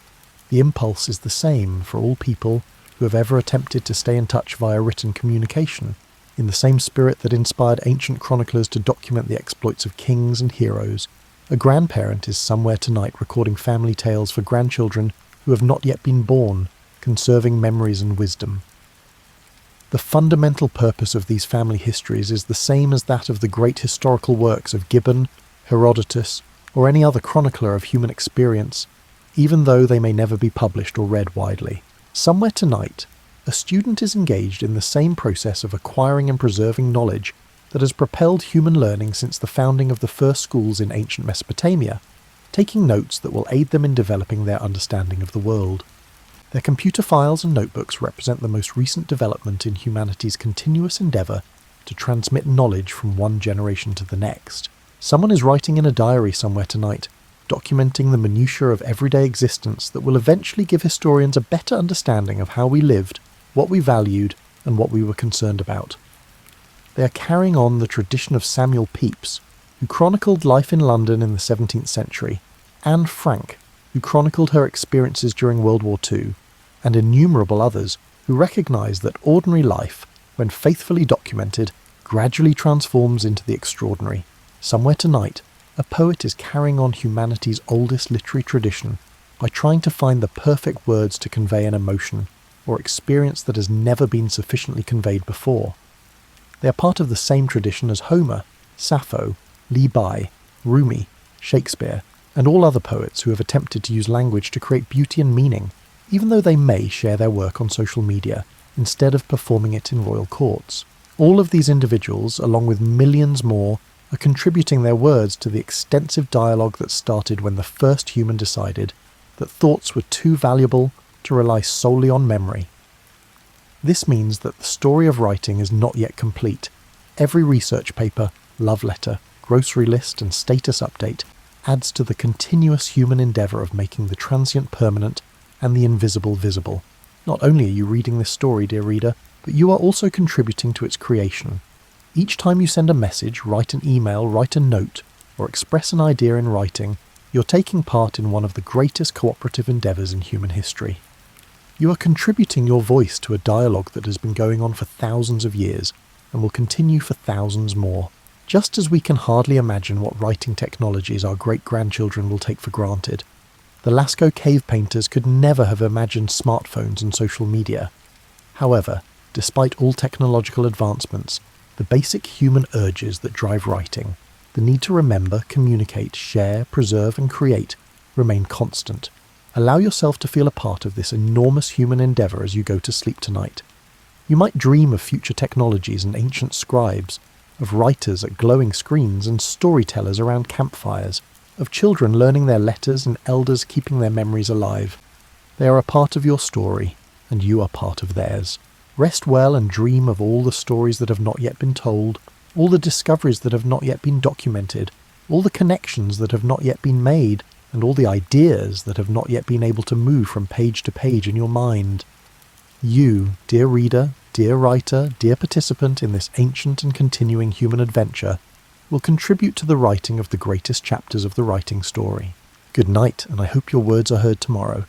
the impulse is the same for all people who have ever attempted to stay in touch via written communication, in the same spirit that inspired ancient chroniclers to document the exploits of kings and heroes. A grandparent is somewhere tonight recording family tales for grandchildren who have not yet been born, conserving memories and wisdom. The fundamental purpose of these family histories is the same as that of the great historical works of Gibbon, Herodotus, or any other chronicler of human experience, even though they may never be published or read widely. Somewhere tonight, a student is engaged in the same process of acquiring and preserving knowledge that has propelled human learning since the founding of the first schools in ancient Mesopotamia, taking notes that will aid them in developing their understanding of the world. Their computer files and notebooks represent the most recent development in humanity's continuous endeavour to transmit knowledge from one generation to the next. Someone is writing in a diary somewhere tonight, documenting the minutiae of everyday existence that will eventually give historians a better understanding of how we lived, what we valued, and what we were concerned about. They are carrying on the tradition of Samuel Pepys, who chronicled life in London in the 17th century, Anne Frank, who chronicled her experiences during World War II, and innumerable others who recognise that ordinary life, when faithfully documented, gradually transforms into the extraordinary. Somewhere tonight, a poet is carrying on humanity's oldest literary tradition by trying to find the perfect words to convey an emotion or experience that has never been sufficiently conveyed before. They are part of the same tradition as Homer, Sappho, Li Bai, Rumi, Shakespeare, and all other poets who have attempted to use language to create beauty and meaning, even though they may share their work on social media instead of performing it in royal courts. All of these individuals, along with millions more, are contributing their words to the extensive dialogue that started when the first human decided that thoughts were too valuable to rely solely on memory. This means that the story of writing is not yet complete. Every research paper, love letter, grocery list, and status update adds to the continuous human endeavour of making the transient permanent and the invisible visible. Not only are you reading this story, dear reader, but you are also contributing to its creation. Each time you send a message, write an email, write a note, or express an idea in writing, you're taking part in one of the greatest cooperative endeavours in human history. You are contributing your voice to a dialogue that has been going on for thousands of years and will continue for thousands more. Just as we can hardly imagine what writing technologies our great-grandchildren will take for granted, the Lascaux cave painters could never have imagined smartphones and social media. However, despite all technological advancements, the basic human urges that drive writing, the need to remember, communicate, share, preserve, and create, remain constant. Allow yourself to feel a part of this enormous human endeavour as you go to sleep tonight. You might dream of future technologies and ancient scribes, of writers at glowing screens and storytellers around campfires, of children learning their letters and elders keeping their memories alive. They are a part of your story, and you are part of theirs. Rest well and dream of all the stories that have not yet been told, all the discoveries that have not yet been documented, all the connections that have not yet been made, and all the ideas that have not yet been able to move from page to page in your mind. You, dear reader, dear writer, dear participant in this ancient and continuing human adventure, will contribute to the writing of the greatest chapters of the writing story. Good night, and I hope your words are heard tomorrow.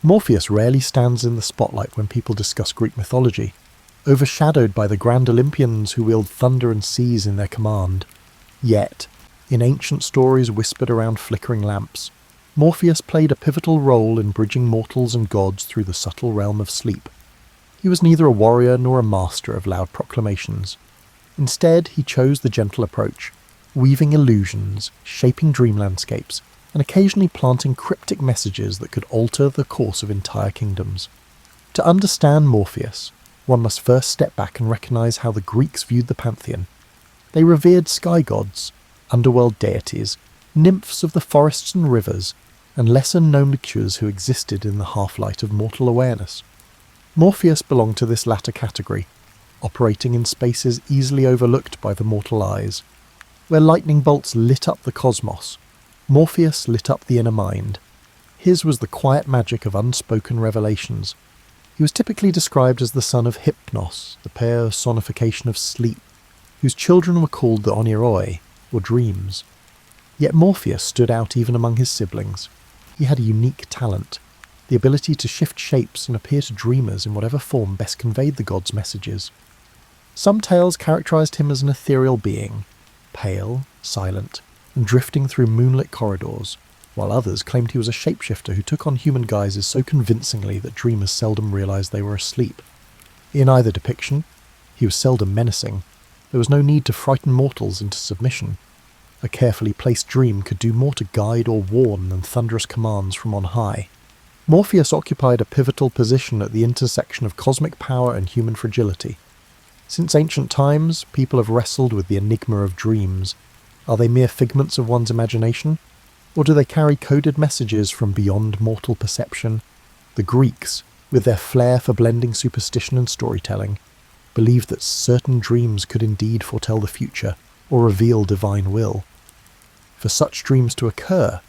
Morpheus rarely stands in the spotlight when people discuss Greek mythology, overshadowed by the grand Olympians who wield thunder and seas in their command. Yet, in ancient stories whispered around flickering lamps, Morpheus played a pivotal role in bridging mortals and gods through the subtle realm of sleep. He was neither a warrior nor a master of loud proclamations. Instead, he chose the gentle approach, weaving illusions, shaping dream landscapes, and occasionally planting cryptic messages that could alter the course of entire kingdoms. To understand Morpheus, one must first step back and recognise how the Greeks viewed the pantheon. They revered sky gods, underworld deities, nymphs of the forests and rivers, and lesser-known creatures who existed in the half-light of mortal awareness. Morpheus belonged to this latter category, operating in spaces easily overlooked by the mortal eyes. Where lightning bolts lit up the cosmos, Morpheus lit up the inner mind. His was the quiet magic of unspoken revelations. He was typically described as the son of Hypnos, the personification of sleep, whose children were called the Oniroi, or dreams. Yet Morpheus stood out even among his siblings. He had a unique talent, the ability to shift shapes and appear to dreamers in whatever form best conveyed the god's messages. Some tales characterized him as an ethereal being, pale, silent, and drifting through moonlit corridors, while others claimed he was a shapeshifter who took on human guises so convincingly that dreamers seldom realized they were asleep. In either depiction, he was seldom menacing. There was no need to frighten mortals into submission. A carefully placed dream could do more to guide or warn than thunderous commands from on high. Morpheus occupied a pivotal position at the intersection of cosmic power and human fragility. Since ancient times, people have wrestled with the enigma of dreams. Are they mere figments of one's imagination? Or do they carry coded messages from beyond mortal perception? The Greeks, with their flair for blending superstition and storytelling, believed that certain dreams could indeed foretell the future or reveal divine will. For such dreams to occur,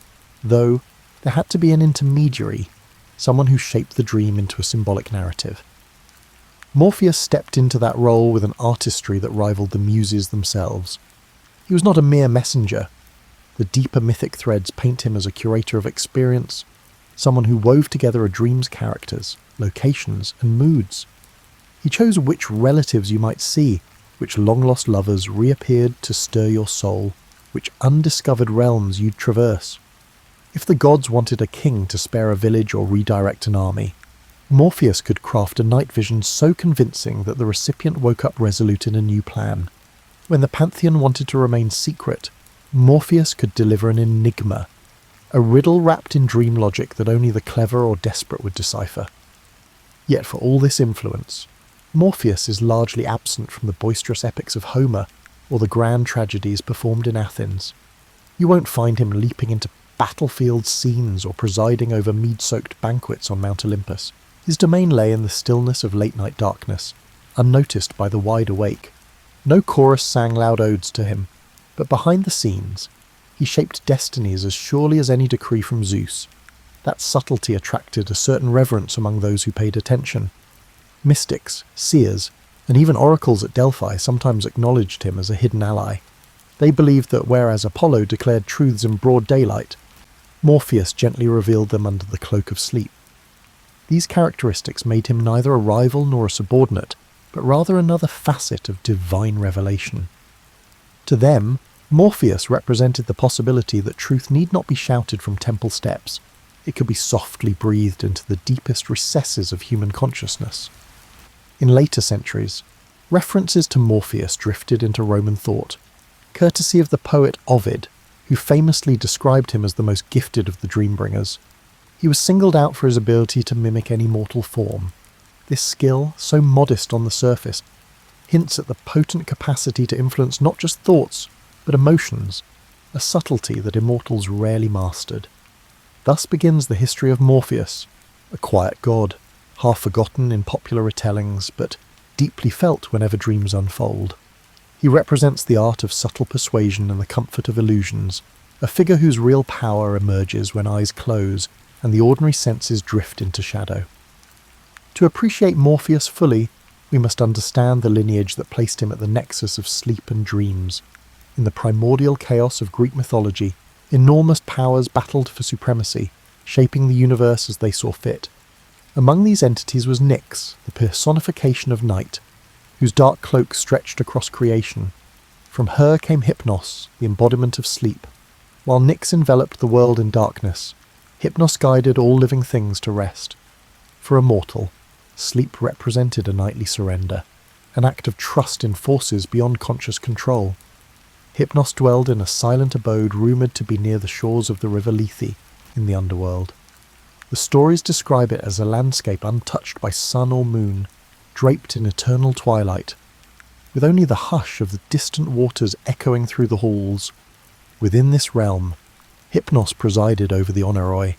though, there had to be an intermediary, someone who shaped the dream into a symbolic narrative. Morpheus stepped into that role with an artistry that rivaled the muses themselves. He was not a mere messenger. The deeper mythic threads paint him as a curator of experience, someone who wove together a dream's characters, locations, and moods. He chose which relatives you might see, which long-lost lovers reappeared to stir your soul, which undiscovered realms you'd traverse. If the gods wanted a king to spare a village or redirect an army, Morpheus could craft a night vision so convincing that the recipient woke up resolute in a new plan. When the pantheon wanted to remain secret, Morpheus could deliver an enigma, a riddle wrapped in dream logic that only the clever or desperate would decipher. Yet for all this influence, Morpheus is largely absent from the boisterous epics of Homer or the grand tragedies performed in Athens. You won't find him leaping into battlefield scenes or presiding over mead-soaked banquets on Mount Olympus. His domain lay in the stillness of late-night darkness, unnoticed by the wide awake. No chorus sang loud odes to him, but behind the scenes, he shaped destinies as surely as any decree from Zeus. That subtlety attracted a certain reverence among those who paid attention. Mystics, seers, and even oracles at Delphi sometimes acknowledged him as a hidden ally. They believed that whereas Apollo declared truths in broad daylight, Morpheus gently revealed them under the cloak of sleep. These characteristics made him neither a rival nor a subordinate, but rather another facet of divine revelation. To them, Morpheus represented the possibility that truth need not be shouted from temple steps. It could be softly breathed into the deepest recesses of human consciousness. In later centuries, references to Morpheus drifted into Roman thought, courtesy of the poet Ovid, who famously described him as the most gifted of the dreambringers. He was singled out for his ability to mimic any mortal form. This skill, so modest on the surface, hints at the potent capacity to influence not just thoughts, but emotions, a subtlety that immortals rarely mastered. Thus begins the history of Morpheus, a quiet god, half forgotten in popular retellings, but deeply felt whenever dreams unfold. He represents the art of subtle persuasion and the comfort of illusions, a figure whose real power emerges when eyes close and the ordinary senses drift into shadow. To appreciate Morpheus fully, we must understand the lineage that placed him at the nexus of sleep and dreams. In the primordial chaos of Greek mythology, enormous powers battled for supremacy, shaping the universe as they saw fit. Among these entities was Nyx, the personification of night, whose dark cloak stretched across creation. From her came Hypnos, the embodiment of sleep. While Nyx enveloped the world in darkness, Hypnos guided all living things to rest. For a mortal, sleep represented a nightly surrender, an act of trust in forces beyond conscious control. Hypnos dwelled in a silent abode rumoured to be near the shores of the river Lethe in the underworld. The stories describe it as a landscape untouched by sun or moon, draped in eternal twilight, with only the hush of the distant waters echoing through the halls. Within this realm, Hypnos presided over the Onoroi,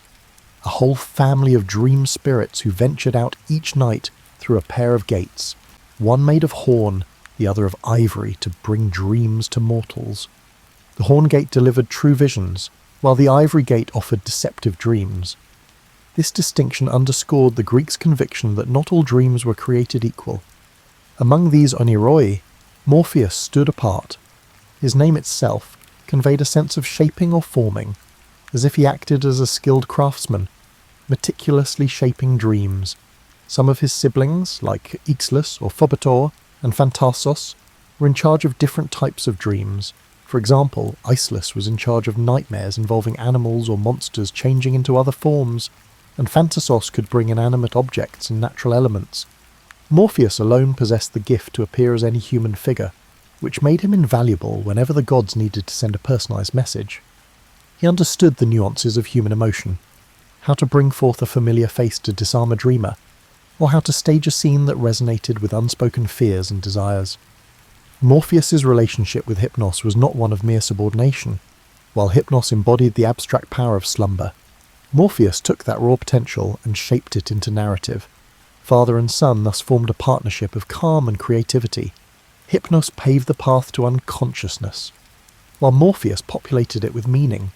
a whole family of dream spirits who ventured out each night through a pair of gates, one made of horn, the other of ivory, to bring dreams to mortals. The horn gate delivered true visions, while the ivory gate offered deceptive dreams. This distinction underscored the Greeks' conviction that not all dreams were created equal. Among these Onoroi, Morpheus stood apart. His name itself conveyed a sense of shaping or forming, as if he acted as a skilled craftsman, meticulously shaping dreams. Some of his siblings, like Ixlus or Phobator and Phantasos, were in charge of different types of dreams. For example, Icelus was in charge of nightmares involving animals or monsters changing into other forms, and Phantasos could bring inanimate objects and natural elements. Morpheus alone possessed the gift to appear as any human figure, which made him invaluable whenever the gods needed to send a personalised message. He understood the nuances of human emotion, how to bring forth a familiar face to disarm a dreamer, or how to stage a scene that resonated with unspoken fears and desires. Morpheus's relationship with Hypnos was not one of mere subordination. While Hypnos embodied the abstract power of slumber, Morpheus took that raw potential and shaped it into narrative. Father and son thus formed a partnership of calm and creativity. Hypnos paved the path to unconsciousness, while Morpheus populated it with meaning.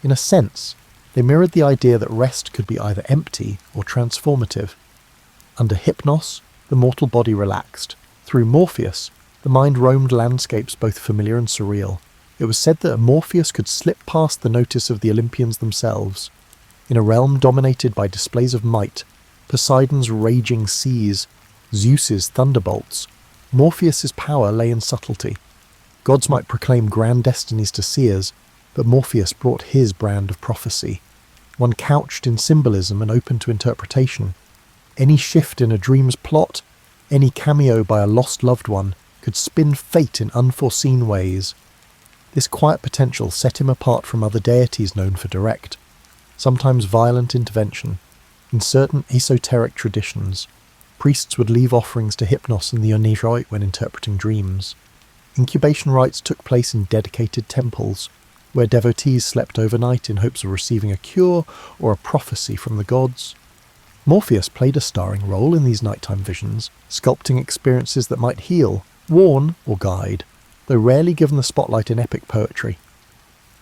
In a sense, they mirrored the idea that rest could be either empty or transformative. Under Hypnos, the mortal body relaxed. Through Morpheus, the mind roamed landscapes both familiar and surreal. It was said that Morpheus could slip past the notice of the Olympians themselves. In a realm dominated by displays of might, Poseidon's raging seas, Zeus's thunderbolts, Morpheus's power lay in subtlety. Gods might proclaim grand destinies to seers, but Morpheus brought his brand of prophecy, one couched in symbolism and open to interpretation. Any shift in a dream's plot, any cameo by a lost loved one, could spin fate in unforeseen ways. This quiet potential set him apart from other deities known for direct, sometimes violent intervention. In certain esoteric traditions, priests would leave offerings to Hypnos and the Onoroi when interpreting dreams. Incubation rites took place in dedicated temples, where devotees slept overnight in hopes of receiving a cure or a prophecy from the gods. Morpheus played a starring role in these nighttime visions, sculpting experiences that might heal, warn, or guide, though rarely given the spotlight in epic poetry.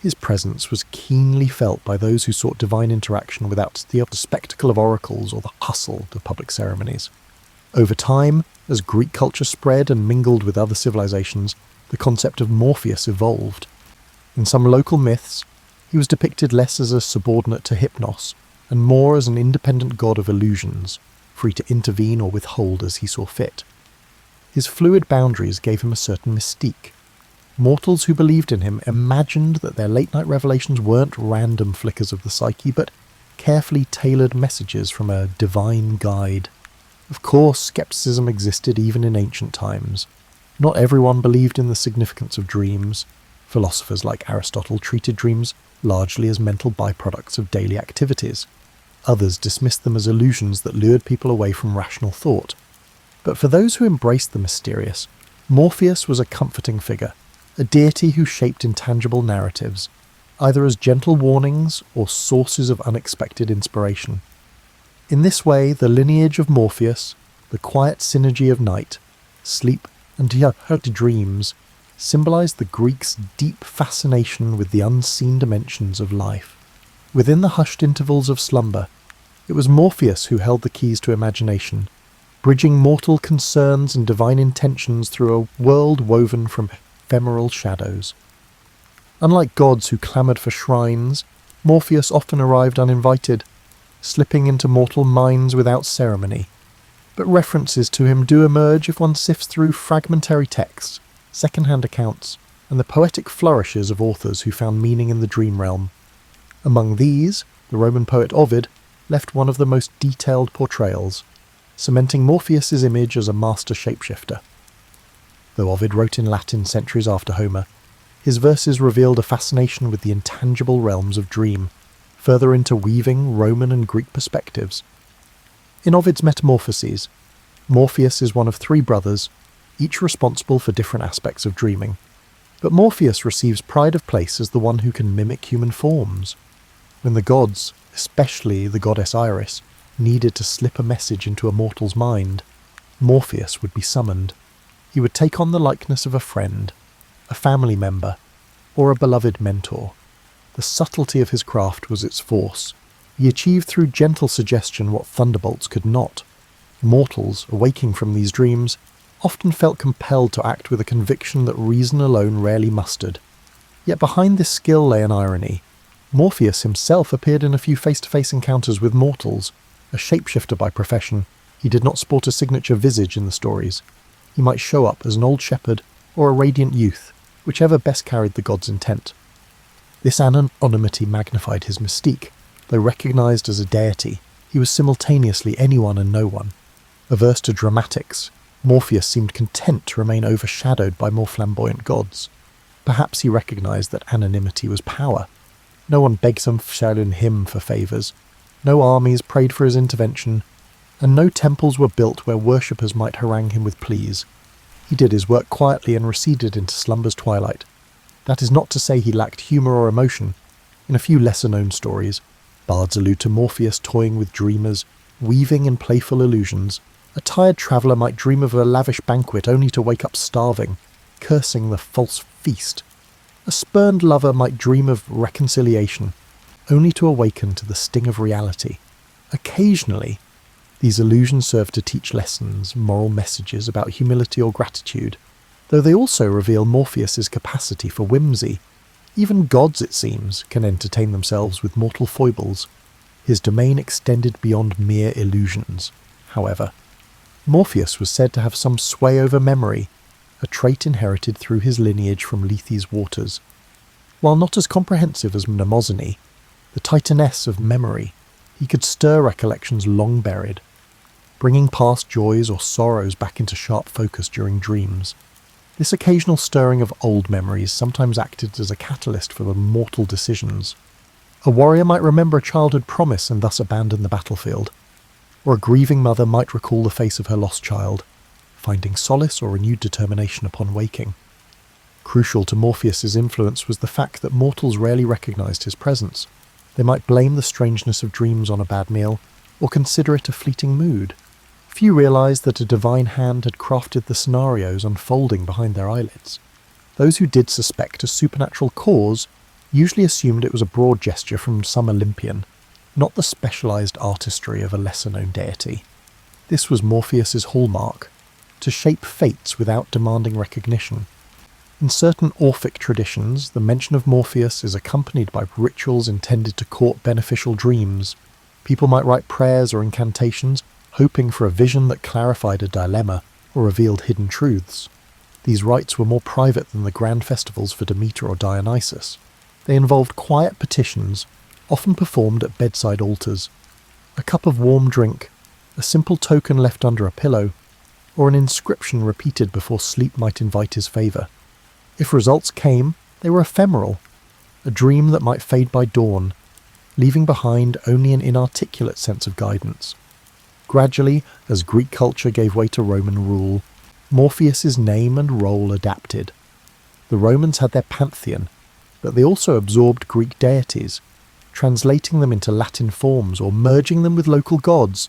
His presence was keenly felt by those who sought divine interaction without the spectacle of oracles or the hustle of public ceremonies. Over time, as Greek culture spread and mingled with other civilizations, the concept of Morpheus evolved. In some local myths, he was depicted less as a subordinate to Hypnos, and more as an independent god of illusions, free to intervene or withhold as he saw fit. His fluid boundaries gave him a certain mystique. Mortals who believed in him imagined that their late-night revelations weren't random flickers of the psyche, but carefully tailored messages from a divine guide. Of course, skepticism existed even in ancient times. Not everyone believed in the significance of dreams. Philosophers like Aristotle treated dreams largely as mental byproducts of daily activities. Others dismissed them as illusions that lured people away from rational thought. But for those who embraced the mysterious, Morpheus was a comforting figure, a deity who shaped intangible narratives, either as gentle warnings or sources of unexpected inspiration. In this way, the lineage of Morpheus, the quiet synergy of night, sleep, and dreams, symbolized the Greeks' deep fascination with the unseen dimensions of life. Within the hushed intervals of slumber, it was Morpheus who held the keys to imagination, bridging mortal concerns and divine intentions through a world woven from ephemeral shadows. Unlike gods who clamoured for shrines, Morpheus often arrived uninvited, slipping into mortal minds without ceremony. But references to him do emerge if one sifts through fragmentary texts, second-hand accounts, and the poetic flourishes of authors who found meaning in the dream realm. Among these, the Roman poet Ovid left one of the most detailed portrayals, cementing Morpheus's image as a master shapeshifter. Though Ovid wrote in Latin centuries after Homer, his verses revealed a fascination with the intangible realms of dream, further interweaving Roman and Greek perspectives. In Ovid's Metamorphoses, Morpheus is one of three brothers, each responsible for different aspects of dreaming. But Morpheus receives pride of place as the one who can mimic human forms. When the gods, especially the goddess Iris, needed to slip a message into a mortal's mind, Morpheus would be summoned. He would take on the likeness of a friend, a family member, or a beloved mentor. The subtlety of his craft was its force. He achieved through gentle suggestion what thunderbolts could not. Mortals, awaking from these dreams, often felt compelled to act with a conviction that reason alone rarely mustered. Yet behind this skill lay an irony. Morpheus himself appeared in a few face-to-face encounters with mortals. A shapeshifter by profession, he did not sport a signature visage in the stories. He might show up as an old shepherd or a radiant youth, whichever best carried the god's intent. This anonymity magnified his mystique. Though recognised as a deity, he was simultaneously anyone and no one. Averse to dramatics, Morpheus seemed content to remain overshadowed by more flamboyant gods. Perhaps he recognised that anonymity was power. No one begged him for favours, no armies prayed for his intervention, and no temples were built where worshippers might harangue him with pleas. He did his work quietly and receded into slumber's twilight. That is not to say he lacked humour or emotion. In a few lesser-known stories, bards allude to Morpheus toying with dreamers, weaving in playful illusions. A tired traveller might dream of a lavish banquet only to wake up starving, cursing the false feast. A spurned lover might dream of reconciliation, only to awaken to the sting of reality. Occasionally, these illusions serve to teach lessons, moral messages about humility or gratitude, though they also reveal Morpheus's capacity for whimsy. Even gods, it seems, can entertain themselves with mortal foibles. His domain extended beyond mere illusions, however. Morpheus was said to have some sway over memory, a trait inherited through his lineage from Lethe's waters. While not as comprehensive as Mnemosyne, the titaness of memory, he could stir recollections long buried, bringing past joys or sorrows back into sharp focus during dreams. This occasional stirring of old memories sometimes acted as a catalyst for the mortal decisions. A warrior might remember a childhood promise and thus abandon the battlefield, or a grieving mother might recall the face of her lost child, finding solace or renewed determination upon waking. Crucial to Morpheus's influence was the fact that mortals rarely recognized his presence. They might blame the strangeness of dreams on a bad meal, or consider it a fleeting mood. Few realized that a divine hand had crafted the scenarios unfolding behind their eyelids. Those who did suspect a supernatural cause usually assumed it was a broad gesture from some Olympian, not the specialized artistry of a lesser-known deity. This was Morpheus's hallmark, to shape fates without demanding recognition. In certain Orphic traditions, the mention of Morpheus is accompanied by rituals intended to court beneficial dreams. People might write prayers or incantations, hoping for a vision that clarified a dilemma or revealed hidden truths. These rites were more private than the grand festivals for Demeter or Dionysus. They involved quiet petitions, often performed at bedside altars. A cup of warm drink, a simple token left under a pillow, or an inscription repeated before sleep might invite his favour. If results came, they were ephemeral, a dream that might fade by dawn, leaving behind only an inarticulate sense of guidance. Gradually, as Greek culture gave way to Roman rule, Morpheus's name and role adapted. The Romans had their pantheon, but they also absorbed Greek deities, translating them into Latin forms or merging them with local gods.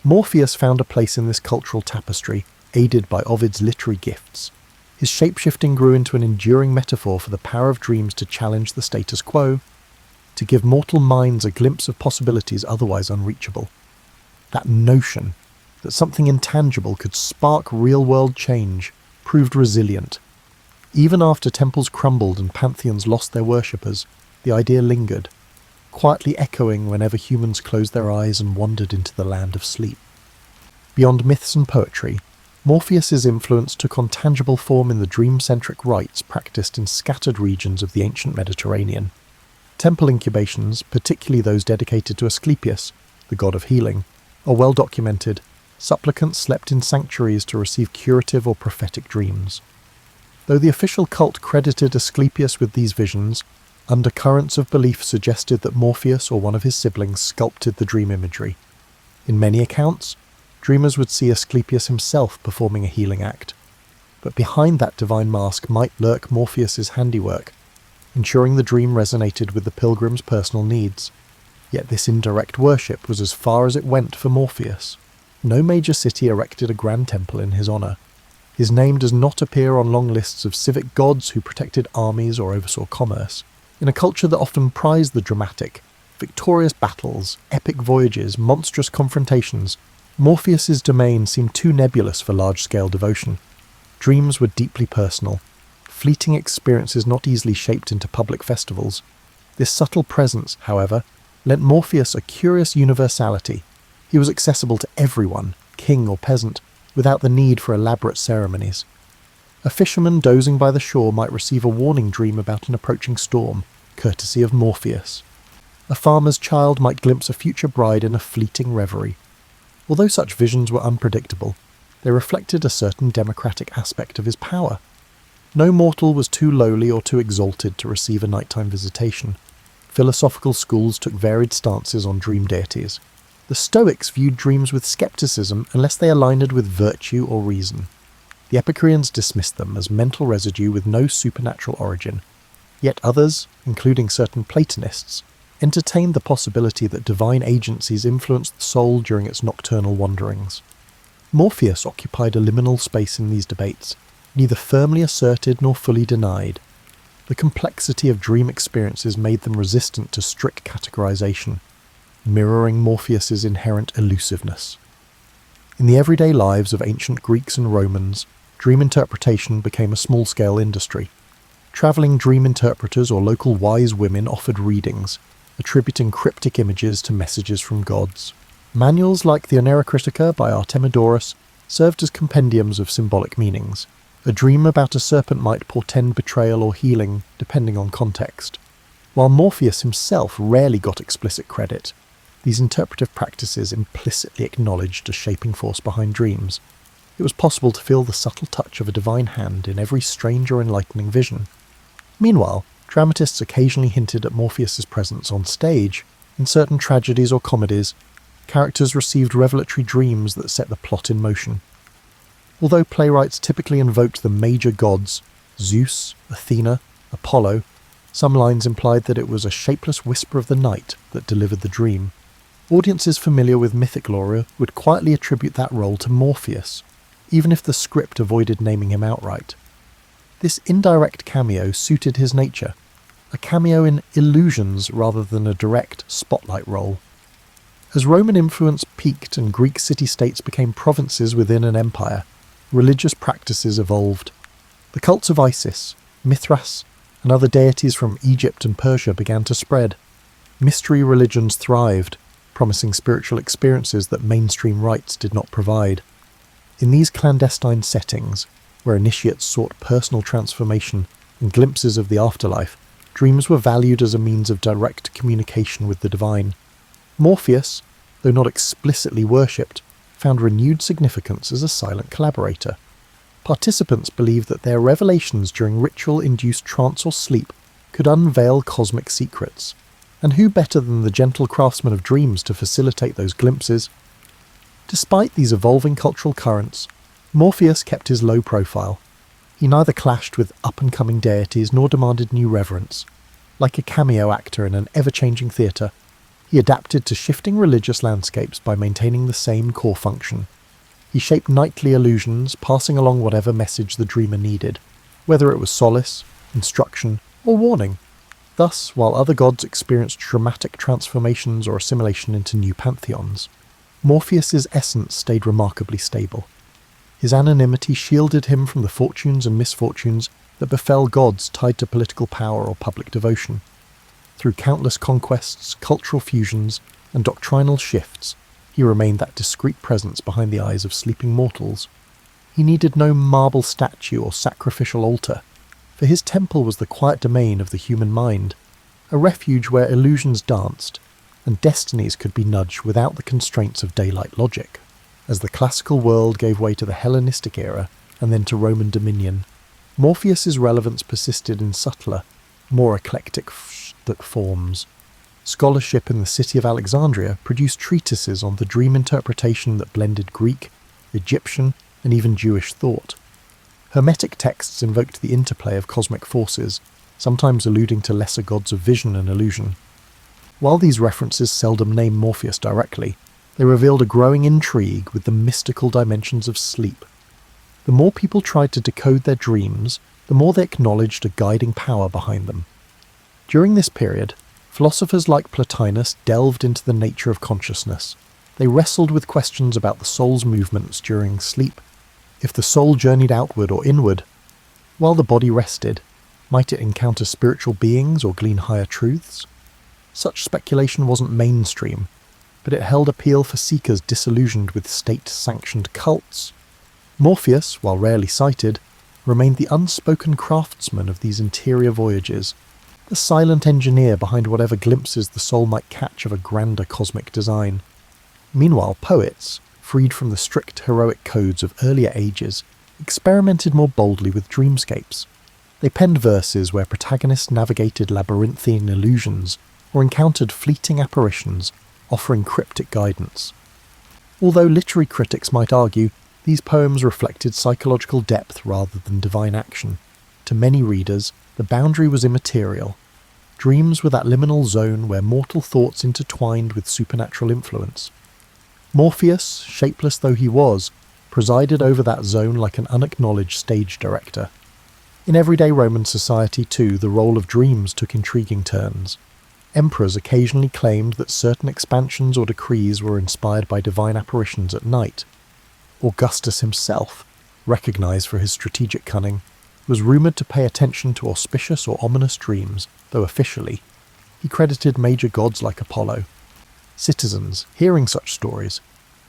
Morpheus found a place in this cultural tapestry, aided by Ovid's literary gifts. His shapeshifting grew into an enduring metaphor for the power of dreams to challenge the status quo, to give mortal minds a glimpse of possibilities otherwise unreachable. That notion that something intangible could spark real-world change proved resilient. Even after temples crumbled and pantheons lost their worshippers, the idea lingered, quietly echoing whenever humans closed their eyes and wandered into the land of sleep. Beyond myths and poetry, Morpheus's influence took on tangible form in the dream-centric rites practiced in scattered regions of the ancient Mediterranean. Temple incubations, particularly those dedicated to Asclepius, the god of healing, are well documented. Supplicants slept in sanctuaries to receive curative or prophetic dreams. Though the official cult credited Asclepius with these visions, undercurrents of belief suggested that Morpheus or one of his siblings sculpted the dream imagery. In many accounts, dreamers would see Asclepius himself performing a healing act. But behind that divine mask might lurk Morpheus's handiwork, ensuring the dream resonated with the pilgrim's personal needs. Yet this indirect worship was as far as it went for Morpheus. No major city erected a grand temple in his honour. His name does not appear on long lists of civic gods who protected armies or oversaw commerce. In a culture that often prized the dramatic, victorious battles, epic voyages, monstrous confrontations, Morpheus's domain seemed too nebulous for large-scale devotion. Dreams were deeply personal, fleeting experiences not easily shaped into public festivals. This subtle presence, however, lent Morpheus a curious universality. He was accessible to everyone, king or peasant, without the need for elaborate ceremonies. A fisherman dozing by the shore might receive a warning dream about an approaching storm, courtesy of Morpheus. A farmer's child might glimpse a future bride in a fleeting reverie. Although such visions were unpredictable, they reflected a certain democratic aspect of his power. No mortal was too lowly or too exalted to receive a nighttime visitation. Philosophical schools took varied stances on dream deities. The Stoics viewed dreams with skepticism unless they aligned with virtue or reason. The Epicureans dismissed them as mental residue with no supernatural origin. Yet others, including certain Platonists, entertained the possibility that divine agencies influenced the soul during its nocturnal wanderings. Morpheus occupied a liminal space in these debates, neither firmly asserted nor fully denied. The complexity of dream experiences made them resistant to strict categorization, mirroring Morpheus's inherent elusiveness. In the everyday lives of ancient Greeks and Romans, dream interpretation became a small-scale industry. Travelling dream interpreters or local wise women offered readings, attributing cryptic images to messages from gods. Manuals like the Critica by Artemidorus served as compendiums of symbolic meanings. A dream about a serpent might portend betrayal or healing, depending on context. While Morpheus himself rarely got explicit credit, these interpretive practices implicitly acknowledged a shaping force behind dreams. It was possible to feel the subtle touch of a divine hand in every strange or enlightening vision. Meanwhile, dramatists occasionally hinted at Morpheus's presence on stage. In certain tragedies or comedies, characters received revelatory dreams that set the plot in motion. Although playwrights typically invoked the major gods, Zeus, Athena, Apollo, some lines implied that it was a shapeless whisper of the night that delivered the dream. Audiences familiar with mythic lore would quietly attribute that role to Morpheus, even if the script avoided naming him outright. This indirect cameo suited his nature, a cameo in illusions rather than a direct spotlight role. As Roman influence peaked and Greek city-states became provinces within an empire, religious practices evolved. The cults of Isis, Mithras, and other deities from Egypt and Persia began to spread. Mystery religions thrived, promising spiritual experiences that mainstream rites did not provide. In these clandestine settings, where initiates sought personal transformation and glimpses of the afterlife, dreams were valued as a means of direct communication with the divine. Morpheus, though not explicitly worshipped, found renewed significance as a silent collaborator. Participants believed that their revelations during ritual-induced trance or sleep could unveil cosmic secrets. And who better than the gentle craftsman of dreams to facilitate those glimpses? Despite these evolving cultural currents, Morpheus kept his low profile. He neither clashed with up-and-coming deities nor demanded new reverence. Like a cameo actor in an ever-changing theatre, he adapted to shifting religious landscapes by maintaining the same core function. He shaped nightly illusions, passing along whatever message the dreamer needed, whether it was solace, instruction, or warning. Thus, while other gods experienced dramatic transformations or assimilation into new pantheons, Morpheus's essence stayed remarkably stable. His anonymity shielded him from the fortunes and misfortunes that befell gods tied to political power or public devotion. Through countless conquests, cultural fusions, and doctrinal shifts, he remained that discreet presence behind the eyes of sleeping mortals. He needed no marble statue or sacrificial altar, for his temple was the quiet domain of the human mind. a refuge where illusions danced, and destinies could be nudged without the constraints of daylight logic. As the classical world gave way to the Hellenistic era and then to Roman dominion, Morpheus's relevance persisted in subtler, more eclectic forms. Scholarship in the city of Alexandria produced treatises on the dream interpretation that blended Greek, Egyptian, and even Jewish thought. Hermetic texts invoked the interplay of cosmic forces, sometimes alluding to lesser gods of vision and illusion. While these references seldom name Morpheus directly, they revealed a growing intrigue with the mystical dimensions of sleep. The more people tried to decode their dreams, the more they acknowledged a guiding power behind them. During this period, philosophers like Plotinus delved into the nature of consciousness. They wrestled with questions about the soul's movements during sleep. If the soul journeyed outward or inward, while the body rested, might it encounter spiritual beings or glean higher truths? Such speculation wasn't mainstream, but it held appeal for seekers disillusioned with state-sanctioned cults. Morpheus, while rarely cited, remained the unspoken craftsman of these interior voyages, the silent engineer behind whatever glimpses the soul might catch of a grander cosmic design. Meanwhile, poets, freed from the strict heroic codes of earlier ages, experimented more boldly with dreamscapes. They penned verses where protagonists navigated labyrinthine illusions or encountered fleeting apparitions, offering cryptic guidance. Although literary critics might argue these poems reflected psychological depth rather than divine action, to many readers the boundary was immaterial. Dreams were that liminal zone where mortal thoughts intertwined with supernatural influence. Morpheus, shapeless though he was, presided over that zone like an unacknowledged stage director. In everyday Roman society, too, the role of dreams took intriguing turns. Emperors occasionally claimed that certain expansions or decrees were inspired by divine apparitions at night. Augustus himself, recognized for his strategic cunning, was rumoured to pay attention to auspicious or ominous dreams, though officially he credited major gods like Apollo. Citizens, hearing such stories,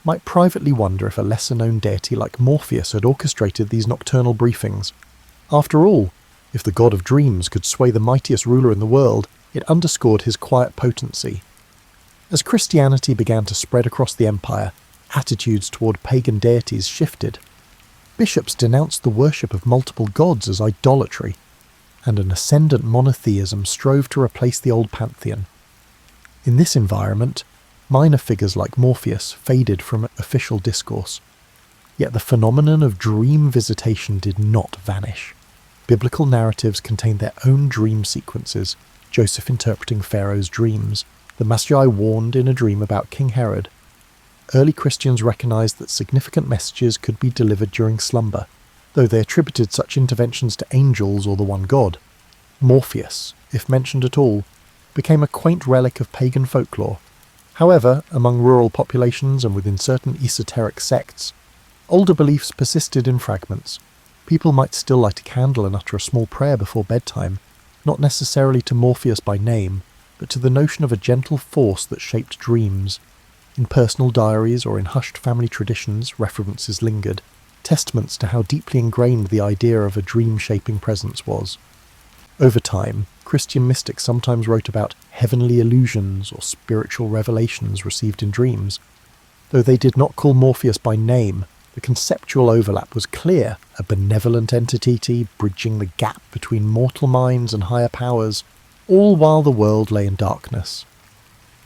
might privately wonder if a lesser-known deity like Morpheus had orchestrated these nocturnal briefings. After all, if the god of dreams could sway the mightiest ruler in the world, it underscored his quiet potency. As Christianity began to spread across the empire, attitudes toward pagan deities shifted. Bishops denounced the worship of multiple gods as idolatry, and an ascendant monotheism strove to replace the old pantheon. In this environment, minor figures like Morpheus faded from official discourse. Yet the phenomenon of dream visitation did not vanish. Biblical narratives contained their own dream sequences, Joseph interpreting Pharaoh's dreams, the Magi warned in a dream about King Herod. Early Christians recognized that significant messages could be delivered during slumber, though they attributed such interventions to angels or the one god. Morpheus, if mentioned at all, became a quaint relic of pagan folklore. However, among rural populations and within certain esoteric sects, older beliefs persisted in fragments. People might still light a candle and utter a small prayer before bedtime, not necessarily to Morpheus by name, but to the notion of a gentle force that shaped dreams. In personal diaries or in hushed family traditions, references lingered, testaments to how deeply ingrained the idea of a dream-shaping presence was. Over time, Christian mystics sometimes wrote about heavenly illusions or spiritual revelations received in dreams. Though they did not call Morpheus by name, the conceptual overlap was clear, a benevolent entity bridging the gap between mortal minds and higher powers, all while the world lay in darkness.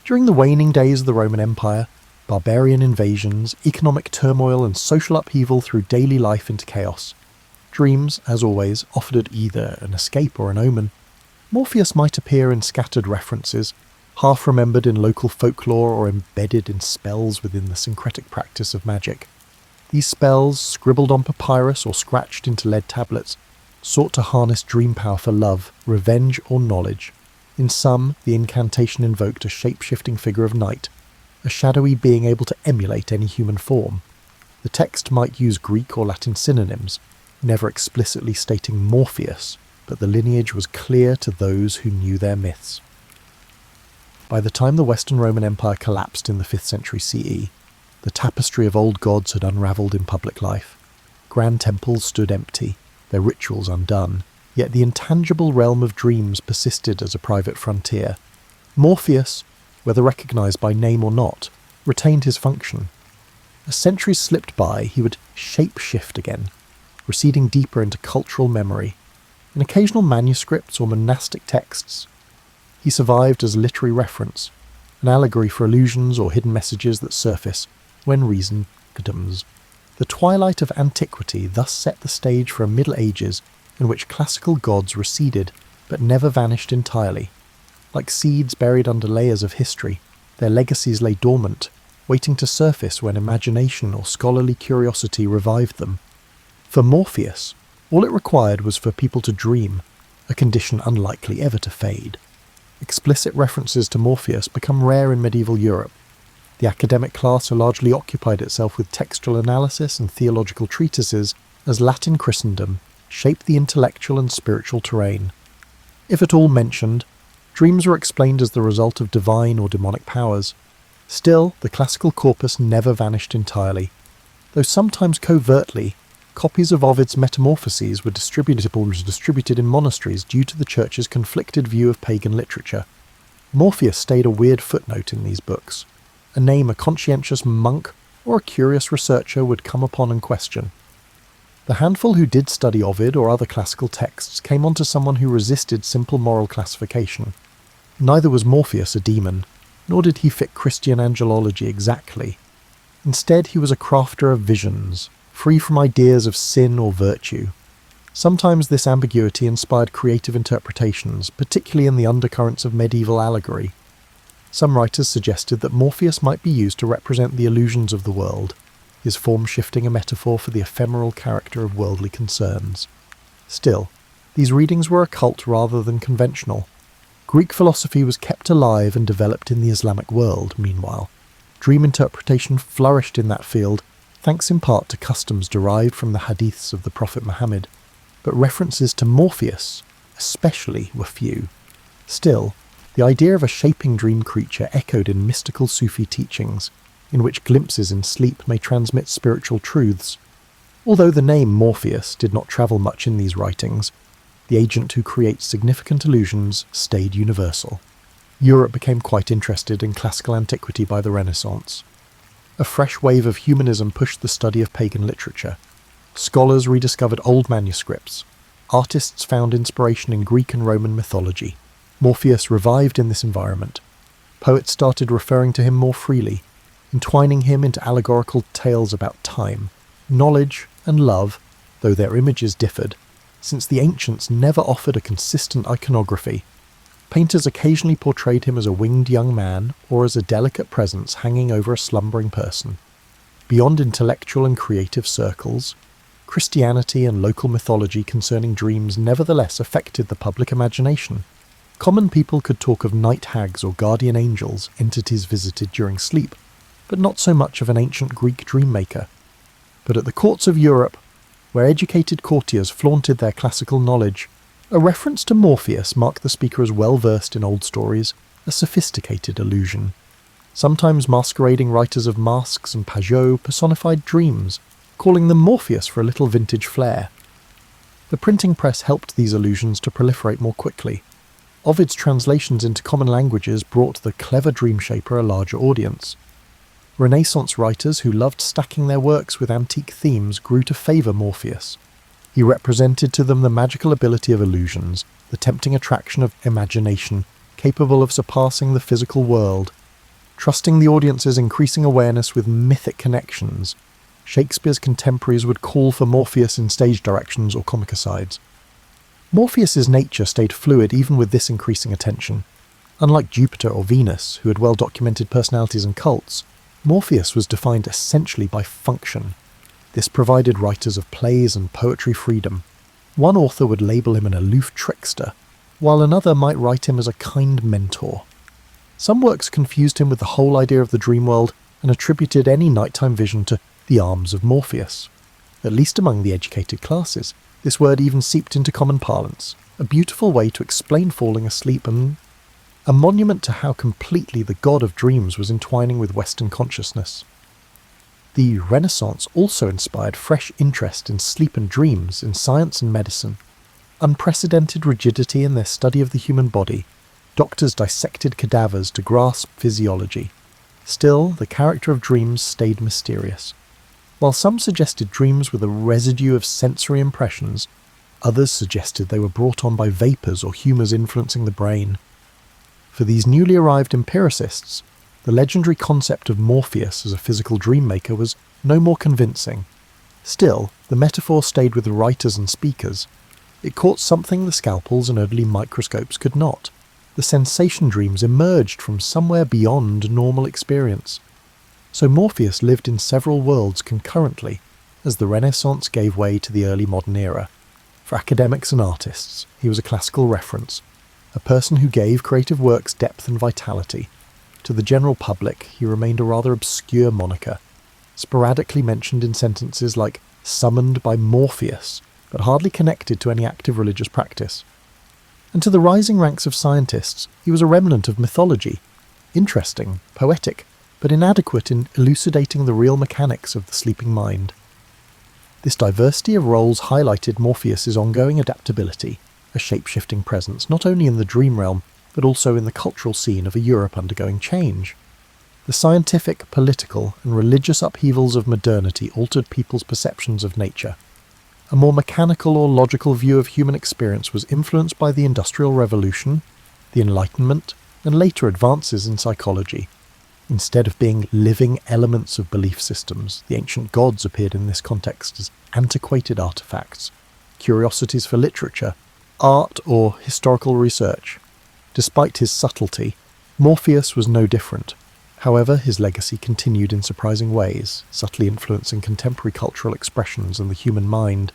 During the waning days of the Roman Empire, barbarian invasions, economic turmoil and social upheaval threw daily life into chaos. Dreams, as always, offered either an escape or an omen. Morpheus might appear in scattered references, half remembered in local folklore or embedded in spells within the syncretic practice of magic. These spells, scribbled on papyrus or scratched into lead tablets, sought to harness dream power for love, revenge or knowledge. In some, the incantation invoked a shape-shifting figure of night, a shadowy being able to emulate any human form. The text might use Greek or Latin synonyms, never explicitly stating Morpheus, but the lineage was clear to those who knew their myths. By the time the Western Roman Empire collapsed in the 5th century CE, the tapestry of old gods had unravelled in public life. Grand temples stood empty, their rituals undone, Yet the intangible realm of dreams persisted as a private frontier. Morpheus, whether recognised by name or not, retained his function. As centuries slipped by, he would shape-shift again, receding deeper into cultural memory. In occasional manuscripts or monastic texts, he survived as literary reference, an allegory for illusions or hidden messages that surface when reason comes. The twilight of antiquity thus set the stage for a Middle Ages in which classical gods receded but never vanished entirely. Like seeds buried under layers of history, their legacies lay dormant, waiting to surface when imagination or scholarly curiosity revived them. For Morpheus, all it required was for people to dream, a condition unlikely ever to fade. Explicit references to Morpheus become rare in medieval Europe. The academic class largely occupied itself with textual analysis and theological treatises as Latin Christendom shaped the intellectual and spiritual terrain. If at all mentioned, dreams were explained as the result of divine or demonic powers. Still, the classical corpus never vanished entirely. Though sometimes covertly, copies of Ovid's Metamorphoses were distributed in monasteries due to the church's conflicted view of pagan literature. Morpheus stayed a weird footnote in these books, a name a conscientious monk or a curious researcher would come upon and question. The handful who did study Ovid or other classical texts came onto someone who resisted simple moral classification. Neither was Morpheus a demon, nor did he fit Christian angelology exactly. Instead, he was a crafter of visions, free from ideas of sin or virtue. Sometimes this ambiguity inspired creative interpretations, particularly in the undercurrents of medieval allegory. Some writers suggested that Morpheus might be used to represent the illusions of the world, his form shifting a metaphor for the ephemeral character of worldly concerns. Still, these readings were occult rather than conventional. Greek philosophy was kept alive and developed in the Islamic world, meanwhile. Dream interpretation flourished in that field, thanks in part to customs derived from the hadiths of the Prophet Muhammad, but references to Morpheus, especially, were few. Still, the idea of a shaping dream creature echoed in mystical Sufi teachings, in which glimpses in sleep may transmit spiritual truths. Although the name Morpheus did not travel much in these writings, the agent who creates significant illusions stayed universal. Europe became quite interested in classical antiquity by the Renaissance. A fresh wave of humanism pushed the study of pagan literature. Scholars rediscovered old manuscripts. Artists found inspiration in Greek and Roman mythology. Morpheus revived in this environment. Poets started referring to him more freely, entwining him into allegorical tales about time, knowledge, and love, though their images differed, since the ancients never offered a consistent iconography. Painters occasionally portrayed him as a winged young man or as a delicate presence hanging over a slumbering person. Beyond intellectual and creative circles, Christianity and local mythology concerning dreams nevertheless affected the public imagination. Common people could talk of night hags or guardian angels, entities visited during sleep, but not so much of an ancient Greek dream maker. But at the courts of Europe, where educated courtiers flaunted their classical knowledge, a reference to Morpheus marked the speaker as well versed in old stories, a sophisticated illusion. Sometimes masquerading writers of masques and pageaux personified dreams, calling them Morpheus for a little vintage flair. The printing press helped these illusions to proliferate more quickly. Ovid's translations into common languages brought the clever dream shaper a larger audience. Renaissance writers who loved stacking their works with antique themes grew to favour Morpheus. He represented to them the magical ability of illusions, the tempting attraction of imagination, capable of surpassing the physical world. Trusting the audience's increasing awareness with mythic connections, Shakespeare's contemporaries would call for Morpheus in stage directions or comic asides. Morpheus's nature stayed fluid even with this increasing attention. Unlike Jupiter or Venus, who had well-documented personalities and cults, Morpheus was defined essentially by function. This provided writers of plays and poetry freedom. One author would label him an aloof trickster, while another might write him as a kind mentor. Some works confused him with the whole idea of the dream world and attributed any nighttime vision to the arms of Morpheus. At least among the educated classes, this word even seeped into common parlance, a beautiful way to explain falling asleep and a monument to how completely the god of dreams was entwining with Western consciousness. The Renaissance also inspired fresh interest in sleep and dreams in science and medicine. unprecedented rigidity in their study of the human body, doctors dissected cadavers to grasp physiology. Still, the character of dreams stayed mysterious. While some suggested dreams were the residue of sensory impressions, others suggested they were brought on by vapours or humours influencing the brain. For these newly arrived empiricists, the legendary concept of Morpheus as a physical dream maker was no more convincing. Still, the metaphor stayed with the writers and speakers. It caught something the scalpels and early microscopes could not. The sensation dreams emerged from somewhere beyond normal experience. So Morpheus lived in several worlds concurrently, as the Renaissance gave way to the early modern era. For academics and artists, he was a classical reference, a person who gave creative works depth and vitality. To the general public, he remained a rather obscure moniker, sporadically mentioned in sentences like "summoned by Morpheus," but hardly connected to any active religious practice. And to the rising ranks of scientists, he was a remnant of mythology, interesting, poetic, but inadequate in elucidating the real mechanics of the sleeping mind. This diversity of roles highlighted Morpheus's ongoing adaptability, a shape-shifting presence not only in the dream realm, but also in the cultural scene of a Europe undergoing change. The scientific, political, and religious upheavals of modernity altered people's perceptions of nature. A more mechanical or logical view of human experience was influenced by the Industrial Revolution, the Enlightenment, and later advances in psychology. Instead of being living elements of belief systems, the ancient gods appeared in this context as antiquated artifacts, curiosities for literature, art, or historical research. Despite his subtlety, Morpheus was no different. However, his legacy continued in surprising ways, subtly influencing contemporary cultural expressions and the human mind.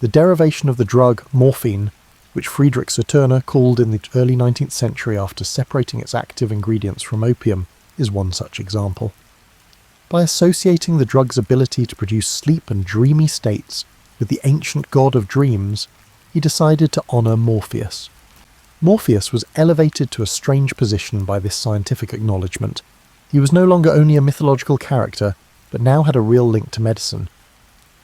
The derivation of the drug morphine, which Friedrich Turner called in the early 19th century after separating its active ingredients from opium, is one such example. By associating the drug's ability to produce sleep and dreamy states with the ancient god of dreams, he decided to honour Morpheus. Morpheus was elevated to a strange position by this scientific acknowledgement. He was no longer only a mythological character, but now had a real link to medicine.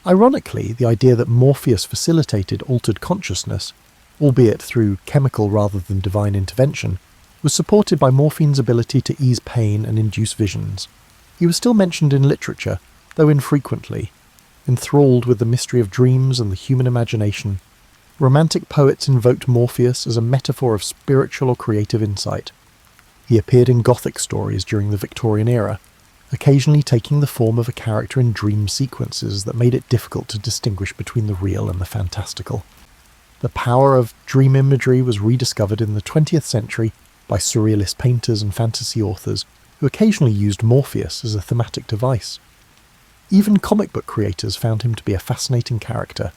Ironically, the idea that Morpheus facilitated altered consciousness, albeit through chemical rather than divine intervention, was supported by morphine's ability to ease pain and induce visions. He was still mentioned in literature, though infrequently. Enthralled with the mystery of dreams and the human imagination, Romantic poets invoked Morpheus as a metaphor of spiritual or creative insight. He appeared in Gothic stories during the Victorian era, occasionally taking the form of a character in dream sequences that made it difficult to distinguish between the real and the fantastical. The power of dream imagery was rediscovered in the 20th century by surrealist painters and fantasy authors who occasionally used Morpheus as a thematic device. Even comic book creators found him to be a fascinating character.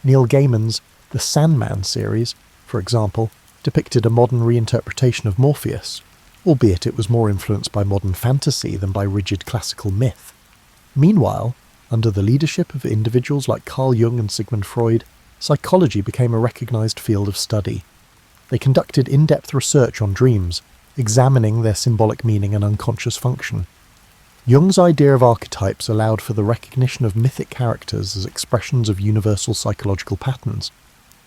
Neil Gaiman's The Sandman series, for example, depicted a modern reinterpretation of Morpheus, albeit it was more influenced by modern fantasy than by rigid classical myth. Meanwhile, under the leadership of individuals like Carl Jung and Sigmund Freud, psychology became a recognised field of study. They conducted in-depth research on dreams, examining their symbolic meaning and unconscious function. Jung's idea of archetypes allowed for the recognition of mythic characters as expressions of universal psychological patterns,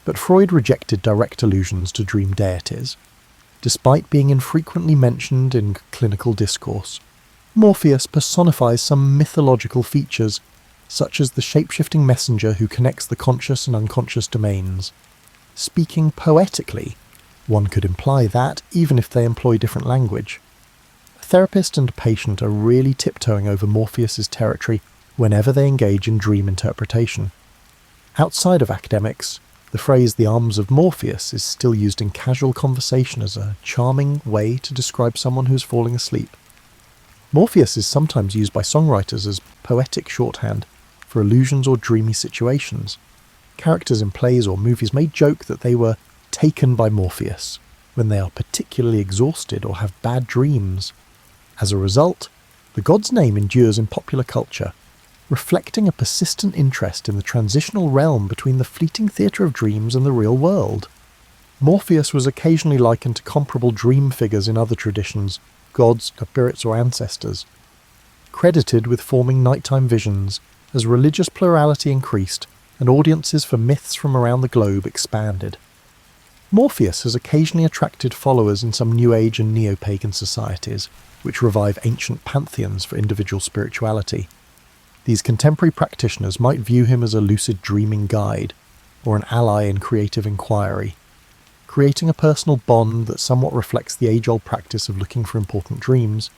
but Freud rejected direct allusions to dream deities. Despite being infrequently mentioned in clinical discourse, Morpheus personifies some mythological features, such as the shape-shifting messenger who connects the conscious and unconscious domains. Speaking poetically, one could imply that, even if they employ different language. A therapist and a patient are really tiptoeing over Morpheus's territory whenever they engage in dream interpretation. Outside of academics, the phrase "the arms of Morpheus" is still used in casual conversation as a charming way to describe someone who is falling asleep. Morpheus is sometimes used by songwriters as poetic shorthand for illusions or dreamy situations. Characters in plays or movies may joke that they were taken by Morpheus when they are particularly exhausted or have bad dreams. As a result, the god's name endures in popular culture, reflecting a persistent interest in the transitional realm between the fleeting theatre of dreams and the real world. Morpheus was occasionally likened to comparable dream figures in other traditions, gods, spirits or ancestors. Credited with forming nighttime visions, as religious plurality increased, and audiences for myths from around the globe expanded. Morpheus has occasionally attracted followers in some New Age and neo-pagan societies, which revive ancient pantheons for individual spirituality. These contemporary practitioners might view him as a lucid dreaming guide, or an ally in creative inquiry, creating a personal bond that somewhat reflects the age-old practice of looking for important dreams.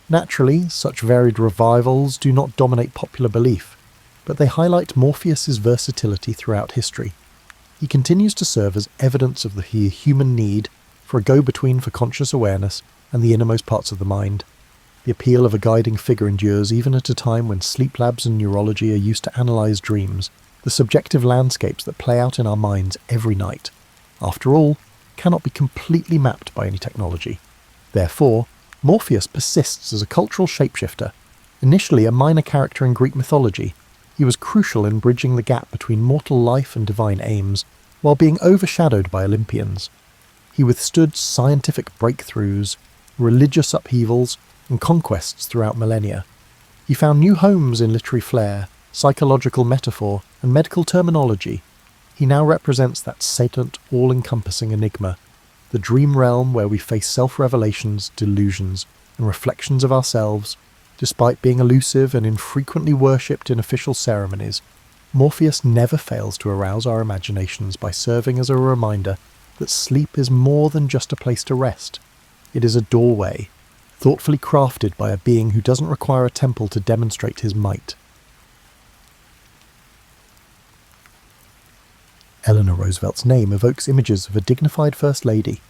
Naturally, such varied revivals do not dominate popular belief, but they highlight Morpheus's versatility throughout history. He continues to serve as evidence of the human need for a go-between for conscious awareness and the innermost parts of the mind. The appeal of a guiding figure endures even at a time when sleep labs and neurology are used to analyse dreams, the subjective landscapes that play out in our minds every night. After all, cannot be completely mapped by any technology. Therefore, Morpheus persists as a cultural shapeshifter. Initially a minor character in Greek mythology, he was crucial in bridging the gap between mortal life and divine aims, while being overshadowed by Olympians. He withstood scientific breakthroughs, religious upheavals, and conquests throughout millennia. He found new homes in literary flair, psychological metaphor, and medical terminology. He now represents that sedent, all-encompassing enigma, the dream realm where we face self-revelations, delusions, and reflections of ourselves. Despite being elusive and infrequently worshipped in official ceremonies, Morpheus never fails to arouse our imaginations by serving as a reminder that sleep is more than just a place to rest. It is a doorway, thoughtfully crafted by a being who doesn't require a temple to demonstrate his might. Eleanor Roosevelt's name evokes images of a dignified First Lady,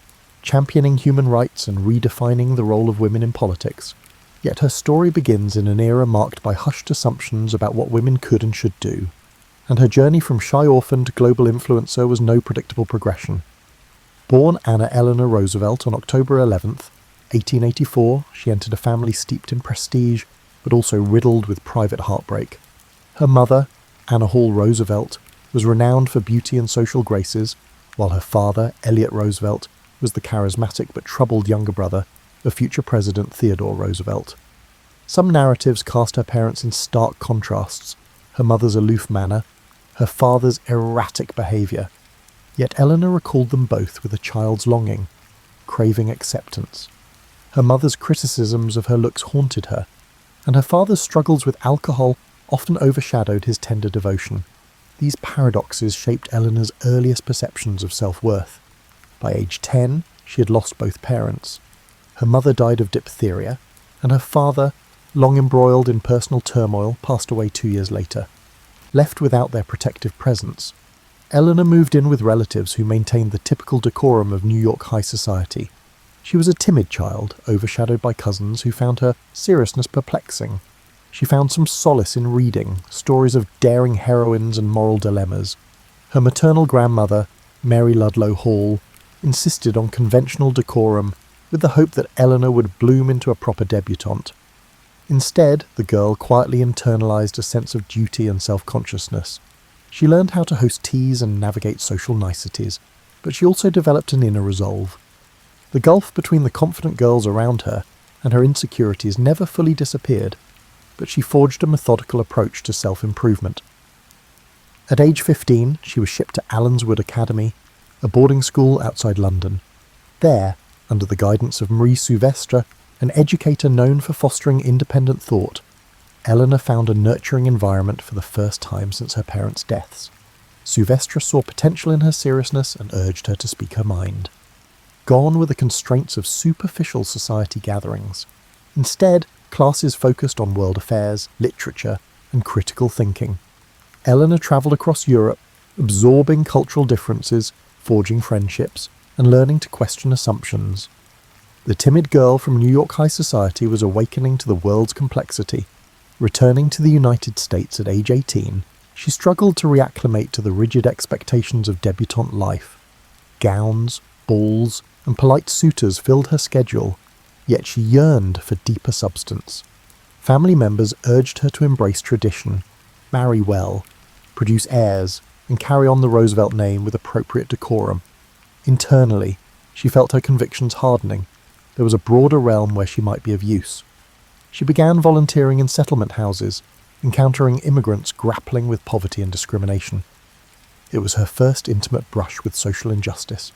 championing human rights and redefining the role of women in politics. Yet her story begins in an era marked by hushed assumptions about what women could and should do, and her journey from shy orphan to global influencer was no predictable progression. Born Anna Eleanor Roosevelt on October 11th, 1884, she entered a family steeped in prestige, but also riddled with private heartbreak. Her mother, Anna Hall Roosevelt, was renowned for beauty and social graces, while her father, Elliot Roosevelt, was the charismatic but troubled younger brother of future President Theodore Roosevelt. Some narratives cast her parents in stark contrasts, her mother's aloof manner, her father's erratic behaviour. Yet Eleanor recalled them both with a child's longing, craving acceptance. Her mother's criticisms of her looks haunted her, and her father's struggles with alcohol often overshadowed his tender devotion. These paradoxes shaped Eleanor's earliest perceptions of self-worth. By age 10, she had lost both parents. Her mother died of diphtheria, and her father, long embroiled in personal turmoil, passed away 2 years later. Left without their protective presence, Eleanor moved in with relatives who maintained the typical decorum of New York high society. She was a timid child, overshadowed by cousins who found her seriousness perplexing. She found some solace in reading, stories of daring heroines and moral dilemmas. Her maternal grandmother, Mary Ludlow Hall, insisted on conventional decorum, with the hope that Eleanor would bloom into a proper debutante. Instead, the girl quietly internalized a sense of duty and self-consciousness. She learned how to host teas and navigate social niceties, but she also developed an inner resolve. The gulf between the confident girls around her and her insecurities never fully disappeared, but she forged a methodical approach to self-improvement. At age 15, she was shipped to Allenswood Academy, a boarding school outside London. There, under the guidance of Marie Souvestre, an educator known for fostering independent thought, Eleanor found a nurturing environment for the first time since her parents' deaths. Souvestre saw potential in her seriousness and urged her to speak her mind. Gone were the constraints of superficial society gatherings. Instead, classes focused on world affairs, literature, and critical thinking. Eleanor travelled across Europe, absorbing cultural differences, forging friendships, and learning to question assumptions. The timid girl from New York high society was awakening to the world's complexity. Returning to the United States at age 18, she struggled to reacclimate to the rigid expectations of debutante life. Gowns, balls, and polite suitors filled her schedule, yet she yearned for deeper substance. Family members urged her to embrace tradition, marry well, produce heirs, and carry on the Roosevelt name with appropriate decorum. Internally, she felt her convictions hardening. There was a broader realm where she might be of use. She began volunteering in settlement houses, encountering immigrants grappling with poverty and discrimination. It was her first intimate brush with social injustice.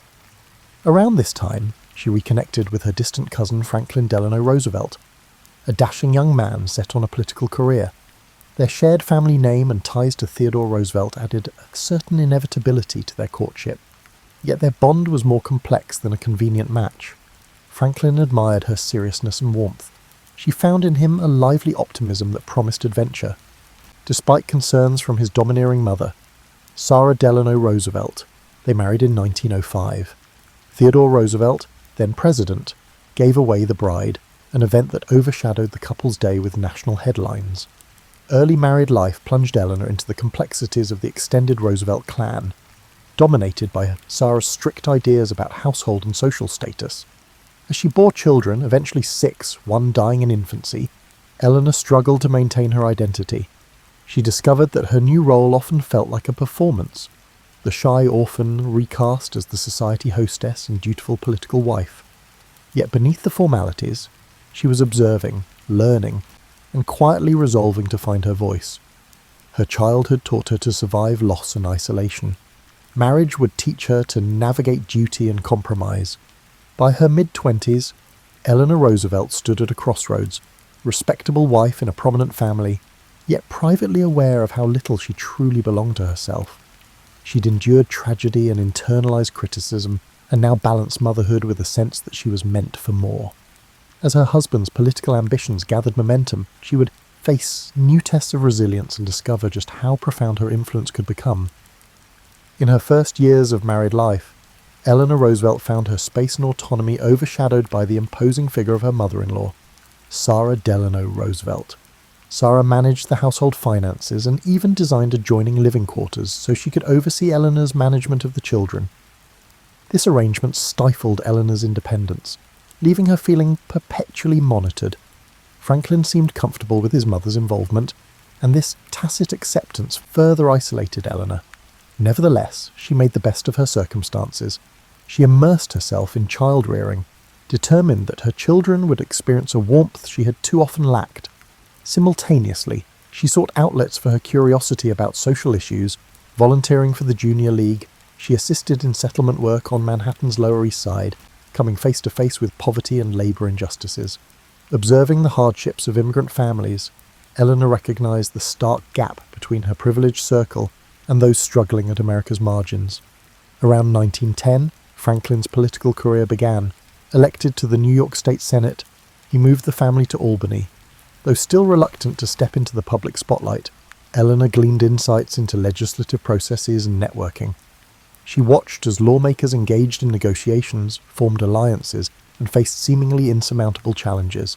Around this time, she reconnected with her distant cousin Franklin Delano Roosevelt, a dashing young man set on a political career. Their shared family name and ties to Theodore Roosevelt added a certain inevitability to their courtship. Yet their bond was more complex than a convenient match. Franklin admired her seriousness and warmth. She found in him a lively optimism that promised adventure. Despite concerns from his domineering mother, Sarah Delano Roosevelt, they married in 1905. Theodore Roosevelt, then president, gave away the bride, an event that overshadowed the couple's day with national headlines. Early married life plunged Eleanor into the complexities of the extended Roosevelt clan, dominated by Sarah's strict ideas about household and social status. As she bore children, eventually 6, one dying in infancy, Eleanor struggled to maintain her identity. She discovered that her new role often felt like a performance, the shy orphan recast as the society hostess and dutiful political wife. Yet beneath the formalities, she was observing, learning, and quietly resolving to find her voice. Her childhood taught her to survive loss and isolation. Marriage would teach her to navigate duty and compromise. By her mid-20s, Eleanor Roosevelt stood at a crossroads, respectable wife in a prominent family, yet privately aware of how little she truly belonged to herself. She'd endured tragedy and internalized criticism, and now balanced motherhood with a sense that she was meant for more. As her husband's political ambitions gathered momentum, she would face new tests of resilience and discover just how profound her influence could become. In her first years of married life, Eleanor Roosevelt found her space and autonomy overshadowed by the imposing figure of her mother-in-law, Sarah Delano Roosevelt. Sarah managed the household finances and even designed adjoining living quarters so she could oversee Eleanor's management of the children. This arrangement stifled Eleanor's independence, leaving her feeling perpetually monitored. Franklin seemed comfortable with his mother's involvement, and this tacit acceptance further isolated Eleanor. Nevertheless, she made the best of her circumstances. She immersed herself in child-rearing, determined that her children would experience a warmth she had too often lacked. Simultaneously, she sought outlets for her curiosity about social issues, volunteering for the Junior League. She assisted in settlement work on Manhattan's Lower East Side, coming face to face with poverty and labor injustices. Observing the hardships of immigrant families, Eleanor recognized the stark gap between her privileged circle and those struggling at America's margins. Around 1910, Franklin's political career began. Elected to the New York State Senate, he moved the family to Albany. Though still reluctant to step into the public spotlight, Eleanor gleaned insights into legislative processes and networking. She watched as lawmakers engaged in negotiations, formed alliances, and faced seemingly insurmountable challenges.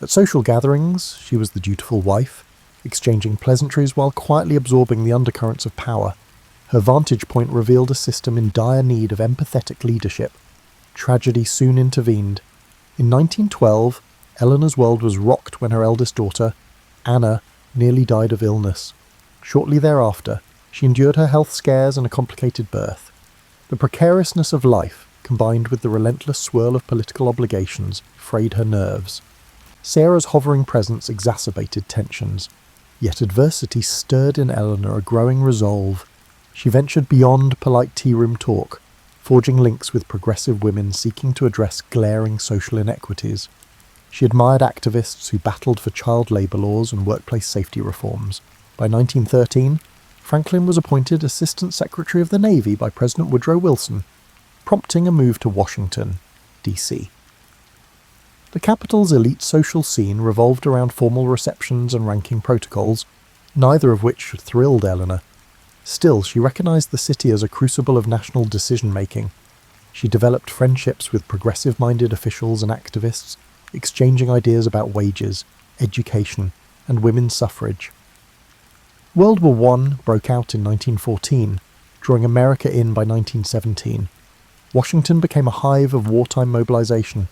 At social gatherings, she was the dutiful wife, exchanging pleasantries while quietly absorbing the undercurrents of power. Her vantage point revealed a system in dire need of empathetic leadership. Tragedy soon intervened. In 1912, Eleanor's world was rocked when her eldest daughter, Anna, nearly died of illness. Shortly thereafter, she endured her health scares and a complicated birth. The precariousness of life, combined with the relentless swirl of political obligations, frayed her nerves. Sarah's hovering presence exacerbated tensions, yet adversity stirred in Eleanor a growing resolve. She ventured beyond polite tea-room talk, forging links with progressive women seeking to address glaring social inequities. She admired activists who battled for child labour laws and workplace safety reforms. By 1913, Franklin was appointed Assistant Secretary of the Navy by President Woodrow Wilson, prompting a move to Washington, D.C. The capital's elite social scene revolved around formal receptions and ranking protocols, neither of which thrilled Eleanor. Still, she recognized the city as a crucible of national decision-making. She developed friendships with progressive-minded officials and activists, exchanging ideas about wages, education, and women's suffrage. World War I broke out in 1914, drawing America in by 1917. Washington became a hive of wartime mobilization.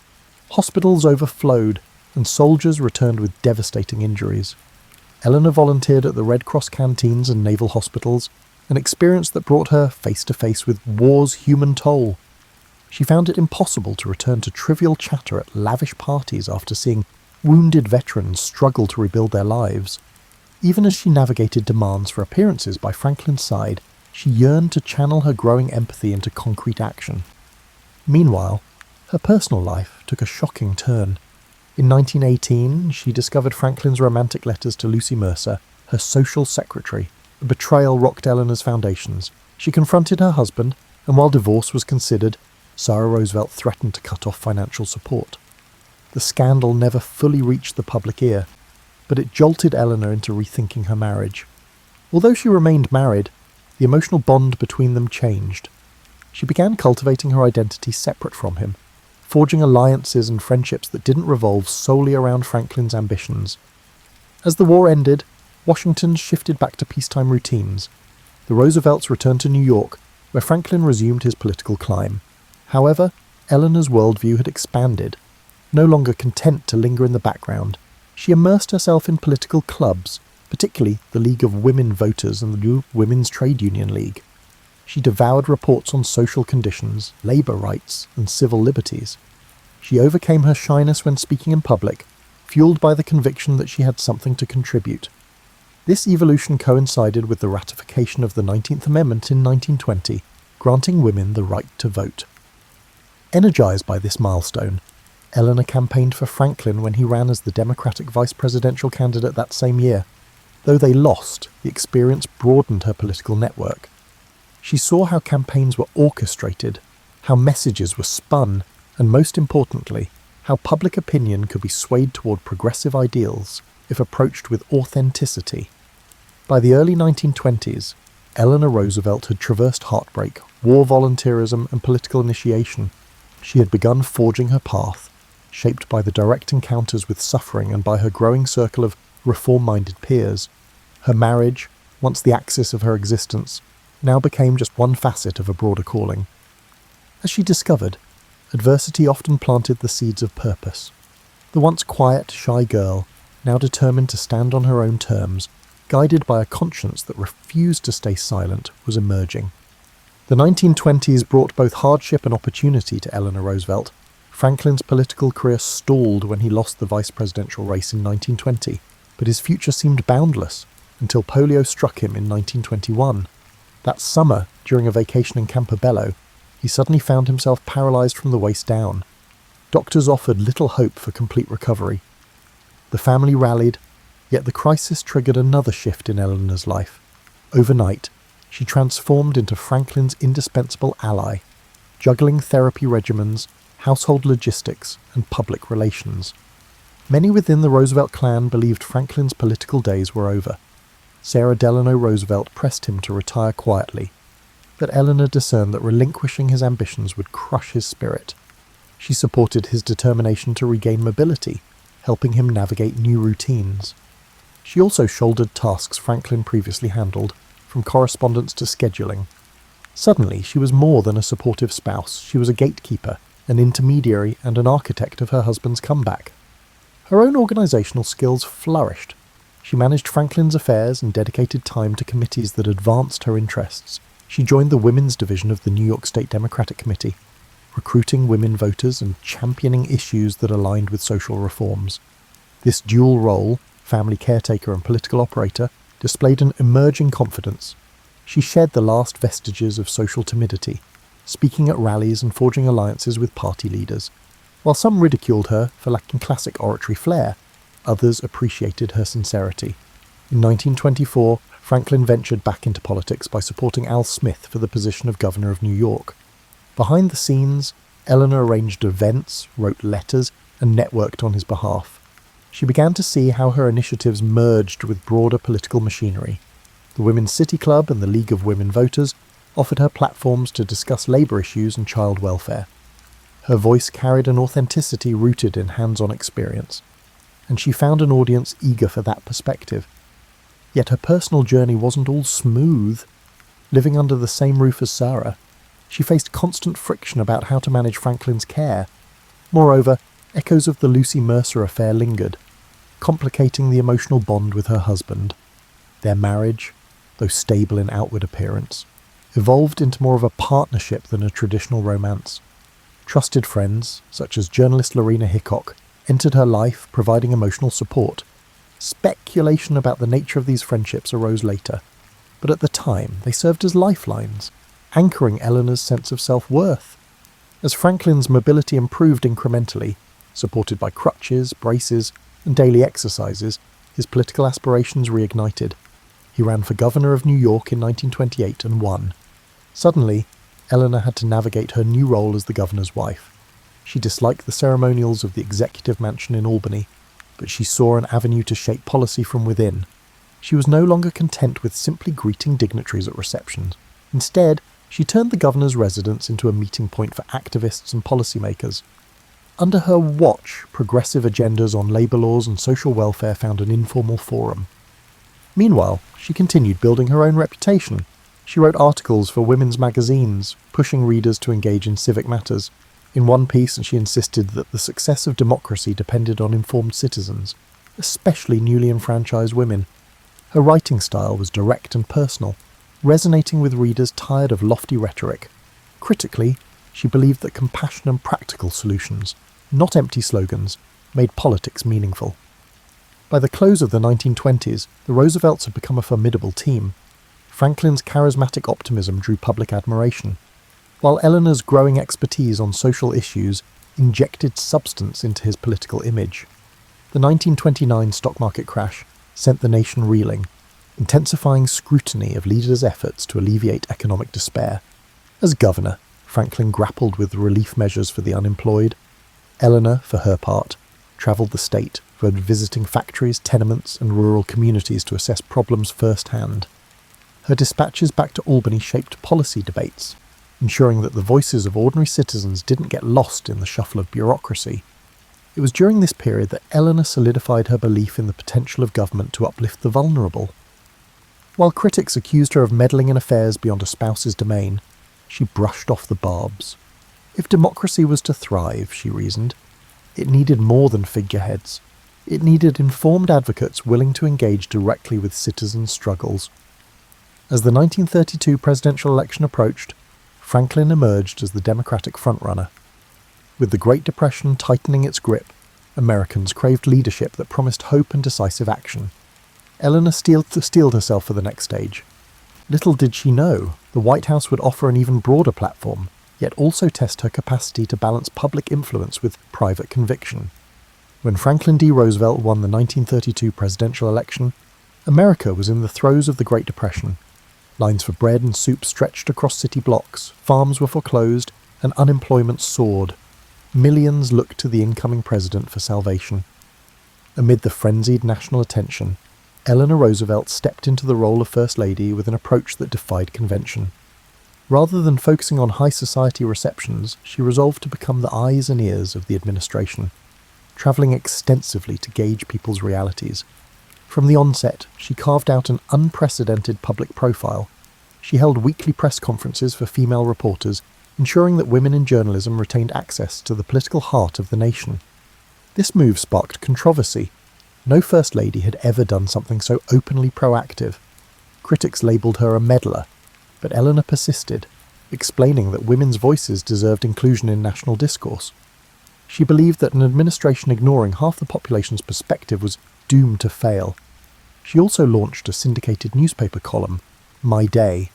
Hospitals overflowed, and soldiers returned with devastating injuries. Eleanor volunteered at the Red Cross canteens and naval hospitals, an experience that brought her face-to-face with war's human toll. She found it impossible to return to trivial chatter at lavish parties after seeing wounded veterans struggle to rebuild their lives. Even as she navigated demands for appearances by Franklin's side, She yearned to channel her growing empathy into concrete action. Meanwhile, her personal life took a shocking turn. In 1918, she discovered Franklin's romantic letters to Lucy Mercer, her social secretary. A betrayal rocked Eleanor's foundations. She confronted her husband, and while divorce was considered, Sarah Roosevelt threatened to cut off financial support. The scandal never fully reached the public ear, but it jolted Eleanor into rethinking her marriage. Although she remained married, the emotional bond between them changed. She began cultivating her identity separate from him, forging alliances and friendships that didn't revolve solely around Franklin's ambitions. As the war ended, Washington shifted back to peacetime routines. The Roosevelts returned to New York, where Franklin resumed his political climb. However, Eleanor's worldview had expanded. No longer content to linger in the background, she immersed herself in political clubs, particularly the League of Women Voters and the new Women's Trade Union League. She devoured reports on social conditions, labour rights, and civil liberties. She overcame her shyness when speaking in public, fueled by the conviction that she had something to contribute. This evolution coincided with the ratification of the 19th Amendment in 1920, granting women the right to vote. Energised by this milestone, Eleanor campaigned for Franklin when he ran as the Democratic vice presidential candidate that same year. Though they lost, the experience broadened her political network. She saw how campaigns were orchestrated, how messages were spun, and most importantly, how public opinion could be swayed toward progressive ideals if approached with authenticity. By the early 1920s, Eleanor Roosevelt had traversed heartbreak, war volunteerism, and political initiation. She had begun forging her path, shaped by the direct encounters with suffering and by her growing circle of reform-minded peers. Her marriage, once the axis of her existence, now became just one facet of a broader calling. As she discovered, adversity often planted the seeds of purpose. The once quiet, shy girl, now determined to stand on her own terms, guided by a conscience that refused to stay silent, was emerging. The 1920s brought both hardship and opportunity to Eleanor Roosevelt. Franklin's political career stalled when he lost the vice presidential race in 1920, but his future seemed boundless until polio struck him in 1921. That summer, during a vacation in Campobello, he suddenly found himself paralysed from the waist down. Doctors offered little hope for complete recovery. The family rallied, yet the crisis triggered another shift in Eleanor's life. Overnight, she transformed into Franklin's indispensable ally, juggling therapy regimens, household logistics, and public relations. Many within the Roosevelt clan believed Franklin's political days were over. Sarah Delano Roosevelt pressed him to retire quietly, but Eleanor discerned that relinquishing his ambitions would crush his spirit. She supported his determination to regain mobility, helping him navigate new routines. She also shouldered tasks Franklin previously handled, from correspondence to scheduling. Suddenly, she was more than a supportive spouse. She was a gatekeeper, an intermediary, and an architect of her husband's comeback. Her own organisational skills flourished. She managed Franklin's affairs and dedicated time to committees that advanced her interests. She joined the women's division of the New York State Democratic Committee, recruiting women voters and championing issues that aligned with social reforms. This dual role, family caretaker and political operator, displayed an emerging confidence. She shed the last vestiges of social timidity, speaking at rallies and forging alliances with party leaders. While some ridiculed her for lacking classic oratory flair, others appreciated her sincerity. In 1924, Franklin ventured back into politics by supporting Al Smith for the position of governor of New York. Behind the scenes, Eleanor arranged events, wrote letters, and networked on his behalf. She began to see how her initiatives merged with broader political machinery. The Women's City Club and the League of Women Voters offered her platforms to discuss labour issues and child welfare. Her voice carried an authenticity rooted in hands-on experience, and she found an audience eager for that perspective. Yet her personal journey wasn't all smooth. Living under the same roof as Sarah, she faced constant friction about how to manage Franklin's care. Moreover, echoes of the Lucy Mercer affair lingered, complicating the emotional bond with her husband. Their marriage, though stable in outward appearance, evolved into more of a partnership than a traditional romance. Trusted friends, such as journalist Lorena Hickok, entered her life, providing emotional support. Speculation about the nature of these friendships arose later. but at the time they served as lifelines, anchoring Eleanor's sense of self-worth. As Franklin's mobility improved incrementally, supported by crutches, braces, and daily exercises, his political aspirations reignited. He ran for governor of New York in 1928 and won. Suddenly, Eleanor had to navigate her new role as the governor's wife. She disliked the ceremonials of the executive mansion in Albany, but she saw an avenue to shape policy from within. She was no longer content with simply greeting dignitaries at receptions. Instead, she turned the governor's residence into a meeting point for activists and policymakers. Under her watch, progressive agendas on labour laws and social welfare found an informal forum. Meanwhile, she continued building her own reputation. She wrote articles for women's magazines, pushing readers to engage in civic matters. In one piece, she insisted that the success of democracy depended on informed citizens, especially newly enfranchised women. Her writing style was direct and personal, resonating with readers tired of lofty rhetoric. Critically, she believed that compassion and practical solutions, not empty slogans, made politics meaningful. By the close of the 1920s, the Roosevelts had become a formidable team. Franklin's charismatic optimism drew public admiration, while Eleanor's growing expertise on social issues injected substance into his political image. The 1929 stock market crash sent the nation reeling, intensifying scrutiny of leaders' efforts to alleviate economic despair. As governor, Franklin grappled with relief measures for the unemployed. Eleanor, for her part, travelled the state, visiting factories, tenements, and rural communities to assess problems firsthand. Her dispatches back to Albany shaped policy debates, ensuring that the voices of ordinary citizens didn't get lost in the shuffle of bureaucracy. It was during this period that Eleanor solidified her belief in the potential of government to uplift the vulnerable. While critics accused her of meddling in affairs beyond a spouse's domain, she brushed off the barbs. If democracy was to thrive, she reasoned, it needed more than figureheads. It needed informed advocates willing to engage directly with citizens' struggles. As the 1932 presidential election approached, Franklin emerged as the Democratic frontrunner. With the Great Depression tightening its grip, Americans craved leadership that promised hope and decisive action. Eleanor steeled herself for the next stage. Little did she know, the White House would offer an even broader platform, yet also test her capacity to balance public influence with private conviction. When Franklin D. Roosevelt won the 1932 presidential election, America was in the throes of the Great Depression. Lines for bread and soup stretched across city blocks, farms were foreclosed, and unemployment soared. Millions looked to the incoming president for salvation. Amid the frenzied national attention, Eleanor Roosevelt stepped into the role of First Lady with an approach that defied convention. Rather than focusing on high society receptions, she resolved to become the eyes and ears of the administration, travelling extensively to gauge people's realities. From the onset, she carved out an unprecedented public profile. She held weekly press conferences for female reporters, ensuring that women in journalism retained access to the political heart of the nation. This move sparked controversy. No First Lady had ever done something so openly proactive. Critics labelled her a meddler, but Eleanor persisted, explaining that women's voices deserved inclusion in national discourse. She believed that an administration ignoring half the population's perspective was doomed to fail. She also launched a syndicated newspaper column, My Day.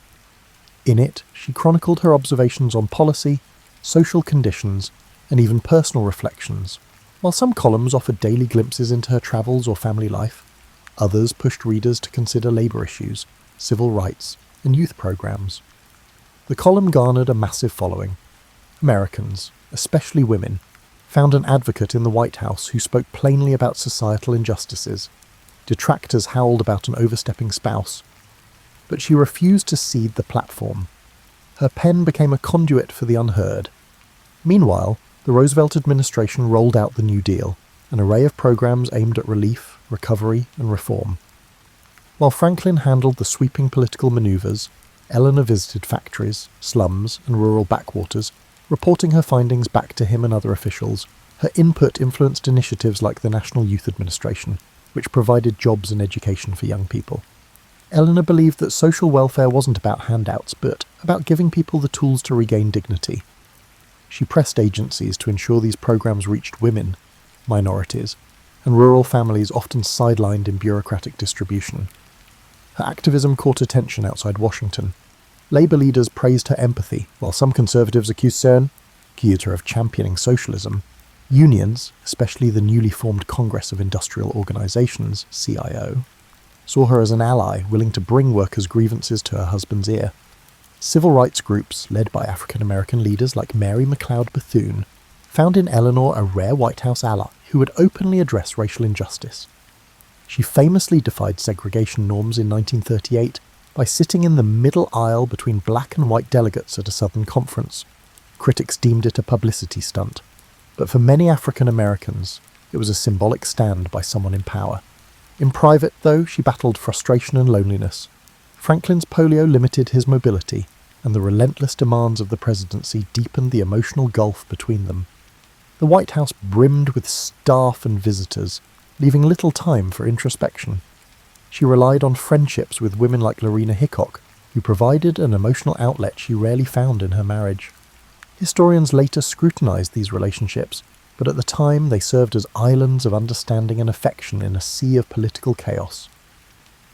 In it, she chronicled her observations on policy, social conditions, and even personal reflections. While some columns offered daily glimpses into her travels or family life, others pushed readers to consider labour issues, civil rights, and youth programmes. The column garnered a massive following. Americans, especially women, found an advocate in the White House who spoke plainly about societal injustices. Detractors howled about an overstepping spouse. But she refused to cede the platform. Her pen became a conduit for the unheard. Meanwhile, the Roosevelt administration rolled out the New Deal, an array of programs aimed at relief, recovery, and reform. While Franklin handled the sweeping political maneuvers, Eleanor visited factories, slums, and rural backwaters, reporting her findings back to him and other officials. Her input influenced initiatives like the National Youth Administration, which provided jobs and education for young people. Eleanor believed that social welfare wasn't about handouts, but about giving people the tools to regain dignity. She pressed agencies to ensure these programs reached women, minorities, and rural families often sidelined in bureaucratic distribution. Her activism caught attention outside Washington. Labour leaders praised her empathy, while some conservatives accused her of championing socialism. Unions, especially the newly formed Congress of Industrial Organisations, CIO, saw her as an ally willing to bring workers' grievances to her husband's ear. Civil rights groups, led by African-American leaders like Mary McLeod Bethune, found in Eleanor a rare White House ally who would openly address racial injustice. She famously defied segregation norms in 1938 by sitting in the middle aisle between black and white delegates at a Southern conference. Critics deemed it a publicity stunt, but for many African Americans, it was a symbolic stand by someone in power. In private, though, she battled frustration and loneliness. Franklin's polio limited his mobility, and the relentless demands of the presidency deepened the emotional gulf between them. The White House brimmed with staff and visitors, leaving little time for introspection. She relied on friendships with women like Lorena Hickok, who provided an emotional outlet she rarely found in her marriage. Historians later scrutinized these relationships, but at the time they served as islands of understanding and affection in a sea of political chaos.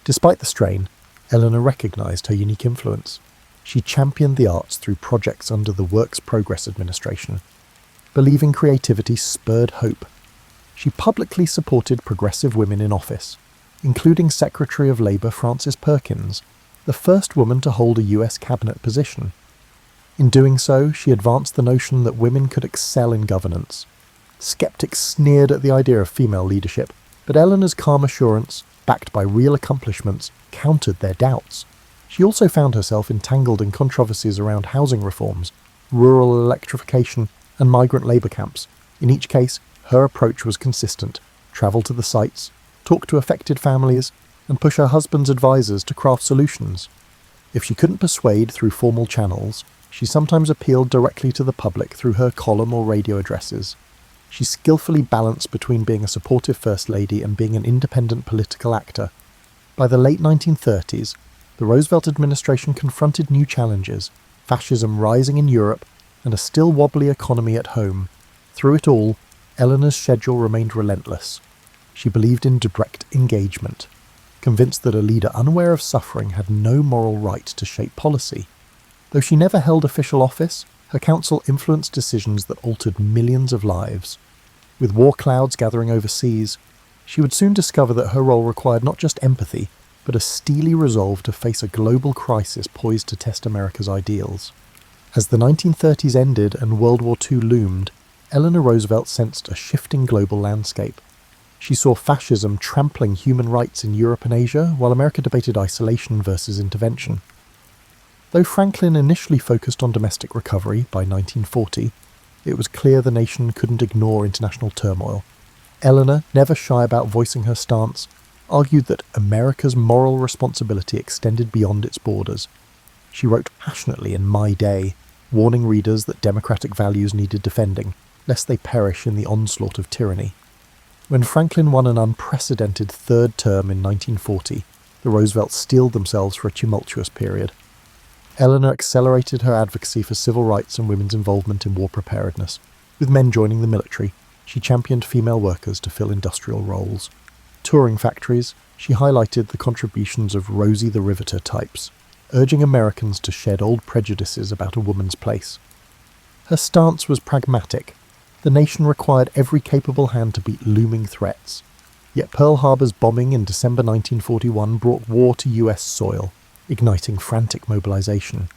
Despite the strain, Eleanor recognized her unique influence. She championed the arts through projects under the Works Progress Administration. Believing creativity spurred hope. She publicly supported progressive women in office, including Secretary of Labour Frances Perkins, the first woman to hold a US cabinet position. In doing so, she advanced the notion that women could excel in governance. Skeptics sneered at the idea of female leadership, but Eleanor's calm assurance, backed by real accomplishments, countered their doubts. She also found herself entangled in controversies around housing reforms, rural electrification, and migrant labour camps. In each case, her approach was consistent: travel to the sites, talk to affected families, and push her husband's advisors to craft solutions. If she couldn't persuade through formal channels, she sometimes appealed directly to the public through her column or radio addresses. She skillfully balanced between being a supportive First Lady and being an independent political actor. By the late 1930s, the Roosevelt administration confronted new challenges: fascism rising in Europe and a still wobbly economy at home. Through it all, Eleanor's schedule remained relentless. She believed in direct engagement, convinced that a leader unaware of suffering had no moral right to shape policy. Though she never held official office, her council influenced decisions that altered millions of lives. With war clouds gathering overseas, she would soon discover that her role required not just empathy, but a steely resolve to face a global crisis poised to test America's ideals. As the 1930s ended and World War II loomed, Eleanor Roosevelt sensed a shifting global landscape. She saw fascism trampling human rights in Europe and Asia, while America debated isolation versus intervention. Though Franklin initially focused on domestic recovery by 1940, it was clear the nation couldn't ignore international turmoil. Eleanor, never shy about voicing her stance, argued that America's moral responsibility extended beyond its borders. She wrote passionately in My Day, warning readers that democratic values needed defending, lest they perish in the onslaught of tyranny. When Franklin won an unprecedented third term in 1940, the Roosevelts steeled themselves for a tumultuous period. Eleanor accelerated her advocacy for civil rights and women's involvement in war preparedness. With men joining the military, she championed female workers to fill industrial roles. Touring factories, she highlighted the contributions of Rosie the Riveter types, urging Americans to shed old prejudices about a woman's place. Her stance was pragmatic. The nation required every capable hand to beat looming threats. Yet Pearl Harbor's bombing in December 1941 brought war to US soil, igniting frantic mobilization.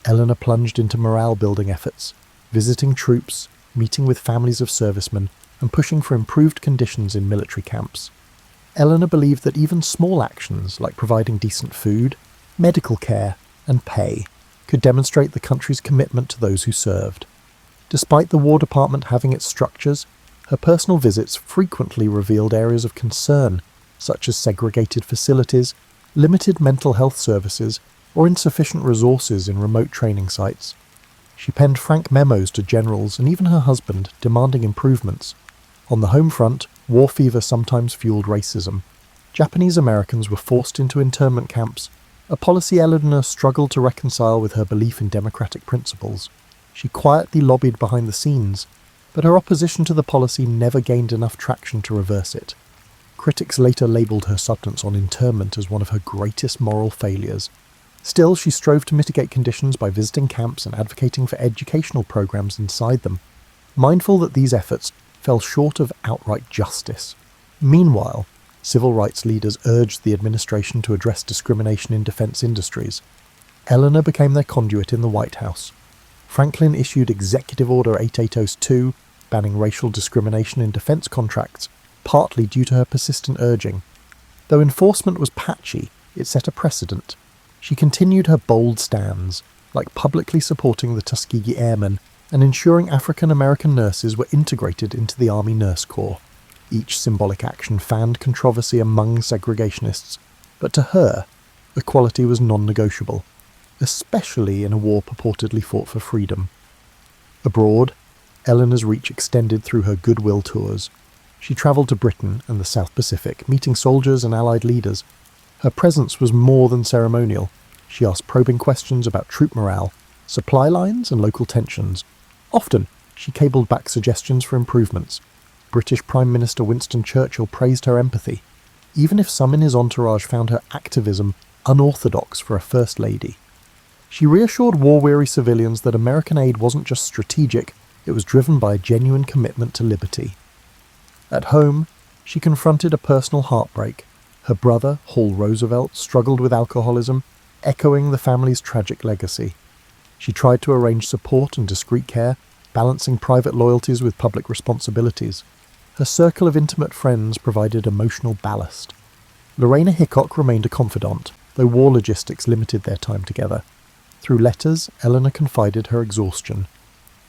Eleanor plunged into morale-building efforts, visiting troops, meeting with families of servicemen, and pushing for improved conditions in military camps. Eleanor believed that even small actions, like providing decent food, medical care, and pay, could demonstrate the country's commitment to those who served. Despite the War Department having its structures, her personal visits frequently revealed areas of concern, such as segregated facilities, limited mental health services, or insufficient resources in remote training sites. She penned frank memos to generals and even her husband, demanding improvements. On the home front, war fever sometimes fueled racism. Japanese Americans were forced into internment camps, a policy Eleanor struggled to reconcile with her belief in democratic principles. She quietly lobbied behind the scenes, but her opposition to the policy never gained enough traction to reverse it. Critics later labelled her sentence on internment as one of her greatest moral failures. Still, she strove to mitigate conditions by visiting camps and advocating for educational programs inside them, mindful that these efforts fell short of outright justice. Meanwhile, civil rights leaders urged the administration to address discrimination in defence industries. Eleanor became their conduit in the White House. Franklin issued Executive Order 8802, banning racial discrimination in defence contracts, partly due to her persistent urging. Though enforcement was patchy, it set a precedent. She continued her bold stands, like publicly supporting the Tuskegee Airmen and ensuring African American nurses were integrated into the Army Nurse Corps. Each symbolic action fanned controversy among segregationists, but to her, equality was non-negotiable, especially in a war purportedly fought for freedom. Abroad, Eleanor's reach extended through her goodwill tours. She travelled to Britain and the South Pacific, meeting soldiers and Allied leaders. Her presence was more than ceremonial. She asked probing questions about troop morale, supply lines and local tensions. Often, she cabled back suggestions for improvements. British Prime Minister Winston Churchill praised her empathy, even if some in his entourage found her activism unorthodox for a First Lady. She reassured war-weary civilians that American aid wasn't just strategic, it was driven by a genuine commitment to liberty. At home, she confronted a personal heartbreak. Her brother, Hall Roosevelt, struggled with alcoholism, echoing the family's tragic legacy. She tried to arrange support and discreet care, balancing private loyalties with public responsibilities. Her circle of intimate friends provided emotional ballast. Lorena Hickok remained a confidant, though war logistics limited their time together. Through letters, Eleanor confided her exhaustion,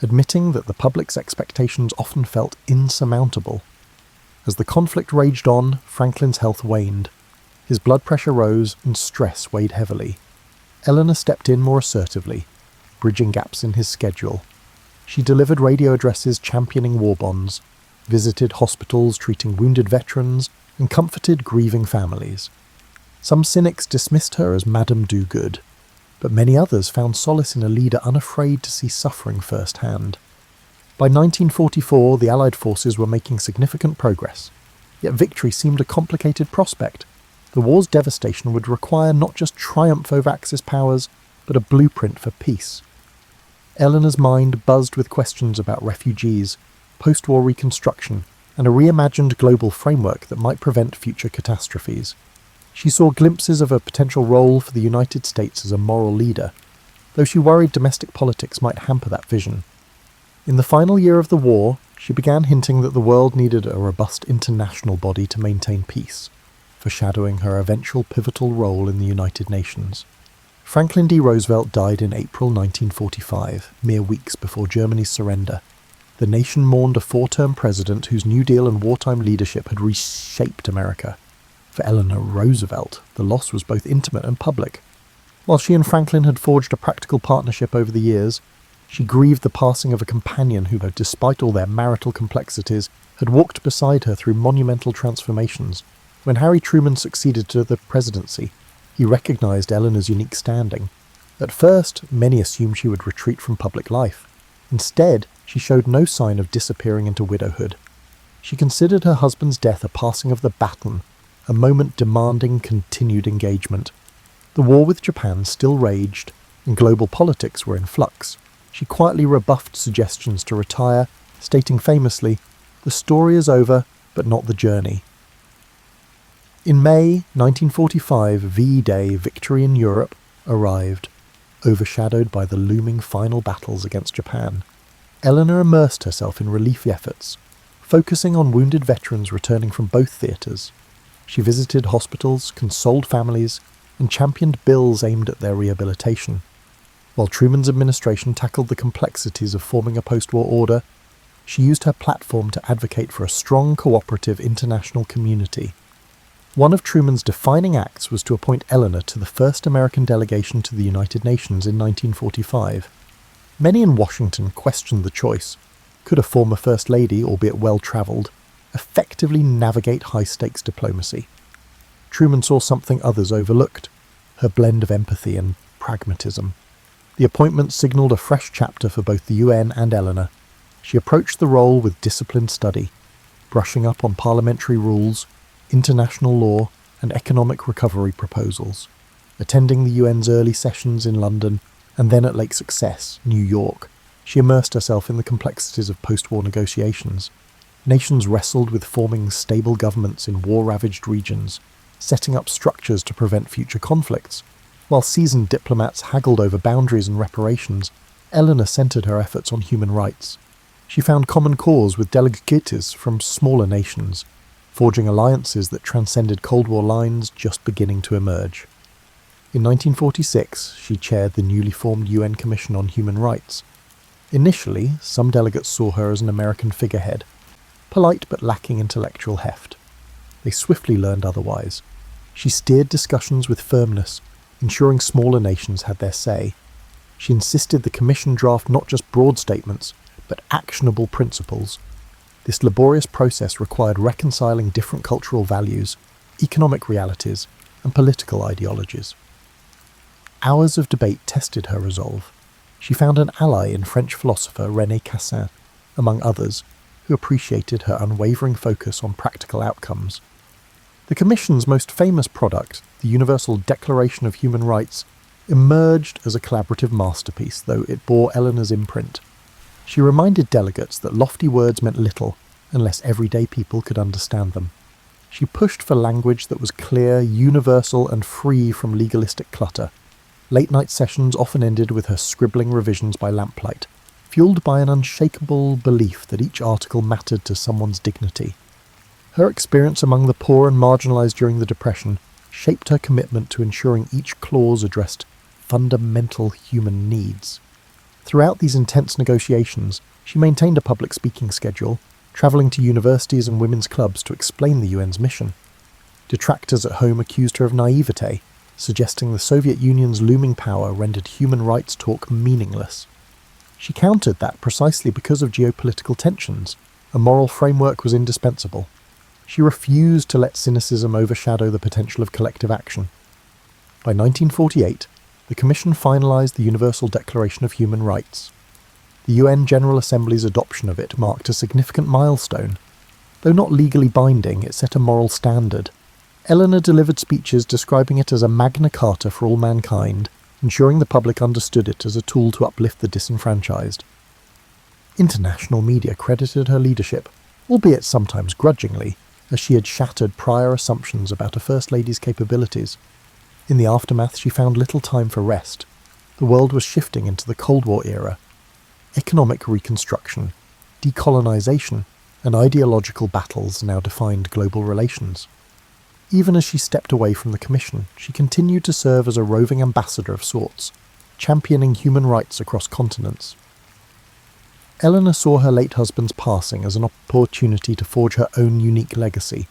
admitting that the public's expectations often felt insurmountable. As the conflict raged on, Franklin's health waned. His blood pressure rose and stress weighed heavily. Eleanor stepped in more assertively, bridging gaps in his schedule. She delivered radio addresses championing war bonds, visited hospitals treating wounded veterans, and comforted grieving families. Some cynics dismissed her as Madame Do-Good, but many others found solace in a leader unafraid to see suffering firsthand. By 1944, the Allied forces were making significant progress, yet victory seemed a complicated prospect. The war's devastation would require not just triumph over Axis powers, but a blueprint for peace. Eleanor's mind buzzed with questions about refugees, post-war reconstruction, and a reimagined global framework that might prevent future catastrophes. She saw glimpses of a potential role for the United States as a moral leader, though she worried domestic politics might hamper that vision. In the final year of the war, she began hinting that the world needed a robust international body to maintain peace, foreshadowing her eventual pivotal role in the United Nations. Franklin D. Roosevelt died in April 1945, mere weeks before Germany's surrender. The nation mourned a four-term president whose New Deal and wartime leadership had reshaped America. For Eleanor Roosevelt, the loss was both intimate and public. While she and Franklin had forged a practical partnership over the years, she grieved the passing of a companion who, despite all their marital complexities, had walked beside her through monumental transformations. When Harry Truman succeeded to the presidency, he recognized Eleanor's unique standing. At first, many assumed she would retreat from public life. Instead, she showed no sign of disappearing into widowhood. She considered her husband's death a passing of the baton, a moment demanding continued engagement. The war with Japan still raged, and global politics were in flux. She quietly rebuffed suggestions to retire, stating famously, "The story is over, but not the journey." In May 1945, VIII Day victory in Europe arrived, overshadowed by the looming final battles against Japan. Eleanor immersed herself in relief efforts, focusing on wounded veterans returning from both theatres. She visited hospitals, consoled families, and championed bills aimed at their rehabilitation. While Truman's administration tackled the complexities of forming a post-war order, she used her platform to advocate for a strong cooperative international community. One of Truman's defining acts was to appoint Eleanor to the first American delegation to the United Nations in 1945. Many in Washington questioned the choice. Could a former First Lady, albeit well-travelled, effectively navigate high-stakes diplomacy? Truman saw something others overlooked, her blend of empathy and pragmatism. The appointment signalled a fresh chapter for both the UN and Eleanor. She approached the role with disciplined study, brushing up on parliamentary rules, international law, and economic recovery proposals. Attending the UN's early sessions in London and then at Lake Success, New York, she immersed herself in the complexities of post-war negotiations. Nations wrestled with forming stable governments in war-ravaged regions, setting up structures to prevent future conflicts. While seasoned diplomats haggled over boundaries and reparations, Eleanor centred her efforts on human rights. She found common cause with delegates from smaller nations, forging alliances that transcended Cold War lines just beginning to emerge. In 1946, she chaired the newly formed UN Commission on Human Rights. Initially, some delegates saw her as an American figurehead, polite but lacking intellectual heft. They swiftly learned otherwise. She steered discussions with firmness, ensuring smaller nations had their say. She insisted the Commission draft not just broad statements, but actionable principles. This laborious process required reconciling different cultural values, economic realities, and political ideologies. Hours of debate tested her resolve. She found an ally in French philosopher René Cassin, among others, who appreciated her unwavering focus on practical outcomes. The Commission's most famous product, the Universal Declaration of Human Rights, emerged as a collaborative masterpiece, though it bore Eleanor's imprint. She reminded delegates that lofty words meant little unless everyday people could understand them. She pushed for language that was clear, universal, and free from legalistic clutter. Late-night sessions often ended with her scribbling revisions by lamplight, fueled by an unshakable belief that each article mattered to someone's dignity. Her experience among the poor and marginalised during the Depression shaped her commitment to ensuring each clause addressed fundamental human needs. Throughout these intense negotiations, she maintained a public speaking schedule, travelling to universities and women's clubs to explain the UN's mission. Detractors at home accused her of naivete, suggesting the Soviet Union's looming power rendered human rights talk meaningless. She countered that precisely because of geopolitical tensions, a moral framework was indispensable. She refused to let cynicism overshadow the potential of collective action. By 1948, the Commission finalised the Universal Declaration of Human Rights. The UN General Assembly's adoption of it marked a significant milestone. Though not legally binding, it set a moral standard. Eleanor delivered speeches describing it as a Magna Carta for all mankind, ensuring the public understood it as a tool to uplift the disenfranchised. International media credited her leadership, albeit sometimes grudgingly, as she had shattered prior assumptions about a First Lady's capabilities. In the aftermath, she found little time for rest. The world was shifting into the Cold War era. Economic reconstruction, decolonisation, and ideological battles now defined global relations. Even as she stepped away from the Commission, she continued to serve as a roving ambassador of sorts, championing human rights across continents. Eleanor saw her late husband's passing as an opportunity to forge her own unique legacy,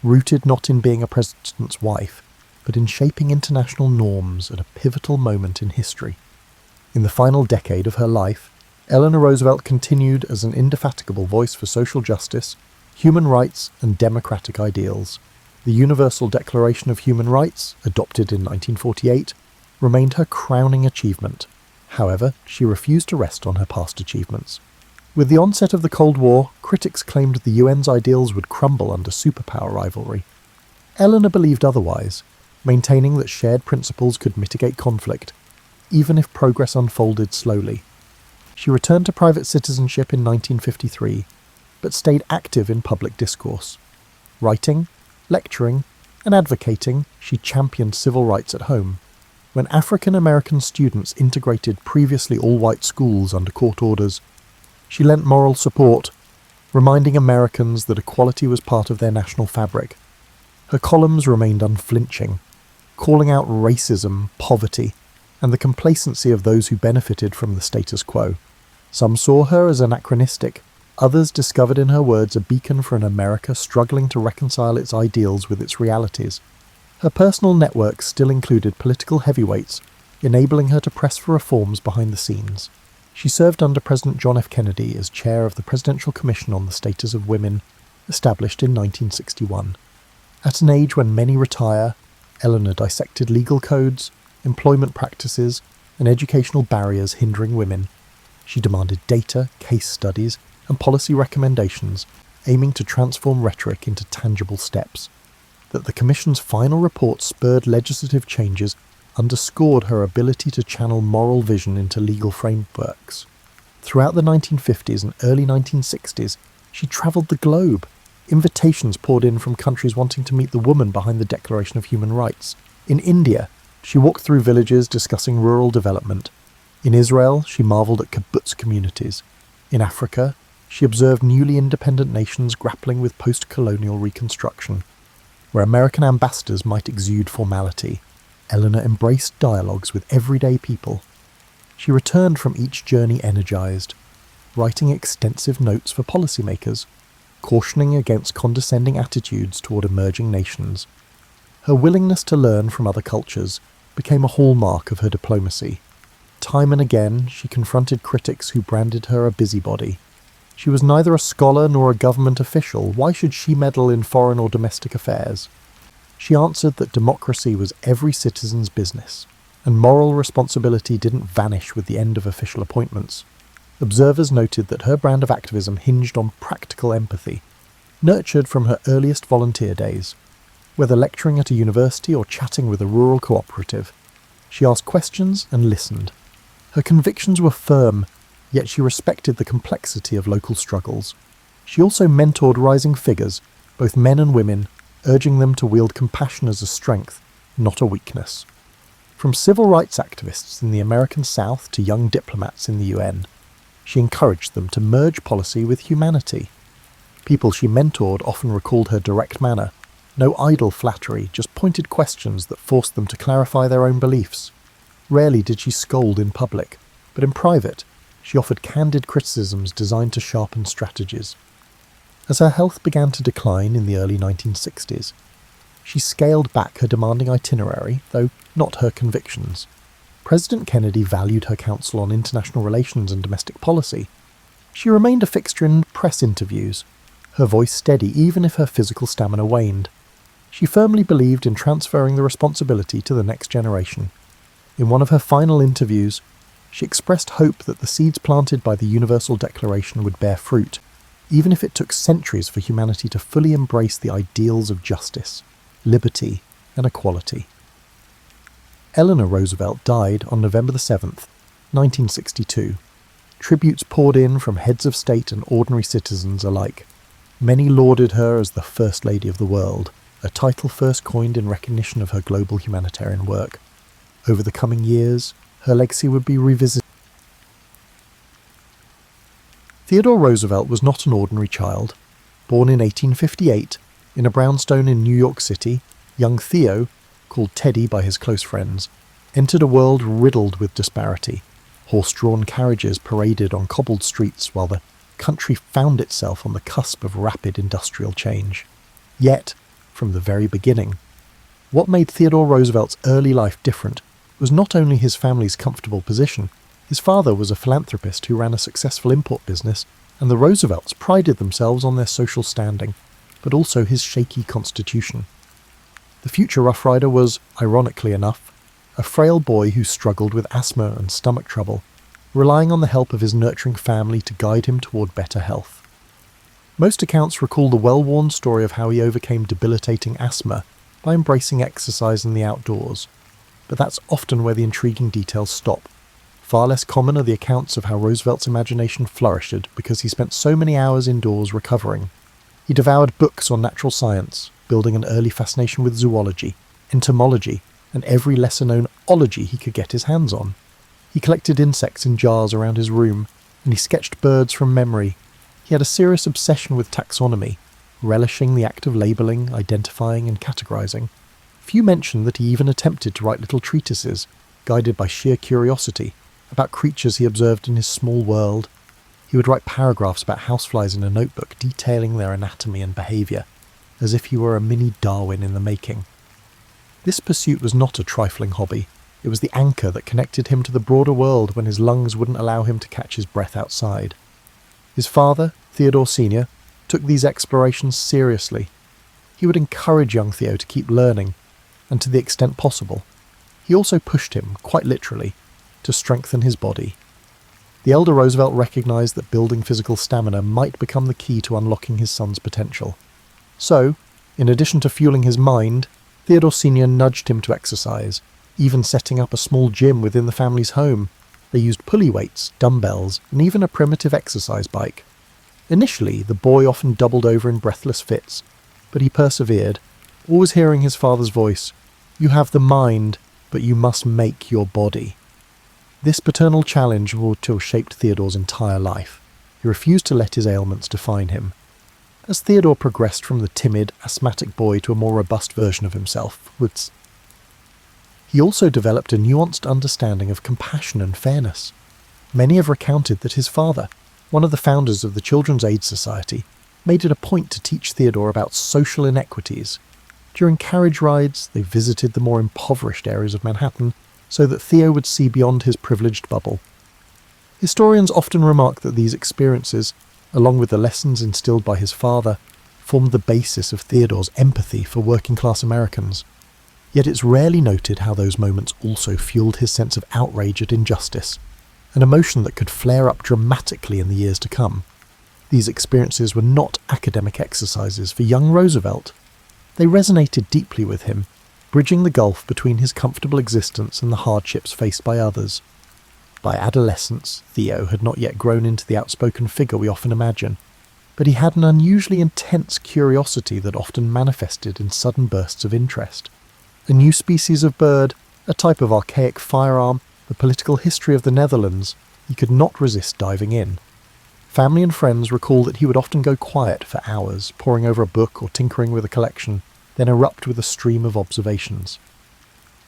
rooted not in being a president's wife, but in shaping international norms at a pivotal moment in history. In the final decade of her life, Eleanor Roosevelt continued as an indefatigable voice for social justice, human rights, and democratic ideals. The Universal Declaration of Human Rights, adopted in 1948, remained her crowning achievement. However, she refused to rest on her past achievements. With the onset of the Cold War, critics claimed the UN's ideals would crumble under superpower rivalry. Eleanor believed otherwise, maintaining that shared principles could mitigate conflict, even if progress unfolded slowly. She returned to private citizenship in 1953, but stayed active in public discourse. Writing, lecturing, and advocating, she championed civil rights at home. When African American students integrated previously all-white schools under court orders, she lent moral support, reminding Americans that equality was part of their national fabric. Her columns remained unflinching, calling out racism, poverty, and the complacency of those who benefited from the status quo. Some saw her as anachronistic, others discovered in her words a beacon for an America struggling to reconcile its ideals with its realities. Her personal network still included political heavyweights, enabling her to press for reforms behind the scenes. She served under President John F. Kennedy as chair of the Presidential Commission on the Status of Women, established in 1961. At an age when many retire, Eleanor dissected legal codes, employment practices, and educational barriers hindering women. She demanded data, case studies, and policy recommendations, aiming to transform rhetoric into tangible steps. That the Commission's final report spurred legislative changes underscored her ability to channel moral vision into legal frameworks. Throughout the 1950s and early 1960s, she travelled the globe. Invitations poured in from countries wanting to meet the woman behind the Declaration of Human Rights. In India, she walked through villages discussing rural development. In Israel, she marvelled at kibbutz communities. In Africa, she observed newly independent nations grappling with post-colonial reconstruction. Where American ambassadors might exude formality, Eleanor embraced dialogues with everyday people. She returned from each journey energised, writing extensive notes for policymakers, cautioning against condescending attitudes toward emerging nations. Her willingness to learn from other cultures became a hallmark of her diplomacy. Time and again, she confronted critics who branded her a busybody. She was neither a scholar nor a government official. Why should she meddle in foreign or domestic affairs? She answered that democracy was every citizen's business, and moral responsibility didn't vanish with the end of official appointments. Observers noted that her brand of activism hinged on practical empathy, nurtured from her earliest volunteer days. Whether lecturing at a university or chatting with a rural cooperative, she asked questions and listened. Her convictions were firm, yet she respected the complexity of local struggles. She also mentored rising figures, both men and women, urging them to wield compassion as a strength, not a weakness. From civil rights activists in the American South to young diplomats in the UN, she encouraged them to merge policy with humanity. People she mentored often recalled her direct manner, no idle flattery, just pointed questions that forced them to clarify their own beliefs. Rarely did she scold in public, but in private, she offered candid criticisms designed to sharpen strategies. As her health began to decline in the early 1960s, she scaled back her demanding itinerary, though not her convictions. President Kennedy valued her counsel on international relations and domestic policy. She remained a fixture in press interviews, her voice steady even if her physical stamina waned. She firmly believed in transferring the responsibility to the next generation. In one of her final interviews, she expressed hope that the seeds planted by the Universal Declaration would bear fruit, even if it took centuries for humanity to fully embrace the ideals of justice, liberty, and equality. Eleanor Roosevelt died on November 7th, 1962. Tributes poured in from heads of state and ordinary citizens alike. Many lauded her as the First Lady of the World, a title first coined in recognition of her global humanitarian work. Over the coming years, her legacy would be revisited. Theodore Roosevelt was not an ordinary child. Born in 1858, in a brownstone in New York City, young Theo, called Teddy by his close friends, entered a world riddled with disparity. Horse-drawn carriages paraded on cobbled streets while the country found itself on the cusp of rapid industrial change. Yet, from the very beginning, what made Theodore Roosevelt's early life different was not only his family's comfortable position. His father was a philanthropist who ran a successful import business, and the Roosevelts prided themselves on their social standing, but also his shaky constitution. The future Rough Rider was, ironically enough, a frail boy who struggled with asthma and stomach trouble, relying on the help of his nurturing family to guide him toward better health. Most accounts recall the well-worn story of how he overcame debilitating asthma by embracing exercise in the outdoors, but that's often where the intriguing details stop. Far less common are the accounts of how Roosevelt's imagination flourished because he spent so many hours indoors recovering. He devoured books on natural science, building an early fascination with zoology, entomology, and every lesser-known ology he could get his hands on. He collected insects in jars around his room, and he sketched birds from memory. He had a serious obsession with taxonomy, relishing the act of labelling, identifying, and categorizing. Few mention that he even attempted to write little treatises, guided by sheer curiosity, about creatures he observed in his small world. He would write paragraphs about houseflies in a notebook, detailing their anatomy and behaviour, as if he were a mini Darwin in the making. This pursuit was not a trifling hobby. It was the anchor that connected him to the broader world when his lungs wouldn't allow him to catch his breath outside. His father, Theodore Sr., took these explorations seriously. He would encourage young Theo to keep learning, and to the extent possible, he also pushed him, quite literally, to strengthen his body. The elder Roosevelt recognised that building physical stamina might become the key to unlocking his son's potential. So, In addition to fueling his mind, Theodore Sr. nudged him to exercise, even setting up a small gym within the family's home. They used pulley weights, dumbbells, and even a primitive exercise bike. Initially, the boy often doubled over in breathless fits, but he persevered, always hearing his father's voice, "You have the mind, but you must make your body." This paternal challenge would have shaped Theodore's entire life. He refused to let his ailments define him. As Theodore progressed from the timid, asthmatic boy to a more robust version of himself, he also developed a nuanced understanding of compassion and fairness. Many have recounted that his father, one of the founders of the Children's Aid Society, made it a point to teach Theodore about social inequities. During carriage rides, they visited the more impoverished areas of Manhattan so that Theo would see beyond his privileged bubble. Historians often remark that these experiences, along with the lessons instilled by his father, formed the basis of Theodore's empathy for working-class Americans. Yet it's rarely noted how those moments also fueled his sense of outrage at injustice, an emotion that could flare up dramatically in the years to come. These experiences were not academic exercises for young Roosevelt. They resonated deeply with him, bridging the gulf between his comfortable existence and the hardships faced by others. By adolescence, Theo had not yet grown into the outspoken figure we often imagine, but he had an unusually intense curiosity that often manifested in sudden bursts of interest. A new species of bird, a type of archaic firearm, the political history of the Netherlands, he could not resist diving in. Family and friends recall that he would often go quiet for hours, poring over a book or tinkering with a collection, then erupt with a stream of observations.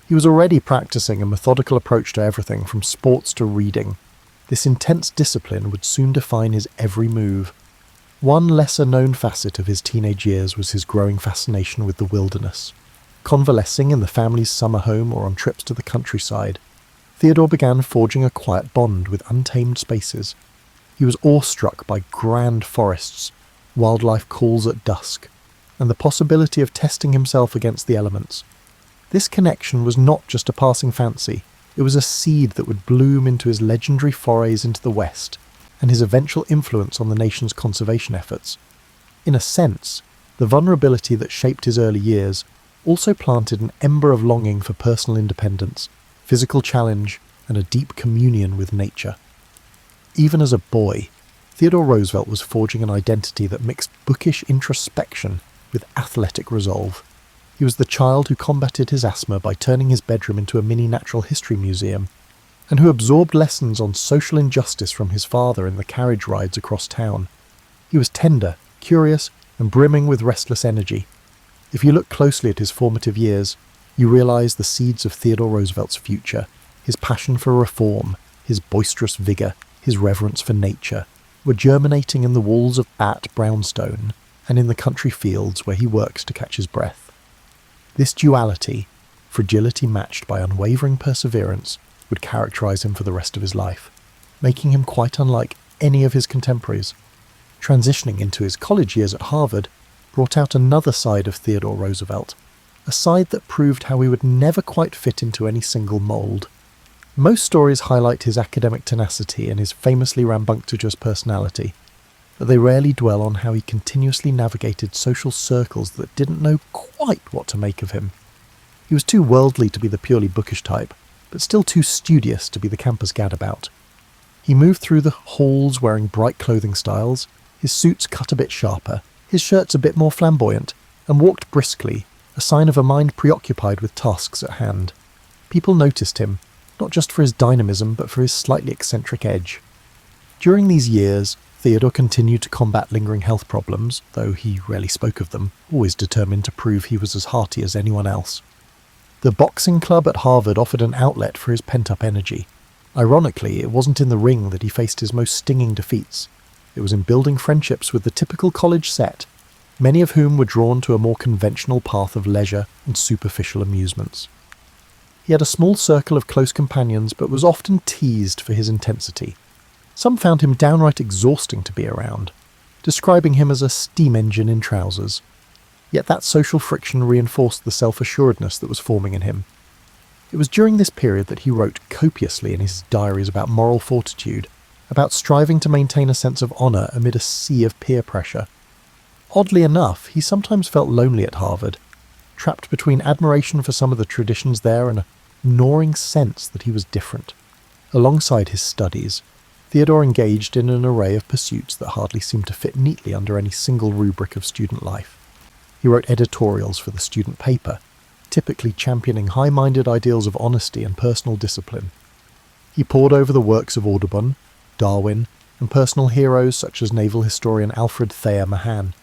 He was already practicing a methodical approach to everything from sports to reading. This intense discipline would soon define his every move. One lesser-known facet of his teenage years was his growing fascination with the wilderness. Convalescing in the family's summer home or on trips to the countryside, Theodore began forging a quiet bond with untamed spaces. He was awestruck by grand forests, wildlife calls at dusk, and the possibility of testing himself against the elements. This connection was not just a passing fancy, it was a seed that would bloom into his legendary forays into the West, and his eventual influence on the nation's conservation efforts. In a sense, the vulnerability that shaped his early years also planted an ember of longing for personal independence, physical challenge, and a deep communion with nature. Even as a boy, Theodore Roosevelt was forging an identity that mixed bookish introspection with athletic resolve. He was the child who combated his asthma by turning his bedroom into a mini natural history museum, and who absorbed lessons on social injustice from his father in the carriage rides across town. He was tender, curious, and brimming with restless energy. If you look closely at his formative years, you realize the seeds of Theodore Roosevelt's future, his passion for reform, his boisterous vigor, his reverence for nature, were germinating in the walls of Bat brownstone and in the country fields where he works to catch his breath. This duality, fragility matched by unwavering perseverance, would characterize him for the rest of his life, making him quite unlike any of his contemporaries. Transitioning into his college years at Harvard brought out another side of Theodore Roosevelt, a side that proved how he would never quite fit into any single mould. Most stories highlight his academic tenacity and his famously rambunctious personality, but they rarely dwell on how he continuously navigated social circles that didn't know quite what to make of him. He was too worldly to be the purely bookish type, but still too studious to be the campus gadabout. He moved through the halls wearing bright clothing styles, his suits cut a bit sharper, his shirts a bit more flamboyant, and walked briskly, a sign of a mind preoccupied with tasks at hand. People noticed him, not just for his dynamism but for his slightly eccentric edge. During these years, Theodore continued to combat lingering health problems, though he rarely spoke of them, always determined to prove he was as hearty as anyone else. The boxing club at Harvard offered an outlet for his pent-up energy. Ironically, it wasn't in the ring that he faced his most stinging defeats. It was in building friendships with the typical college set, many of whom were drawn to a more conventional path of leisure and superficial amusements. He had a small circle of close companions, but was often teased for his intensity. Some found him downright exhausting to be around, describing him as a steam engine in trousers. Yet that social friction reinforced the self-assuredness that was forming in him. It was during this period that he wrote copiously in his diaries about moral fortitude, about striving to maintain a sense of honour amid a sea of peer pressure. Oddly enough, he sometimes felt lonely at Harvard, trapped between admiration for some of the traditions there and a gnawing sense that he was different. Alongside his studies, Theodore engaged in an array of pursuits that hardly seemed to fit neatly under any single rubric of student life. He wrote editorials for the student paper, typically championing high-minded ideals of honesty and personal discipline. He pored over the works of Audubon, Darwin, and personal heroes such as naval historian Alfred Thayer Mahan.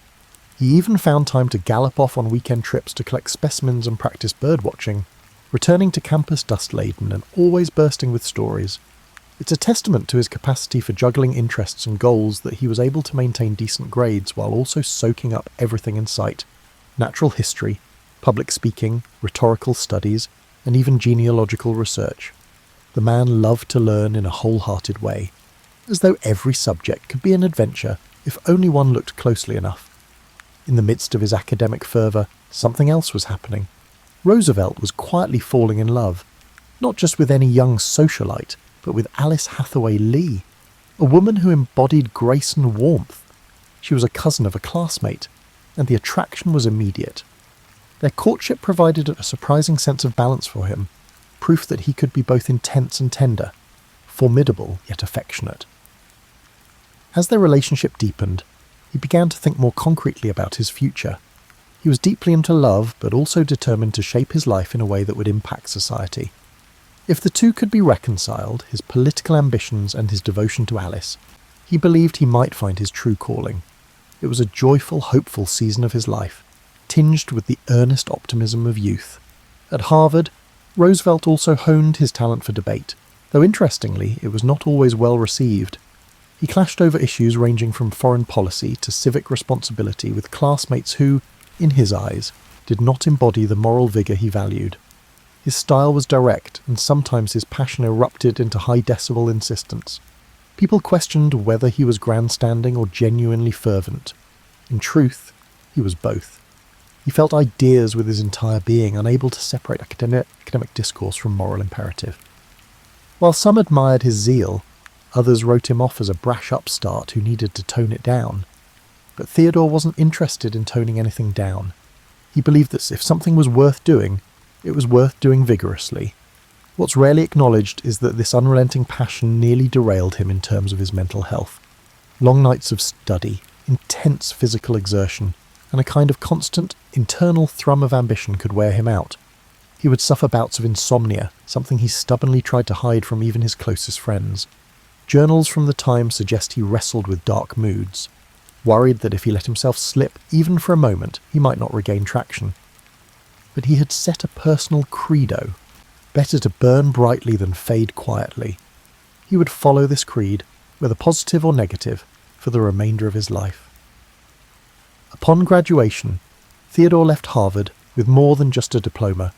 He even found time to gallop off on weekend trips to collect specimens and practice birdwatching, returning to campus dust-laden and always bursting with stories. It's a testament to his capacity for juggling interests and goals that he was able to maintain decent grades while also soaking up everything in sight: natural history, public speaking, rhetorical studies, and even genealogical research. The man loved to learn in a wholehearted way, as though every subject could be an adventure if only one looked closely enough. In the midst of his academic fervour, something else was happening. Roosevelt was quietly falling in love, not just with any young socialite, but with Alice Hathaway Lee, a woman who embodied grace and warmth. She was a cousin of a classmate, and the attraction was immediate. Their courtship provided a surprising sense of balance for him, proof that he could be both intense and tender, formidable yet affectionate. As their relationship deepened, he began to think more concretely about his future. He was deeply into love, but also determined to shape his life in a way that would impact society. If the two could be reconciled, his political ambitions and his devotion to Alice, he believed he might find his true calling. It was a joyful, hopeful season of his life, tinged with the earnest optimism of youth. At Harvard, Roosevelt also honed his talent for debate, though interestingly, it was not always well received. He clashed over issues ranging from foreign policy to civic responsibility with classmates who, in his eyes, did not embody the moral vigour he valued. His style was direct, and sometimes his passion erupted into high-decibel insistence. People questioned whether he was grandstanding or genuinely fervent. In truth, he was both. He felt ideas with his entire being, unable to separate academic discourse from moral imperative. While some admired his zeal, others wrote him off as a brash upstart who needed to tone it down. But Theodore wasn't interested in toning anything down. He believed that if something was worth doing, it was worth doing vigorously. What's rarely acknowledged is that this unrelenting passion nearly derailed him in terms of his mental health. Long nights of study, intense physical exertion, and a kind of constant internal thrum of ambition could wear him out. He would suffer bouts of insomnia, something he stubbornly tried to hide from even his closest friends. Journals from the time suggest he wrestled with dark moods, worried that if he let himself slip even for a moment, he might not regain traction. But he had set a personal credo: better to burn brightly than fade quietly. He would follow this creed, whether positive or negative, for the remainder of his life. Upon graduation, Theodore left Harvard with more than just a diploma.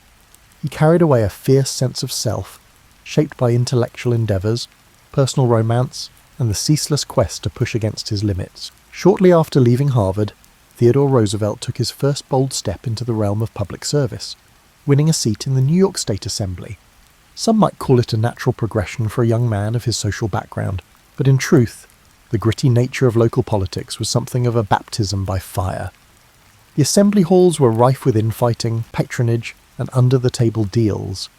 He carried away a fierce sense of self, shaped by intellectual endeavours, personal romance, and the ceaseless quest to push against his limits. Shortly after leaving Harvard, Theodore Roosevelt took his first bold step into the realm of public service, winning a seat in the New York State Assembly. Some might call it a natural progression for a young man of his social background, but in truth, the gritty nature of local politics was something of a baptism by fire. The assembly halls were rife with infighting, patronage, and under-the-table deals.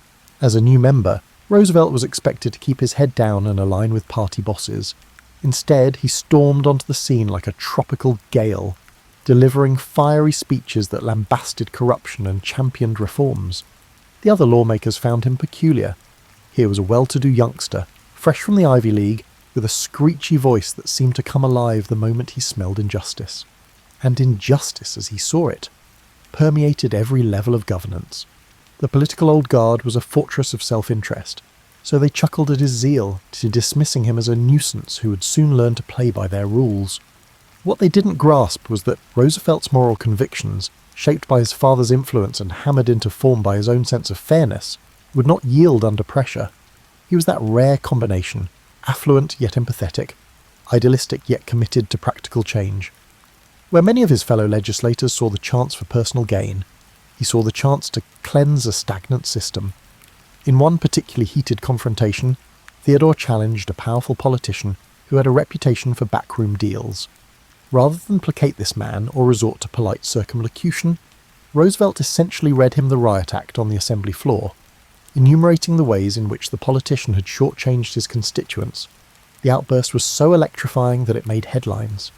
As a new member, Roosevelt was expected to keep his head down and align with party bosses. Instead, he stormed onto the scene like a tropical gale, delivering fiery speeches that lambasted corruption and championed reforms. The other lawmakers found him peculiar. Here was a well-to-do youngster, fresh from the Ivy League, with a screechy voice that seemed to come alive the moment he smelled injustice. And injustice, as he saw it, permeated every level of governance. The political old guard was a fortress of self-interest, so they chuckled at his zeal, dismissing him as a nuisance who would soon learn to play by their rules. What they didn't grasp was that Roosevelt's moral convictions, shaped by his father's influence and hammered into form by his own sense of fairness, would not yield under pressure. He was that rare combination, affluent yet empathetic, idealistic yet committed to practical change. Where many of his fellow legislators saw the chance for personal gain, he saw the chance to cleanse a stagnant system. In one particularly heated confrontation, Theodore challenged a powerful politician who had a reputation for backroom deals. Rather than placate this man or resort to polite circumlocution, Roosevelt essentially read him the riot act on the assembly floor, enumerating the ways in which the politician had shortchanged his constituents. The outburst was so electrifying that it made headlines.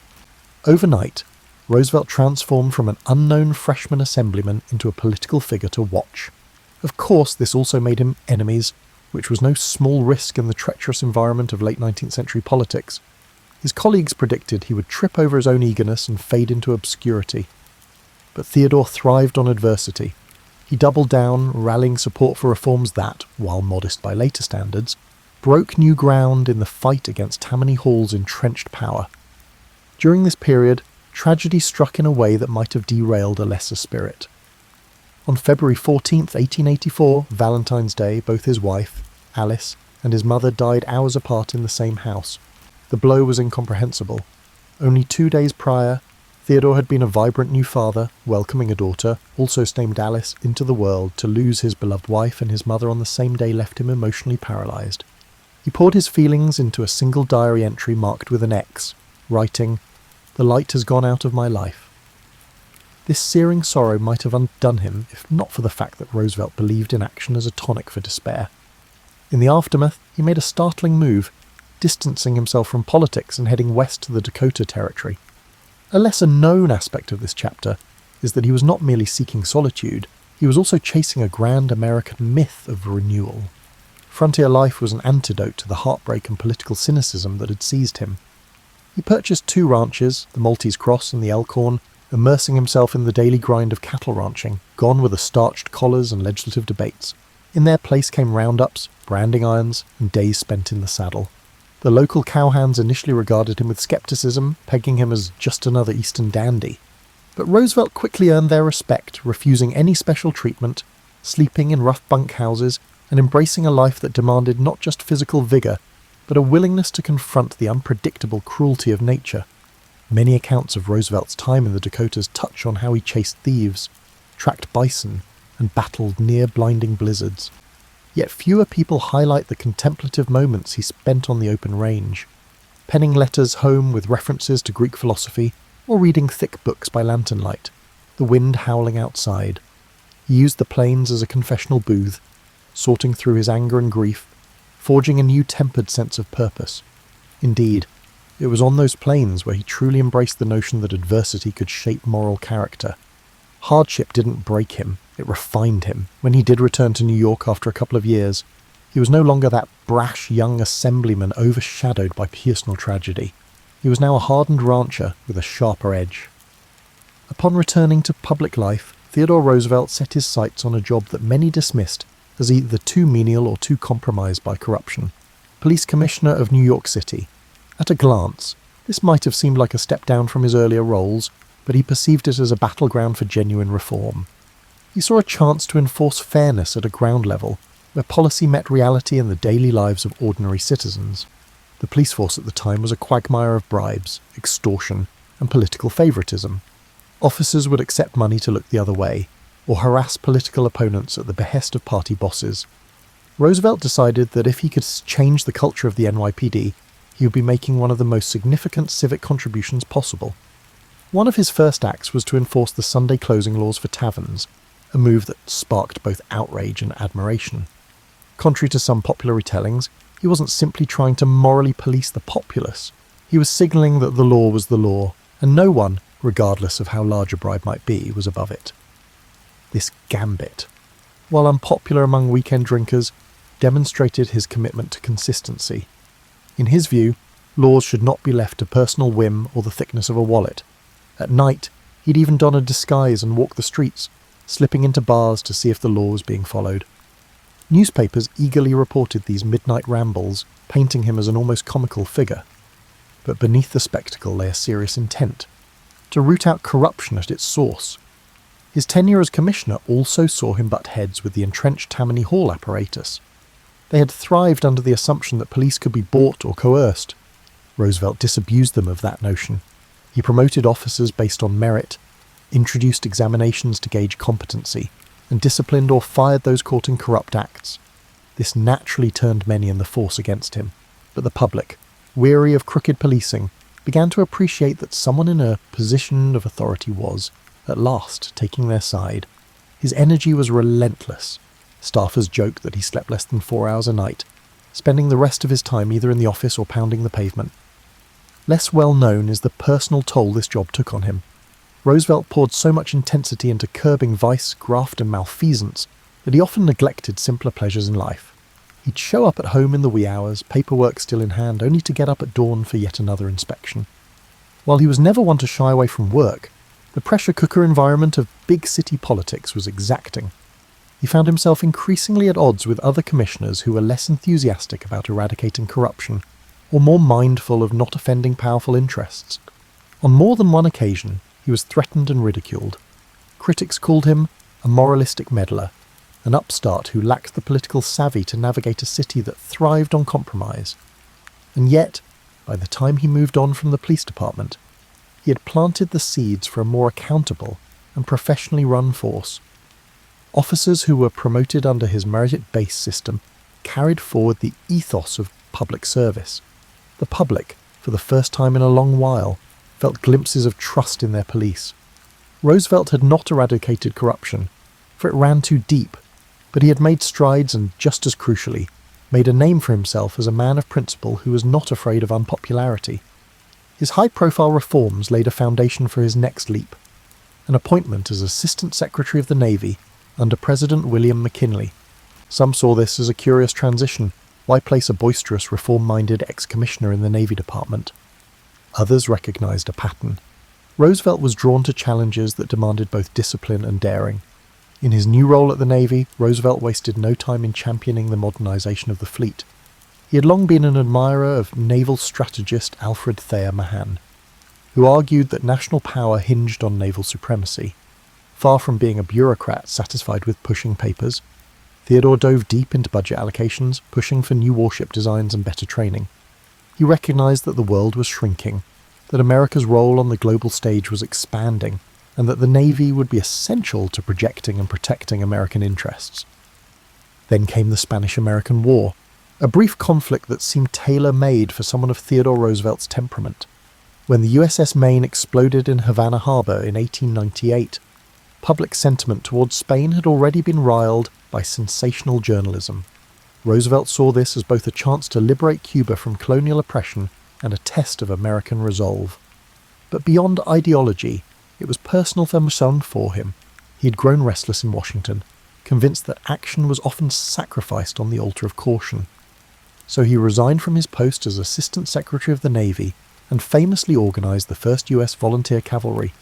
Overnight, Roosevelt transformed from an unknown freshman assemblyman into a political figure to watch. Of course, this also made him enemies, which was no small risk in the treacherous environment of late 19th century politics. His colleagues predicted he would trip over his own eagerness and fade into obscurity. But Theodore thrived on adversity. He doubled down, rallying support for reforms that, while modest by later standards, broke new ground in the fight against Tammany Hall's entrenched power. During this period, tragedy struck in a way that might have derailed a lesser spirit. On February 14th, 1884, Valentine's Day, both his wife, Alice, and his mother died hours apart in the same house. The blow was incomprehensible. Only 2 days prior, Theodore had been a vibrant new father, welcoming a daughter, also named Alice, into the world. To lose his beloved wife and his mother on the same day left him emotionally paralysed. He poured his feelings into a single diary entry marked with an X, writing, "The light has gone out of my life." This searing sorrow might have undone him if not for the fact that Roosevelt believed in action as a tonic for despair. In the aftermath, he made a startling move, distancing himself from politics and heading west to the Dakota Territory. A lesser-known aspect of this chapter is that he was not merely seeking solitude, he was also chasing a grand American myth of renewal. Frontier life was an antidote to the heartbreak and political cynicism that had seized him. He purchased 2 ranches, the Maltese Cross and the Elkhorn, immersing himself in the daily grind of cattle ranching, gone were the starched collars and legislative debates. In their place came roundups, branding irons, and days spent in the saddle. The local cowhands initially regarded him with skepticism, pegging him as just another Eastern dandy. But Roosevelt quickly earned their respect, refusing any special treatment, sleeping in rough bunkhouses, and embracing a life that demanded not just physical vigour, but a willingness to confront the unpredictable cruelty of nature. Many accounts of Roosevelt's time in the Dakotas touch on how he chased thieves, tracked bison, and battled near blinding blizzards. Yet fewer people highlight the contemplative moments he spent on the open range, penning letters home with references to Greek philosophy, or reading thick books by lantern light, the wind howling outside. He used the plains as a confessional booth, sorting through his anger and grief, forging a new tempered sense of purpose. Indeed, it was on those plains where he truly embraced the notion that adversity could shape moral character. Hardship didn't break him, it refined him. When he did return to New York after a couple of years, he was no longer that brash young assemblyman overshadowed by personal tragedy. He was now a hardened rancher with a sharper edge. Upon returning to public life, Theodore Roosevelt set his sights on a job that many dismissed as either too menial or too compromised by corruption. Police Commissioner of New York City. At a glance, this might have seemed like a step down from his earlier roles, but he perceived it as a battleground for genuine reform. He saw a chance to enforce fairness at a ground level, where policy met reality in the daily lives of ordinary citizens. The police force at the time was a quagmire of bribes, extortion, and political favouritism. Officers would accept money to look the other way, or harass political opponents at the behest of party bosses. Roosevelt decided that if he could change the culture of the NYPD, he would be making one of the most significant civic contributions possible. One of his first acts was to enforce the Sunday closing laws for taverns, a move that sparked both outrage and admiration. Contrary to some popular retellings, he wasn't simply trying to morally police the populace. He was signalling that the law was the law, and no one, regardless of how large a bribe might be, was above it. This gambit, while unpopular among weekend drinkers, demonstrated his commitment to consistency. In his view, laws should not be left to personal whim or the thickness of a wallet. At night, he'd even don a disguise and walk the streets, slipping into bars to see if the law was being followed. Newspapers eagerly reported these midnight rambles, painting him as an almost comical figure. But beneath the spectacle lay a serious intent, to root out corruption at its source. His tenure as commissioner also saw him butt heads with the entrenched Tammany Hall apparatus. They had thrived under the assumption that police could be bought or coerced. Roosevelt disabused them of that notion. He promoted officers based on merit, introduced examinations to gauge competency, and disciplined or fired those caught in corrupt acts. This naturally turned many in the force against him, but the public, weary of crooked policing, began to appreciate that someone in a position of authority was, at last, taking their side. His energy was relentless. Staffers joked that he slept less than 4 hours a night, spending the rest of his time either in the office or pounding the pavement. Less well known is the personal toll this job took on him. Roosevelt poured so much intensity into curbing vice, graft and malfeasance that he often neglected simpler pleasures in life. He'd show up at home in the wee hours, paperwork still in hand, only to get up at dawn for yet another inspection. While he was never one to shy away from work, the pressure cooker environment of big city politics was exacting. He found himself increasingly at odds with other commissioners who were less enthusiastic about eradicating corruption, or more mindful of not offending powerful interests. On more than one occasion, he was threatened and ridiculed. Critics called him a moralistic meddler, an upstart who lacked the political savvy to navigate a city that thrived on compromise. And yet, by the time he moved on from the police department, he had planted the seeds for a more accountable and professionally run force. Officers who were promoted under his merit-based system carried forward the ethos of public service. The public, for the first time in a long while, felt glimpses of trust in their police. Roosevelt had not eradicated corruption, for it ran too deep, but he had made strides and, just as crucially, made a name for himself as a man of principle who was not afraid of unpopularity. His high-profile reforms laid a foundation for his next leap, an appointment as Assistant Secretary of the Navy under President William McKinley. Some saw this as a curious transition. Why place a boisterous, reform-minded ex-commissioner in the Navy Department? Others recognised a pattern. Roosevelt was drawn to challenges that demanded both discipline and daring. In his new role at the Navy, Roosevelt wasted no time in championing the modernisation of the fleet. He had long been an admirer of naval strategist Alfred Thayer Mahan, who argued that national power hinged on naval supremacy. Far from being a bureaucrat satisfied with pushing papers, Theodore dove deep into budget allocations, pushing for new warship designs and better training. He recognised that the world was shrinking, that America's role on the global stage was expanding, and that the Navy would be essential to projecting and protecting American interests. Then came the Spanish-American War, a brief conflict that seemed tailor-made for someone of Theodore Roosevelt's temperament. When the USS Maine exploded in Havana Harbour in 1898, public sentiment towards Spain had already been riled by sensational journalism. Roosevelt saw this as both a chance to liberate Cuba from colonial oppression and a test of American resolve. But beyond ideology, it was personal for him. He had grown restless in Washington, convinced that action was often sacrificed on the altar of caution. So he resigned from his post as Assistant Secretary of the Navy and famously organised the 1st US Volunteer Cavalry,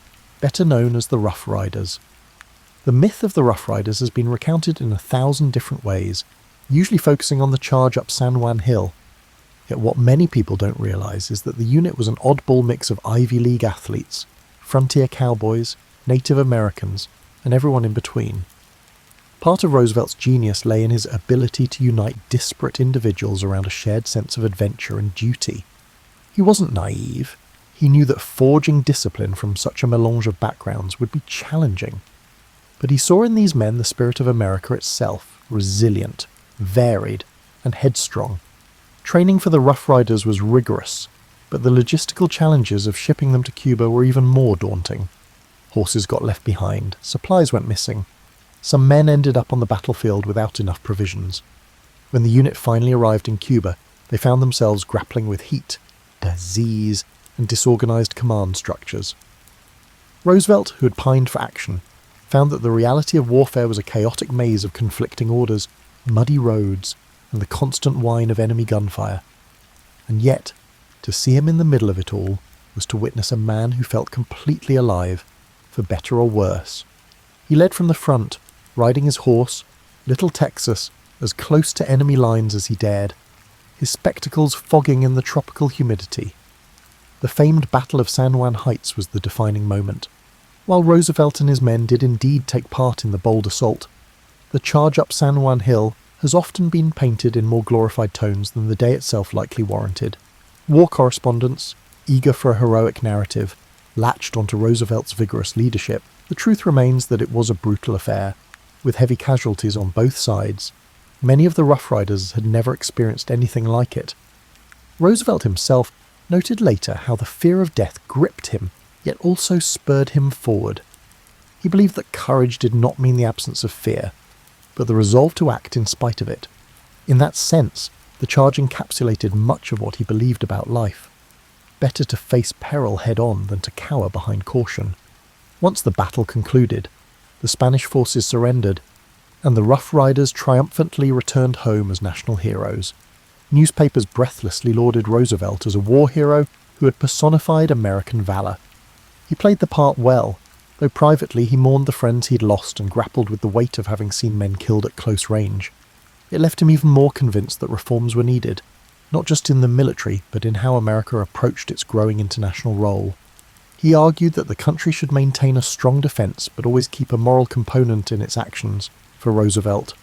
better known as the Rough Riders. The myth of the Rough Riders has been recounted in 1,000 different ways, usually focusing on the charge up San Juan Hill. Yet what many people don't realise is that the unit was an oddball mix of Ivy League athletes, frontier cowboys, Native Americans, and everyone in between. Part of Roosevelt's genius lay in his ability to unite disparate individuals around a shared sense of adventure and duty. He wasn't naive. He knew that forging discipline from such a melange of backgrounds would be challenging. But he saw in these men the spirit of America itself, resilient, varied, and headstrong. Training for the Rough Riders was rigorous, but the logistical challenges of shipping them to Cuba were even more daunting. Horses got left behind, supplies went missing. Some men ended up on the battlefield without enough provisions. When the unit finally arrived in Cuba, they found themselves grappling with heat, disease, and disorganized command structures. Roosevelt, who had pined for action, found that the reality of warfare was a chaotic maze of conflicting orders, muddy roads, and the constant whine of enemy gunfire. And yet, to see him in the middle of it all was to witness a man who felt completely alive, for better or worse. He led from the front, riding his horse, Little Texas, as close to enemy lines as he dared, his spectacles fogging in the tropical humidity. The famed Battle of San Juan Heights was the defining moment. While Roosevelt and his men did indeed take part in the bold assault, the charge up San Juan Hill has often been painted in more glorified tones than the day itself likely warranted. War correspondents, eager for a heroic narrative, latched onto Roosevelt's vigorous leadership. The truth remains that it was a brutal affair, with heavy casualties on both sides. Many of the Rough Riders had never experienced anything like it. Roosevelt himself noted later how the fear of death gripped him, yet also spurred him forward. He believed that courage did not mean the absence of fear, but the resolve to act in spite of it. In that sense, the charge encapsulated much of what he believed about life. Better to face peril head-on than to cower behind caution. Once the battle concluded, the Spanish forces surrendered, and the Rough Riders triumphantly returned home as national heroes. Newspapers breathlessly lauded Roosevelt as a war hero who had personified American valour. He played the part well, though privately he mourned the friends he'd lost and grappled with the weight of having seen men killed at close range. It left him even more convinced that reforms were needed, not just in the military, but in how America approached its growing international role. He argued that the country should maintain a strong defence, but always keep a moral component in its actions. For Roosevelt,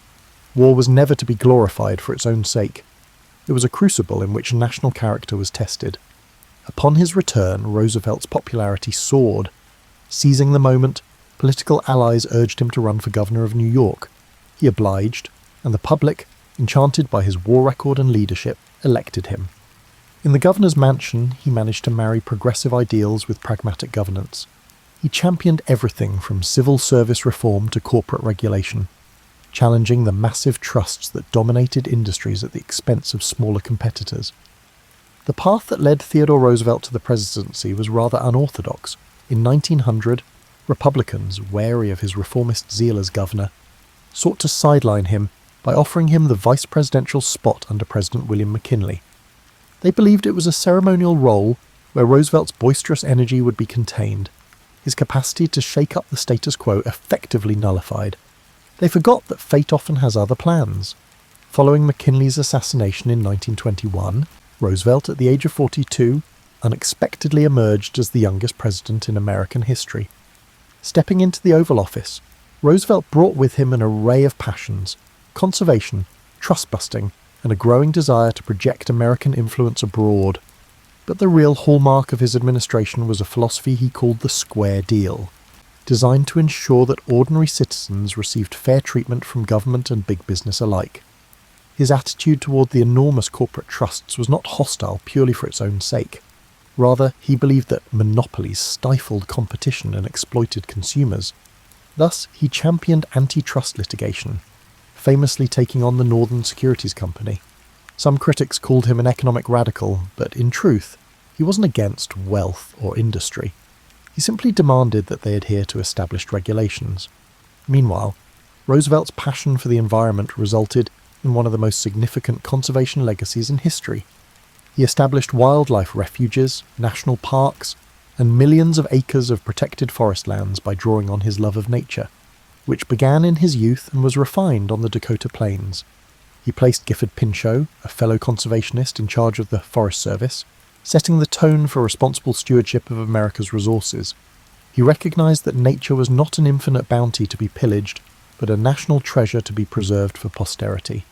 war was never to be glorified for its own sake. It was a crucible in which national character was tested. Upon his return, Roosevelt's popularity soared. Seizing the moment, political allies urged him to run for governor of New York. He obliged, and the public, enchanted by his war record and leadership, elected him. In the governor's mansion, he managed to marry progressive ideals with pragmatic governance. He championed everything from civil service reform to corporate regulation, challenging the massive trusts that dominated industries at the expense of smaller competitors. The path that led Theodore Roosevelt to the presidency was rather unorthodox. In 1900, Republicans, wary of his reformist zeal as governor, sought to sideline him by offering him the vice presidential spot under President William McKinley. They believed it was a ceremonial role where Roosevelt's boisterous energy would be contained, his capacity to shake up the status quo effectively nullified. They forgot that fate often has other plans. Following McKinley's assassination in 1921, Roosevelt, at the age of 42, unexpectedly emerged as the youngest president in American history. Stepping into the Oval Office, Roosevelt brought with him an array of passions: conservation, trust-busting, and a growing desire to project American influence abroad. But the real hallmark of his administration was a philosophy he called the Square Deal, designed to ensure that ordinary citizens received fair treatment from government and big business alike. His attitude toward the enormous corporate trusts was not hostile purely for its own sake. Rather, he believed that monopolies stifled competition and exploited consumers. Thus, he championed antitrust litigation, famously taking on the Northern Securities Company. Some critics called him an economic radical, but in truth, he wasn't against wealth or industry. He simply demanded that they adhere to established regulations. Meanwhile, Roosevelt's passion for the environment resulted in one of the most significant conservation legacies in history. He established wildlife refuges, national parks, and millions of acres of protected forest lands by drawing on his love of nature, which began in his youth and was refined on the Dakota Plains. He placed Gifford Pinchot, a fellow conservationist, in charge of the Forest Service, setting the tone for responsible stewardship of America's resources. He recognized that nature was not an infinite bounty to be pillaged, but a national treasure to be preserved for posterity.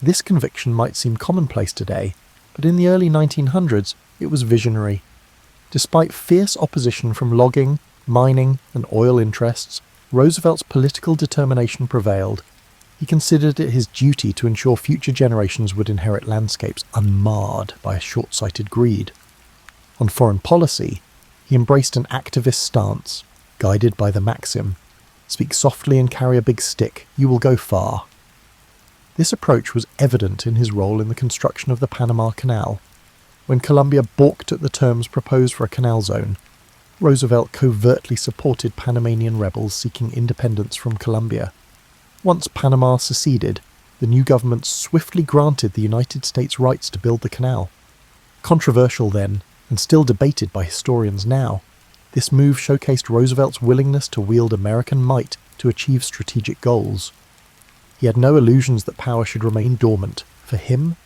This conviction might seem commonplace today, but in the early 1900s it was visionary. Despite fierce opposition from logging, mining, and oil interests, Roosevelt's political determination prevailed. He considered it his duty to ensure future generations would inherit landscapes unmarred by short-sighted greed. On foreign policy, he embraced an activist stance, guided by the maxim, "Speak softly and carry a big stick, you will go far." This approach was evident in his role in the construction of the Panama Canal. When Colombia balked at the terms proposed for a canal zone, Roosevelt covertly supported Panamanian rebels seeking independence from Colombia. Once Panama seceded, the new government swiftly granted the United States rights to build the canal. Controversial then, and still debated by historians now, this move showcased Roosevelt's willingness to wield American might to achieve strategic goals. He had no illusions that power should remain dormant. For him,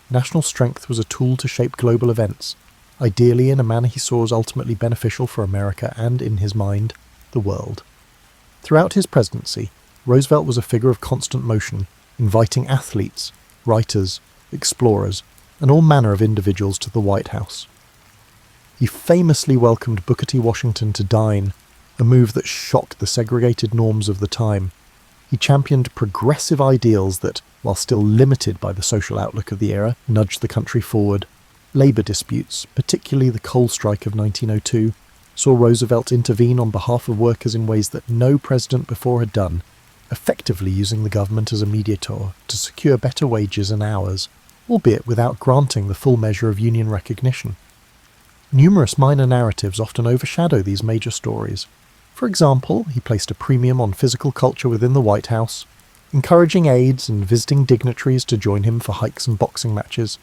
national strength was a tool to shape global events, ideally in a manner he saw as ultimately beneficial for America and, in his mind, the world. Throughout his presidency, Roosevelt was a figure of constant motion, inviting athletes, writers, explorers, and all manner of individuals to the White House. He famously welcomed Booker T. Washington to dine, a move that shocked the segregated norms of the time. He championed progressive ideals that, while still limited by the social outlook of the era, nudged the country forward. Labour disputes, particularly the coal strike of 1902, saw Roosevelt intervene on behalf of workers in ways that no president before had done, effectively using the government as a mediator to secure better wages and hours, albeit without granting the full measure of union recognition. Numerous minor narratives often overshadow these major stories. For example, he placed a premium on physical culture within the White House, encouraging aides and visiting dignitaries to join him for hikes and boxing matches.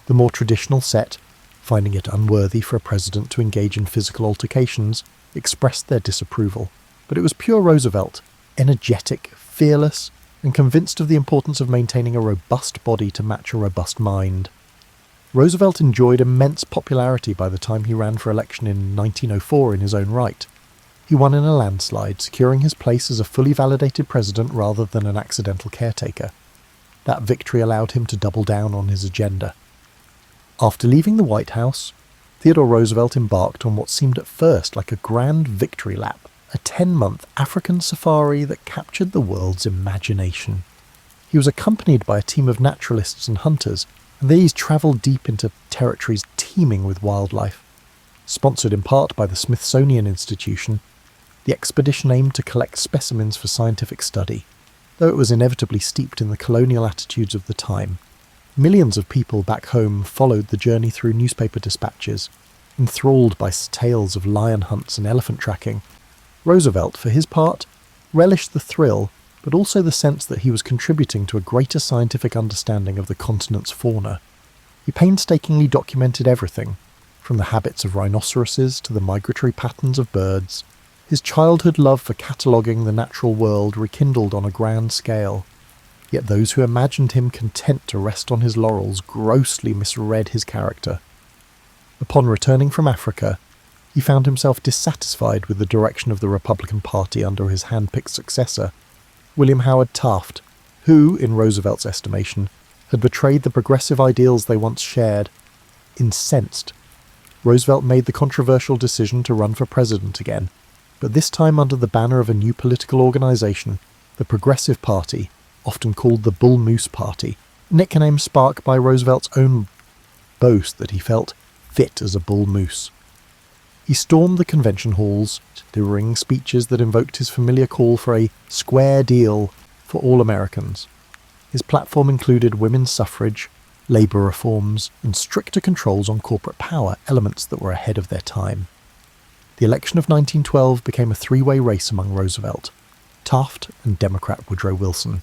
The more traditional set, finding it unworthy for a president to engage in physical altercations, expressed their disapproval. But it was pure Roosevelt, energetic, fearless, and convinced of the importance of maintaining a robust body to match a robust mind. Roosevelt enjoyed immense popularity by the time he ran for election in 1904 in his own right. He won in a landslide, securing his place as a fully validated president rather than an accidental caretaker. That victory allowed him to double down on his agenda. After leaving the White House, Theodore Roosevelt embarked on what seemed at first like a grand victory lap, a 10-month African safari that captured the world's imagination. He was accompanied by a team of naturalists and hunters, and these travelled deep into territories teeming with wildlife. Sponsored in part by the Smithsonian Institution, the expedition aimed to collect specimens for scientific study, though it was inevitably steeped in the colonial attitudes of the time. Millions of people back home followed the journey through newspaper dispatches, enthralled by tales of lion hunts and elephant tracking. Roosevelt, for his part, relished the thrill, but also the sense that he was contributing to a greater scientific understanding of the continent's fauna. He painstakingly documented everything, from the habits of rhinoceroses to the migratory patterns of birds. His childhood love for cataloguing the natural world rekindled on a grand scale. Yet those who imagined him content to rest on his laurels grossly misread his character. Upon returning from Africa, he found himself dissatisfied with the direction of the Republican Party under his hand-picked successor, William Howard Taft, who, in Roosevelt's estimation, had betrayed the progressive ideals they once shared. Incensed, Roosevelt made the controversial decision to run for president again, but this time under the banner of a new political organization, the Progressive Party, often called the Bull Moose Party, a nickname sparked by Roosevelt's own boast that he felt fit as a bull moose. He stormed the convention halls, delivering speeches that invoked his familiar call for a square deal for all Americans. His platform included women's suffrage, labour reforms, and stricter controls on corporate power, elements that were ahead of their time. The election of 1912 became a three-way race among Roosevelt, Taft, and Democrat Woodrow Wilson.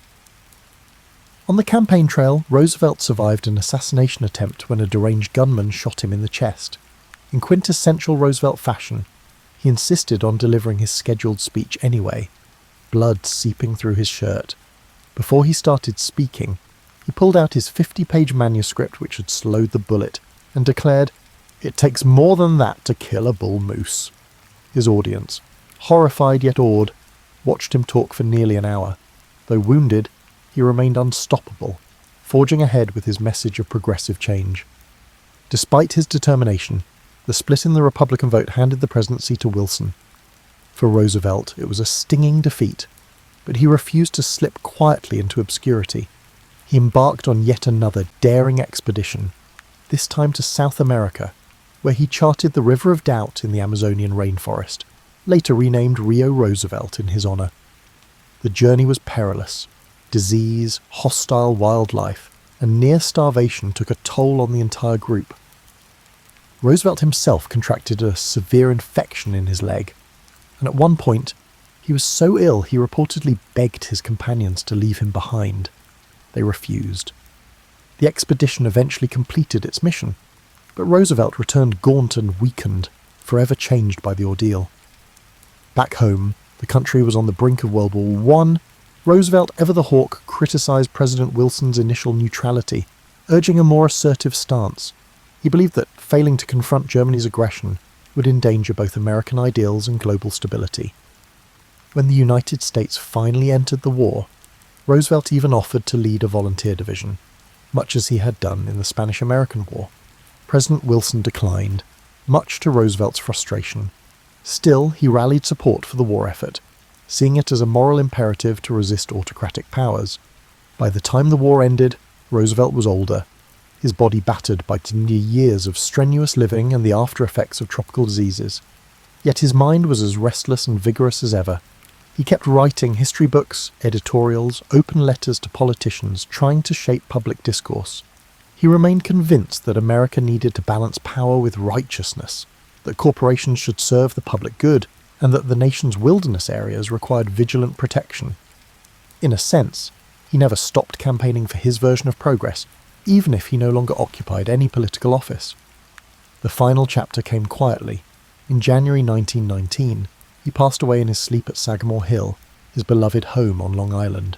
On the campaign trail, Roosevelt survived an assassination attempt when a deranged gunman shot him in the chest. In quintessential Roosevelt fashion, he insisted on delivering his scheduled speech anyway, blood seeping through his shirt. Before he started speaking, he pulled out his 50-page manuscript which had slowed the bullet, and declared, "It takes more than that to kill a bull moose." His audience, horrified yet awed, watched him talk for nearly an hour. Though wounded, he remained unstoppable, forging ahead with his message of progressive change. Despite his determination, the split in the Republican vote handed the presidency to Wilson. For Roosevelt, it was a stinging defeat, but he refused to slip quietly into obscurity. He embarked on yet another daring expedition, this time to South America, where he charted the River of Doubt in the Amazonian rainforest, later renamed Rio Roosevelt in his honour. The journey was perilous. Disease, hostile wildlife, and near starvation took a toll on the entire group. Roosevelt himself contracted a severe infection in his leg, and at one point he was so ill he reportedly begged his companions to leave him behind. They refused. The expedition eventually completed its mission, but Roosevelt returned gaunt and weakened, forever changed by the ordeal. Back home, the country was on the brink of World War I. Roosevelt, ever the hawk, criticised President Wilson's initial neutrality, urging a more assertive stance. He believed that failing to confront Germany's aggression would endanger both American ideals and global stability. When the United States finally entered the war, Roosevelt even offered to lead a volunteer division, much as he had done in the Spanish-American War. President Wilson declined, much to Roosevelt's frustration. Still, he rallied support for the war effort, seeing it as a moral imperative to resist autocratic powers. By the time the war ended, Roosevelt was older, his body battered by near years of strenuous living and the after-effects of tropical diseases. Yet his mind was as restless and vigorous as ever. He kept writing history books, editorials, open letters to politicians, trying to shape public discourse. He remained convinced that America needed to balance power with righteousness, that corporations should serve the public good, and that the nation's wilderness areas required vigilant protection. In a sense, he never stopped campaigning for his version of progress, even if he no longer occupied any political office. The final chapter came quietly. In January 1919, he passed away in his sleep at Sagamore Hill, his beloved home on Long Island.